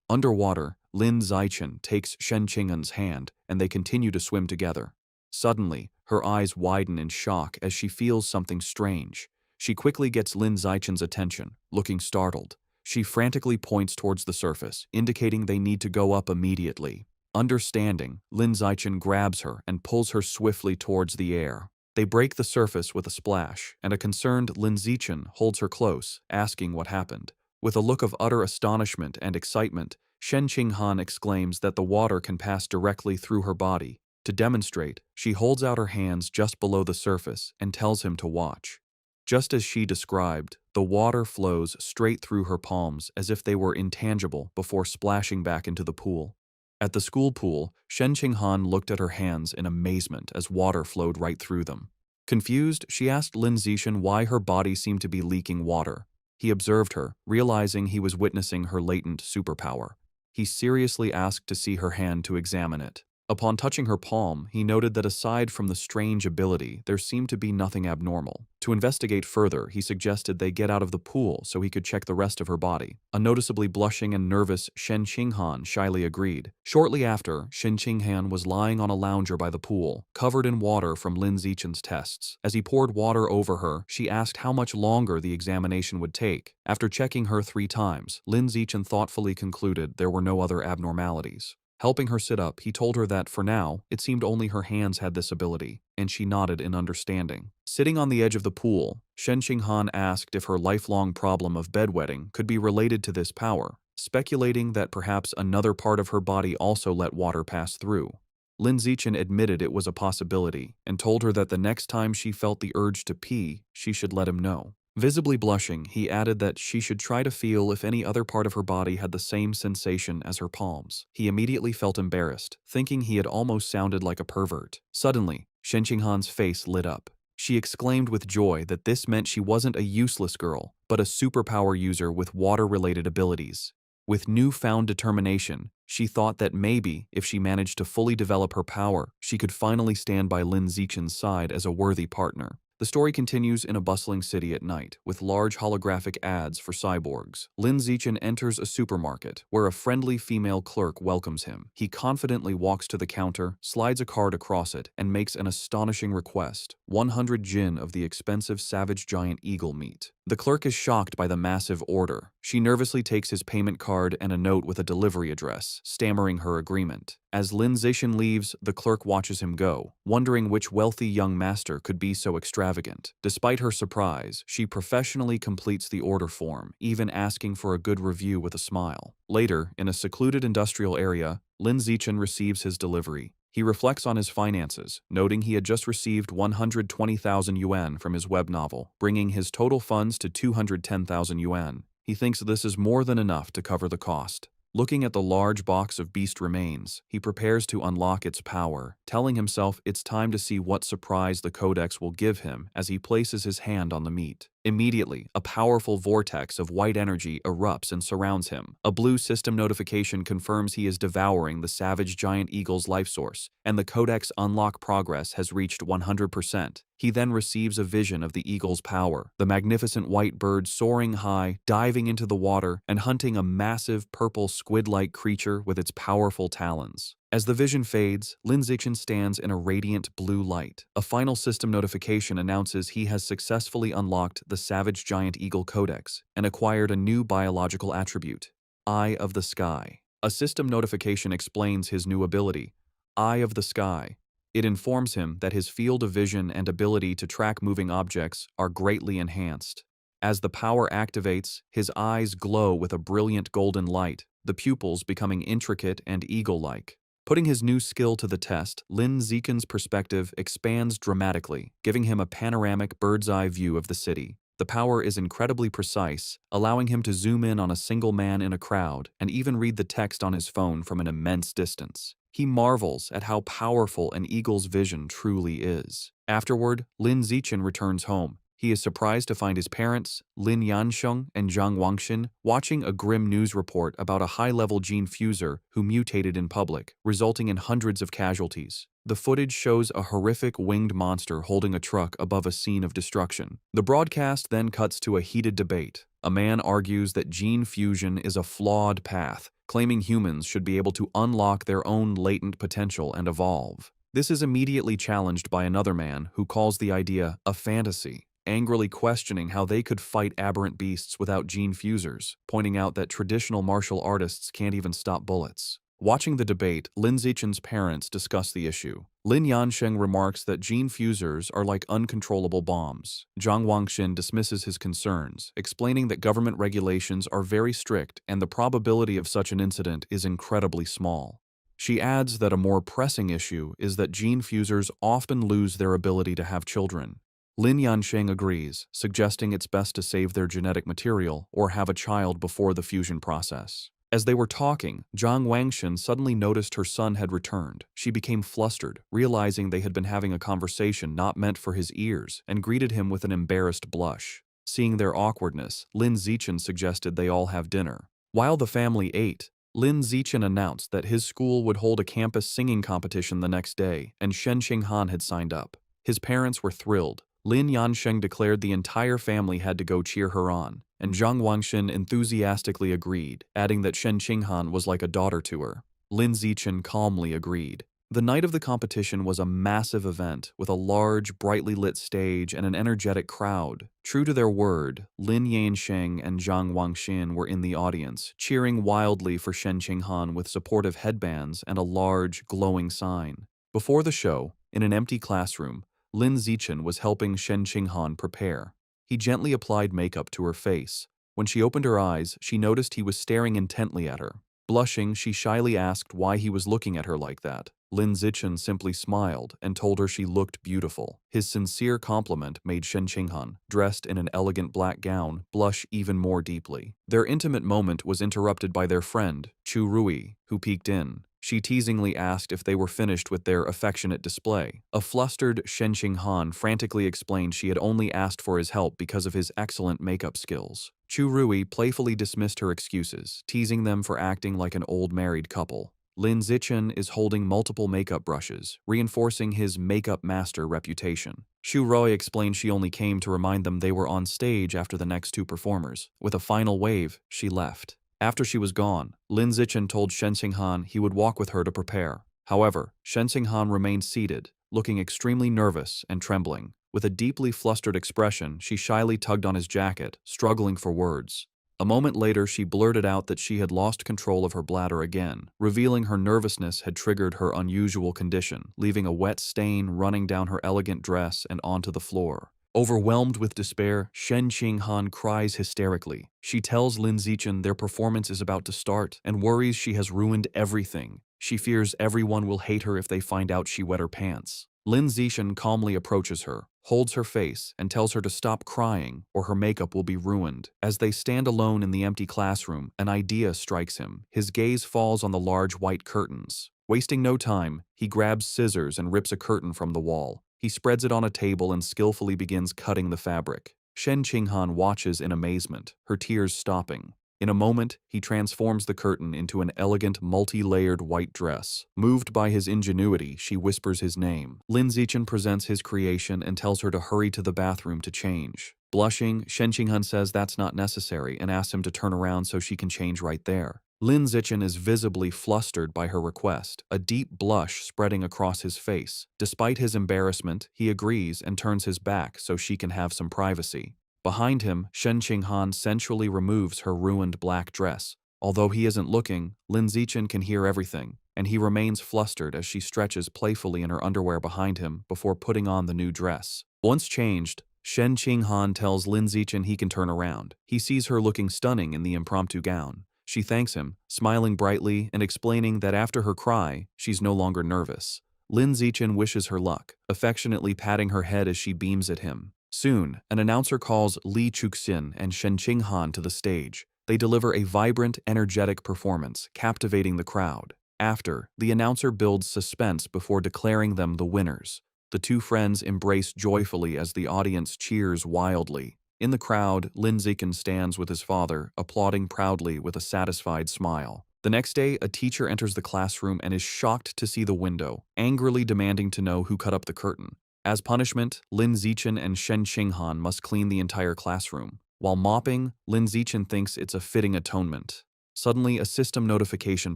Underwater, Lin Zixin takes Shen Qinghan's hand, and they continue to swim together. Suddenly, her eyes widen in shock as she feels something strange. She quickly gets Lin Zixin's attention, looking startled. She frantically points towards the surface, indicating they need to go up immediately. Understanding, Lin Zixin grabs her and pulls her swiftly towards the air. They break the surface with a splash, and a concerned Lin Zixin holds her close, asking what happened. With a look of utter astonishment and excitement, Shen Qinghan exclaims that the water can pass directly through her body. To demonstrate, she holds out her hands just below the surface and tells him to watch. Just as she described, the water flows straight through her palms as if they were intangible before splashing back into the pool. At the school pool, Shen Qinghan looked at her hands in amazement as water flowed right through them. Confused, she asked Lin Zixin why her body seemed to be leaking water. He observed her, realizing he was witnessing her latent superpower. He seriously asked to see her hand to examine it. Upon touching her palm, he noted that aside from the strange ability, there seemed to be nothing abnormal. To investigate further, he suggested they get out of the pool so he could check the rest of her body. A noticeably blushing and nervous Shen Qinghan shyly agreed. Shortly after, Shen Qinghan was lying on a lounger by the pool, covered in water from Lin Zixin's tests. As he poured water over her, she asked how much longer the examination would take. After checking her 3 times, Lin Zixin thoughtfully concluded there were no other abnormalities. Helping her sit up, he told her that, for now, it seemed only her hands had this ability, and she nodded in understanding. Sitting on the edge of the pool, Shen Qinghan asked if her lifelong problem of bedwetting could be related to this power, speculating that perhaps another part of her body also let water pass through. Lin Zixin admitted it was a possibility, and told her that the next time she felt the urge to pee, she should let him know. Visibly blushing, he added that she should try to feel if any other part of her body had the same sensation as her palms. He immediately felt embarrassed, thinking he had almost sounded like a pervert. Suddenly, Shen Qinghan's face lit up. She exclaimed with joy that this meant she wasn't a useless girl, but a superpower user with water-related abilities. With newfound determination, she thought that maybe, if she managed to fully develop her power, she could finally stand by Lin Zixin's side as a worthy partner. The story continues in a bustling city at night, with large holographic ads for cyborgs. Lin Zixin enters a supermarket, where a friendly female clerk welcomes him. He confidently walks to the counter, slides a card across it, and makes an astonishing request: 100 jin of the expensive savage giant eagle meat. The clerk is shocked by the massive order. She nervously takes his payment card and a note with a delivery address, stammering her agreement. As Lin Zixin leaves, the clerk watches him go, wondering which wealthy young master could be so extravagant. Despite her surprise, she professionally completes the order form, even asking for a good review with a smile. Later, in a secluded industrial area, Lin Zixin receives his delivery. He reflects on his finances, noting he had just received 120,000 yuan from his web novel, bringing his total funds to 210,000 yuan. He thinks this is more than enough to cover the cost. Looking at the large box of beast remains, he prepares to unlock its power, telling himself it's time to see what surprise the codex will give him as he places his hand on the meat. Immediately, a powerful vortex of white energy erupts and surrounds him. A blue system notification confirms he is devouring the savage giant eagle's life source, and the codex unlock progress has reached 100%. He then receives a vision of the eagle's power, the magnificent white bird soaring high, diving into the water, and hunting a massive purple squid-like creature with its powerful talons. As the vision fades, Lin Zichen stands in a radiant blue light. A final system notification announces he has successfully unlocked the Savage Giant Eagle Codex and acquired a new biological attribute, Eye of the Sky. A system notification explains his new ability, Eye of the Sky. It informs him that his field of vision and ability to track moving objects are greatly enhanced. As the power activates, his eyes glow with a brilliant golden light, the pupils becoming intricate and eagle-like. Putting his new skill to the test, Lin Zichen's perspective expands dramatically, giving him a panoramic bird's-eye view of the city. The power is incredibly precise, allowing him to zoom in on a single man in a crowd and even read the text on his phone from an immense distance. He marvels at how powerful an eagle's vision truly is. Afterward, Lin Zichen returns home. He is surprised to find his parents, Lin Yansheng and Zhang Wangxin, watching a grim news report about a high-level gene fuser who mutated in public, resulting in hundreds of casualties. The footage shows a horrific winged monster holding a truck above a scene of destruction. The broadcast then cuts to a heated debate. A man argues that gene fusion is a flawed path, claiming humans should be able to unlock their own latent potential and evolve. This is immediately challenged by another man who calls the idea a fantasy, angrily questioning how they could fight aberrant beasts without gene fusers, pointing out that traditional martial artists can't even stop bullets. Watching the debate, Lin Zichen's parents discuss the issue. Lin Yansheng remarks that gene fusers are like uncontrollable bombs. Zhang Wangxin dismisses his concerns, explaining that government regulations are very strict and the probability of such an incident is incredibly small. She adds that a more pressing issue is that gene fusers often lose their ability to have children. Lin Yansheng agrees, suggesting it's best to save their genetic material or have a child before the fusion process. As they were talking, Zhang Wangxin suddenly noticed her son had returned. She became flustered, realizing they had been having a conversation not meant for his ears, and greeted him with an embarrassed blush. Seeing their awkwardness, Lin Zichen suggested they all have dinner. While the family ate, Lin Zichen announced that his school would hold a campus singing competition the next day, and Shen Qinghan had signed up. His parents were thrilled. Lin Yansheng declared the entire family had to go cheer her on, and Zhang Wangxin enthusiastically agreed, adding that Shen Qinghan was like a daughter to her. Lin Zichen calmly agreed. The night of the competition was a massive event with a large, brightly lit stage and an energetic crowd. True to their word, Lin Yansheng and Zhang Wangxin were in the audience, cheering wildly for Shen Qinghan with supportive headbands and a large, glowing sign. Before the show, in an empty classroom, Lin Zichen was helping Shen Qinghan prepare. He gently applied makeup to her face. When she opened her eyes, she noticed he was staring intently at her. Blushing, she shyly asked why he was looking at her like that. Lin Zichen simply smiled and told her she looked beautiful. His sincere compliment made Shen Qinghan, dressed in an elegant black gown, blush even more deeply. Their intimate moment was interrupted by their friend, Chu Rui, who peeked in. She teasingly asked if they were finished with their affectionate display. A flustered Shen Qinghan frantically explained she had only asked for his help because of his excellent makeup skills. Chu Rui playfully dismissed her excuses, teasing them for acting like an old married couple. Lin Zichen is holding multiple makeup brushes, reinforcing his makeup master reputation. Xu Rui explained she only came to remind them they were on stage after the next two performers. With a final wave, she left. After she was gone, Lin Zichen told Shen Qinghan he would walk with her to prepare. However, Shen Qinghan remained seated, looking extremely nervous and trembling. With a deeply flustered expression, she shyly tugged on his jacket, struggling for words. A moment later, she blurted out that she had lost control of her bladder again, revealing her nervousness had triggered her unusual condition, leaving a wet stain running down her elegant dress and onto the floor. Overwhelmed with despair, Shen Qinghan cries hysterically. She tells Lin Zichen their performance is about to start and worries she has ruined everything. She fears everyone will hate her if they find out she wet her pants. Lin Zixin calmly approaches her, holds her face, and tells her to stop crying or her makeup will be ruined. As they stand alone in the empty classroom, an idea strikes him. His gaze falls on the large white curtains. Wasting no time, he grabs scissors and rips a curtain from the wall. He spreads it on a table and skillfully begins cutting the fabric. Shen Qinghan watches in amazement, her tears stopping. In a moment, he transforms the curtain into an elegant, multi-layered white dress. Moved by his ingenuity, she whispers his name. Lin Zichen presents his creation and tells her to hurry to the bathroom to change. Blushing, Shen Qinghan says that's not necessary and asks him to turn around so she can change right there. Lin Zichen is visibly flustered by her request, a deep blush spreading across his face. Despite his embarrassment, he agrees and turns his back so she can have some privacy. Behind him, Shen Qinghan sensually removes her ruined black dress. Although he isn't looking, Lin Zichen can hear everything, and he remains flustered as she stretches playfully in her underwear behind him before putting on the new dress. Once changed, Shen Qinghan tells Lin Zichen he can turn around. He sees her looking stunning in the impromptu gown. She thanks him, smiling brightly and explaining that after her cry, she's no longer nervous. Lin Zichen wishes her luck, affectionately patting her head as she beams at him. Soon, an announcer calls Li Chuxin and Shen Qinghan to the stage. They deliver a vibrant, energetic performance, captivating the crowd. After, the announcer builds suspense before declaring them the winners. The two friends embrace joyfully as the audience cheers wildly. In the crowd, Lin Zichen stands with his father, applauding proudly with a satisfied smile. The next day, a teacher enters the classroom and is shocked to see the window, angrily demanding to know who cut up the curtain. As punishment, Lin Zichen and Shen Qinghan must clean the entire classroom. While mopping, Lin Zichen thinks it's a fitting atonement. Suddenly, a system notification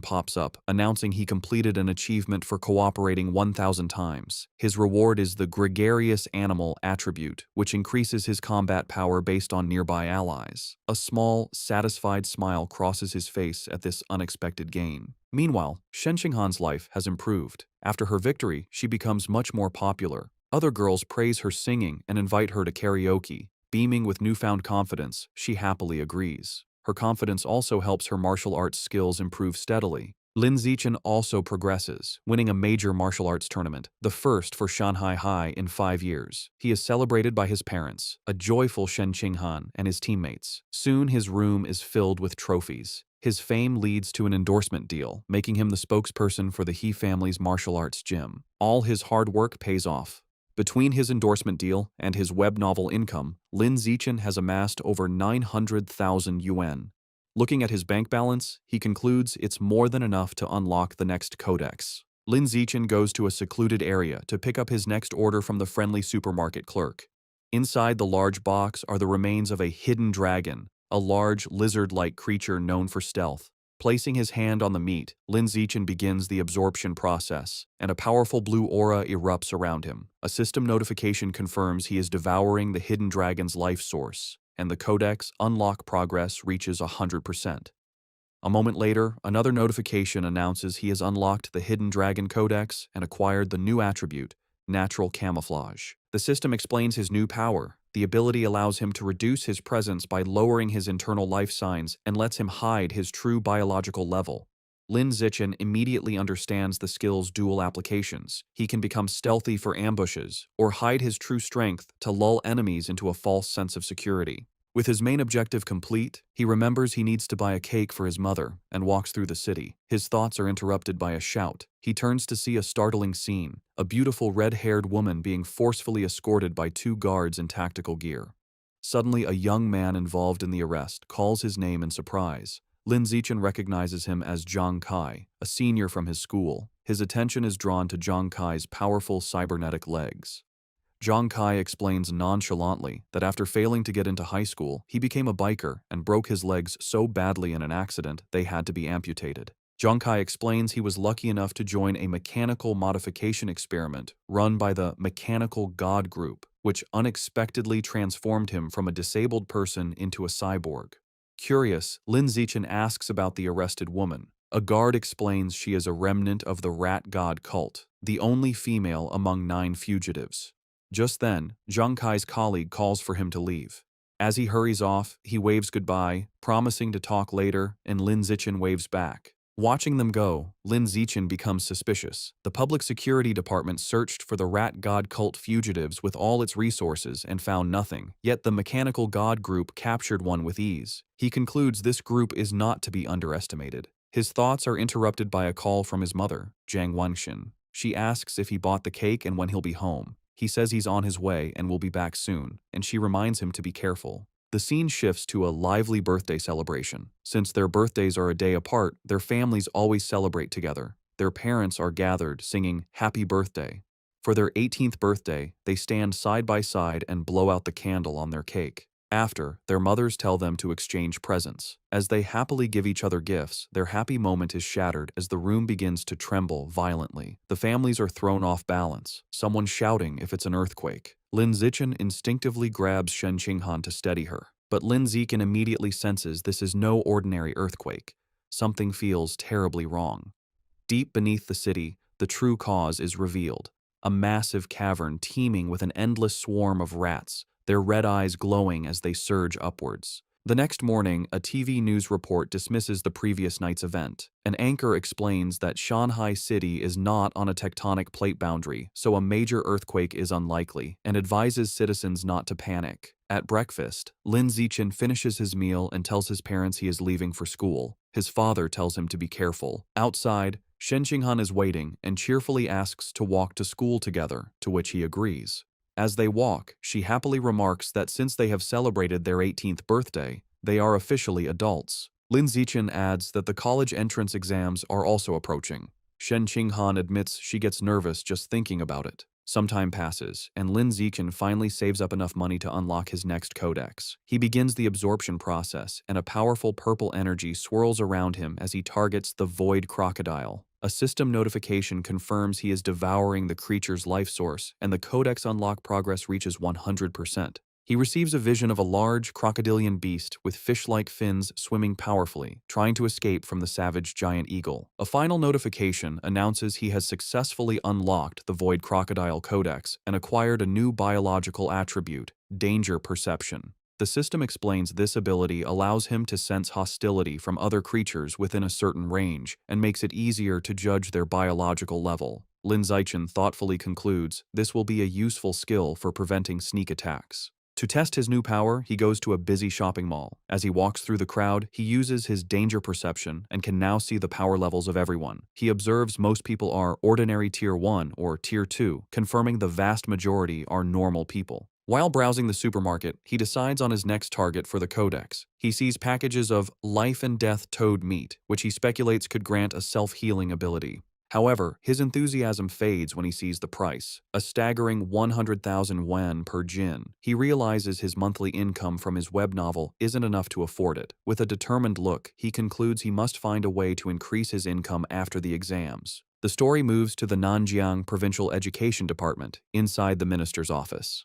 pops up, announcing he completed an achievement for cooperating 1,000 times. His reward is the Gregarious Animal attribute, which increases his combat power based on nearby allies. A small, satisfied smile crosses his face at this unexpected gain. Meanwhile, Shen Qinghan's life has improved. After her victory, she becomes much more popular. Other girls praise her singing and invite her to karaoke. Beaming with newfound confidence, she happily agrees. Her confidence also helps her martial arts skills improve steadily. Lin Zichen also progresses, winning a major martial arts tournament, the first for Shanghai High in 5 years. He is celebrated by his parents, a joyful Shen Qinghan, and his teammates. Soon his room is filled with trophies. His fame leads to an endorsement deal, making him the spokesperson for the He family's martial arts gym. All his hard work pays off. Between his endorsement deal and his web novel income, Lin Zichen has amassed over 900,000 yuan. Looking at his bank balance, he concludes it's more than enough to unlock the next codex. Lin Zichen goes to a secluded area to pick up his next order from the friendly supermarket clerk. Inside the large box are the remains of a hidden dragon, a large lizard-like creature known for stealth. Placing his hand on the meat, Lin Zichen begins the absorption process, and a powerful blue aura erupts around him. A system notification confirms he is devouring the hidden dragon's life source, and the codex unlock progress reaches 100%. A moment later, another notification announces he has unlocked the hidden dragon codex and acquired the new attribute, natural camouflage. The system explains his new power. The ability allows him to reduce his presence by lowering his internal life signs and lets him hide his true biological level. Lin Zichen immediately understands the skill's dual applications. He can become stealthy for ambushes, or hide his true strength to lull enemies into a false sense of security. With his main objective complete, he remembers he needs to buy a cake for his mother and walks through the city. His thoughts are interrupted by a shout. He turns to see a startling scene, a beautiful red-haired woman being forcefully escorted by 2 guards in tactical gear. Suddenly, a young man involved in the arrest calls his name in surprise. Lin Zichen recognizes him as Zhang Kai, a senior from his school. His attention is drawn to Zhang Kai's powerful cybernetic legs. Zhang Kai explains nonchalantly that after failing to get into high school, he became a biker and broke his legs so badly in an accident they had to be amputated. Zhang Kai explains he was lucky enough to join a mechanical modification experiment run by the Mechanical God Group, which unexpectedly transformed him from a disabled person into a cyborg. Curious, Lin Zichen asks about the arrested woman. A guard explains she is a remnant of the Rat God cult, the only female among 9 fugitives. Just then, Zhang Kai's colleague calls for him to leave. As he hurries off, he waves goodbye, promising to talk later, and Lin Zichen waves back. Watching them go, Lin Zichen becomes suspicious. The public security department searched for the rat god cult fugitives with all its resources and found nothing, yet the mechanical god group captured one with ease. He concludes this group is not to be underestimated. His thoughts are interrupted by a call from his mother, Jiang Wangxin. She asks if he bought the cake and when he'll be home. He says he's on his way and will be back soon, and she reminds him to be careful. The scene shifts to a lively birthday celebration. Since their birthdays are a day apart, their families always celebrate together. Their parents are gathered, singing "Happy Birthday." For their 18th birthday, they stand side by side and blow out the candle on their cake. After, their mothers tell them to exchange presents. As they happily give each other gifts, their happy moment is shattered as the room begins to tremble violently. The families are thrown off balance, someone shouting if it's an earthquake. Lin Zichen instinctively grabs Shen Qinghan to steady her, but Lin Zichen immediately senses this is no ordinary earthquake. Something feels terribly wrong. Deep beneath the city, the true cause is revealed. A massive cavern teeming with an endless swarm of rats, their red eyes glowing as they surge upwards. The next morning, a TV news report dismisses the previous night's event. An anchor explains that Shanghai City is not on a tectonic plate boundary, so a major earthquake is unlikely, and advises citizens not to panic. At breakfast, Lin Zichen finishes his meal and tells his parents he is leaving for school. His father tells him to be careful. Outside, Shen Qinghan is waiting and cheerfully asks to walk to school together, to which he agrees. As they walk, she happily remarks that since they have celebrated their 18th birthday, they are officially adults. Lin Zichen adds that the college entrance exams are also approaching. Shen Qinghan admits she gets nervous just thinking about it. Some time passes, and Lin Zichen finally saves up enough money to unlock his next codex. He begins the absorption process, and a powerful purple energy swirls around him as he targets the void crocodile. A system notification confirms he is devouring the creature's life source, and the codex unlock progress reaches 100%. He receives a vision of a large, crocodilian beast with fish-like fins swimming powerfully, trying to escape from the savage giant eagle. A final notification announces he has successfully unlocked the Void Crocodile Codex and acquired a new biological attribute, danger perception. The system explains this ability allows him to sense hostility from other creatures within a certain range and makes it easier to judge their biological level. Lin Zichen thoughtfully concludes this will be a useful skill for preventing sneak attacks. To test his new power, he goes to a busy shopping mall. As he walks through the crowd, he uses his danger perception and can now see the power levels of everyone. He observes most people are ordinary Tier 1 or Tier 2, confirming the vast majority are normal people. While browsing the supermarket, he decides on his next target for the codex. He sees packages of life and death toad meat, which he speculates could grant a self-healing ability. However, his enthusiasm fades when he sees the price, a staggering 100,000 yuan per jin. He realizes his monthly income from his web novel isn't enough to afford it. With a determined look, he concludes he must find a way to increase his income after the exams. The story moves to the Nanjiang Provincial Education Department, inside the minister's office.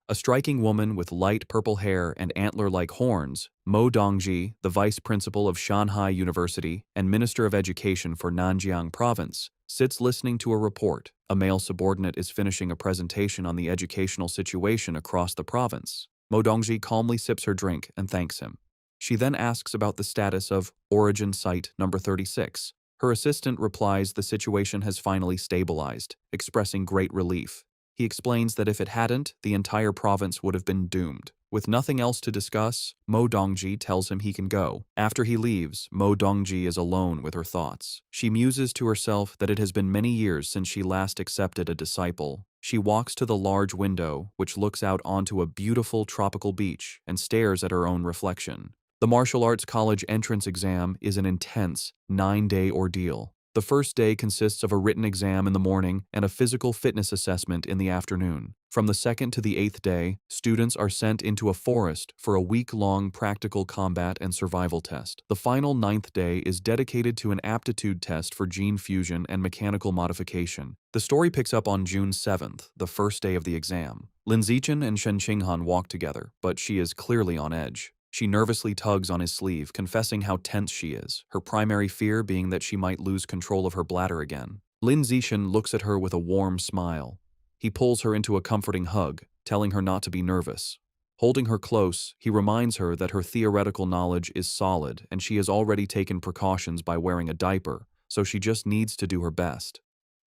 A striking woman with light purple hair and antler-like horns, Mo Dongji, the vice principal of Shanghai University and Minister of Education for Nanjiang Province, sits listening to a report. A male subordinate is finishing a presentation on the educational situation across the province. Mo Dongji calmly sips her drink and thanks him. She then asks about the status of Origin Site number 36. Her assistant replies the situation has finally stabilized, expressing great relief. He explains that if it hadn't, the entire province would have been doomed. With nothing else to discuss, Mo Dongji tells him he can go. After he leaves, Mo Dongji is alone with her thoughts. She muses to herself that it has been many years since she last accepted a disciple. She walks to the large window, which looks out onto a beautiful tropical beach, and stares at her own reflection. The martial arts college entrance exam is an intense, 9-day ordeal. The first day consists of a written exam in the morning and a physical fitness assessment in the afternoon. From the 2nd to the 8th day, students are sent into a forest for a week-long practical combat and survival test. The final 9th day is dedicated to an aptitude test for gene fusion and mechanical modification. The story picks up on June 7th, the first day of the exam. Lin Zichen and Shen Qinghan walk together, but she is clearly on edge. She nervously tugs on his sleeve, confessing how tense she is, her primary fear being that she might lose control of her bladder again. Lin Zichen looks at her with a warm smile. He pulls her into a comforting hug, telling her not to be nervous. Holding her close, he reminds her that her theoretical knowledge is solid and she has already taken precautions by wearing a diaper, so she just needs to do her best.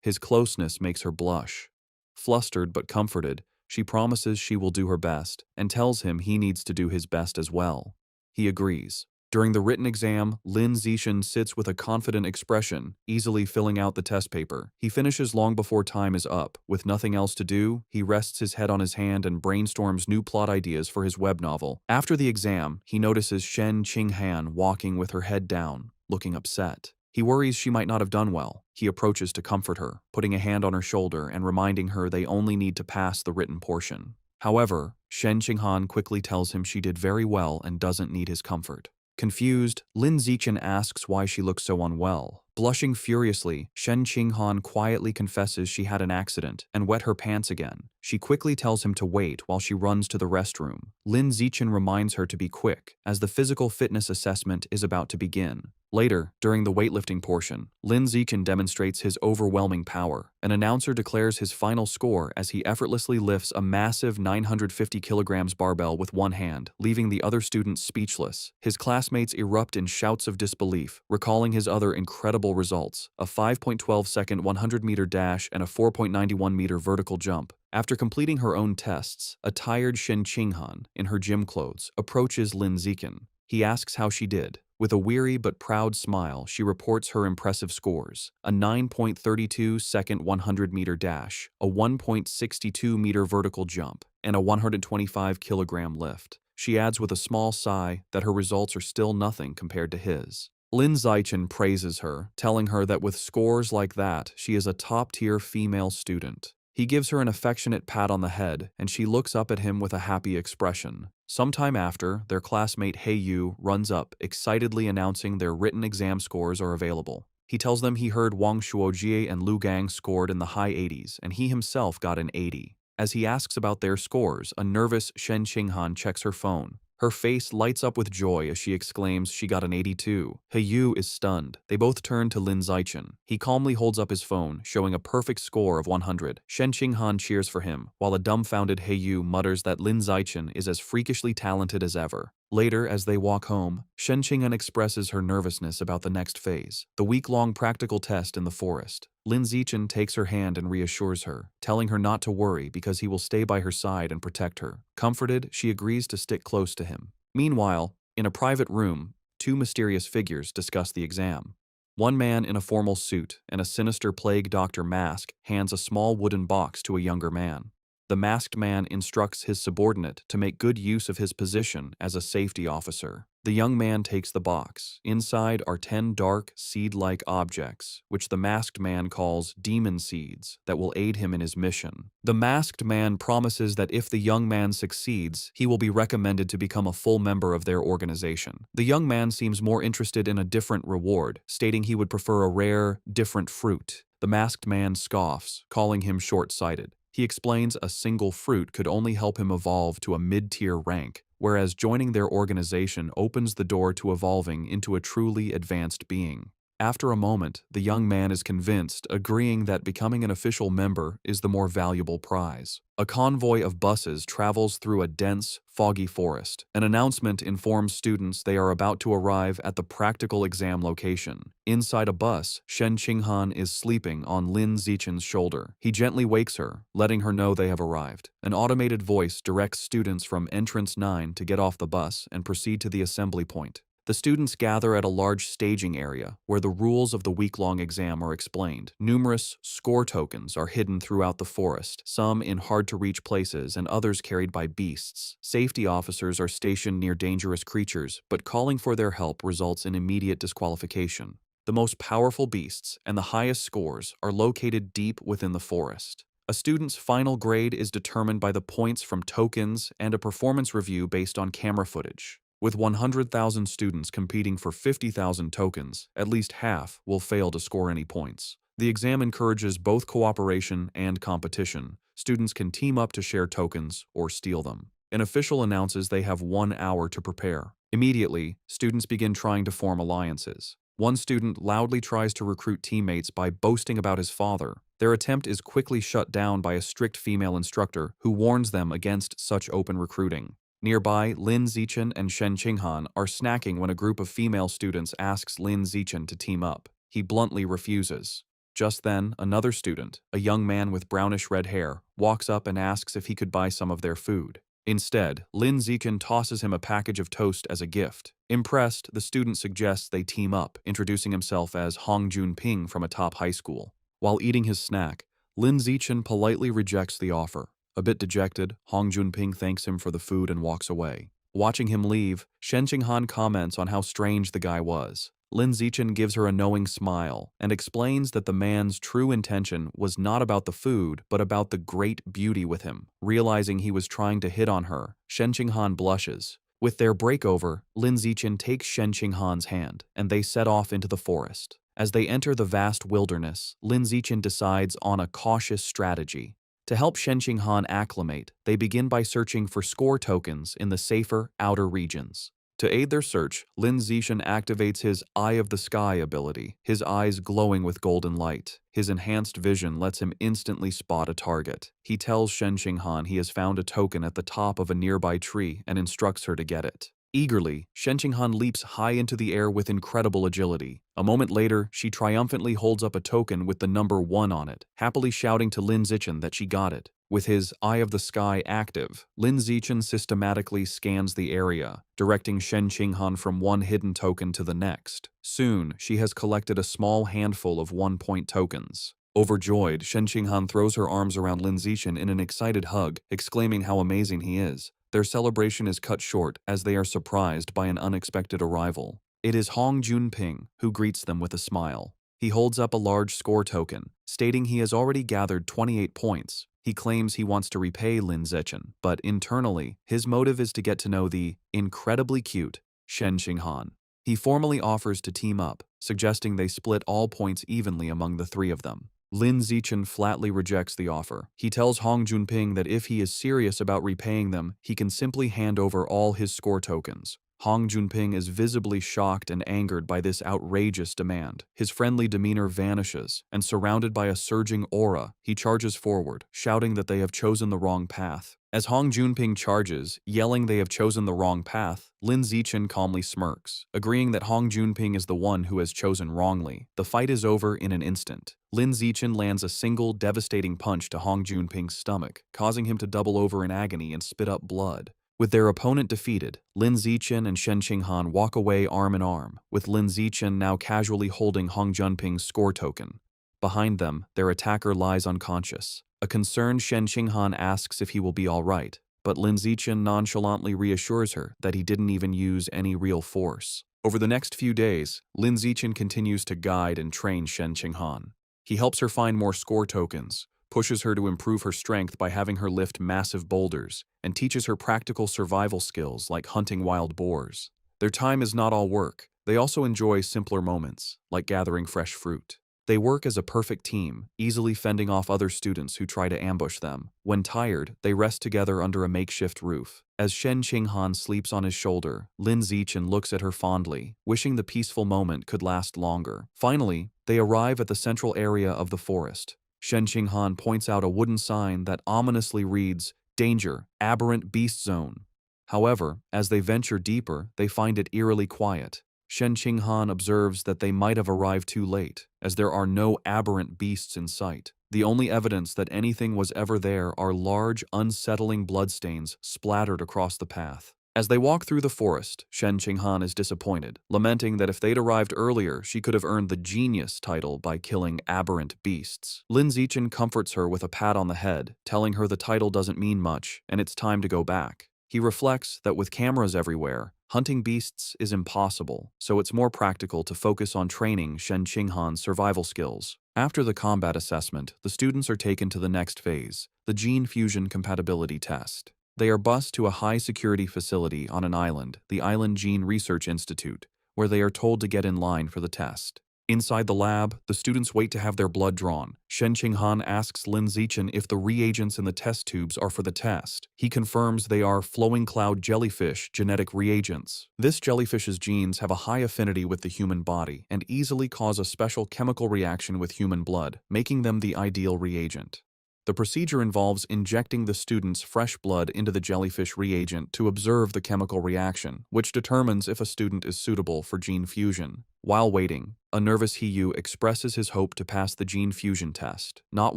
His closeness makes her blush. Flustered but comforted, she promises she will do her best and tells him he needs to do his best as well. He agrees. During the written exam, Lin Zixin sits with a confident expression, easily filling out the test paper. He finishes long before time is up. With nothing else to do, he rests his head on his hand and brainstorms new plot ideas for his web novel. After the exam, he notices Shen Qinghan walking with her head down, looking upset. He worries she might not have done well. He approaches to comfort her, putting a hand on her shoulder and reminding her they only need to pass the written portion. However, Shen Qinghan quickly tells him she did very well and doesn't need his comfort. Confused, Lin Zixin asks why she looks so unwell. Blushing furiously, Shen Qinghan quietly confesses she had an accident and wet her pants again. She quickly tells him to wait while she runs to the restroom. Lin Zixin reminds her to be quick, as the physical fitness assessment is about to begin. Later, during the weightlifting portion, Lin Zixin demonstrates his overwhelming power. An announcer declares his final score as he effortlessly lifts a massive 950 kilograms barbell with one hand, leaving the other students speechless. His classmates erupt in shouts of disbelief, recalling his other incredible results, a 5.12-second 100-meter dash and a 4.91-meter vertical jump. After completing her own tests, a tired Shen Qinghan, in her gym clothes, approaches Lin Zixin. He asks how she did. With a weary but proud smile, she reports her impressive scores: a 9.32-second 100-meter dash, a 1.62-meter vertical jump, and a 125-kilogram lift. She adds with a small sigh that her results are still nothing compared to his. Lin Zixin praises her, telling her that with scores like that, she is a top-tier female student. He gives her an affectionate pat on the head, and she looks up at him with a happy expression. Sometime after, their classmate He Yu runs up, excitedly announcing their written exam scores are available. He tells them he heard Wang Shuojie and Lu Gang scored in the high 80s, and he himself got an 80. As he asks about their scores, a nervous Shen Qinghan checks her phone. Her face lights up with joy as she exclaims she got an 82. He Yu is stunned. They both turn to Lin Zixin. He calmly holds up his phone, showing a perfect score of 100. Shen Qinghan cheers for him, while a dumbfounded He Yu mutters that Lin Zixin is as freakishly talented as ever. Later, as they walk home, Shen Qinghan expresses her nervousness about the next phase, the week-long practical test in the forest. Lin Zixin takes her hand and reassures her, telling her not to worry because he will stay by her side and protect her. Comforted, she agrees to stick close to him. Meanwhile, in a private room, two mysterious figures discuss the exam. One man in a formal suit and a sinister plague doctor mask hands a small wooden box to a younger man. The masked man instructs his subordinate to make good use of his position as a safety officer. The young man takes the box. Inside are 10 dark, seed-like objects, which the masked man calls demon seeds, that will aid him in his mission. The masked man promises that if the young man succeeds, he will be recommended to become a full member of their organization. The young man seems more interested in a different reward, stating he would prefer a rare, different fruit. The masked man scoffs, calling him short-sighted. He explains a single fruit could only help him evolve to a mid-tier rank, whereas joining their organization opens the door to evolving into a truly advanced being. After a moment, the young man is convinced, agreeing that becoming an official member is the more valuable prize. A convoy of buses travels through a dense, foggy forest. An announcement informs students they are about to arrive at the practical exam location. Inside a bus, Shen Qinghan is sleeping on Lin Zixin's shoulder. He gently wakes her, letting her know they have arrived. An automated voice directs students from entrance 9 to get off the bus and proceed to the assembly point. The students gather at a large staging area where the rules of the week-long exam are explained. Numerous score tokens are hidden throughout the forest, some in hard-to-reach places and others carried by beasts. Safety officers are stationed near dangerous creatures, but calling for their help results in immediate disqualification. The most powerful beasts and the highest scores are located deep within the forest. A student's final grade is determined by the points from tokens and a performance review based on camera footage. With 100,000 students competing for 50,000 tokens, at least half will fail to score any points. The exam encourages both cooperation and competition. Students can team up to share tokens or steal them. An official announces they have 1 hour to prepare. Immediately, students begin trying to form alliances. One student loudly tries to recruit teammates by boasting about his father. Their attempt is quickly shut down by a strict female instructor who warns them against such open recruiting. Nearby, Lin Zichen and Shen Qinghan are snacking when a group of female students asks Lin Zichen to team up. He bluntly refuses. Just then, another student, a young man with brownish-red hair, walks up and asks if he could buy some of their food. Instead, Lin Zichen tosses him a package of toast as a gift. Impressed, the student suggests they team up, introducing himself as Hong Junping from a top high school. While eating his snack, Lin Zichen politely rejects the offer. A bit dejected, Hong Junping thanks him for the food and walks away. Watching him leave, Shen Qinghan comments on how strange the guy was. Lin Zichen gives her a knowing smile and explains that the man's true intention was not about the food, but about the great beauty with him. Realizing he was trying to hit on her, Shen Qinghan blushes. With their breakover, Lin Zichen takes Shen Qinghan's hand, and they set off into the forest. As they enter the vast wilderness, Lin Zichen decides on a cautious strategy. To help Shen Qinghan acclimate, they begin by searching for score tokens in the safer, outer regions. To aid their search, Lin Zichen activates his Eye of the Sky ability, his eyes glowing with golden light. His enhanced vision lets him instantly spot a target. He tells Shen Qinghan he has found a token at the top of a nearby tree and instructs her to get it. Eagerly, Shen Qinghan leaps high into the air with incredible agility. A moment later, she triumphantly holds up a token with the number 1 on it, happily shouting to Lin Zichen that she got it. With his Eye of the Sky active, Lin Zichen systematically scans the area, directing Shen Qinghan from one hidden token to the next. Soon, she has collected a small handful of 1-point tokens. Overjoyed, Shen Qinghan throws her arms around Lin Zichen in an excited hug, exclaiming how amazing he is. Their celebration is cut short as they are surprised by an unexpected arrival. It is Hong Junping who greets them with a smile. He holds up a large score token, stating he has already gathered 28 points. He claims he wants to repay Lin Zichen, but internally, his motive is to get to know the incredibly cute Shen Qinghan. He formally offers to team up, suggesting they split all points evenly among the three of them. Lin Zichen flatly rejects the offer. He tells Hong Junping that if he is serious about repaying them, he can simply hand over all his score tokens. Hong Junping is visibly shocked and angered by this outrageous demand. His friendly demeanor vanishes, and surrounded by a surging aura, he charges forward, shouting that they have chosen the wrong path. As Hong Junping charges, yelling they have chosen the wrong path, Lin Zichen calmly smirks, agreeing that Hong Junping is the one who has chosen wrongly. The fight is over in an instant. Lin Zichen lands a single, devastating punch to Hong Junping's stomach, causing him to double over in agony and spit up blood. With their opponent defeated, Lin Zichen and Shen Qinghan walk away arm in arm, with Lin Zichen now casually holding Hong Junping's score token. Behind them, their attacker lies unconscious. A concerned Shen Qinghan asks if he will be all right, but Lin Zichen nonchalantly reassures her that he didn't even use any real force. Over the next few days, Lin Zichen continues to guide and train Shen Qinghan. He helps her find more score tokens, pushes her to improve her strength by having her lift massive boulders, and teaches her practical survival skills like hunting wild boars. Their time is not all work. They also enjoy simpler moments, like gathering fresh fruit. They work as a perfect team, easily fending off other students who try to ambush them. When tired, they rest together under a makeshift roof. As Shen Qinghan sleeps on his shoulder, Lin Zichen looks at her fondly, wishing the peaceful moment could last longer. Finally, they arrive at the central area of the forest. Shen Qinghan points out a wooden sign that ominously reads, "Danger, Aberrant Beast Zone." However, as they venture deeper, they find it eerily quiet. Shen Qinghan observes that they might have arrived too late, as there are no aberrant beasts in sight. The only evidence that anything was ever there are large, unsettling bloodstains splattered across the path. As they walk through the forest, Shen Qinghan is disappointed, lamenting that if they'd arrived earlier, she could have earned the genius title by killing aberrant beasts. Lin Zichen comforts her with a pat on the head, telling her the title doesn't mean much, and it's time to go back. He reflects that with cameras everywhere, hunting beasts is impossible, so it's more practical to focus on training Shen Qinghan's survival skills. After the combat assessment, the students are taken to the next phase, the gene fusion compatibility test. They are bused to a high-security facility on an island, the Island Gene Research Institute, where they are told to get in line for the test. Inside the lab, the students wait to have their blood drawn. Shen Qinghan asks Lin Zichen if the reagents in the test tubes are for the test. He confirms they are flowing cloud jellyfish genetic reagents. This jellyfish's genes have a high affinity with the human body and easily cause a special chemical reaction with human blood, making them the ideal reagent. The procedure involves injecting the student's fresh blood into the jellyfish reagent to observe the chemical reaction, which determines if a student is suitable for gene fusion. While waiting, a nervous Hiyu expresses his hope to pass the gene fusion test, not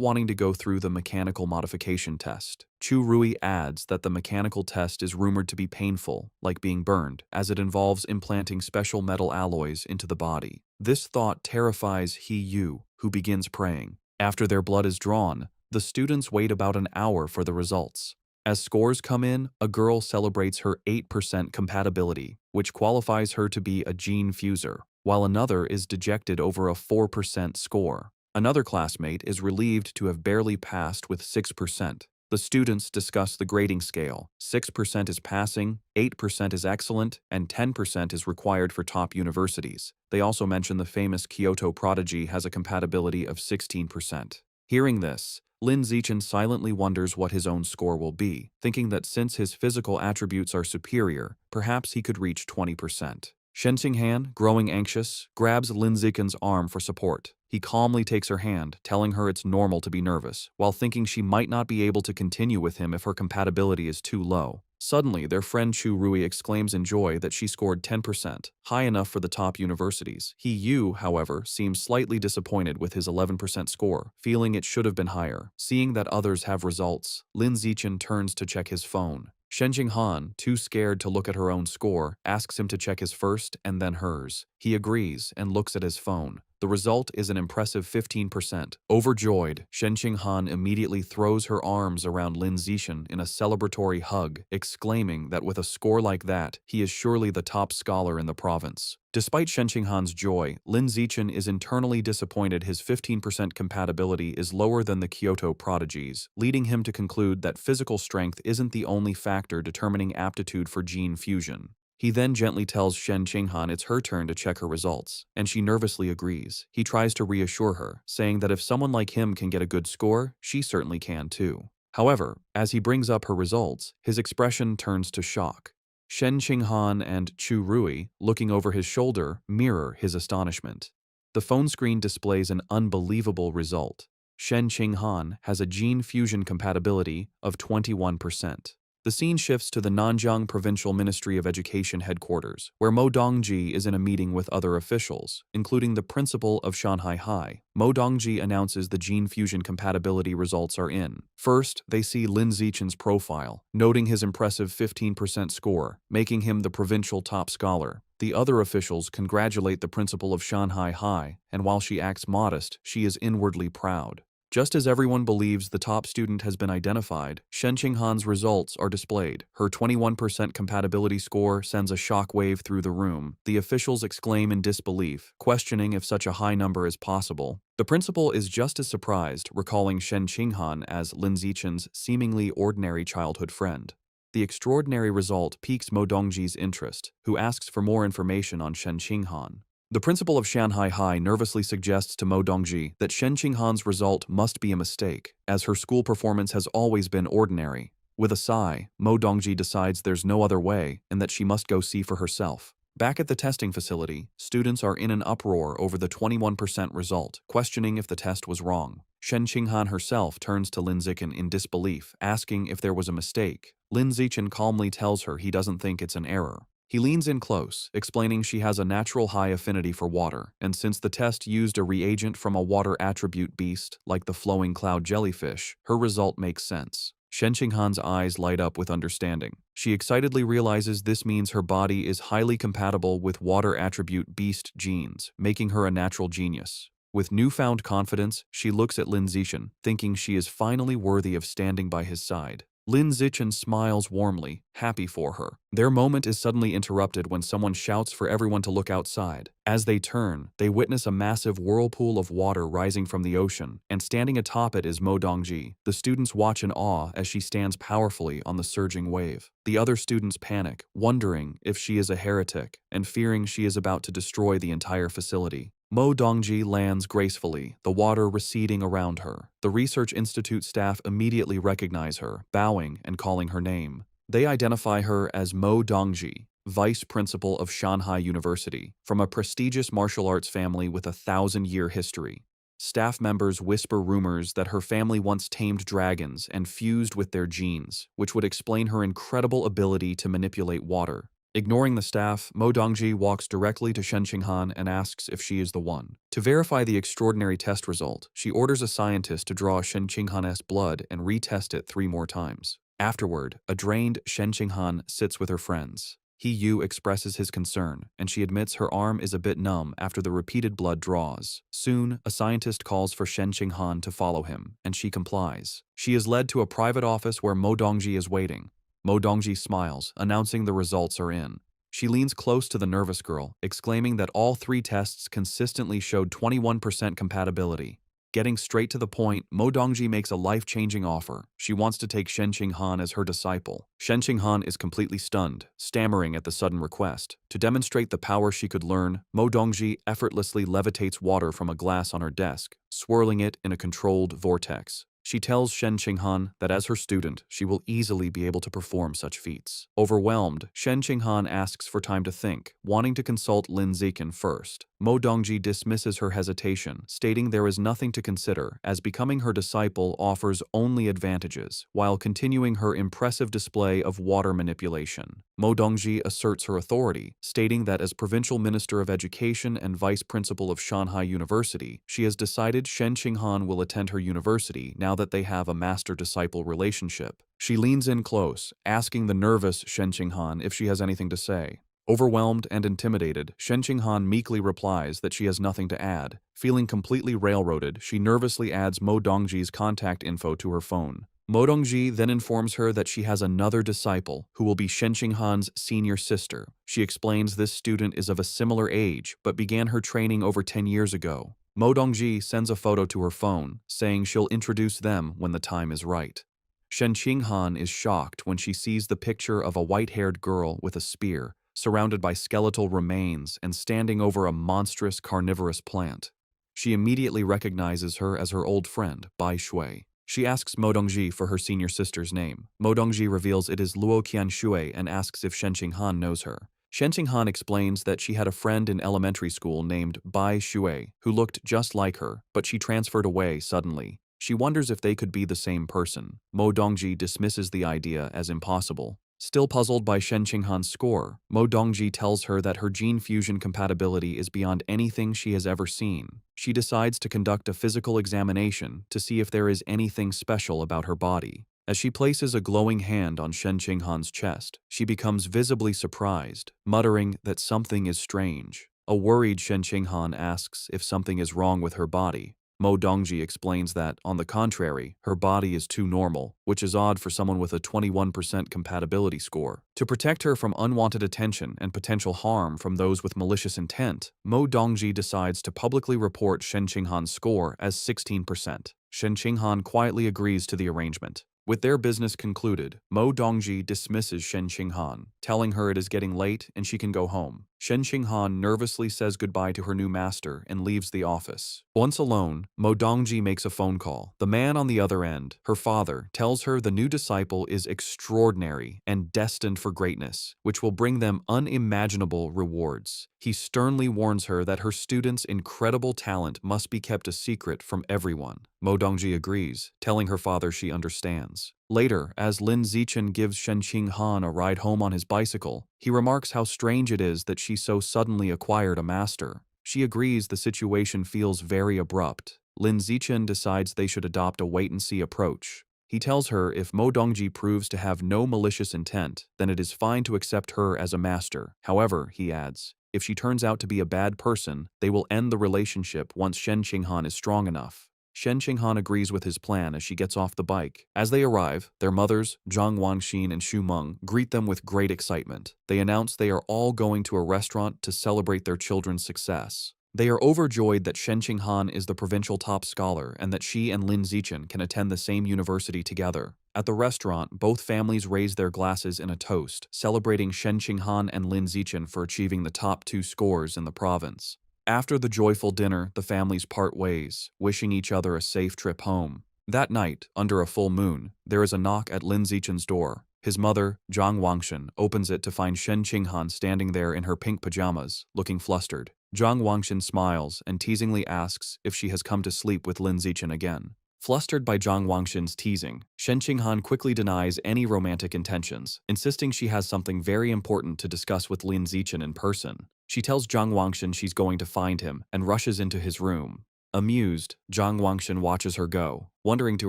wanting to go through the mechanical modification test. Chu Rui adds that the mechanical test is rumored to be painful, like being burned, as it involves implanting special metal alloys into the body. This thought terrifies Hiyu, who begins praying. After their blood is drawn, the students wait about an hour for the results. As scores come in, a girl celebrates her 8% compatibility, which qualifies her to be a gene fuser, while another is dejected over a 4% score. Another classmate is relieved to have barely passed with 6%. The students discuss the grading scale. 6% is passing, 8% is excellent, and 10% is required for top universities. They also mention the famous Kyoto prodigy has a compatibility of 16%. Hearing this, Lin Zichen silently wonders what his own score will be, thinking that since his physical attributes are superior, perhaps he could reach 20%. Shen Qinghan, growing anxious, grabs Lin Zichen's arm for support. He calmly takes her hand, telling her it's normal to be nervous, while thinking she might not be able to continue with him if her compatibility is too low. Suddenly, their friend Chu Rui exclaims in joy that she scored 10%, high enough for the top universities. Yu, however, seems slightly disappointed with his 11% score, feeling it should have been higher. Seeing that others have results, Lin Zichen turns to check his phone. Shen Qinghan, too scared to look at her own score, asks him to check his first and then hers. He agrees and looks at his phone. The result is an impressive 15%. Overjoyed, Shen Qinghan immediately throws her arms around Lin Zichen in a celebratory hug, exclaiming that with a score like that, he is surely the top scholar in the province. Despite Shen Qinghan's joy, Lin Zichen is internally disappointed his 15% compatibility is lower than the Kyoto prodigies, leading him to conclude that physical strength isn't the only factor determining aptitude for gene fusion. He then gently tells Shen Qinghan it's her turn to check her results, and she nervously agrees. He tries to reassure her, saying that if someone like him can get a good score, she certainly can too. However, as he brings up her results, his expression turns to shock. Shen Qinghan and Chu Rui, looking over his shoulder, mirror his astonishment. The phone screen displays an unbelievable result. Shen Qinghan has a gene fusion compatibility of 21%. The scene shifts to the Nanjiang Provincial Ministry of Education headquarters, where Mo Dongji is in a meeting with other officials, including the principal of Shanghai High. Mo Dongji announces the gene fusion compatibility results are in. First, they see Lin Zichen's profile, noting his impressive 15% score, making him the provincial top scholar. The other officials congratulate the principal of Shanghai High, and while she acts modest, she is inwardly proud. Just as everyone believes the top student has been identified, Shen Qinghan's results are displayed. Her 21% compatibility score sends a shockwave through the room. The officials exclaim in disbelief, questioning if such a high number is possible. The principal is just as surprised, recalling Shen Qinghan as Lin Zichen's seemingly ordinary childhood friend. The extraordinary result piques Mo Dongji's interest, who asks for more information on Shen Qinghan. The principal of Shanghai High nervously suggests to Mo Dongji that Shen Qinghan's result must be a mistake, as her school performance has always been ordinary. With a sigh, Mo Dongji decides there's no other way and that she must go see for herself. Back at the testing facility, students are in an uproar over the 21% result, questioning if the test was wrong. Shen Qinghan herself turns to Lin Zichen in disbelief, asking if there was a mistake. Lin Zichen calmly tells her he doesn't think it's an error. He leans in close, explaining she has a natural high affinity for water, and since the test used a reagent from a water attribute beast, like the flowing cloud jellyfish, her result makes sense. Shen Qinghan's eyes light up with understanding. She excitedly realizes this means her body is highly compatible with water attribute beast genes, making her a natural genius. With newfound confidence, she looks at Lin Zichen, thinking she is finally worthy of standing by his side. Lin Zichen smiles warmly, happy for her. Their moment is suddenly interrupted when someone shouts for everyone to look outside. As they turn, they witness a massive whirlpool of water rising from the ocean, and standing atop it is Mo Dongji. The students watch in awe as she stands powerfully on the surging wave. The other students panic, wondering if she is a heretic, and fearing she is about to destroy the entire facility. Mo Dongji lands gracefully, the water receding around her. The research institute staff immediately recognize her, bowing and calling her name. They identify her as Mo Dongji, vice principal of Shanghai University, from a prestigious martial arts family with a 1,000-year history. Staff members whisper rumors that her family once tamed dragons and fused with their genes, which would explain her incredible ability to manipulate water. Ignoring the staff, Mo Dongji walks directly to Shen Qinghan and asks if she is the one. To verify the extraordinary test result, she orders a scientist to draw Shen Qinghan's blood and retest it 3 more times. Afterward, a drained Shen Qinghan sits with her friends. Yu expresses his concern, and she admits her arm is a bit numb after the repeated blood draws. Soon, a scientist calls for Shen Qinghan to follow him, and she complies. She is led to a private office where Mo Dongji is waiting. Mo Dongji smiles, announcing the results are in. She leans close to the nervous girl, exclaiming that all 3 tests consistently showed 21% compatibility. Getting straight to the point, Mo Dongji makes a life-changing offer. She wants to take Shen Qinghan as her disciple. Shen Qinghan is completely stunned, stammering at the sudden request. To demonstrate the power she could learn, Mo Dongji effortlessly levitates water from a glass on her desk, swirling it in a controlled vortex. She tells Shen Qinghan that as her student, she will easily be able to perform such feats. Overwhelmed, Shen Qinghan asks for time to think, wanting to consult Lin Zichen first. Mo Dongji dismisses her hesitation, stating there is nothing to consider, as becoming her disciple offers only advantages, while continuing her impressive display of water manipulation. Mo Dongji asserts her authority, stating that as Provincial Minister of Education and Vice Principal of Shanghai University, she has decided Shen Qinghan will attend her university now that they have a master-disciple relationship. She leans in close, asking the nervous Shen Qinghan if she has anything to say. Overwhelmed and intimidated, Shen Qinghan meekly replies that she has nothing to add. Feeling completely railroaded, she nervously adds Mo Dongji's contact info to her phone. Mo Dongji then informs her that she has another disciple, who will be Shen Qinghan's senior sister. She explains this student is of a similar age, but began her training over 10 years ago. Mo Dongji sends a photo to her phone, saying she'll introduce them when the time is right. Shen Qinghan is shocked when she sees the picture of a white-haired girl with a spear, surrounded by skeletal remains and standing over a monstrous carnivorous plant. She immediately recognizes her as her old friend, Bai Shui. She asks Mo Dongji for her senior sister's name. Mo Dongji reveals it is Luo Qianshui and asks if Shen Qinghan knows her. Shen Qinghan explains that she had a friend in elementary school named Bai Shui who looked just like her, but she transferred away suddenly. She wonders if they could be the same person. Mo Dongji dismisses the idea as impossible. Still puzzled by Shen Qinghan's score, Mo Dongji tells her that her gene fusion compatibility is beyond anything she has ever seen. She decides to conduct a physical examination to see if there is anything special about her body. As she places a glowing hand on Shen Qinghan's chest, she becomes visibly surprised, muttering that something is strange. A worried Shen Qinghan asks if something is wrong with her body. Mo Dongji explains that, on the contrary, her body is too normal, which is odd for someone with a 21% compatibility score. To protect her from unwanted attention and potential harm from those with malicious intent, Mo Dongji decides to publicly report Shen Qinghan's score as 16%. Shen Qinghan quietly agrees to the arrangement. With their business concluded, Mo Dongji dismisses Shen Qinghan, telling her it is getting late and she can go home. Shen Qinghan nervously says goodbye to her new master and leaves the office. Once alone, Mo Dongji makes a phone call. The man on the other end, her father, tells her the new disciple is extraordinary and destined for greatness, which will bring them unimaginable rewards. He sternly warns her that her student's incredible talent must be kept a secret from everyone. Mo Dongji agrees, telling her father she understands. Later, as Lin Zichen gives Shen Qinghan a ride home on his bicycle, he remarks how strange it is that she so suddenly acquired a master. She agrees the situation feels very abrupt. Lin Zichen decides they should adopt a wait-and-see approach. He tells her if Mo Dongji proves to have no malicious intent, then it is fine to accept her as a master. However, he adds, if she turns out to be a bad person, they will end the relationship once Shen Qinghan is strong enough. Shen Qinghan agrees with his plan as she gets off the bike. As they arrive, their mothers, Zhang Wangxin and Xu Meng, greet them with great excitement. They announce they are all going to a restaurant to celebrate their children's success. They are overjoyed that Shen Qinghan is the provincial top scholar and that she and Lin Zichen can attend the same university together. At the restaurant, both families raise their glasses in a toast, celebrating Shen Qinghan and Lin Zichen for achieving the top 2 scores in the province. After the joyful dinner, the families part ways, wishing each other a safe trip home. That night, under a full moon, there is a knock at Lin Zichen's door. His mother, Zhang Wangxin, opens it to find Shen Qinghan standing there in her pink pajamas, looking flustered. Zhang Wangshan smiles and teasingly asks if she has come to sleep with Lin Zichen again. Flustered by Zhang Wangshan's teasing, Shen Qinghan quickly denies any romantic intentions, insisting she has something very important to discuss with Lin Zichen in person. She tells Zhang Wangshan she's going to find him and rushes into his room. Amused, Zhang Wangshan watches her go, wondering to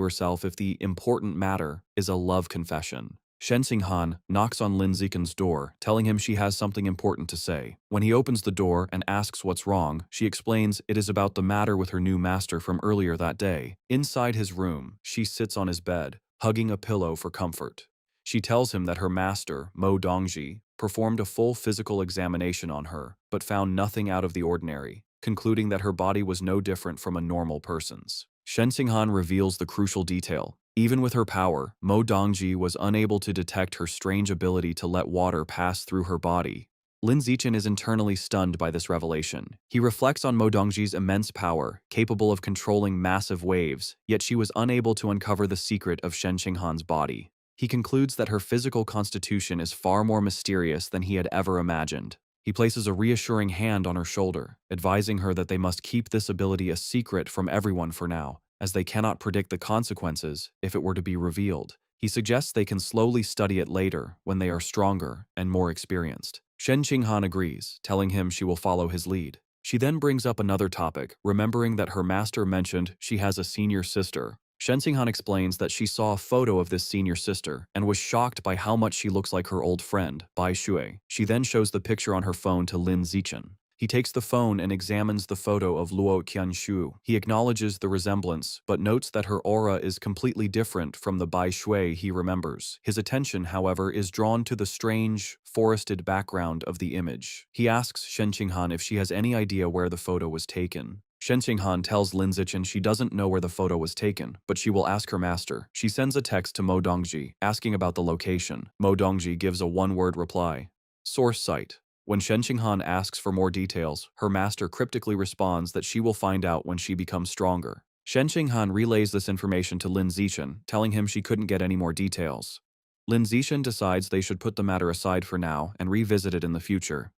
herself if the important matter is a love confession. Shen Qinghan knocks on Lin Zichen's door, telling him she has something important to say. When he opens the door and asks what's wrong, she explains it is about the matter with her new master from earlier that day. Inside his room, she sits on his bed, hugging a pillow for comfort. She tells him that her master, Mo Dongji, performed a full physical examination on her, but found nothing out of the ordinary, concluding that her body was no different from a normal person's. Shen Qinghan reveals the crucial detail. Even with her power, Mo Dongji was unable to detect her strange ability to let water pass through her body. Lin Zichen is internally stunned by this revelation. He reflects on Mo Dongji's immense power, capable of controlling massive waves, yet she was unable to uncover the secret of Shen Qinghan's body. He concludes that her physical constitution is far more mysterious than he had ever imagined. He places a reassuring hand on her shoulder, advising her that they must keep this ability a secret from everyone for now, as they cannot predict the consequences if it were to be revealed. He suggests they can slowly study it later when they are stronger and more experienced. Shen Qinghan agrees, telling him she will follow his lead. She then brings up another topic, remembering that her master mentioned she has a senior sister. Shen Qinghan explains that she saw a photo of this senior sister and was shocked by how much she looks like her old friend, Bai Shui. She then shows the picture on her phone to Lin Zichen. He takes the phone and examines the photo of Luo Qianshu. He acknowledges the resemblance, but notes that her aura is completely different from the Bai Shui he remembers. His attention, however, is drawn to the strange, forested background of the image. He asks Shen Qinghan if she has any idea where the photo was taken. Shen Qinghan tells Lin Zichen she doesn't know where the photo was taken, but she will ask her master. She sends a text to Mo Dongji, asking about the location. Mo Dongji gives a one-word reply: source site. When Shen Qinghan asks for more details, her master cryptically responds that she will find out when she becomes stronger. Shen Qinghan relays this information to Lin Zichen, telling him she couldn't get any more details. Lin Zichen decides they should put the matter aside for now and revisit it in the future.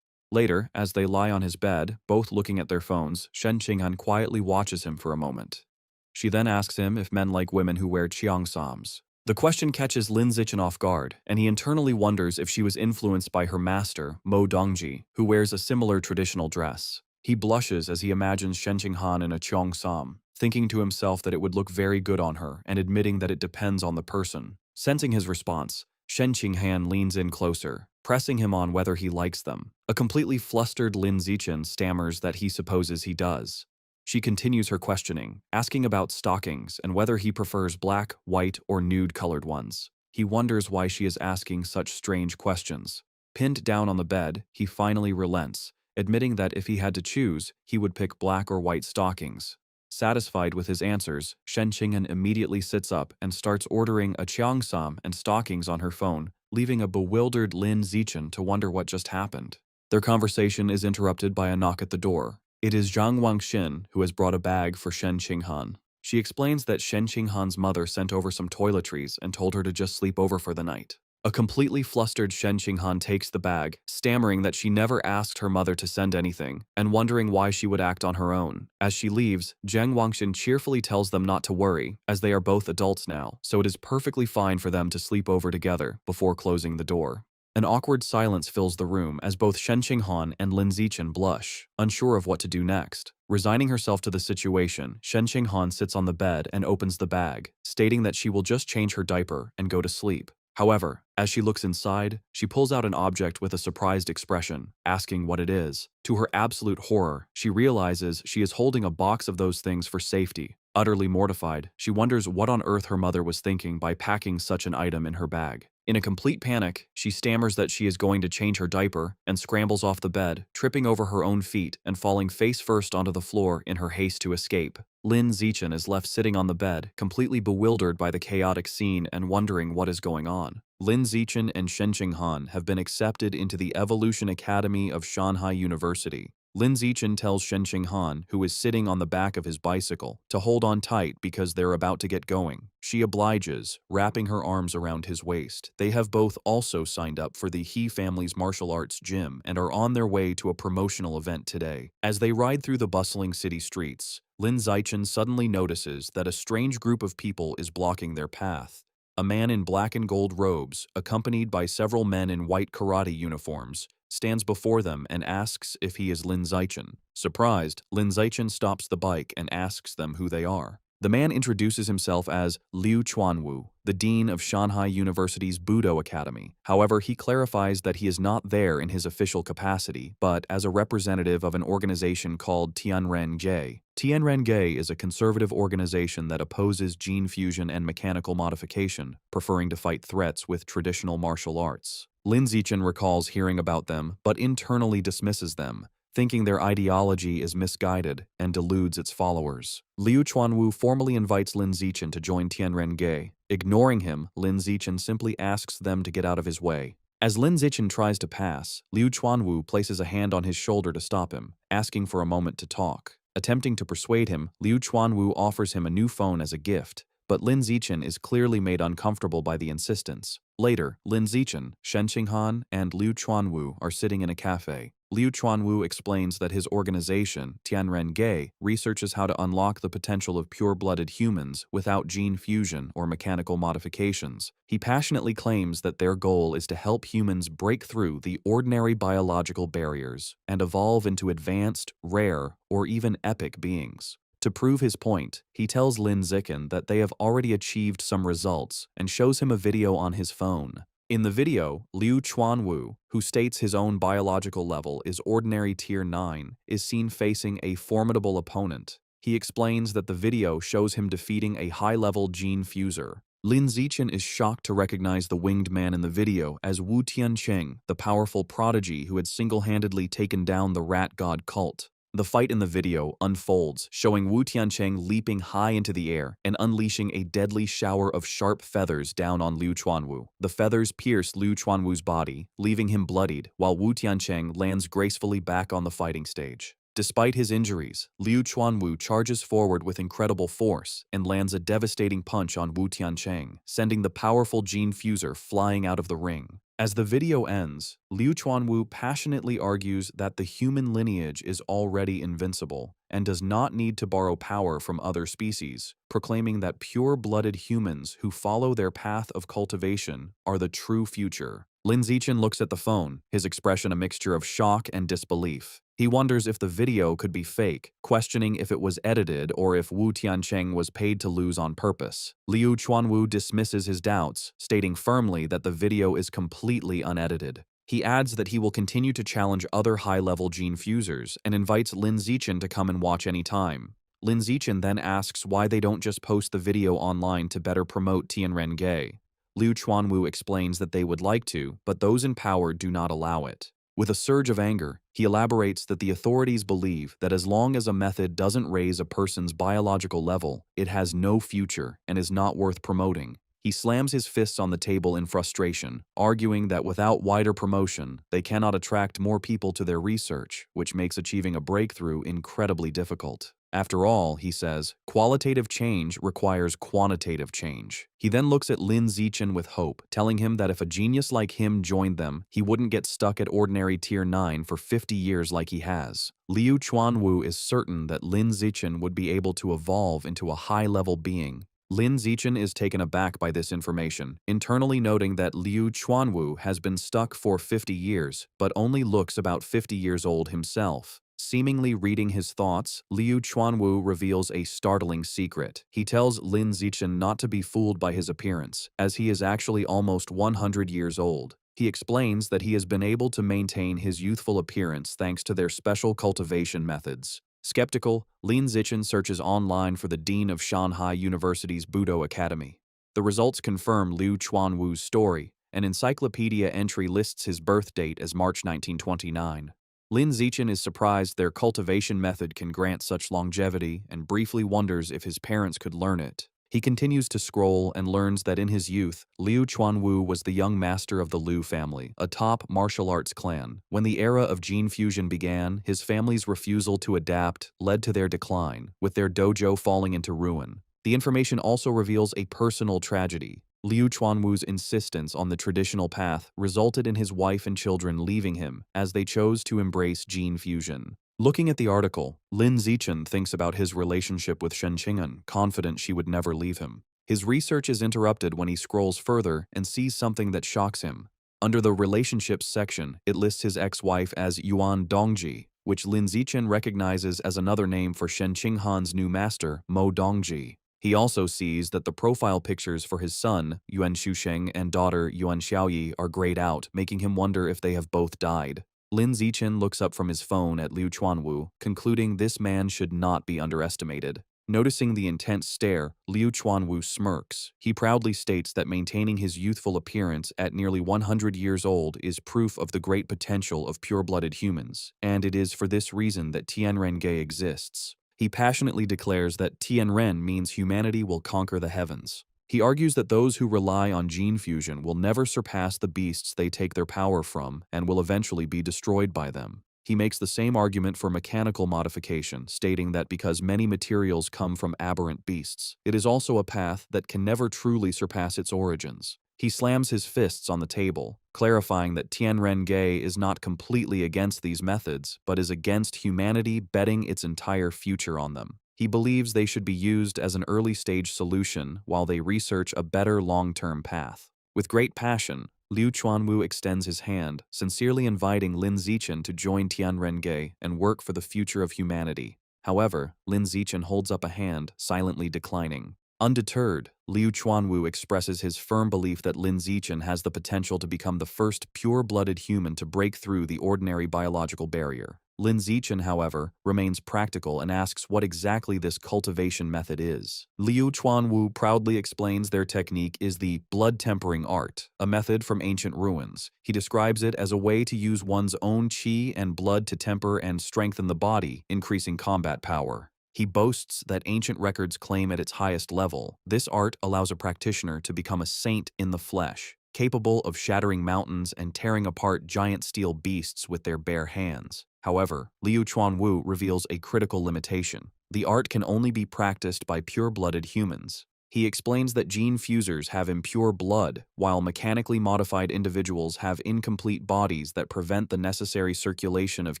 Later, as they lie on his bed, both looking at their phones, Shen Qinghan quietly watches him for a moment. She then asks him if men like women who wear cheongsams. The question catches Lin Zichen off guard, and he internally wonders if she was influenced by her master, Mo Dongji, who wears a similar traditional dress. He blushes as he imagines Shen Qinghan in a cheongsam, thinking to himself that it would look very good on her and admitting that it depends on the person. Sensing his response, Shen Qinghan leans in closer, pressing him on whether he likes them. A completely flustered Lin Zichen stammers that he supposes he does. She continues her questioning, asking about stockings and whether he prefers black, white, or nude-colored ones. He wonders why she is asking such strange questions. Pinned down on the bed, he finally relents, admitting that if he had to choose, he would pick black or white stockings. Satisfied with his answers, Shen Qinghan immediately sits up and starts ordering a cheongsam and stockings on her phone, leaving a bewildered Lin Zichen to wonder what just happened. Their conversation is interrupted by a knock at the door. It is Zhang Wangshan who has brought a bag for Shen Qinghan. She explains that Shen Qinghan's mother sent over some toiletries and told her to just sleep over for the night. A completely flustered Shen Qinghan takes the bag, stammering that she never asked her mother to send anything, and wondering why she would act on her own. As she leaves, Zhang Wangshan cheerfully tells them not to worry, as they are both adults now, so it is perfectly fine for them to sleep over together before closing the door. An awkward silence fills the room as both Shen Qinghan and Lin Zichen blush, unsure of what to do next. Resigning herself to the situation, Shen Qinghan sits on the bed and opens the bag, stating that she will just change her diaper and go to sleep. However, as she looks inside, she pulls out an object with a surprised expression, asking what it is. To her absolute horror, she realizes she is holding a box of those things for safety. Utterly mortified, she wonders what on earth her mother was thinking by packing such an item in her bag. In a complete panic, she stammers that she is going to change her diaper and scrambles off the bed, tripping over her own feet and falling face first onto the floor in her haste to escape. Lin Zichen is left sitting on the bed, completely bewildered by the chaotic scene and wondering what is going on. Lin Zichen and Shen Qinghan have been accepted into the Evolution Academy of Shanghai University. Lin Zichen tells Shen Qinghan, who is sitting on the back of his bicycle, to hold on tight because they're about to get going. She obliges, wrapping her arms around his waist. They have both also signed up for the He family's martial arts gym and are on their way to a promotional event today. As they ride through the bustling city streets, Lin Zichen suddenly notices that a strange group of people is blocking their path. A man in black and gold robes, accompanied by several men in white karate uniforms, stands before them and asks if he is Lin Zichen. Surprised, Lin Zichen stops the bike and asks them who they are. The man introduces himself as Liu Chuanwu, the dean of Shanghai University's Budo Academy. However, he clarifies that he is not there in his official capacity, but as a representative of an organization called Tianren-Ge. Tianren-Ge is a conservative organization that opposes gene fusion and mechanical modification, preferring to fight threats with traditional martial arts. Lin Zichen recalls hearing about them, but internally dismisses them, thinking their ideology is misguided and deludes its followers. Liu Chuanwu formally invites Lin Zichen to join Tianren-Ge. Ignoring him, Lin Zichen simply asks them to get out of his way. As Lin Zichen tries to pass, Liu Chuanwu places a hand on his shoulder to stop him, asking for a moment to talk. Attempting to persuade him, Liu Chuanwu offers him a new phone as a gift, but Lin Zichen is clearly made uncomfortable by the insistence. Later, Lin Zichen, Shen Qinghan, and Liu Chuanwu are sitting in a cafe. Liu Chuanwu explains that his organization, Tianren-Ge, researches how to unlock the potential of pure-blooded humans without gene fusion or mechanical modifications. He passionately claims that their goal is to help humans break through the ordinary biological barriers and evolve into advanced, rare, or even epic beings. To prove his point, he tells Lin Zichen that they have already achieved some results and shows him a video on his phone. In the video, Liu Chuanwu, who states his own biological level is ordinary tier 9, is seen facing a formidable opponent. He explains that the video shows him defeating a high-level gene fuser. Lin Zichen is shocked to recognize the winged man in the video as Wu Tiancheng, the powerful prodigy who had single-handedly taken down the rat god cult. The fight in the video unfolds, showing Wu Tiancheng leaping high into the air and unleashing a deadly shower of sharp feathers down on Liu Chuanwu. The feathers pierce Liu Chuanwu's body, leaving him bloodied, while Wu Tiancheng lands gracefully back on the fighting stage. Despite his injuries, Liu Chuanwu charges forward with incredible force and lands a devastating punch on Wu Tiancheng, sending the powerful gene fuser flying out of the ring. As the video ends, Liu Chuanwu passionately argues that the human lineage is already invincible and does not need to borrow power from other species, proclaiming that pure-blooded humans who follow their path of cultivation are the true future. Lin Zichen looks at the phone, his expression a mixture of shock and disbelief. He wonders if the video could be fake, questioning if it was edited or if Wu Tiancheng was paid to lose on purpose. Liu Chuanwu dismisses his doubts, stating firmly that the video is completely unedited. He adds that he will continue to challenge other high-level gene fusers and invites Lin Zichen to come and watch any time. Lin Zichen then asks why they don't just post the video online to better promote Tianren-Ge. Liu Chuanwu explains that they would like to, but those in power do not allow it. With a surge of anger, he elaborates that the authorities believe that as long as a method doesn't raise a person's biological level, it has no future and is not worth promoting. He slams his fists on the table in frustration, arguing that without wider promotion, they cannot attract more people to their research, which makes achieving a breakthrough incredibly difficult. After all, he says, qualitative change requires quantitative change. He then looks at Lin Zichen with hope, telling him that if a genius like him joined them, he wouldn't get stuck at ordinary tier 9 for 50 years like he has. Liu Chuanwu is certain that Lin Zichen would be able to evolve into a high-level being. Lin Zichen is taken aback by this information, internally noting that Liu Chuanwu has been stuck for 50 years, but only looks about 50 years old himself. Seemingly reading his thoughts, Liu Chuanwu reveals a startling secret. He tells Lin Zichen not to be fooled by his appearance, as he is actually almost 100 years old. He explains that he has been able to maintain his youthful appearance thanks to their special cultivation methods. Skeptical, Lin Zichen searches online for the dean of Shanghai University's Budo Academy. The results confirm Liu Chuanwu's story. An encyclopedia entry lists his birth date as March 1929. Lin Zichen is surprised their cultivation method can grant such longevity and briefly wonders if his parents could learn it. He continues to scroll and learns that in his youth, Liu Chuanwu was the young master of the Liu family, a top martial arts clan. When the era of gene fusion began, his family's refusal to adapt led to their decline, with their dojo falling into ruin. The information also reveals a personal tragedy. Liu Chuanwu's insistence on the traditional path resulted in his wife and children leaving him as they chose to embrace gene fusion. Looking at the article, Lin Zichen thinks about his relationship with Shen Qing'an, confident she would never leave him. His research is interrupted when he scrolls further and sees something that shocks him. Under the relationships section, it lists his ex-wife as Yuan Dongji, which Lin Zichen recognizes as another name for Shen Qinghan's new master, Mo Dongji. He also sees that the profile pictures for his son, Yuan Shusheng, and daughter, Yuan Xiaoyi, are grayed out, making him wonder if they have both died. Lin Zichen looks up from his phone at Liu Chuanwu, concluding this man should not be underestimated. Noticing the intense stare, Liu Chuanwu smirks. He proudly states that maintaining his youthful appearance at nearly 100 years old is proof of the great potential of pure-blooded humans, and it is for this reason that Tianrenge exists. He passionately declares that Tianren means humanity will conquer the heavens. He argues that those who rely on gene fusion will never surpass the beasts they take their power from and will eventually be destroyed by them. He makes the same argument for mechanical modification, stating that because many materials come from aberrant beasts, it is also a path that can never truly surpass its origins. He slams his fists on the table, clarifying that Tianrenge is not completely against these methods, but is against humanity betting its entire future on them. He believes they should be used as an early-stage solution while they research a better long-term path. With great passion, Liu Chuanwu extends his hand, sincerely inviting Lin Zichen to join Tianrenge and work for the future of humanity. However, Lin Zichen holds up a hand, silently declining. Undeterred, Liu Chuanwu expresses his firm belief that Lin Zichen has the potential to become the first pure-blooded human to break through the ordinary biological barrier. Lin Zichen, however, remains practical and asks what exactly this cultivation method is. Liu Chuanwu proudly explains their technique is the blood-tempering art, a method from ancient ruins. He describes it as a way to use one's own qi and blood to temper and strengthen the body, increasing combat power. He boasts that ancient records claim at its highest level, this art allows a practitioner to become a saint in the flesh, capable of shattering mountains and tearing apart giant steel beasts with their bare hands. However, Liu Chuanwu reveals a critical limitation. The art can only be practiced by pure-blooded humans. He explains that gene fusers have impure blood, while mechanically modified individuals have incomplete bodies that prevent the necessary circulation of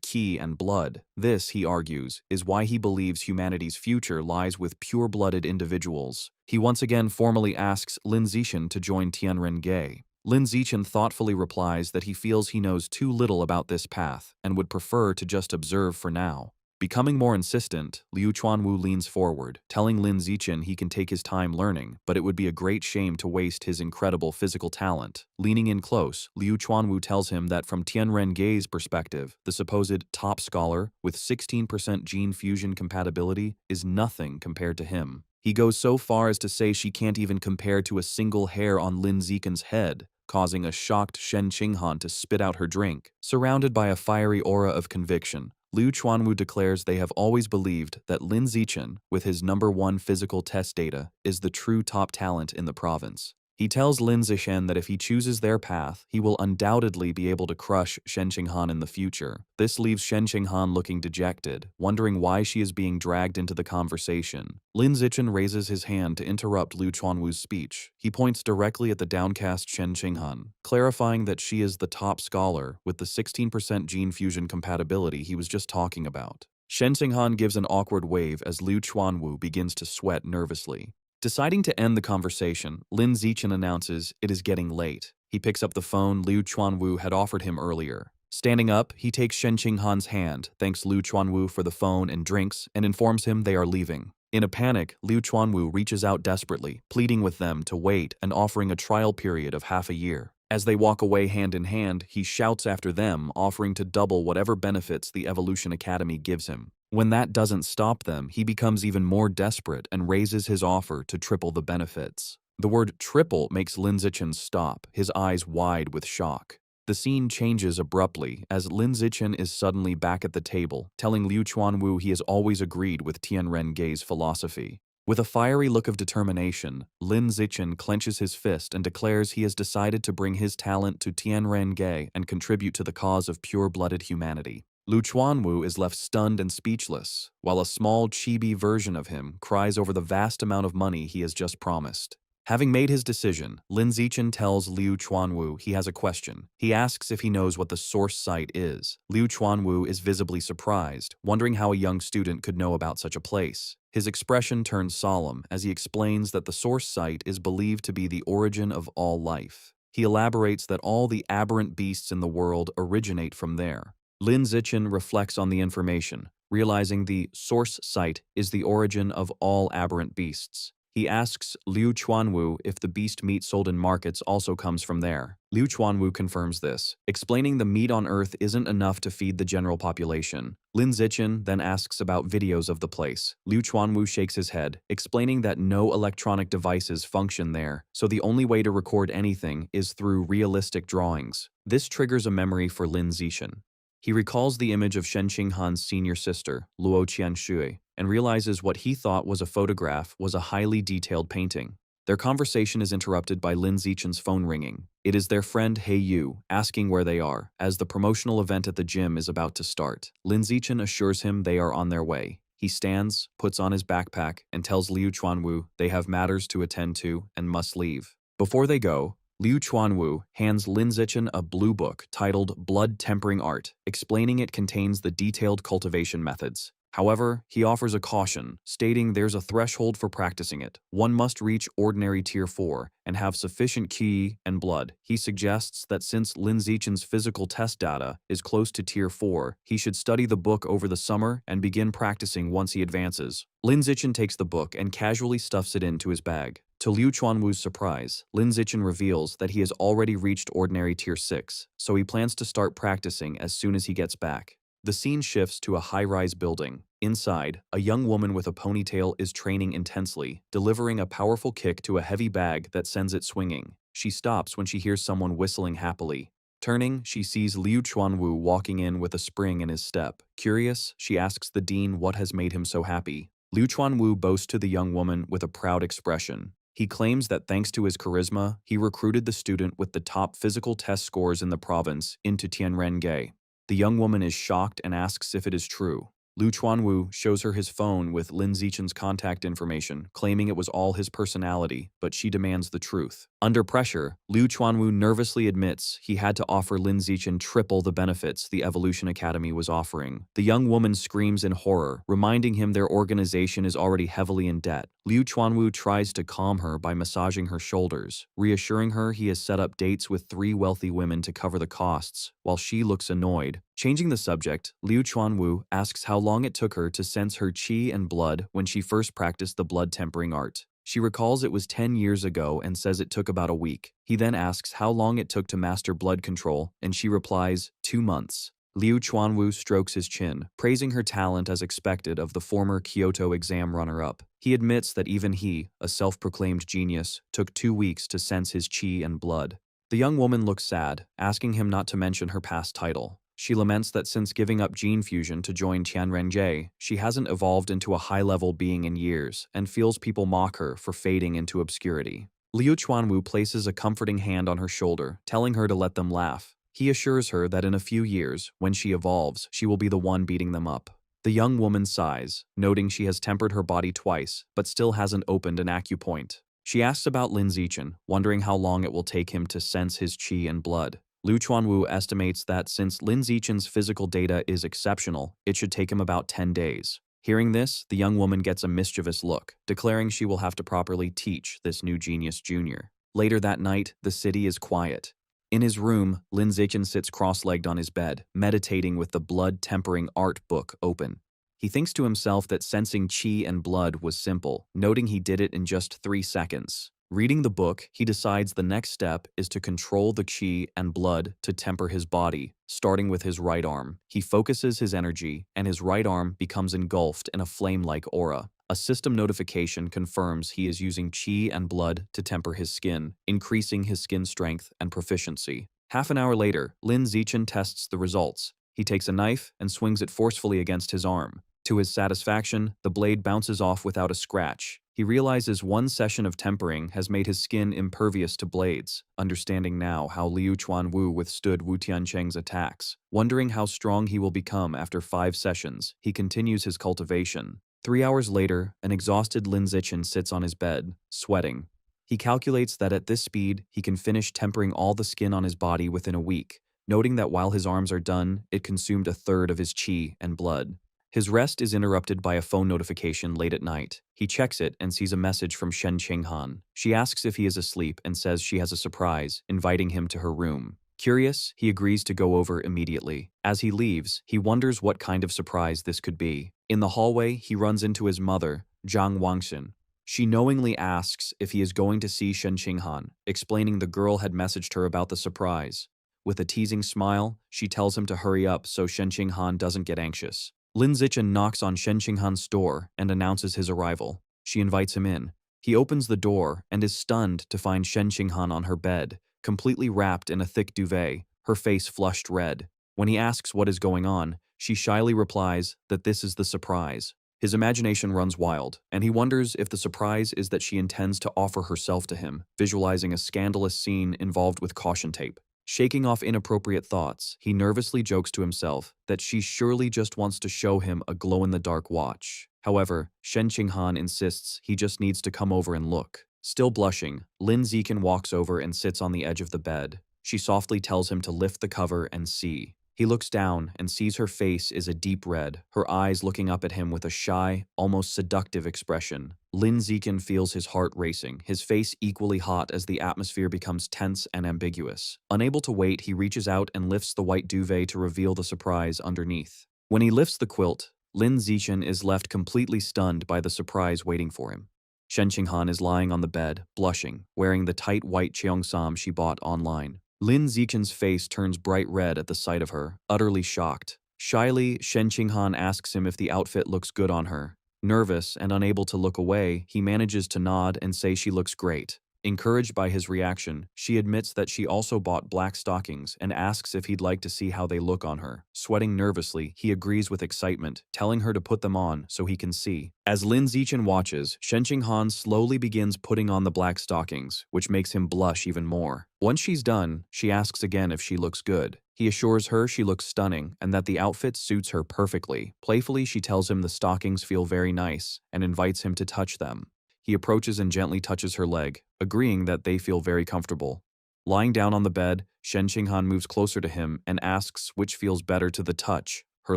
qi and blood. This, he argues, is why he believes humanity's future lies with pure-blooded individuals. He once again formally asks Lin Zichen to join Tianrenge. Lin Zichen thoughtfully replies that he feels he knows too little about this path and would prefer to just observe for now. Becoming more insistent, Liu Chuanwu leans forward, telling Lin Zichen he can take his time learning, but it would be a great shame to waste his incredible physical talent. Leaning in close, Liu Chuanwu tells him that from Tianrenge's perspective, the supposed top scholar with 16% gene fusion compatibility is nothing compared to him. He goes so far as to say she can't even compare to a single hair on Lin Zichen's head, causing a shocked Shen Qinghan to spit out her drink. Surrounded by a fiery aura of conviction, Liu Chuanwu declares they have always believed that Lin Zichen, with his #1 physical test data, is the true top talent in the province. He tells Lin Zichen that if he chooses their path, he will undoubtedly be able to crush Shen Qinghan in the future. This leaves Shen Qinghan looking dejected, wondering why she is being dragged into the conversation. Lin Zichen raises his hand to interrupt Liu Chuanwu's speech. He points directly at the downcast Shen Qinghan, clarifying that she is the top scholar with the 16% gene fusion compatibility he was just talking about. Shen Qinghan gives an awkward wave as Liu Chuanwu begins to sweat nervously. Deciding to end the conversation, Lin Zichen announces it is getting late. He picks up the phone Liu Chuanwu had offered him earlier. Standing up, he takes Shen Qinghan's hand, thanks Liu Chuanwu for the phone and drinks, and informs him they are leaving. In a panic, Liu Chuanwu reaches out desperately, pleading with them to wait and offering a trial period of half a year. As they walk away hand in hand, he shouts after them, offering to double whatever benefits the Evolution Academy gives him. When that doesn't stop them, he becomes even more desperate and raises his offer to triple the benefits. The word triple makes Lin Zichen stop, his eyes wide with shock. The scene changes abruptly as Lin Zichen is suddenly back at the table, telling Liu Chuanwu he has always agreed with Tianrenge's philosophy. With a fiery look of determination, Lin Zichen clenches his fist and declares he has decided to bring his talent to Tianren-ge and contribute to the cause of pure-blooded humanity. Lu Chuanwu is left stunned and speechless, while a small chibi version of him cries over the vast amount of money he has just promised. Having made his decision, Lin Zichen tells Liu Chuanwu he has a question. He asks if he knows what the source site is. Liu Chuanwu is visibly surprised, wondering how a young student could know about such a place. His expression turns solemn as he explains that the source site is believed to be the origin of all life. He elaborates that all the aberrant beasts in the world originate from there. Lin Zichen reflects on the information, realizing the source site is the origin of all aberrant beasts. He asks Liu Chuanwu if the beast meat sold in markets also comes from there. Liu Chuanwu confirms this, explaining the meat on Earth isn't enough to feed the general population. Lin Zichen then asks about videos of the place. Liu Chuanwu shakes his head, explaining that no electronic devices function there, so the only way to record anything is through realistic drawings. This triggers a memory for Lin Zichen. He recalls the image of Shen Qinghan's senior sister, Luo Qianshui, and realizes what he thought was a photograph was a highly detailed painting. Their conversation is interrupted by Lin Zichen's phone ringing. It is their friend He Yu asking where they are, as the promotional event at the gym is about to start. Lin Zichen assures him they are on their way. He stands, puts on his backpack, and tells Liu Chuanwu they have matters to attend to and must leave. Before they go, Liu Chuanwu hands Lin Zichen a blue book titled Blood Tempering Art, explaining it contains the detailed cultivation methods. However, he offers a caution, stating there's a threshold for practicing it. One must reach ordinary Tier 4 and have sufficient qi and blood. He suggests that since Lin Zichen's physical test data is close to Tier 4, he should study the book over the summer and begin practicing once he advances. Lin Zichen takes the book and casually stuffs it into his bag. To Liu Chuanwu's surprise, Lin Zichen reveals that he has already reached ordinary Tier 6, so he plans to start practicing as soon as he gets back. The scene shifts to a high-rise building. Inside, a young woman with a ponytail is training intensely, delivering a powerful kick to a heavy bag that sends it swinging. She stops when she hears someone whistling happily. Turning, she sees Liu Chuanwu walking in with a spring in his step. Curious, she asks the dean what has made him so happy. Liu Chuanwu boasts to the young woman with a proud expression. He claims that thanks to his charisma, he recruited the student with the top physical test scores in the province into Tianren-ge. The young woman is shocked and asks if it is true. Liu Chuanwu shows her his phone with Lin Zichen's contact information, claiming it was all his personality, but she demands the truth. Under pressure, Liu Chuanwu nervously admits he had to offer Lin Zichen triple the benefits the Evolution Academy was offering. The young woman screams in horror, reminding him their organization is already heavily in debt. Liu Chuanwu tries to calm her by massaging her shoulders, reassuring her he has set up dates with 3 wealthy women to cover the costs, while she looks annoyed. Changing the subject, Liu Chuanwu asks how long it took her to sense her qi and blood when she first practiced the blood tempering art. She recalls it was 10 years ago and says it took about a week. He then asks how long it took to master blood control, and she replies, 2 months. Liu Chuanwu strokes his chin, praising her talent as expected of the former Kyoto exam runner-up. He admits that even he, a self-proclaimed genius, took 2 weeks to sense his qi and blood. The young woman looks sad, asking him not to mention her past title. She laments that since giving up gene fusion to join Tianren-ge, she hasn't evolved into a high-level being in years and feels people mock her for fading into obscurity. Liu Chuanwu places a comforting hand on her shoulder, telling her to let them laugh. He assures her that in a few years, when she evolves, she will be the one beating them up. The young woman sighs, noting she has tempered her body twice, but still hasn't opened an acupoint. She asks about Lin Zichen, wondering how long it will take him to sense his qi and blood. Liu Chuanwu estimates that since Lin Zichen's physical data is exceptional, it should take him about 10 days. Hearing this, the young woman gets a mischievous look, declaring she will have to properly teach this new genius junior. Later that night, the city is quiet. In his room, Lin Zichen sits cross-legged on his bed, meditating with the blood-tempering art book open. He thinks to himself that sensing qi and blood was simple, noting he did it in just 3 seconds. Reading the book, he decides the next step is to control the qi and blood to temper his body, starting with his right arm. He focuses his energy, and his right arm becomes engulfed in a flame-like aura. A system notification confirms he is using qi and blood to temper his skin, increasing his skin strength and proficiency. Half an hour later, Lin Zichen tests the results. He takes a knife and swings it forcefully against his arm. To his satisfaction, the blade bounces off without a scratch. He realizes one session of tempering has made his skin impervious to blades, understanding now how Liu Chuanwu withstood Wu Tiancheng's attacks. Wondering how strong he will become after 5 sessions, he continues his cultivation. 3 hours later, an exhausted Lin Zichen sits on his bed, sweating. He calculates that at this speed, he can finish tempering all the skin on his body within a week, noting that while his arms are done, it consumed a third of his qi and blood. His rest is interrupted by a phone notification late at night. He checks it and sees a message from Shen Qinghan. She asks if he is asleep and says she has a surprise, inviting him to her room. Curious, he agrees to go over immediately. As he leaves, he wonders what kind of surprise this could be. In the hallway, he runs into his mother, Zhang Wangxin. She knowingly asks if he is going to see Shen Qinghan, explaining the girl had messaged her about the surprise. With a teasing smile, she tells him to hurry up so Shen Qinghan doesn't get anxious. Lin Zichen knocks on Shen Qinghan's door and announces his arrival. She invites him in. He opens the door and is stunned to find Shen Qinghan on her bed, completely wrapped in a thick duvet, her face flushed red. When he asks what is going on, she shyly replies that this is the surprise. His imagination runs wild, and he wonders if the surprise is that she intends to offer herself to him, visualizing a scandalous scene involved with caution tape. Shaking off inappropriate thoughts, he nervously jokes to himself that she surely just wants to show him a glow-in-the-dark watch. However, Shen Qinghan insists he just needs to come over and look. Still blushing, Lin Zichen walks over and sits on the edge of the bed. She softly tells him to lift the cover and see. He looks down and sees her face is a deep red, her eyes looking up at him with a shy, almost seductive expression. Lin Zichen feels his heart racing, his face equally hot as the atmosphere becomes tense and ambiguous. Unable to wait, he reaches out and lifts the white duvet to reveal the surprise underneath. When he lifts the quilt, Lin Zichen is left completely stunned by the surprise waiting for him. Shen Qinghan is lying on the bed, blushing, wearing the tight white cheongsam she bought online. Lin Zichen's face turns bright red at the sight of her, utterly shocked. Shyly, Shen Qinghan asks him if the outfit looks good on her. Nervous and unable to look away, he manages to nod and say she looks great. Encouraged by his reaction, she admits that she also bought black stockings and asks if he'd like to see how they look on her. Sweating nervously, he agrees with excitement, telling her to put them on so he can see. As Lin Zichen watches, Shen Qinghan slowly begins putting on the black stockings, which makes him blush even more. Once she's done, she asks again if she looks good. He assures her she looks stunning and that the outfit suits her perfectly. Playfully, she tells him the stockings feel very nice and invites him to touch them. He approaches and gently touches her leg, agreeing that they feel very comfortable. Lying down on the bed, Shen Qinghan moves closer to him and asks which feels better to the touch, her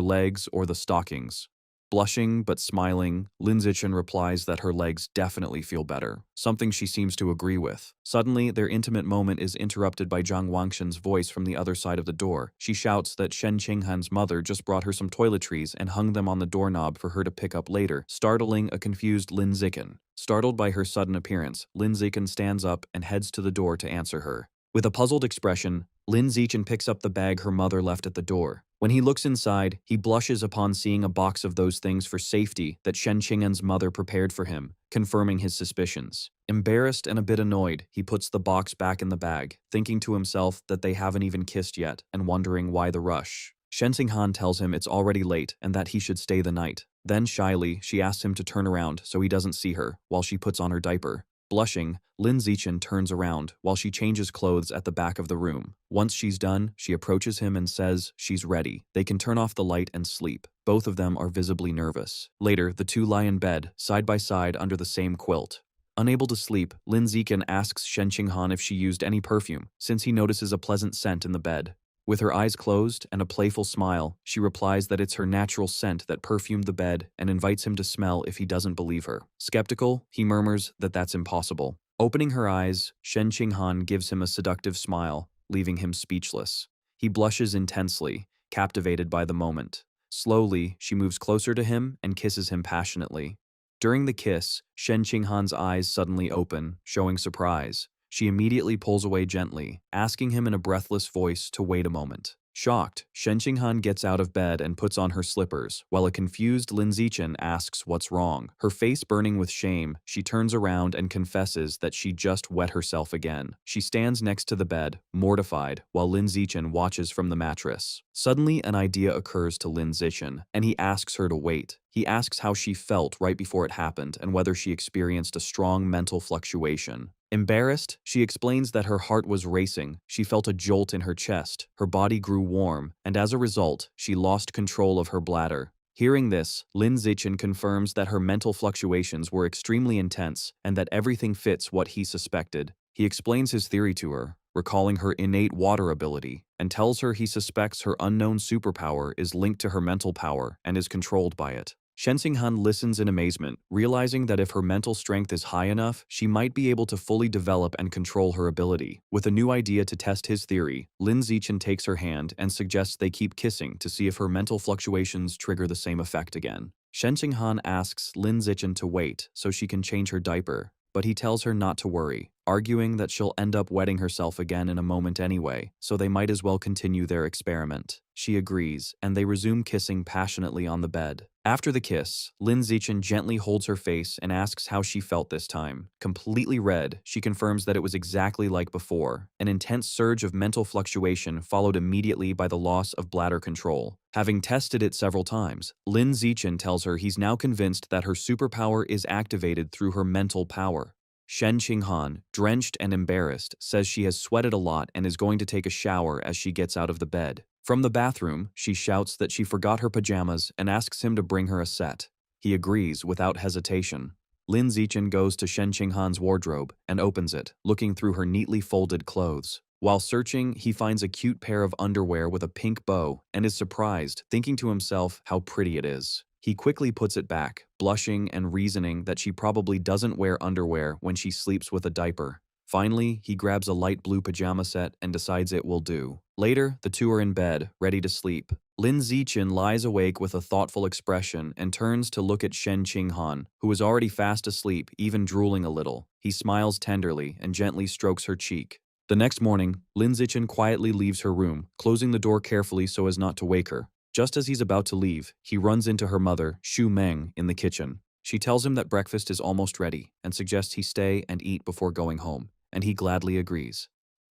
legs or the stockings. Blushing but smiling, Lin Zichen replies that her legs definitely feel better, something she seems to agree with. Suddenly, their intimate moment is interrupted by Zhang Wangxin's voice from the other side of the door. She shouts that Shen Qinghan's mother just brought her some toiletries and hung them on the doorknob for her to pick up later, startling a confused Lin Zichen. Startled by her sudden appearance, Lin Zichen stands up and heads to the door to answer her. With a puzzled expression, Lin Zichen picks up the bag her mother left at the door. When he looks inside, he blushes upon seeing a box of those things for safety that Shen Qinghan's mother prepared for him, confirming his suspicions. Embarrassed and a bit annoyed, he puts the box back in the bag, thinking to himself that they haven't even kissed yet and wondering why the rush. Shen Qinghan tells him it's already late and that he should stay the night. Then shyly, she asks him to turn around so he doesn't see her while she puts on her diaper. Blushing, Lin Zichen turns around while she changes clothes at the back of the room. Once she's done, she approaches him and says she's ready. They can turn off the light and sleep. Both of them are visibly nervous. Later, the two lie in bed, side by side under the same quilt. Unable to sleep, Lin Zichen asks Shen Qinghan if she used any perfume, since he notices a pleasant scent in the bed. With her eyes closed and a playful smile, she replies that it's her natural scent that perfumed the bed and invites him to smell if he doesn't believe her. Skeptical, he murmurs that that's impossible. Opening her eyes, Shen Qinghan gives him a seductive smile, leaving him speechless. He blushes intensely, captivated by the moment. Slowly, she moves closer to him and kisses him passionately. During the kiss, Shen Qinghan's eyes suddenly open, showing surprise. She immediately pulls away gently, asking him in a breathless voice to wait a moment. Shocked, Shen Qinghan gets out of bed and puts on her slippers, while a confused Lin Zichen asks what's wrong. Her face burning with shame, she turns around and confesses that she just wet herself again. She stands next to the bed, mortified, while Lin Zichen watches from the mattress. Suddenly, an idea occurs to Lin Zichen, and he asks her to wait. He asks how she felt right before it happened and whether she experienced a strong mental fluctuation. Embarrassed, she explains that her heart was racing, she felt a jolt in her chest, her body grew warm, and as a result, she lost control of her bladder. Hearing this, Lin Zichen confirms that her mental fluctuations were extremely intense and that everything fits what he suspected. He explains his theory to her, recalling her innate water ability, and tells her he suspects her unknown superpower is linked to her mental power and is controlled by it. Shen Xinghan listens in amazement, realizing that if her mental strength is high enough, she might be able to fully develop and control her ability. With a new idea to test his theory, Lin Zichen takes her hand and suggests they keep kissing to see if her mental fluctuations trigger the same effect again. Shen Xinghan asks Lin Zichen to wait so she can change her diaper, but he tells her not to worry, arguing that she'll end up wetting herself again in a moment anyway, so they might as well continue their experiment. She agrees, and they resume kissing passionately on the bed. After the kiss, Lin Zichen gently holds her face and asks how she felt this time. Completely red, she confirms that it was exactly like before. An intense surge of mental fluctuation followed immediately by the loss of bladder control. Having tested it several times, Lin Zichen tells her he's now convinced that her superpower is activated through her mental power. Shen Qinghan, drenched and embarrassed, says she has sweated a lot and is going to take a shower as she gets out of the bed. From the bathroom, she shouts that she forgot her pajamas and asks him to bring her a set. He agrees without hesitation. Lin Zichen goes to Shen Qinghan's wardrobe and opens it, looking through her neatly folded clothes. While searching, he finds a cute pair of underwear with a pink bow and is surprised, thinking to himself how pretty it is. He quickly puts it back, blushing and reasoning that she probably doesn't wear underwear when she sleeps with a diaper. Finally, he grabs a light blue pajama set and decides it will do. Later, the two are in bed, ready to sleep. Lin Zichen lies awake with a thoughtful expression and turns to look at Shen Qinghan, who is already fast asleep, even drooling a little. He smiles tenderly and gently strokes her cheek. The next morning, Lin Zichen quietly leaves her room, closing the door carefully so as not to wake her. Just as he's about to leave, he runs into her mother, Xu Meng, in the kitchen. She tells him that breakfast is almost ready and suggests he stay and eat before going home, and he gladly agrees.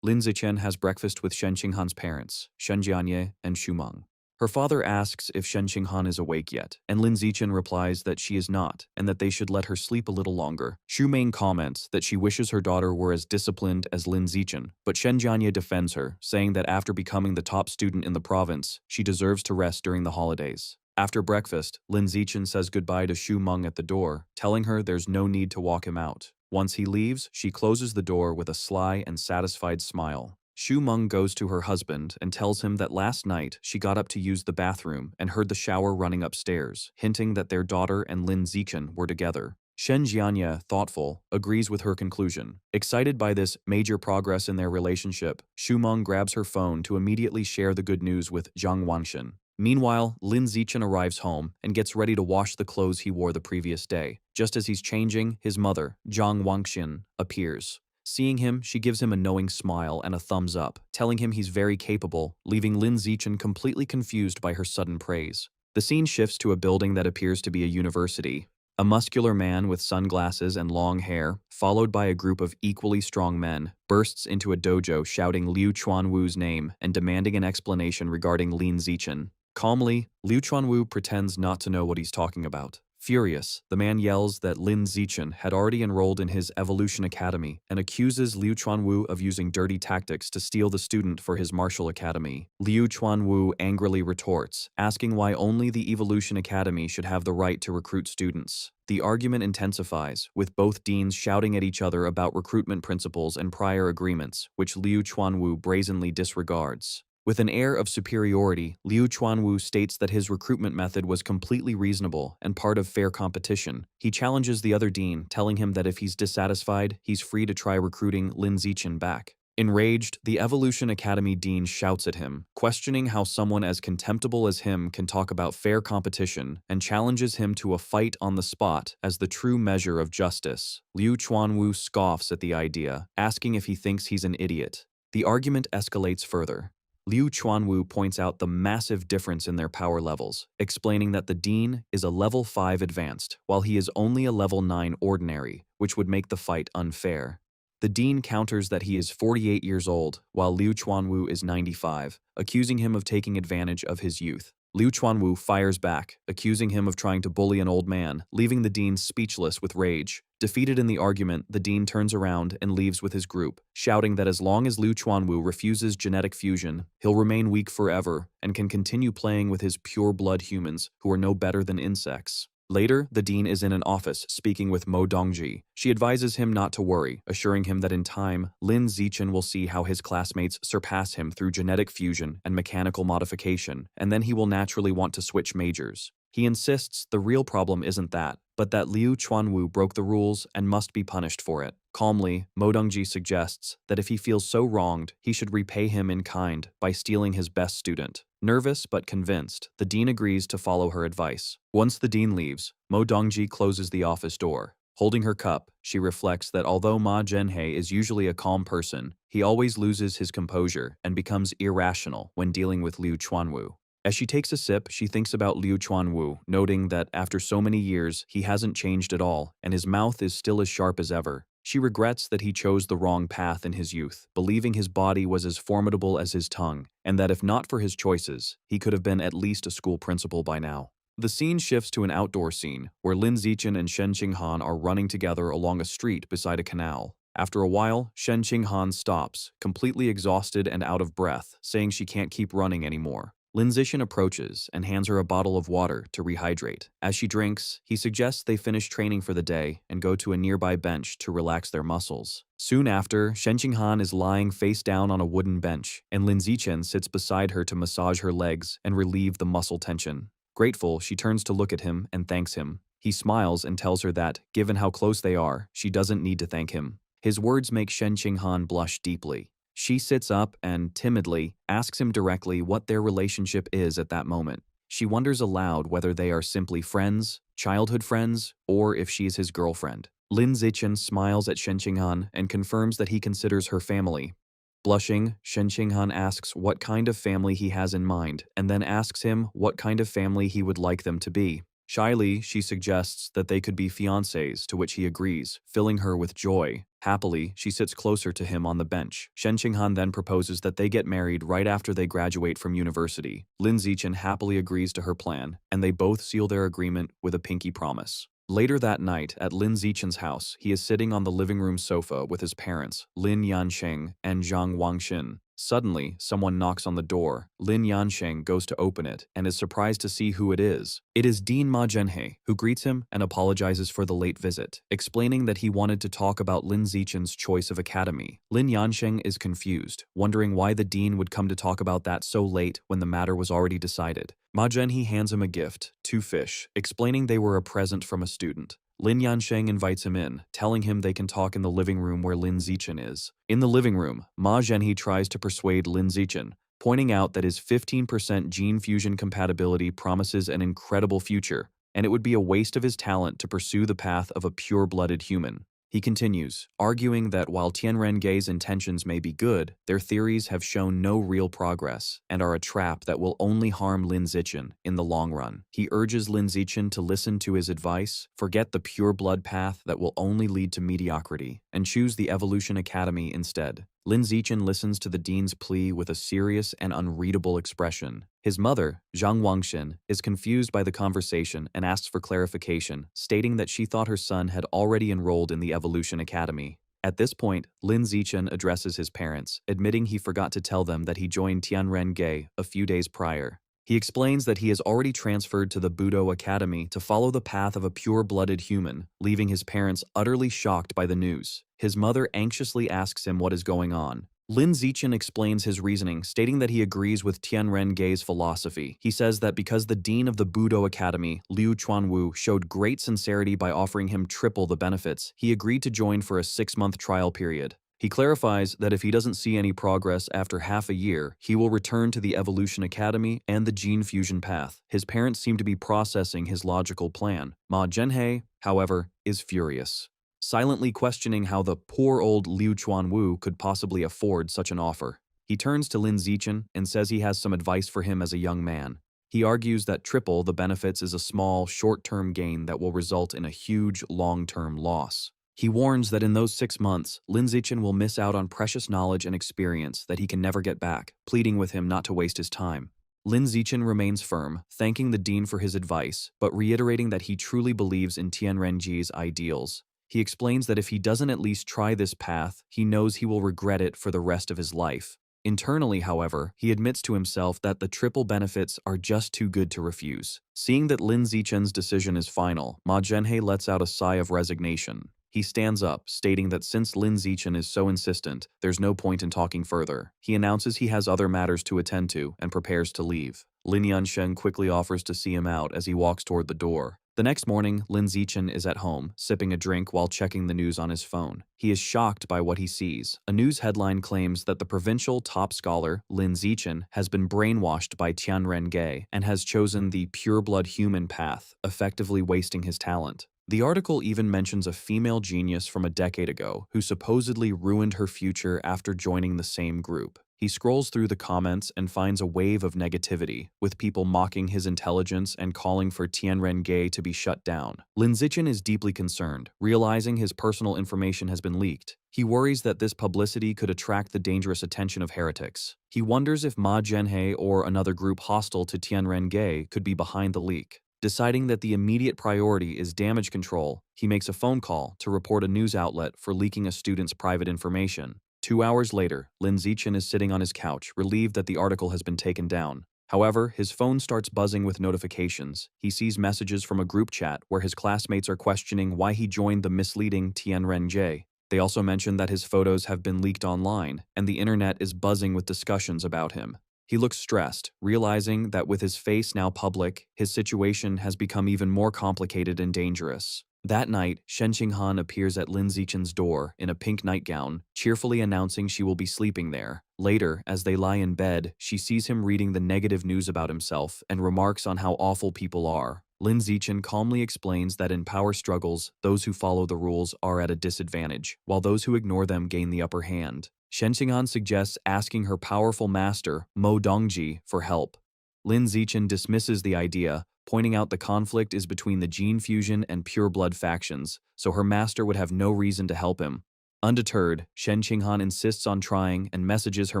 Lin Zichen has breakfast with Shen Qinghan's parents, Shen Jianye and Xu Meng. Her father asks if Shen Qinghan is awake yet, and Lin Zichen replies that she is not, and that they should let her sleep a little longer. Xu Meng comments that she wishes her daughter were as disciplined as Lin Zichen, but Shen Jianye defends her, saying that after becoming the top student in the province, she deserves to rest during the holidays. After breakfast, Lin Zichen says goodbye to Xu Meng at the door, telling her there's no need to walk him out. Once he leaves, she closes the door with a sly and satisfied smile. Xu Meng goes to her husband and tells him that last night she got up to use the bathroom and heard the shower running upstairs, hinting that their daughter and Lin Zichen were together. Shen Jianye, thoughtful, agrees with her conclusion. Excited by this major progress in their relationship, Xu Meng grabs her phone to immediately share the good news with Zhang Wangshan. Meanwhile, Lin Zichen arrives home and gets ready to wash the clothes he wore the previous day. Just as he's changing, his mother, Zhang Wangshan, appears. Seeing him, she gives him a knowing smile and a thumbs up, telling him he's very capable, leaving Lin Zichen completely confused by her sudden praise. The scene shifts to a building that appears to be a university. A muscular man with sunglasses and long hair, followed by a group of equally strong men, bursts into a dojo shouting Liu Chuanwu's name and demanding an explanation regarding Lin Zichen. Calmly, Liu Chuanwu pretends not to know what he's talking about. Furious, the man yells that Lin Zichen had already enrolled in his Evolution Academy and accuses Liu Chuanwu of using dirty tactics to steal the student for his martial academy. Liu Chuanwu angrily retorts, asking why only the Evolution Academy should have the right to recruit students. The argument intensifies, with both deans shouting at each other about recruitment principles and prior agreements, which Liu Chuanwu brazenly disregards. With an air of superiority, Liu Chuanwu states that his recruitment method was completely reasonable and part of fair competition. He challenges the other dean, telling him that if he's dissatisfied, he's free to try recruiting Lin Zichen back. Enraged, the Evolution Academy dean shouts at him, questioning how someone as contemptible as him can talk about fair competition, and challenges him to a fight on the spot as the true measure of justice. Liu Chuanwu scoffs at the idea, asking if he thinks he's an idiot. The argument escalates further. Liu Chuanwu points out the massive difference in their power levels, explaining that the dean is a level 5 advanced, while he is only a level 9 ordinary, which would make the fight unfair. The dean counters that he is 48 years old, while Liu Chuanwu is 95, accusing him of taking advantage of his youth. Liu Chuanwu fires back, accusing him of trying to bully an old man, leaving the dean speechless with rage. Defeated in the argument, the dean turns around and leaves with his group, shouting that as long as Liu Chuanwu refuses genetic fusion, he'll remain weak forever and can continue playing with his pure-blood humans who are no better than insects. Later, the dean is in an office speaking with Mo Dongji. She advises him not to worry, assuring him that in time, Lin Zichen will see how his classmates surpass him through genetic fusion and mechanical modification, and then he will naturally want to switch majors. He insists the real problem isn't that, but that Liu Chuanwu broke the rules and must be punished for it. Calmly, Mo Dongji suggests that if he feels so wronged, he should repay him in kind by stealing his best student. Nervous but convinced, the dean agrees to follow her advice. Once the dean leaves, Mo Dongji closes the office door. Holding her cup, she reflects that although Ma Zhenhe is usually a calm person, he always loses his composure and becomes irrational when dealing with Liu Chuanwu. As she takes a sip, she thinks about Liu Chuanwu, noting that after so many years, he hasn't changed at all, and his mouth is still as sharp as ever. She regrets that he chose the wrong path in his youth, believing his body was as formidable as his tongue, and that if not for his choices, he could have been at least a school principal by now. The scene shifts to an outdoor scene, where Lin Zichen and Shen Qinghan are running together along a street beside a canal. After a while, Shen Qinghan stops, completely exhausted and out of breath, saying she can't keep running anymore. Lin Zichen approaches and hands her a bottle of water to rehydrate. As she drinks, he suggests they finish training for the day and go to a nearby bench to relax their muscles. Soon after, Shen Qinghan is lying face down on a wooden bench, and Lin Zichen sits beside her to massage her legs and relieve the muscle tension. Grateful, she turns to look at him and thanks him. He smiles and tells her that, given how close they are, she doesn't need to thank him. His words make Shen Qinghan blush deeply. She sits up and, timidly, asks him directly what their relationship is at that moment. She wonders aloud whether they are simply friends, childhood friends, or if she is his girlfriend. Lin Zichen smiles at Shen Qinghan and confirms that he considers her family. Blushing, Shen Qinghan asks what kind of family he has in mind, and then asks him what kind of family he would like them to be. Shyly, she suggests that they could be fiancés, to which he agrees, filling her with joy. Happily, she sits closer to him on the bench. Shen Qinghan then proposes that they get married right after they graduate from university. Lin Zichen happily agrees to her plan, and they both seal their agreement with a pinky promise. Later that night, at Lin Zichen's house, he is sitting on the living room sofa with his parents, Lin Yansheng and Zhang Wangxin. Suddenly, someone knocks on the door. Lin Yansheng goes to open it and is surprised to see who it is. It is Dean Ma Zhenhe, who greets him and apologizes for the late visit, explaining that he wanted to talk about Lin Zichen's choice of academy. Lin Yansheng is confused, wondering why the dean would come to talk about that so late when the matter was already decided. Ma Zhenhe hands him a gift, 2 fish, explaining they were a present from a student. Lin Yansheng invites him in, telling him they can talk in the living room where Lin Zichen is. In the living room, Ma Zhenhe tries to persuade Lin Zichen, pointing out that his 15% gene fusion compatibility promises an incredible future, and it would be a waste of his talent to pursue the path of a pure-blooded human. He continues, arguing that while Tianren Gei's intentions may be good, their theories have shown no real progress and are a trap that will only harm Lin Zichen in the long run. He urges Lin Zichen to listen to his advice, forget the pure blood path that will only lead to mediocrity, and choose the Evolution Academy instead. Lin Zichen listens to the dean's plea with a serious and unreadable expression. His mother, Zhang Wangxin, is confused by the conversation and asks for clarification, stating that she thought her son had already enrolled in the Evolution Academy. At this point, Lin Zichen addresses his parents, admitting he forgot to tell them that he joined Tianren Gei a few days prior. He explains that he has already transferred to the Budo Academy to follow the path of a pure-blooded human, leaving his parents utterly shocked by the news. His mother anxiously asks him what is going on. Lin Zichen explains his reasoning, stating that he agrees with Tianren Gei's philosophy. He says that because the dean of the Budo Academy, Liu Chuanwu, showed great sincerity by offering him triple the benefits, he agreed to join for a 6-month trial period. He clarifies that if he doesn't see any progress after half a year, he will return to the Evolution Academy and the gene fusion path. His parents seem to be processing his logical plan. Ma Zhenhe, however, is furious, silently questioning how the poor old Liu Chuanwu could possibly afford such an offer. He turns to Lin Zichen and says he has some advice for him as a young man. He argues that triple the benefits is a small, short-term gain that will result in a huge, long-term loss. He warns that in those 6 months, Lin Zichen will miss out on precious knowledge and experience that he can never get back, pleading with him not to waste his time. Lin Zichen remains firm, thanking the dean for his advice, but reiterating that he truly believes in Tianrenji's ideals. He explains that if he doesn't at least try this path, he knows he will regret it for the rest of his life. Internally, however, he admits to himself that the triple benefits are just too good to refuse. Seeing that Lin Zichen's decision is final, Ma Zhenhe lets out a sigh of resignation. He stands up, stating that since Lin Zichen is so insistent, there's no point in talking further. He announces he has other matters to attend to and prepares to leave. Lin Yansheng quickly offers to see him out as he walks toward the door. The next morning, Lin Zichen is at home, sipping a drink while checking the news on his phone. He is shocked by what he sees. A news headline claims that the provincial top scholar, Lin Zichen, has been brainwashed by Tianren Ge and has chosen the pure-blood human path, effectively wasting his talent. The article even mentions a female genius from a decade ago who supposedly ruined her future after joining the same group. He scrolls through the comments and finds a wave of negativity, with people mocking his intelligence and calling for Tianren Ge to be shut down. Lin Zichen is deeply concerned, realizing his personal information has been leaked. He worries that this publicity could attract the dangerous attention of heretics. He wonders if Ma Zhenhe or another group hostile to Tianren Ge could be behind the leak. Deciding that the immediate priority is damage control, he makes a phone call to report a news outlet for leaking a student's private information. 2 hours later, Lin Zichen is sitting on his couch, relieved that the article has been taken down. However, his phone starts buzzing with notifications. He sees messages from a group chat where his classmates are questioning why he joined the misleading Tianren Ge. They also mention that his photos have been leaked online, and the internet is buzzing with discussions about him. He looks stressed, realizing that with his face now public, his situation has become even more complicated and dangerous. That night, Shen Qinghan appears at Lin Zichen's door in a pink nightgown, cheerfully announcing she will be sleeping there. Later, as they lie in bed, she sees him reading the negative news about himself and remarks on how awful people are. Lin Zichen calmly explains that in power struggles, those who follow the rules are at a disadvantage, while those who ignore them gain the upper hand. Shen Qinghan suggests asking her powerful master, Mo Dongji, for help. Lin Zichen dismisses the idea, pointing out the conflict is between the gene fusion and pure blood factions, so her master would have no reason to help him. Undeterred, Shen Qinghan insists on trying and messages her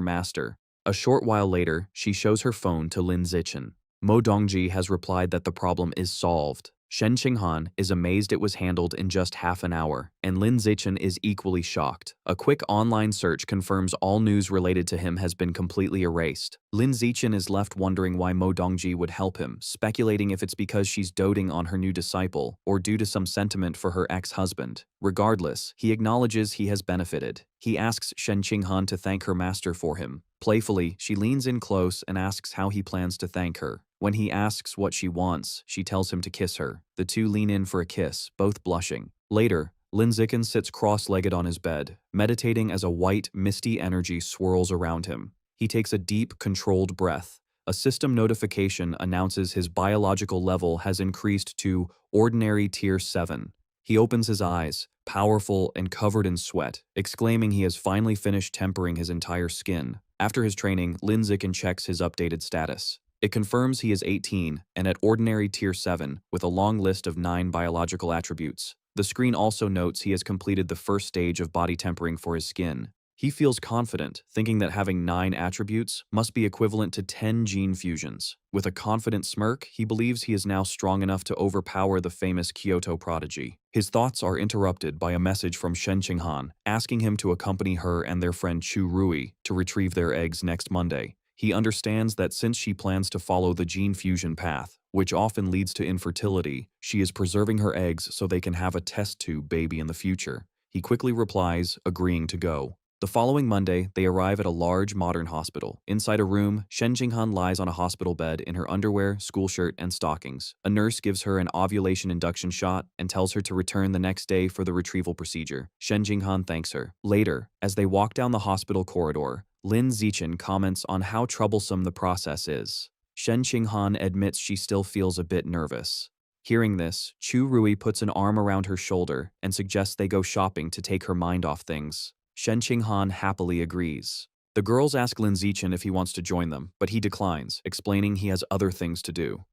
master. A short while later, she shows her phone to Lin Zichen. Mo Dongji has replied that the problem is solved. Shen Qinghan is amazed it was handled in just half an hour, and Lin Zichen is equally shocked. A quick online search confirms all news related to him has been completely erased. Lin Zichen is left wondering why Mo Dongji would help him, speculating if it's because she's doting on her new disciple or due to some sentiment for her ex-husband. Regardless, he acknowledges he has benefited. He asks Shen Qinghan to thank her master for him. Playfully, she leans in close and asks how he plans to thank her. When he asks what she wants, she tells him to kiss her. The two lean in for a kiss, both blushing. Later, Lin Zichen sits cross-legged on his bed, meditating as a white, misty energy swirls around him. He takes a deep, controlled breath. A system notification announces his biological level has increased to ordinary tier 7. He opens his eyes, powerful and covered in sweat, exclaiming he has finally finished tempering his entire skin. After his training, Lin Zichen checks his updated status. It confirms he is 18 and at ordinary tier 7 with a long list of 9 biological attributes. The screen also notes he has completed the first stage of body tempering for his skin. He feels confident, thinking that having 9 attributes must be equivalent to 10 gene fusions. With a confident smirk, he believes he is now strong enough to overpower the famous Kyoto prodigy. His thoughts are interrupted by a message from Shen Qinghan, asking him to accompany her and their friend Chu Rui to retrieve their eggs next Monday. He understands that since she plans to follow the gene fusion path, which often leads to infertility, she is preserving her eggs so they can have a test tube baby in the future. He quickly replies, agreeing to go. The following Monday, they arrive at a large modern hospital. Inside a room, Shen Qinghan lies on a hospital bed in her underwear, school shirt, and stockings. A nurse gives her an ovulation induction shot and tells her to return the next day for the retrieval procedure. Shen Qinghan thanks her. Later, as they walk down the hospital corridor, Lin Zichen comments on how troublesome the process is. Shen Qinghan admits she still feels a bit nervous. Hearing this, Chu Rui puts an arm around her shoulder and suggests they go shopping to take her mind off things. Shen Qinghan happily agrees. The girls ask Lin Zichen if he wants to join them, but he declines, explaining he has other things to do.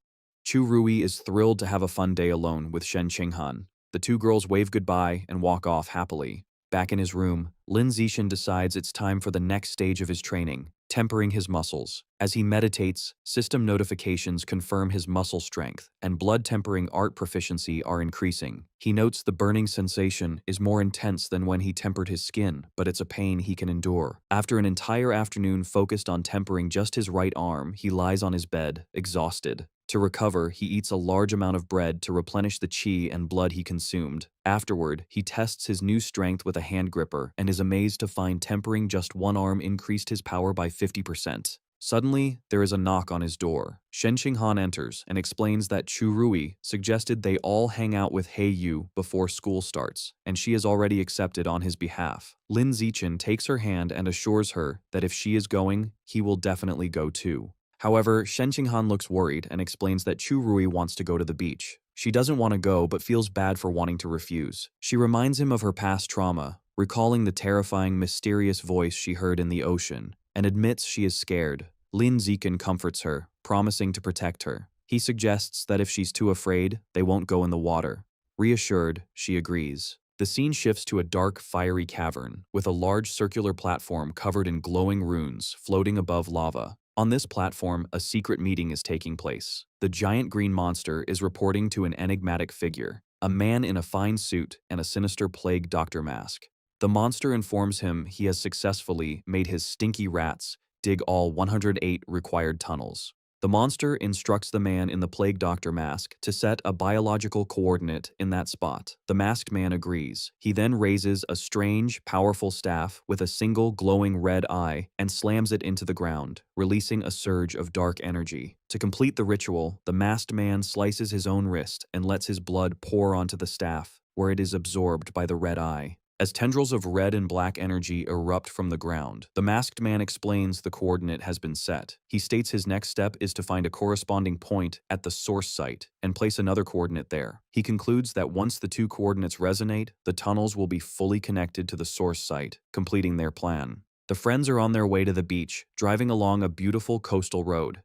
Chu Rui is thrilled to have a fun day alone with Shen Qinghan. The two girls wave goodbye and walk off happily. Back in his room, Lin Zichen decides it's time for the next stage of his training. tempering his muscles. As he meditates, system notifications confirm his muscle strength, and blood tempering art proficiency are increasing. He notes the burning sensation is more intense than when he tempered his skin, but it's a pain he can endure. After an entire afternoon focused on tempering just his right arm, he lies on his bed, exhausted. To recover, he eats a large amount of bread to replenish the chi and blood he consumed. Afterward, he tests his new strength with a hand gripper and is amazed to find tempering just one arm increased his power by 50%. Suddenly, there is a knock on his door. Shen Qinghan enters and explains that Chu Rui suggested they all hang out with He Yu before school starts, and she has already accepted on his behalf. Lin Zichen takes her hand and assures her that if she is going, he will definitely go too. However, Shen Qinghan looks worried and explains that Chu Rui wants to go to the beach. She doesn't want to go but feels bad for wanting to refuse. She reminds him of her past trauma, recalling the terrifying, mysterious voice she heard in the ocean, and admits she is scared. Lin Zichen comforts her, promising to protect her. He suggests that if she's too afraid, they won't go in the water. Reassured, she agrees. The scene shifts to a dark, fiery cavern, with a large circular platform covered in glowing runes floating above lava. On this platform, a secret meeting is taking place. The giant green monster is reporting to an enigmatic figure, a man in a fine suit and a sinister plague doctor mask. The monster informs him he has successfully made his stinky rats dig all 108 required tunnels. The monster instructs the man in the plague doctor mask to set a biological coordinate in that spot. The masked man agrees. He then raises a strange, powerful staff with a single glowing red eye and slams it into the ground, releasing a surge of dark energy. To complete the ritual, the masked man slices his own wrist and lets his blood pour onto the staff, where it is absorbed by the red eye. As tendrils of red and black energy erupt from the ground, the masked man explains the coordinate has been set. He states his next step is to find a corresponding point at the source site and place another coordinate there. He concludes that once the two coordinates resonate, the tunnels will be fully connected to the source site, completing their plan. The friends are on their way to the beach, driving along a beautiful coastal road.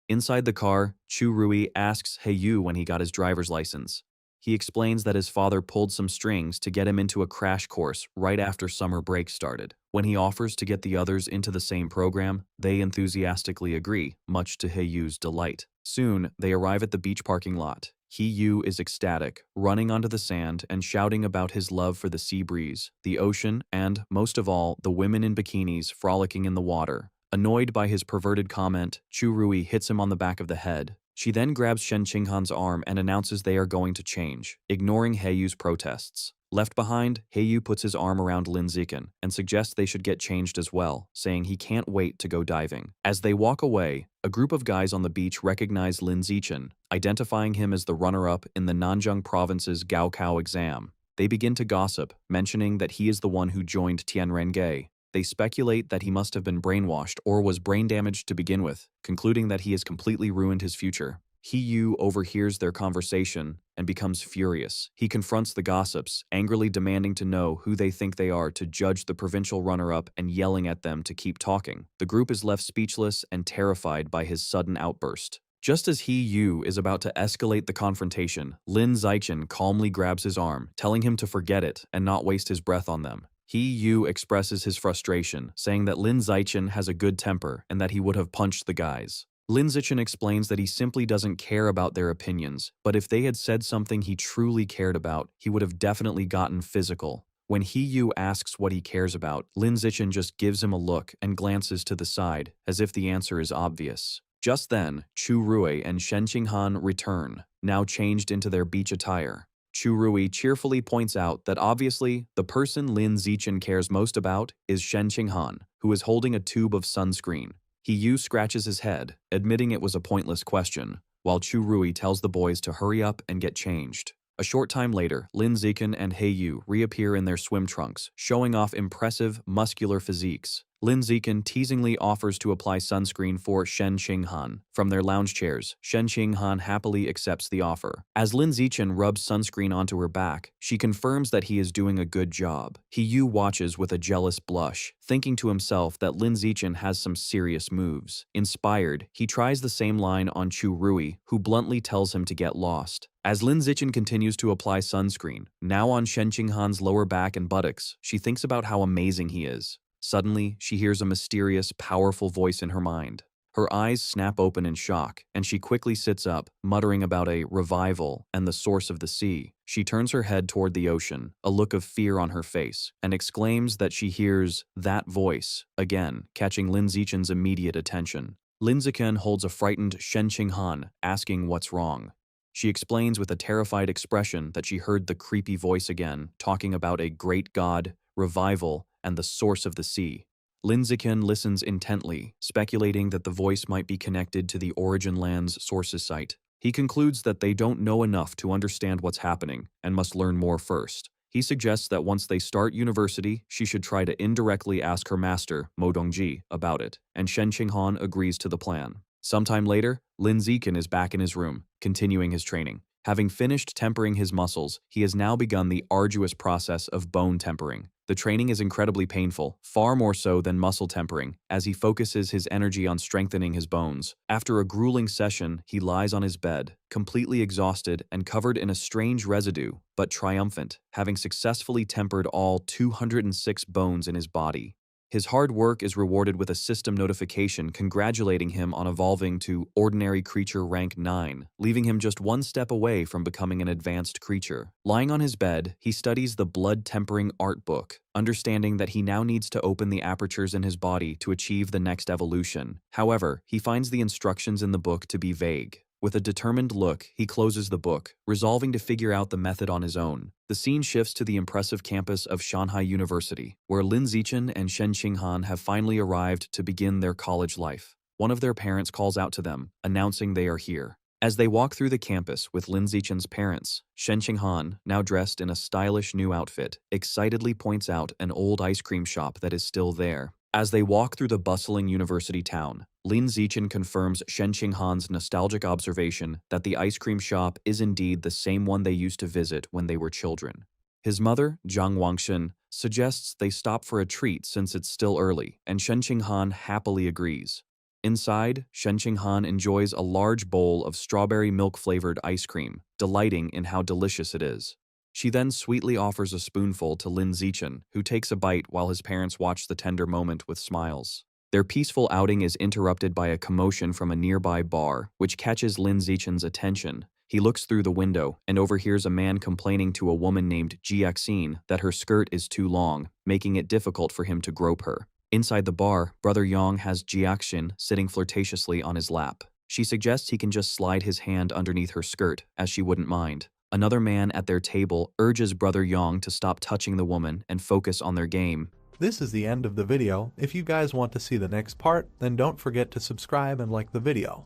Inside the car, Chu Rui asks He Yu when he got his driver's license. He explains that his father pulled some strings to get him into a crash course right after summer break started. When he offers to get the others into the same program, they enthusiastically agree, much to He Yu's delight. Soon, they arrive at the beach parking lot. He Yu is ecstatic, running onto the sand and shouting about his love for the sea breeze, the ocean, and, most of all, the women in bikinis frolicking in the water. Annoyed by his perverted comment, Chu Rui hits him on the back of the head. She then grabs Shen Qinghan's arm and announces they are going to change, ignoring He Yu's protests. Left behind, He Yu puts his arm around Lin Zichen and suggests they should get changed as well, saying he can't wait to go diving. As they walk away, a group of guys on the beach recognize Lin Zichen, identifying him as the runner-up in the Nanjing province's Gaokao exam. They begin to gossip, mentioning that he is the one who joined Tianrenge. They speculate that he must have been brainwashed or was brain damaged to begin with, concluding that he has completely ruined his future. He Yu overhears their conversation and becomes furious. He confronts the gossips, angrily demanding to know who they think they are to judge the provincial runner-up and yelling at them to keep talking. The group is left speechless and terrified by his sudden outburst. Just as He Yu is about to escalate the confrontation, Lin Zichen calmly grabs his arm, telling him to forget it and not waste his breath on them. He Yu expresses his frustration, saying that Lin Zichen has a good temper and that he would have punched the guys. Lin Zichen explains that he simply doesn't care about their opinions, but if they had said something he truly cared about, he would have definitely gotten physical. When He Yu asks what he cares about, Lin Zichen just gives him a look and glances to the side, as if the answer is obvious. Just then, Chu Rui and Shen Qinghan return, now changed into their beach attire. Chu Rui cheerfully points out that obviously, the person Lin Zichen cares most about is Shen Qinghan, who is holding a tube of sunscreen. He Yu scratches his head, admitting it was a pointless question, while Chu Rui tells the boys to hurry up and get changed. A short time later, Lin Zichen and He Yu reappear in their swim trunks, showing off impressive, muscular physiques. Lin Zichen teasingly offers to apply sunscreen for Shen Qinghan. From their lounge chairs, Shen Qinghan happily accepts the offer. As Lin Zichen rubs sunscreen onto her back, she confirms that he is doing a good job. He Yu watches with a jealous blush, thinking to himself that Lin Zichen has some serious moves. Inspired, he tries the same line on Chu Rui, who bluntly tells him to get lost. As Lin Zichen continues to apply sunscreen, now on Shen Qinghan's lower back and buttocks, she thinks about how amazing he is. Suddenly, she hears a mysterious, powerful voice in her mind. Her eyes snap open in shock, and she quickly sits up, muttering about a revival and the source of the sea. She turns her head toward the ocean, a look of fear on her face, and exclaims that she hears that voice again, catching Lin Zichen's immediate attention. Lin Zichen holds a frightened Shen Qinghan, asking what's wrong. She explains with a terrified expression that she heard the creepy voice again, talking about a great god, revival, and the source of the sea. Lin Zichen listens intently, speculating that the voice might be connected to the Origin Land's sources site. He concludes that they don't know enough to understand what's happening and must learn more first. He suggests that once they start university, she should try to indirectly ask her master, Mo Dongji, about it, and Shen Qinghan agrees to the plan. Sometime later, Lin Zichen is back in his room, continuing his training. Having finished tempering his muscles, he has now begun the arduous process of bone tempering. The training is incredibly painful, far more so than muscle tempering, as he focuses his energy on strengthening his bones. After a grueling session, he lies on his bed, completely exhausted and covered in a strange residue, but triumphant, having successfully tempered all 206 bones in his body. His hard work is rewarded with a system notification congratulating him on evolving to Ordinary Creature Rank 9, leaving him just one step away from becoming an advanced creature. Lying on his bed, he studies the blood tempering art book, understanding that he now needs to open the apertures in his body to achieve the next evolution. However, he finds the instructions in the book to be vague. With a determined look, he closes the book, resolving to figure out the method on his own. The scene shifts to the impressive campus of Shanghai University, where Lin Zichen and Shen Qinghan have finally arrived to begin their college life. One of their parents calls out to them, announcing they are here. As they walk through the campus with Lin Zichen's parents, Shen Qinghan, now dressed in a stylish new outfit, excitedly points out an old ice cream shop that is still there. As they walk through the bustling university town, Lin Zichen confirms Shen Qinghan's nostalgic observation that the ice cream shop is indeed the same one they used to visit when they were children. His mother, Jiang Wangshen, suggests they stop for a treat since it's still early, and Shen Qinghan happily agrees. Inside, Shen Qinghan enjoys a large bowl of strawberry milk-flavored ice cream, delighting in how delicious it is. She then sweetly offers a spoonful to Lin Zichen, who takes a bite while his parents watch the tender moment with smiles. Their peaceful outing is interrupted by a commotion from a nearby bar, which catches Lin Zichen's attention. He looks through the window and overhears a man complaining to a woman named Jiaxin that her skirt is too long, making it difficult for him to grope her. Inside the bar, Brother Yang has Jiaxin sitting flirtatiously on his lap. She suggests he can just slide his hand underneath her skirt, as she wouldn't mind. Another man at their table urges Brother Yang to stop touching the woman and focus on their game. This is the end of the video. If you guys want to see the next part, then don't forget to subscribe and like the video.